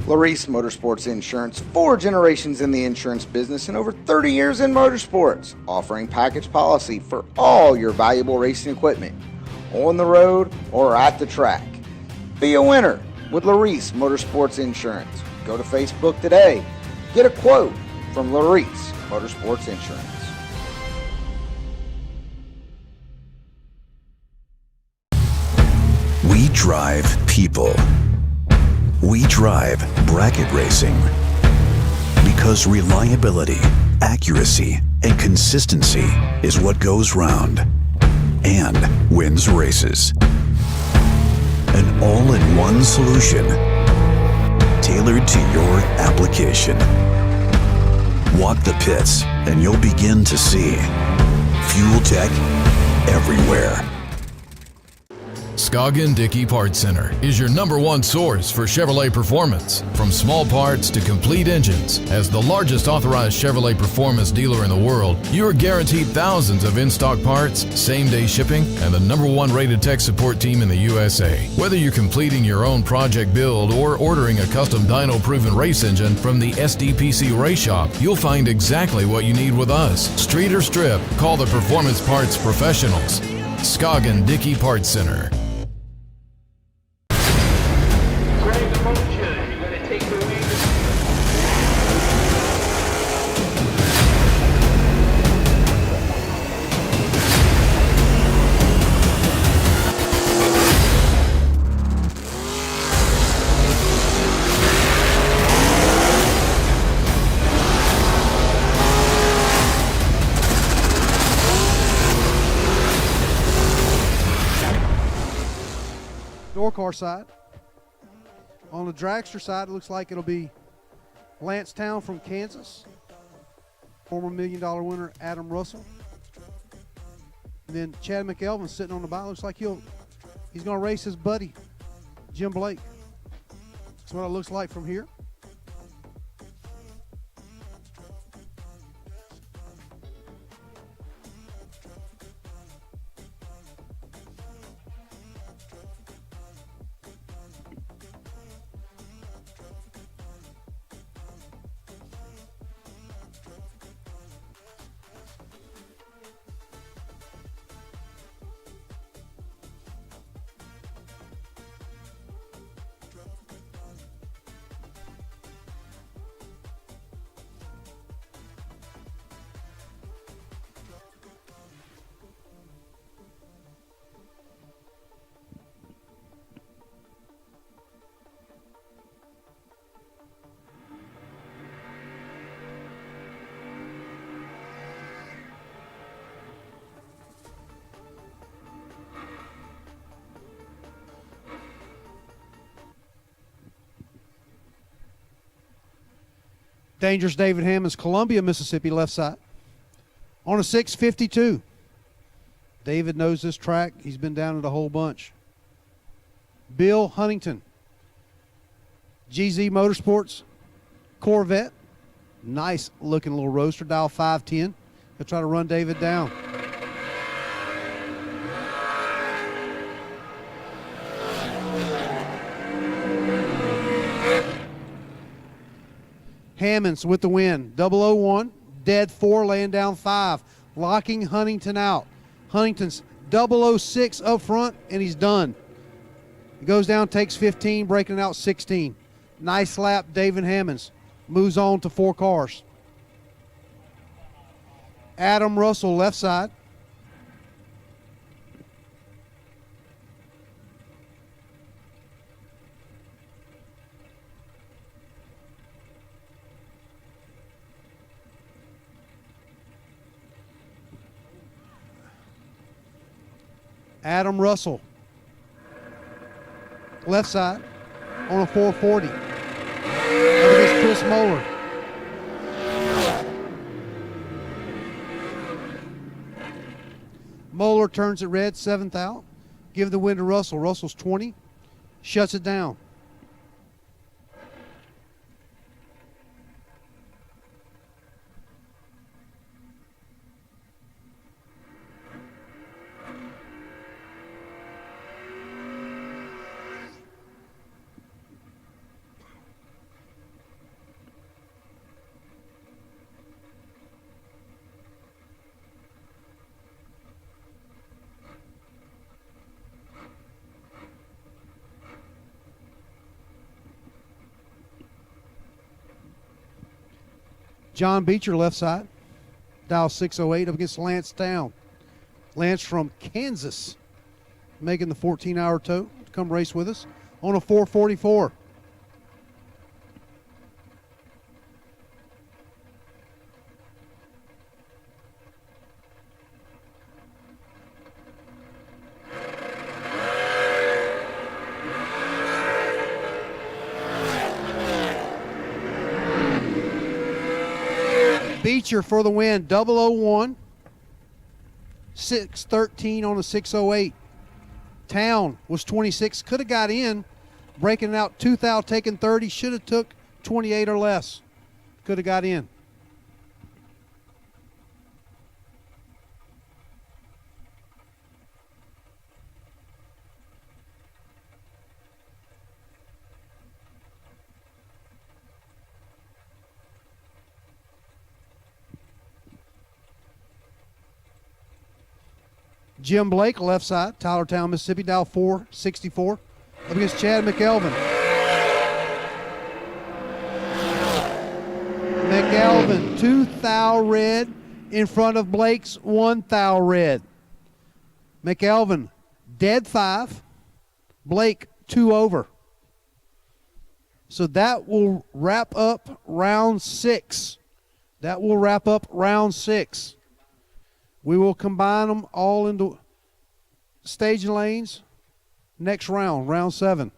Larice Motorsports Insurance, 4 generations in the insurance business and over 30 years in motorsports, offering package policy for all your valuable racing equipment, on the road or at the track. Be a winner with Larice Motorsports Insurance. Go to Facebook today. Get a quote from Larice Motorsports Insurance. We drive people. We drive bracket racing because reliability, accuracy, and consistency is what goes round and wins races. An all-in-one solution tailored to your application. Walk the pits and you'll begin to see fuel tech everywhere. Scoggin Dickey Parts Center is your #1 source for Chevrolet performance. From small parts to complete engines, as the largest authorized Chevrolet performance dealer in the world, you are guaranteed thousands of in-stock parts, same-day shipping, and the #1 rated tech support team in the USA. Whether you're completing your own project build or ordering a custom dyno-proven race engine from the SDPC Race Shop, you'll find exactly what you need with us. Street or strip, call the Performance Parts Professionals. Scoggin Dickey Parts Center. Door car side. On the dragster side, it looks like it'll be Lance Town from Kansas. Former $1 million winner Adam Russell. And then Chad McElvin sitting on the bike. Looks like he's going to race his buddy, Jim Blake. That's what it looks like from here. Dangerous David Hammond's Columbia, Mississippi, left side. On a 652. David knows this track. He's been down it a whole bunch. Bill Huntington, GZ Motorsports Corvette. Nice looking little roadster, dial 510. He'll try to run David down. Hammonds with the win. 001, dead 4, laying down 5. Locking Huntington out. Huntington's 006 up front, and he's done. He goes down, takes 15, breaking it out 16. Nice lap, David Hammonds. Moves on to 4 cars. Adam Russell, left side. Adam Russell, left side, on a 440. Up against Chris Moeller. Moeller turns it red, 7th out. Give the win to Russell. Russell's 20, shuts it down. John Beecher, left side, dial 608, up against Lance Town. Lance from Kansas, making the 14-hour tow to come race with us on a 444. Beecher for the win, 001, 613 on a 608. Town was 26, could have got in, breaking it out 2nd out, taking 30, should have took 28 or less. Could have got in. Jim Blake, left side, Tylertown, Mississippi, dial 464, up against Chad McElvin. McElvin, 2 thou red in front of Blake's 1 thou red. McElvin, dead 5, Blake 2 over. So that will wrap up round 6. That will wrap up round 6. We will combine them all into staging lanes next round, round 7.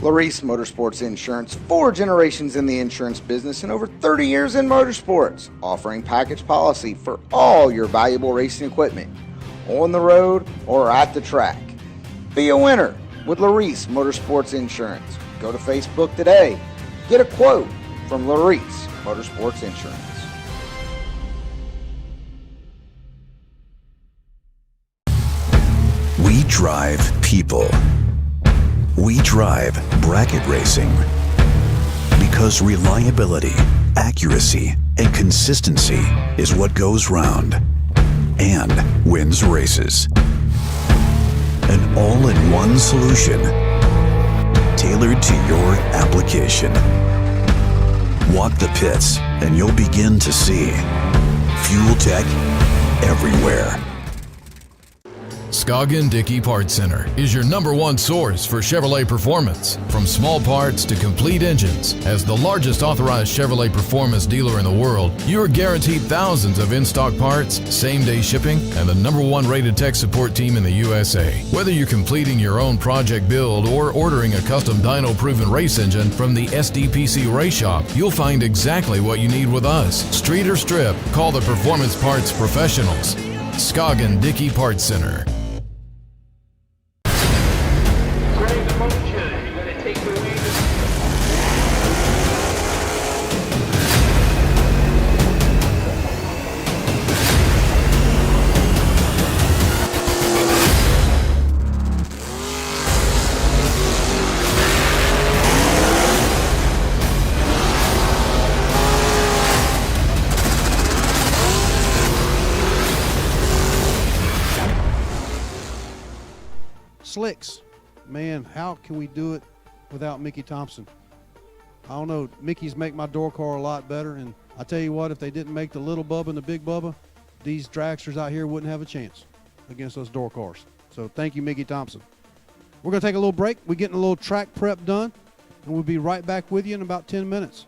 Larice Motorsports Insurance, 4 generations in the insurance business and over 30 years in motorsports, offering package policy for all your valuable racing equipment, on the road or at the track. Be a winner with Larice Motorsports Insurance. Go to Facebook today. Get a quote from Larice Motorsports Insurance. We drive people. We drive bracket racing because reliability, accuracy, and consistency is what goes round and wins races. An all-in-one solution tailored to your application. Walk the pits and you'll begin to see fuel tech everywhere. Scoggin Dickey Parts Center is your #1 source for Chevrolet performance. From small parts to complete engines, as the largest authorized Chevrolet performance dealer in the world, you are guaranteed thousands of in-stock parts, same-day shipping, and the #1 rated tech support team in the USA. Whether you're completing your own project build or ordering a custom dyno-proven race engine from the SDPC Race Shop, you'll find exactly what you need with us. Street or strip, call the Performance Parts Professionals. Scoggin Dickey Parts Center. Slicks, man, how can we do it without Mickey Thompson? I don't know. Mickey's make my door car a lot better, and I tell you what, if they didn't make the little Bubba and the big Bubba, these dragsters out here wouldn't have a chance against those door cars. So thank you, Mickey Thompson. We're going to take a little break. We're getting a little track prep done, and we'll be right back with you in about 10 minutes.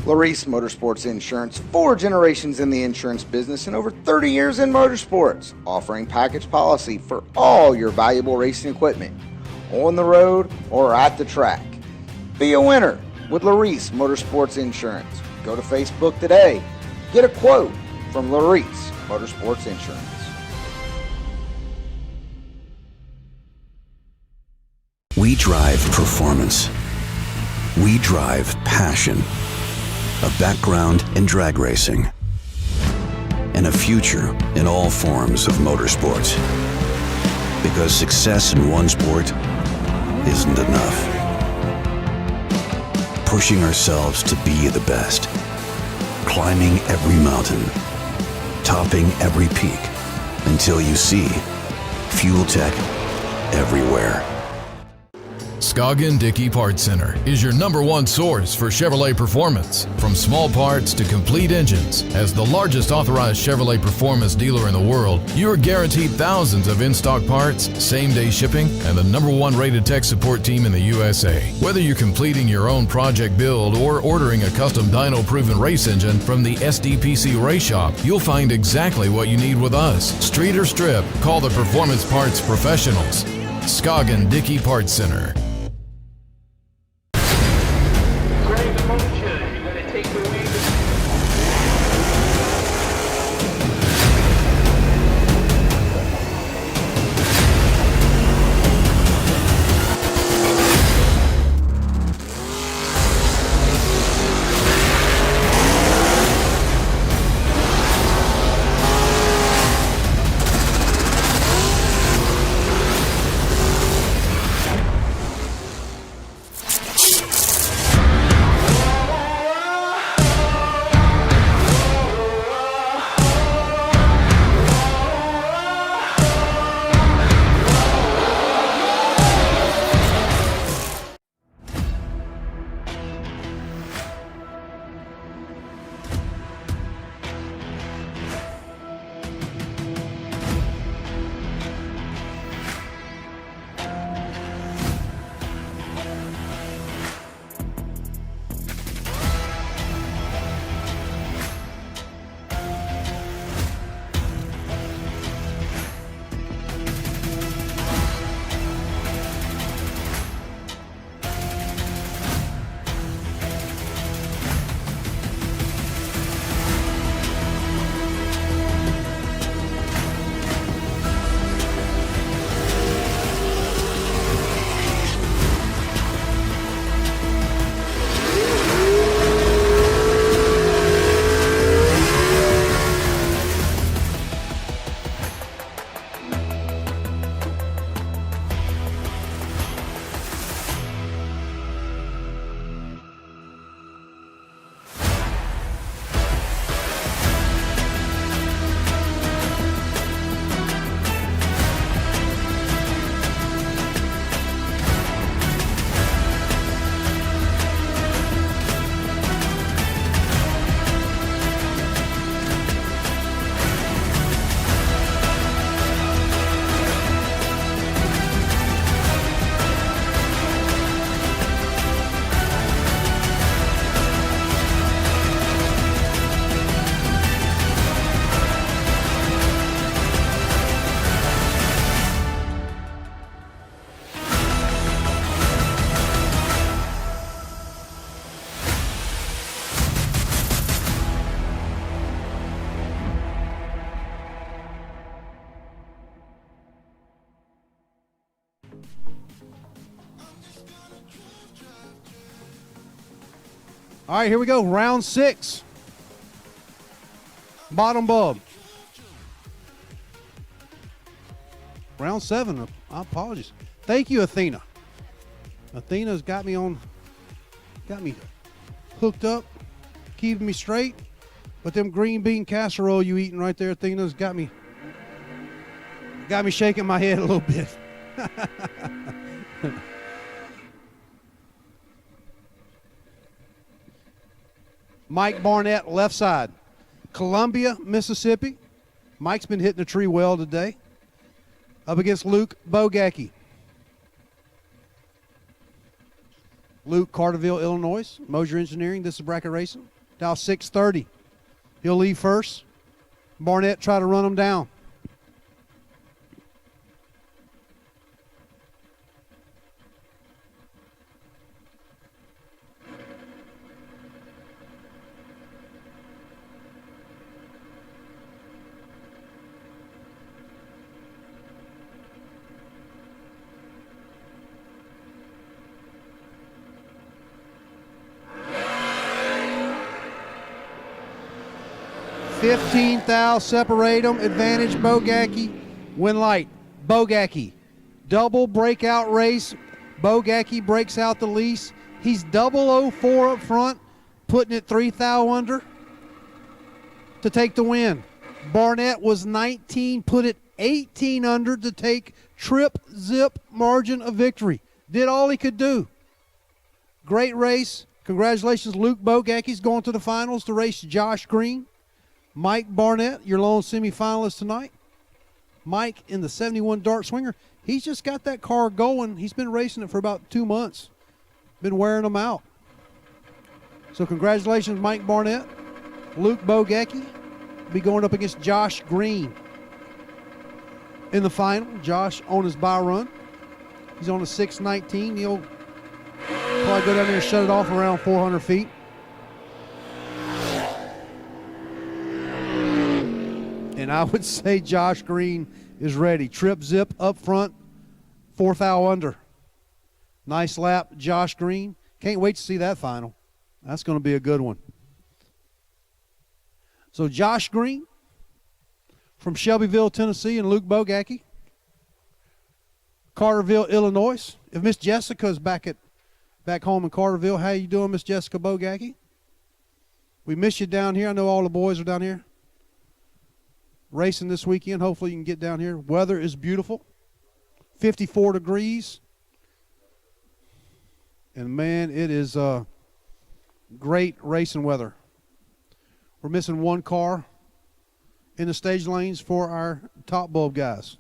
Larice Motorsports Insurance, 4 generations in the insurance business and over 30 years in motorsports, offering package policy for all your valuable racing equipment, on the road or at the track. Be a winner with Larice Motorsports Insurance. Go to Facebook today. Get a quote from Larice Motorsports Insurance. We drive performance. We drive passion. A background in drag racing. And a future in all forms of motorsports. Because success in one sport isn't enough. Pushing ourselves to be the best. Climbing every mountain. Topping every peak. Until you see Fuel Tech everywhere. Scoggin Dickey Parts Center is your #1 source for Chevrolet performance. From small parts to complete engines, as the largest authorized Chevrolet performance dealer in the world, you are guaranteed thousands of in-stock parts, same-day shipping, and the #1 rated tech support team in the USA. Whether you're completing your own project build or ordering a custom dyno-proven race engine from the SDPC Race Shop, you'll find exactly what you need with us. Street or strip, call the Performance Parts Professionals. Scoggin Dickey Parts Center. All right, here we go. Round 6. Bottom bulb. Round 7. Apologies. Thank you, Athena. Athena's got me hooked up, keeping me straight. But them green bean casserole you eating right there, Athena's got me shaking my head a little bit. Mike Barnett, left side. Columbia, Mississippi. Mike's been hitting the tree well today. Up against Luke Bogacki. Luke, Carterville, Illinois. Mosier Engineering, this is bracket racing. Now 6:30. He'll leave first. Barnett try to run him down. $15,000 separate them. Advantage Bogacki. Win light. Bogacki. Double breakout race. Bogacki breaks out the lease. He's 004 up front, putting it 3,000 under to take the win. Barnett was 19, put it 18 under to take trip zip margin of victory. Did all he could do. Great race. Congratulations, Luke Bogacki's going to the finals to race Josh Green. Mike Barnett, your lone semifinalist tonight. Mike in the 71 dart swinger. He's just got that car going. He's been racing it for about 2 months. Been wearing them out. So congratulations, Mike Barnett. Luke Bogacki will be going up against Josh Green in the final. Josh on his bye run. He's on a 619. He'll probably go down there and shut it off around 400 feet. And I would say Josh Green is ready. Trip zip up front, 4,000 under. Nice lap, Josh Green. Can't wait to see that final. That's going to be a good one. So Josh Green from Shelbyville, Tennessee, and Luke Bogacki. Carterville, Illinois. If Miss Jessica's back home in Carterville, how you doing, Miss Jessica Bogacki? We miss you down here. I know all the boys are down here racing this weekend. Hopefully you can get down here. Weather is beautiful. 54 degrees. And, man, it is great racing weather. We're missing one car in the stage lanes for our top bulb guys.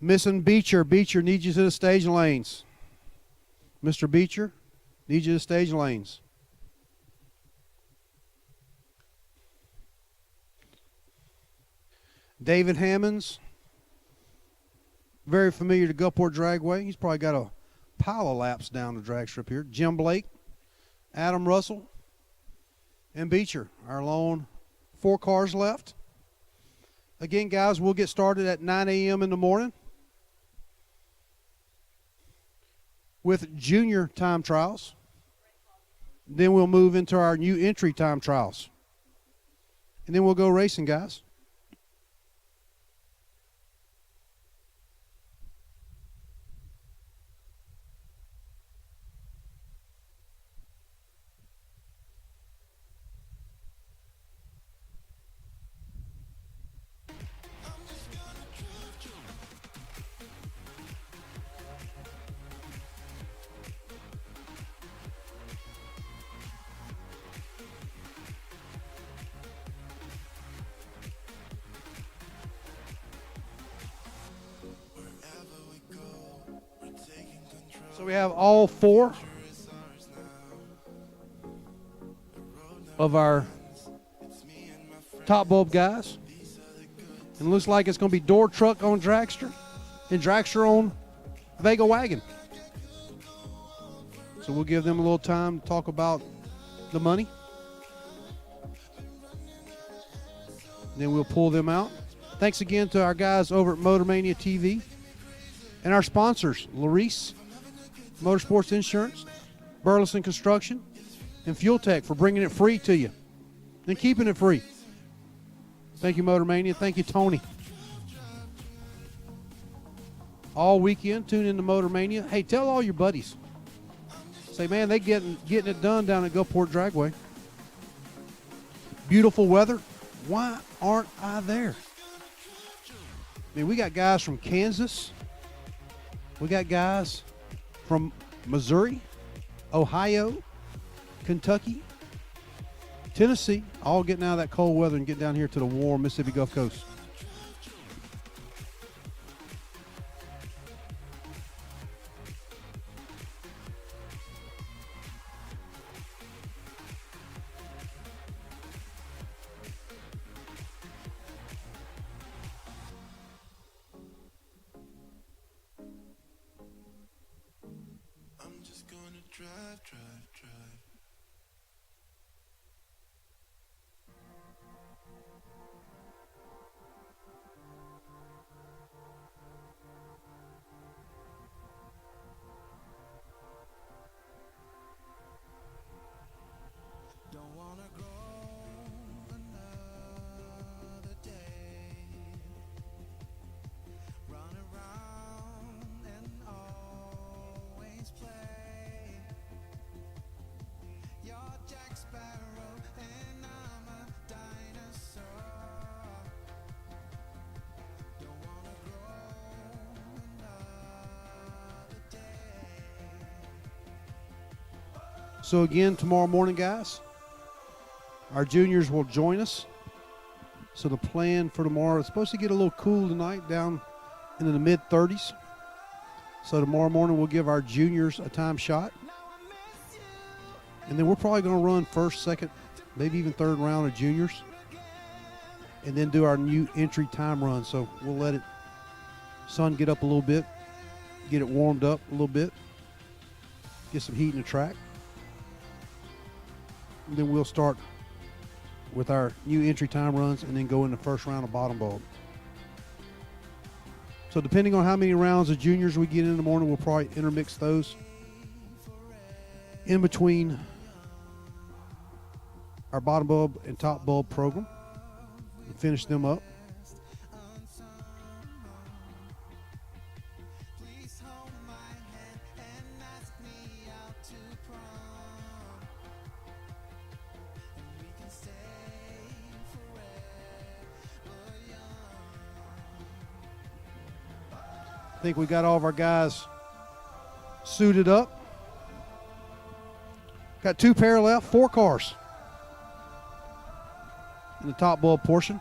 Missing Beecher. Beecher needs you to the stage lanes. Mr. Beecher needs you to the stage lanes. David Hammonds, very familiar to Gulfport Dragway. He's probably got a pile of laps down the drag strip here. Jim Blake, Adam Russell, and Beecher. Our lone 4 cars left. Again, guys, we'll get started at 9 a.m. in the morning with junior time trials. Then we'll move into our new entry time trials. And then we'll go racing, guys. So we have all 4 of our top bulb guys. And it looks like it's going to be door truck on dragster and dragster on Vega wagon. So we'll give them a little time to talk about the money. Then we'll pull them out. Thanks again to our guys over at Motormania TV and our sponsors, Larice Motorsports Insurance, Burleson Construction, and Fuel Tech for bringing it free to you and keeping it free. Thank you, Motormania. Thank you, Tony. All weekend, tune into Motormania. Hey, tell all your buddies. Say, man, they getting it done down at Gulfport Dragway. Beautiful weather. Why aren't I there? I mean, we got guys from Kansas. We got guys from Missouri, Ohio, Kentucky, Tennessee, all getting out of that cold weather and getting down here to the warm Mississippi Gulf Coast. Drive. Don't wanna grow another day. Run around and always play. You're Jack Sparrow and I'm a dinosaur. Don't wanna grow another day. So again, tomorrow morning, guys, our juniors will join us. So the plan for tomorrow is supposed to get a little cool tonight, down into the mid-30s. So tomorrow morning we'll give our juniors a time shot. And then we're probably going to run first, second, maybe even third round of juniors. And then do our new entry time run. So we'll let it sun get up a little bit, get it warmed up a little bit, get some heat in the track. And then we'll start with our new entry time runs and then go in the first round of bottom bulb. So depending on how many rounds of juniors we get in the morning, we'll probably intermix those in between our bottom bulb and top bulb program and finish them up. I think we got all of our guys suited up. Got 2 pair left, 4 cars in the top bulb portion.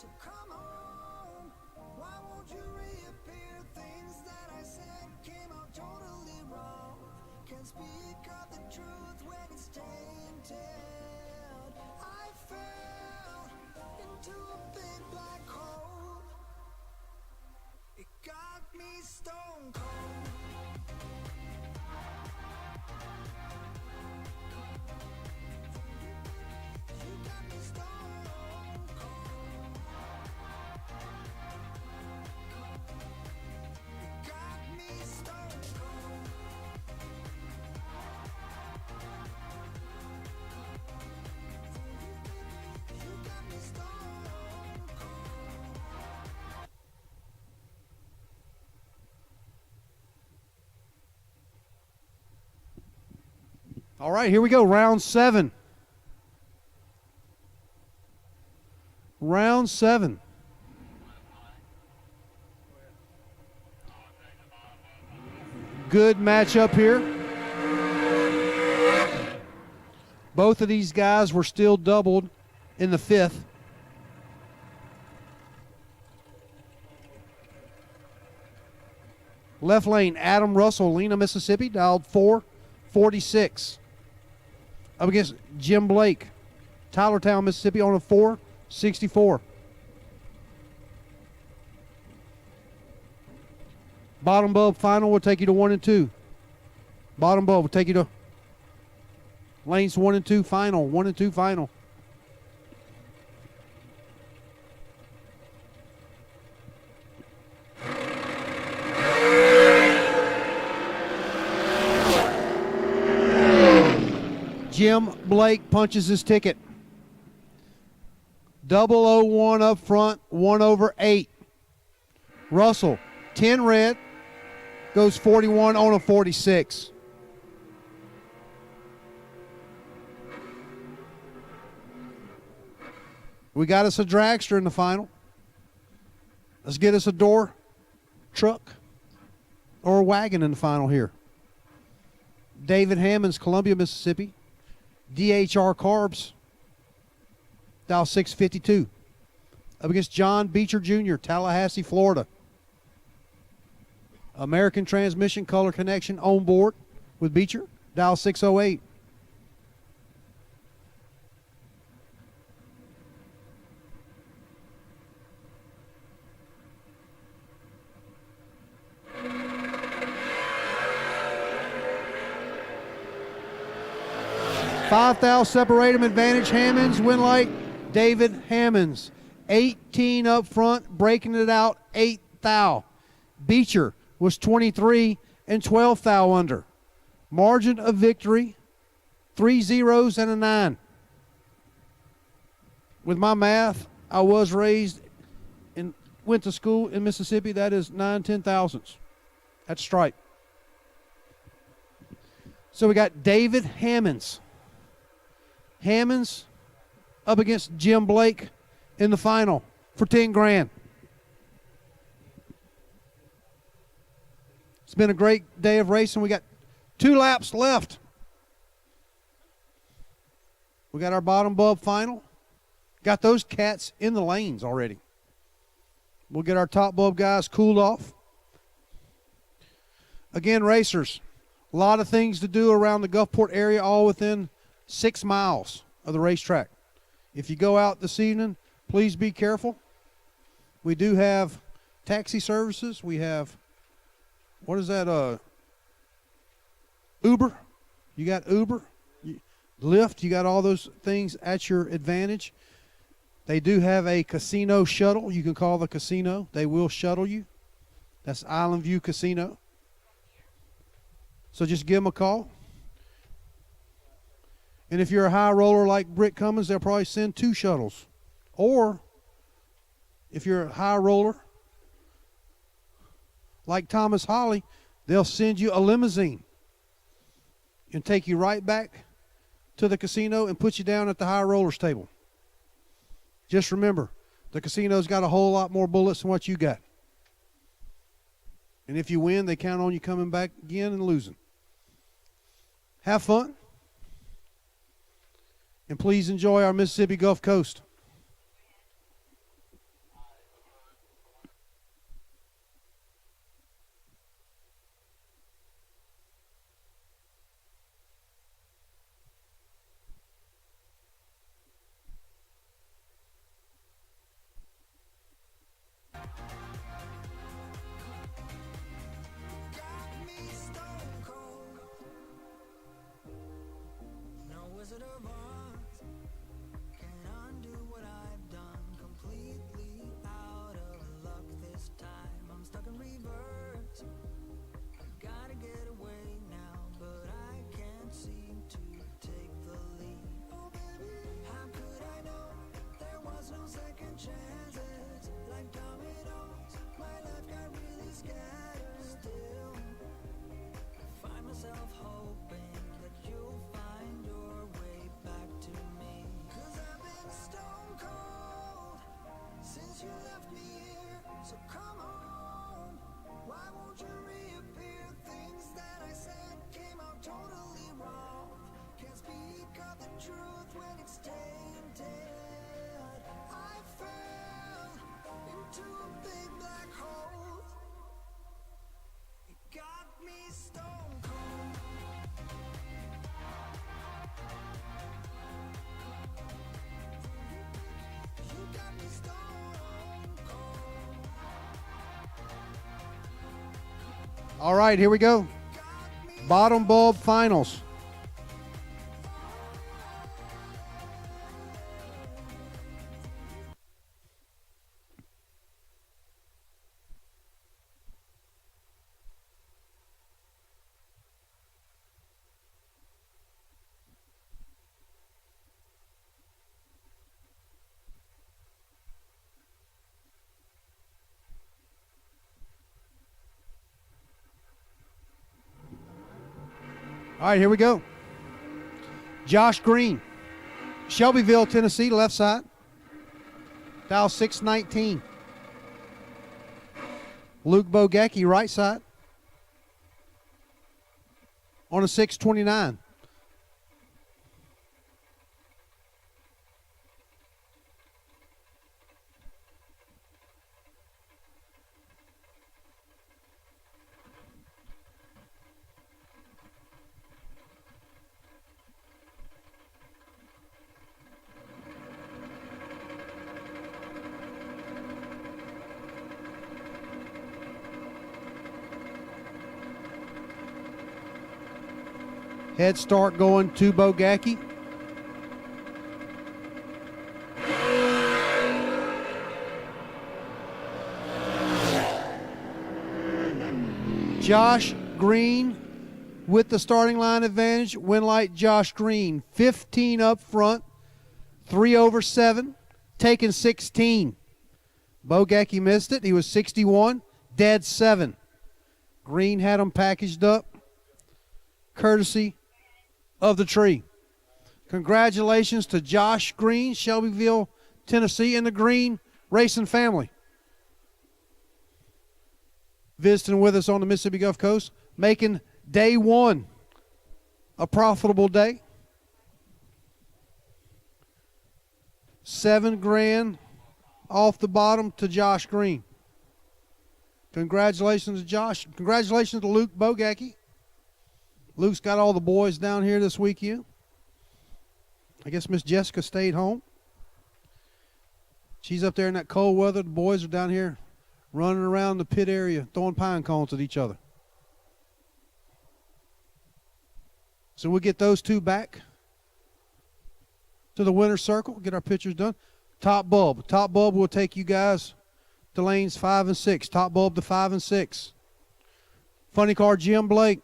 So come on, why won't you reappear? Things that I said came out totally wrong. Can't speak of the truth when it's tainted. I fell into a big black hole. It got me stone cold. You got me stone cold. You got me stone cold. You got me stone cold. All right, here we go. Round 7. Round 7. Good matchup here. Both of these guys were still doubled in the 5th. Left lane, Adam Russell, Lena, Mississippi, dialed 446. Up against Jim Blake, Tylertown, Mississippi, on a 464. Bottom bulb final will take you to 1 and 2. Bottom bulb will take you to lanes 1 and 2 final. 1 and 2 final. Jim Blake punches his ticket. 001 up front, 1/8. Russell, 10 red, goes 41 on a 46. We got us a dragster in the final. Let's get us a door, truck, or a wagon in the final here. David Hammonds, Columbia, Mississippi. DHR Carbs, dial 652. Up against John Beecher Jr., Tallahassee, Florida. American Transmission Color Connection on board with Beecher, dial 608. $5,000 separate him, advantage Hammonds, win light, David Hammonds. 18 up front, breaking it out, 8,000. Beecher was 23 and 12,000 under. Margin of victory, 3 zeros and a 9. With my math, I was raised and went to school in Mississippi. That is 9 10,000ths. That's stripe. So we got David Hammonds. Hammonds up against Jim Blake in the final for 10 grand. It's been a great day of racing. We got 2 laps left. We got our bottom bulb final. Got those cats in the lanes already. We'll get our top bulb guys cooled off. Again, racers, a lot of things to do around the Gulfport area, all within 6 miles of the racetrack. If you go out this evening, please be careful. We do have taxi services. We have, what is that, Uber. You got Uber, Lyft. You got all those things at your advantage. They do have a casino shuttle. You can call the casino. They will shuttle you. That's Island View Casino. So just give them a call. And if you're a high roller like Britt Cummins, they'll probably send 2 shuttles. Or if you're a high roller like Thomas Holly, they'll send you a limousine and take you right back to the casino and put you down at the high rollers table. Just remember, the casino's got a whole lot more bullets than what you got. And if you win, they count on you coming back again and losing. Have fun. And please enjoy our Mississippi Gulf Coast. of us can't undo what I've done. Completely out of luck this time. I'm stuck in reverse. Gotta get away now, but I can't seem to take the lead. Oh baby, how could I know there was no second chances? Like dominoes, my life got really scattered. Still, I find myself hoping that you'll find your way back to me. 'Cause I've been stone cold since you left me here. So come on, why won't you reappear? Things that I said came out totally wrong. Can't speak of the truth when it's tainted. I fell into a big black hole. It got me stone cold. You got me stone cold. All right, here we go. Bottom bulb finals. All right, here we go. Josh Green, Shelbyville, Tennessee, left side. Dial 619. Luke Bogacki, right side. On a 629. Head start going to Bogacki. Josh Green with the starting line advantage. Win light Josh Green. 15 up front. 3 over 7. Taking 16. Bogacki missed it. He was 61. Dead 7. Green had him packaged up. Courtesy of the tree. Congratulations to Josh Green, Shelbyville, Tennessee, and the Green Racing family. Visiting with us on the Mississippi Gulf Coast, making day one a profitable day. $7,000 off the bottom to Josh Green. Congratulations to Josh. Congratulations to Luke Bogacki. Luke's got all the boys down here this weekend. I guess Miss Jessica stayed home. She's up there in that cold weather. The boys are down here running around the pit area, throwing pine cones at each other. So we'll get those two back to the winner's circle, get our pictures done. Top bulb. Top bulb will take you guys to lanes 5 and 6. Top bulb to 5 and 6. Funny car Jim Blake.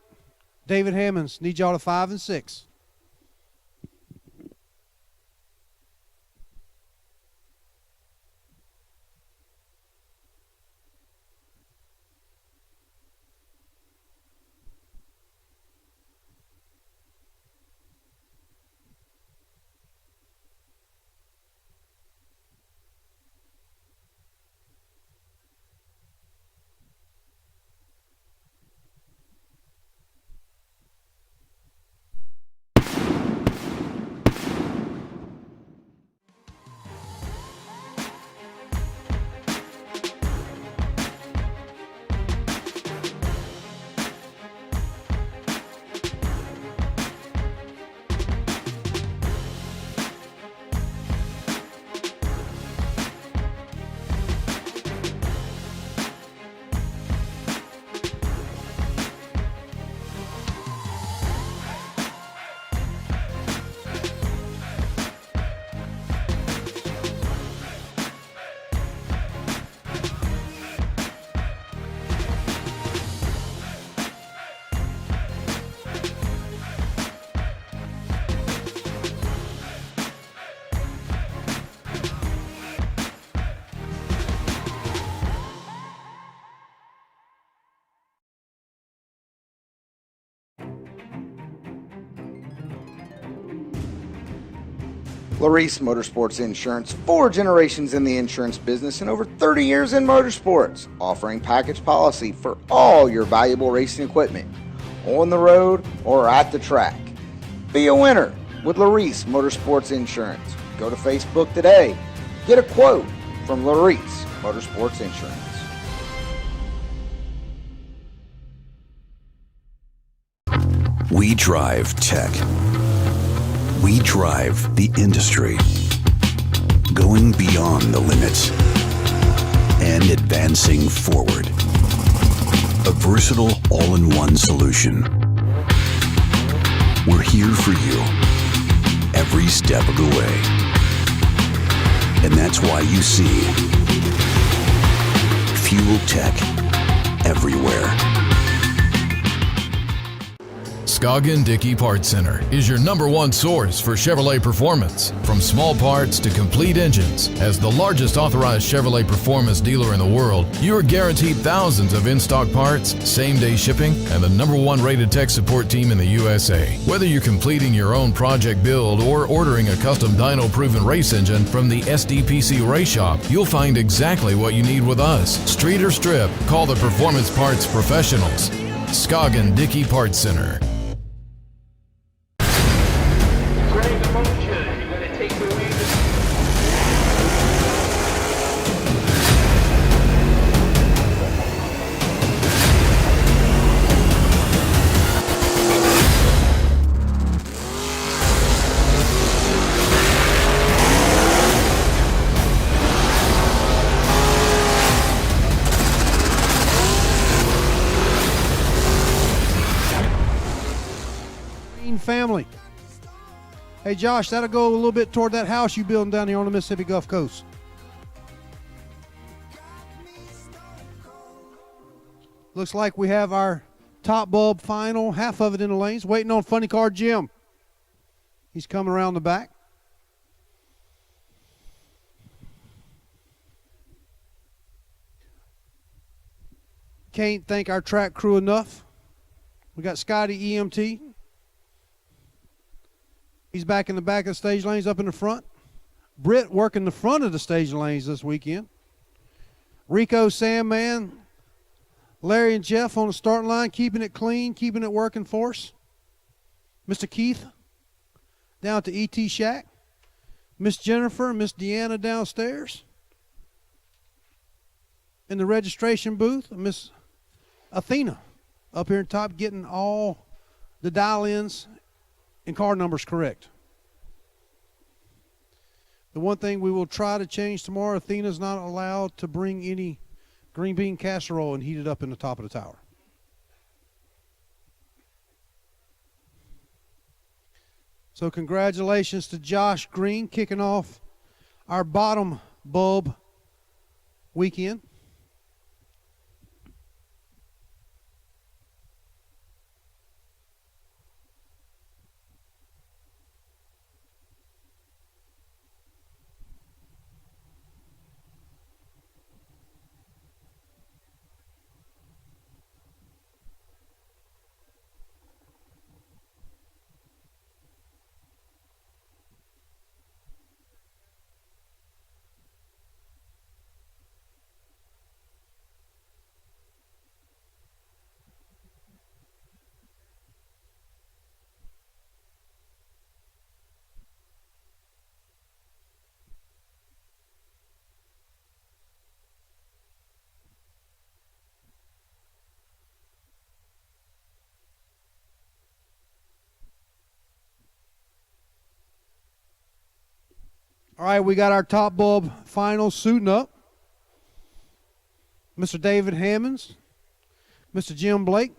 David Hammonds, need y'all to 5 and 6. Larice Motorsports Insurance, 4 generations in the insurance business and over 30 years in motorsports, offering package policy for all your valuable racing equipment, on the road or at the track. Be a winner with Larice Motorsports Insurance. Go to Facebook today. Get a quote from Larice Motorsports Insurance. We drive tech. We drive the industry, going beyond the limits and advancing forward. A versatile all-in-one solution. We're here for you every step of the way. And that's why you see fuel tech everywhere. Scoggin Dickey Parts Center is your #1 source for Chevrolet performance. From small parts to complete engines, as the largest authorized Chevrolet performance dealer in the world, you are guaranteed thousands of in-stock parts, same-day shipping, and the #1 rated tech support team in the USA. Whether you're completing your own project build or ordering a custom dyno-proven race engine from the SDPC Race Shop, you'll find exactly what you need with us. Street or strip, call the Performance Parts Professionals. Scoggin Dickey Parts Center. Family. Hey Josh, that'll go a little bit toward that house you building down here on the Mississippi Gulf Coast. Looks like we have our top bulb final, half of it in the lanes, waiting on Funny Car Jim. He's coming around the back. Can't thank our track crew enough. We got Scotty EMT. He's back in the back of the stage lanes, up in the front. Britt working the front of the stage lanes this weekend. Rico, Sam, man, Larry and Jeff on the starting line, keeping it clean, keeping it working for us. Mr. Keith down at the ET Shack. Miss Jennifer, Miss Deanna downstairs. In the registration booth, Miss Athena up here on top getting all the dial-ins and car numbers correct. The one thing we will try to change tomorrow, Athena's not allowed to bring any green bean casserole and heat it up in the top of the tower. So congratulations to Josh Green kicking off our bottom bulb weekend. All right, we got our top bulb finals suiting up. Mr. David Hammonds, Mr. Jim Blake.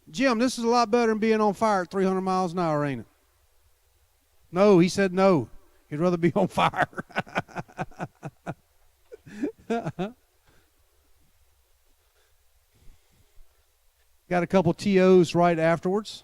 Jim, this is a lot better than being on fire at 300 miles an hour, ain't it? No, he said no. He'd rather be on fire. Got a couple TOs right afterwards.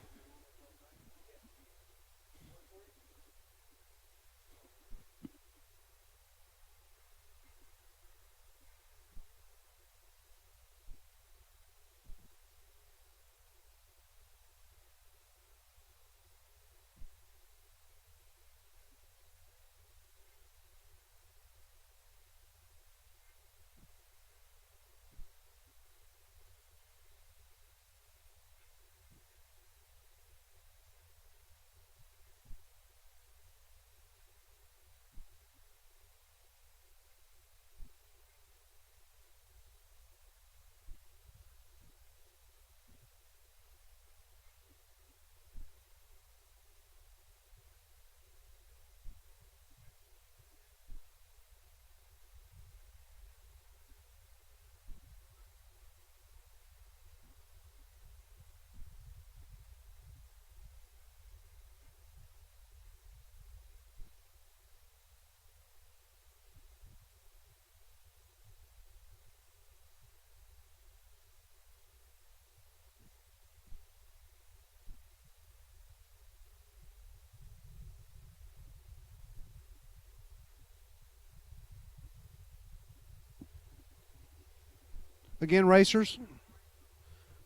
Again, racers,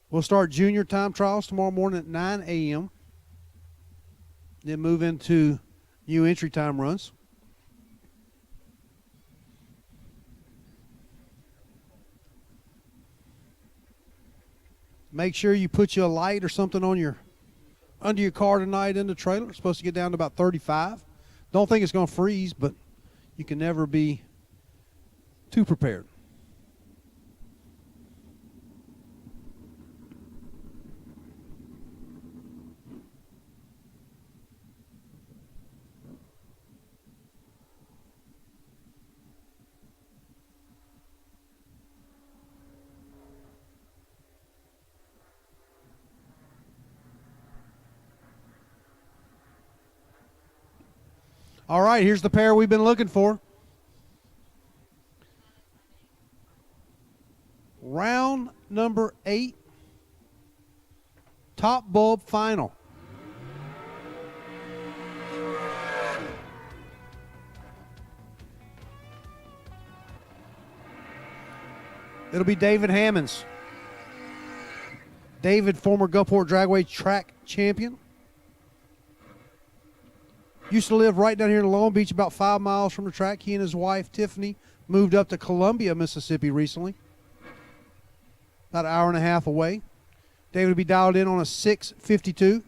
we'll start junior time trials tomorrow morning at 9 a.m. Then move into new entry time runs. Make sure you put you a light or something on your under your car tonight in the trailer. It's supposed to get down to about 35. Don't think it's going to freeze, but you can never be too prepared. All right, here's the pair we've been looking for. Round number 8, top bulb final. It'll be David Hammonds. David, former Gulfport Dragway track champion. Used to live right down here in Long Beach, about 5 miles from the track. He and his wife, Tiffany, moved up to Columbia, Mississippi recently. About an hour and a half away. David will be dialed in on a 652.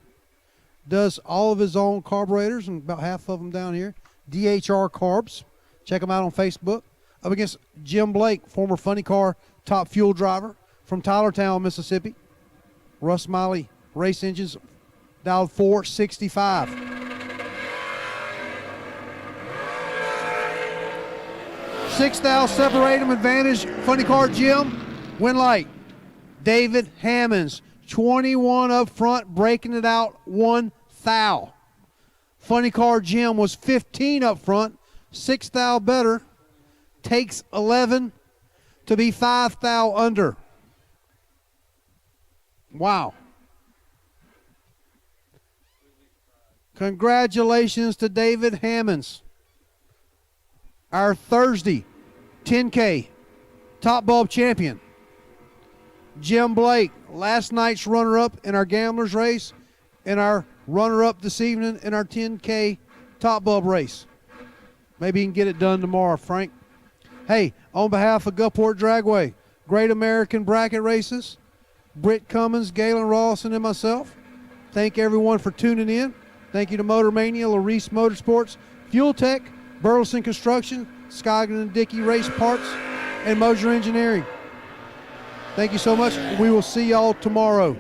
Does all of his own carburetors, and about half of them down here. DHR Carbs. Check him out on Facebook. Up against Jim Blake, former Funny Car top fuel driver from Tylertown, Mississippi. Russ Miley race engines, dialed 465. 6 thou separate him, advantage. Funny Car Jim, win light. David Hammonds, 21 up front, breaking it out 1 thou. Funny Car Jim was 15 up front, 6 thou better, takes 11 to be 5 thou under. Wow. Congratulations to David Hammonds. Our Thursday 10K top bulb champion. Jim Blake, last night's runner-up in our gamblers race and our runner-up this evening in our 10K top bulb race. Maybe you can get it done tomorrow, Frank. Hey, on behalf of Gulfport Dragway, Great American Bracket Races, Britt Cummins, Galen Rawson, and myself, thank everyone for tuning in. Thank you to Motor Mania, Larice Motorsports, Fuel Tech, Burleson Construction, Scoggin and Dickey Race Parts, and Moser Engineering. Thank you so much. We will see y'all tomorrow.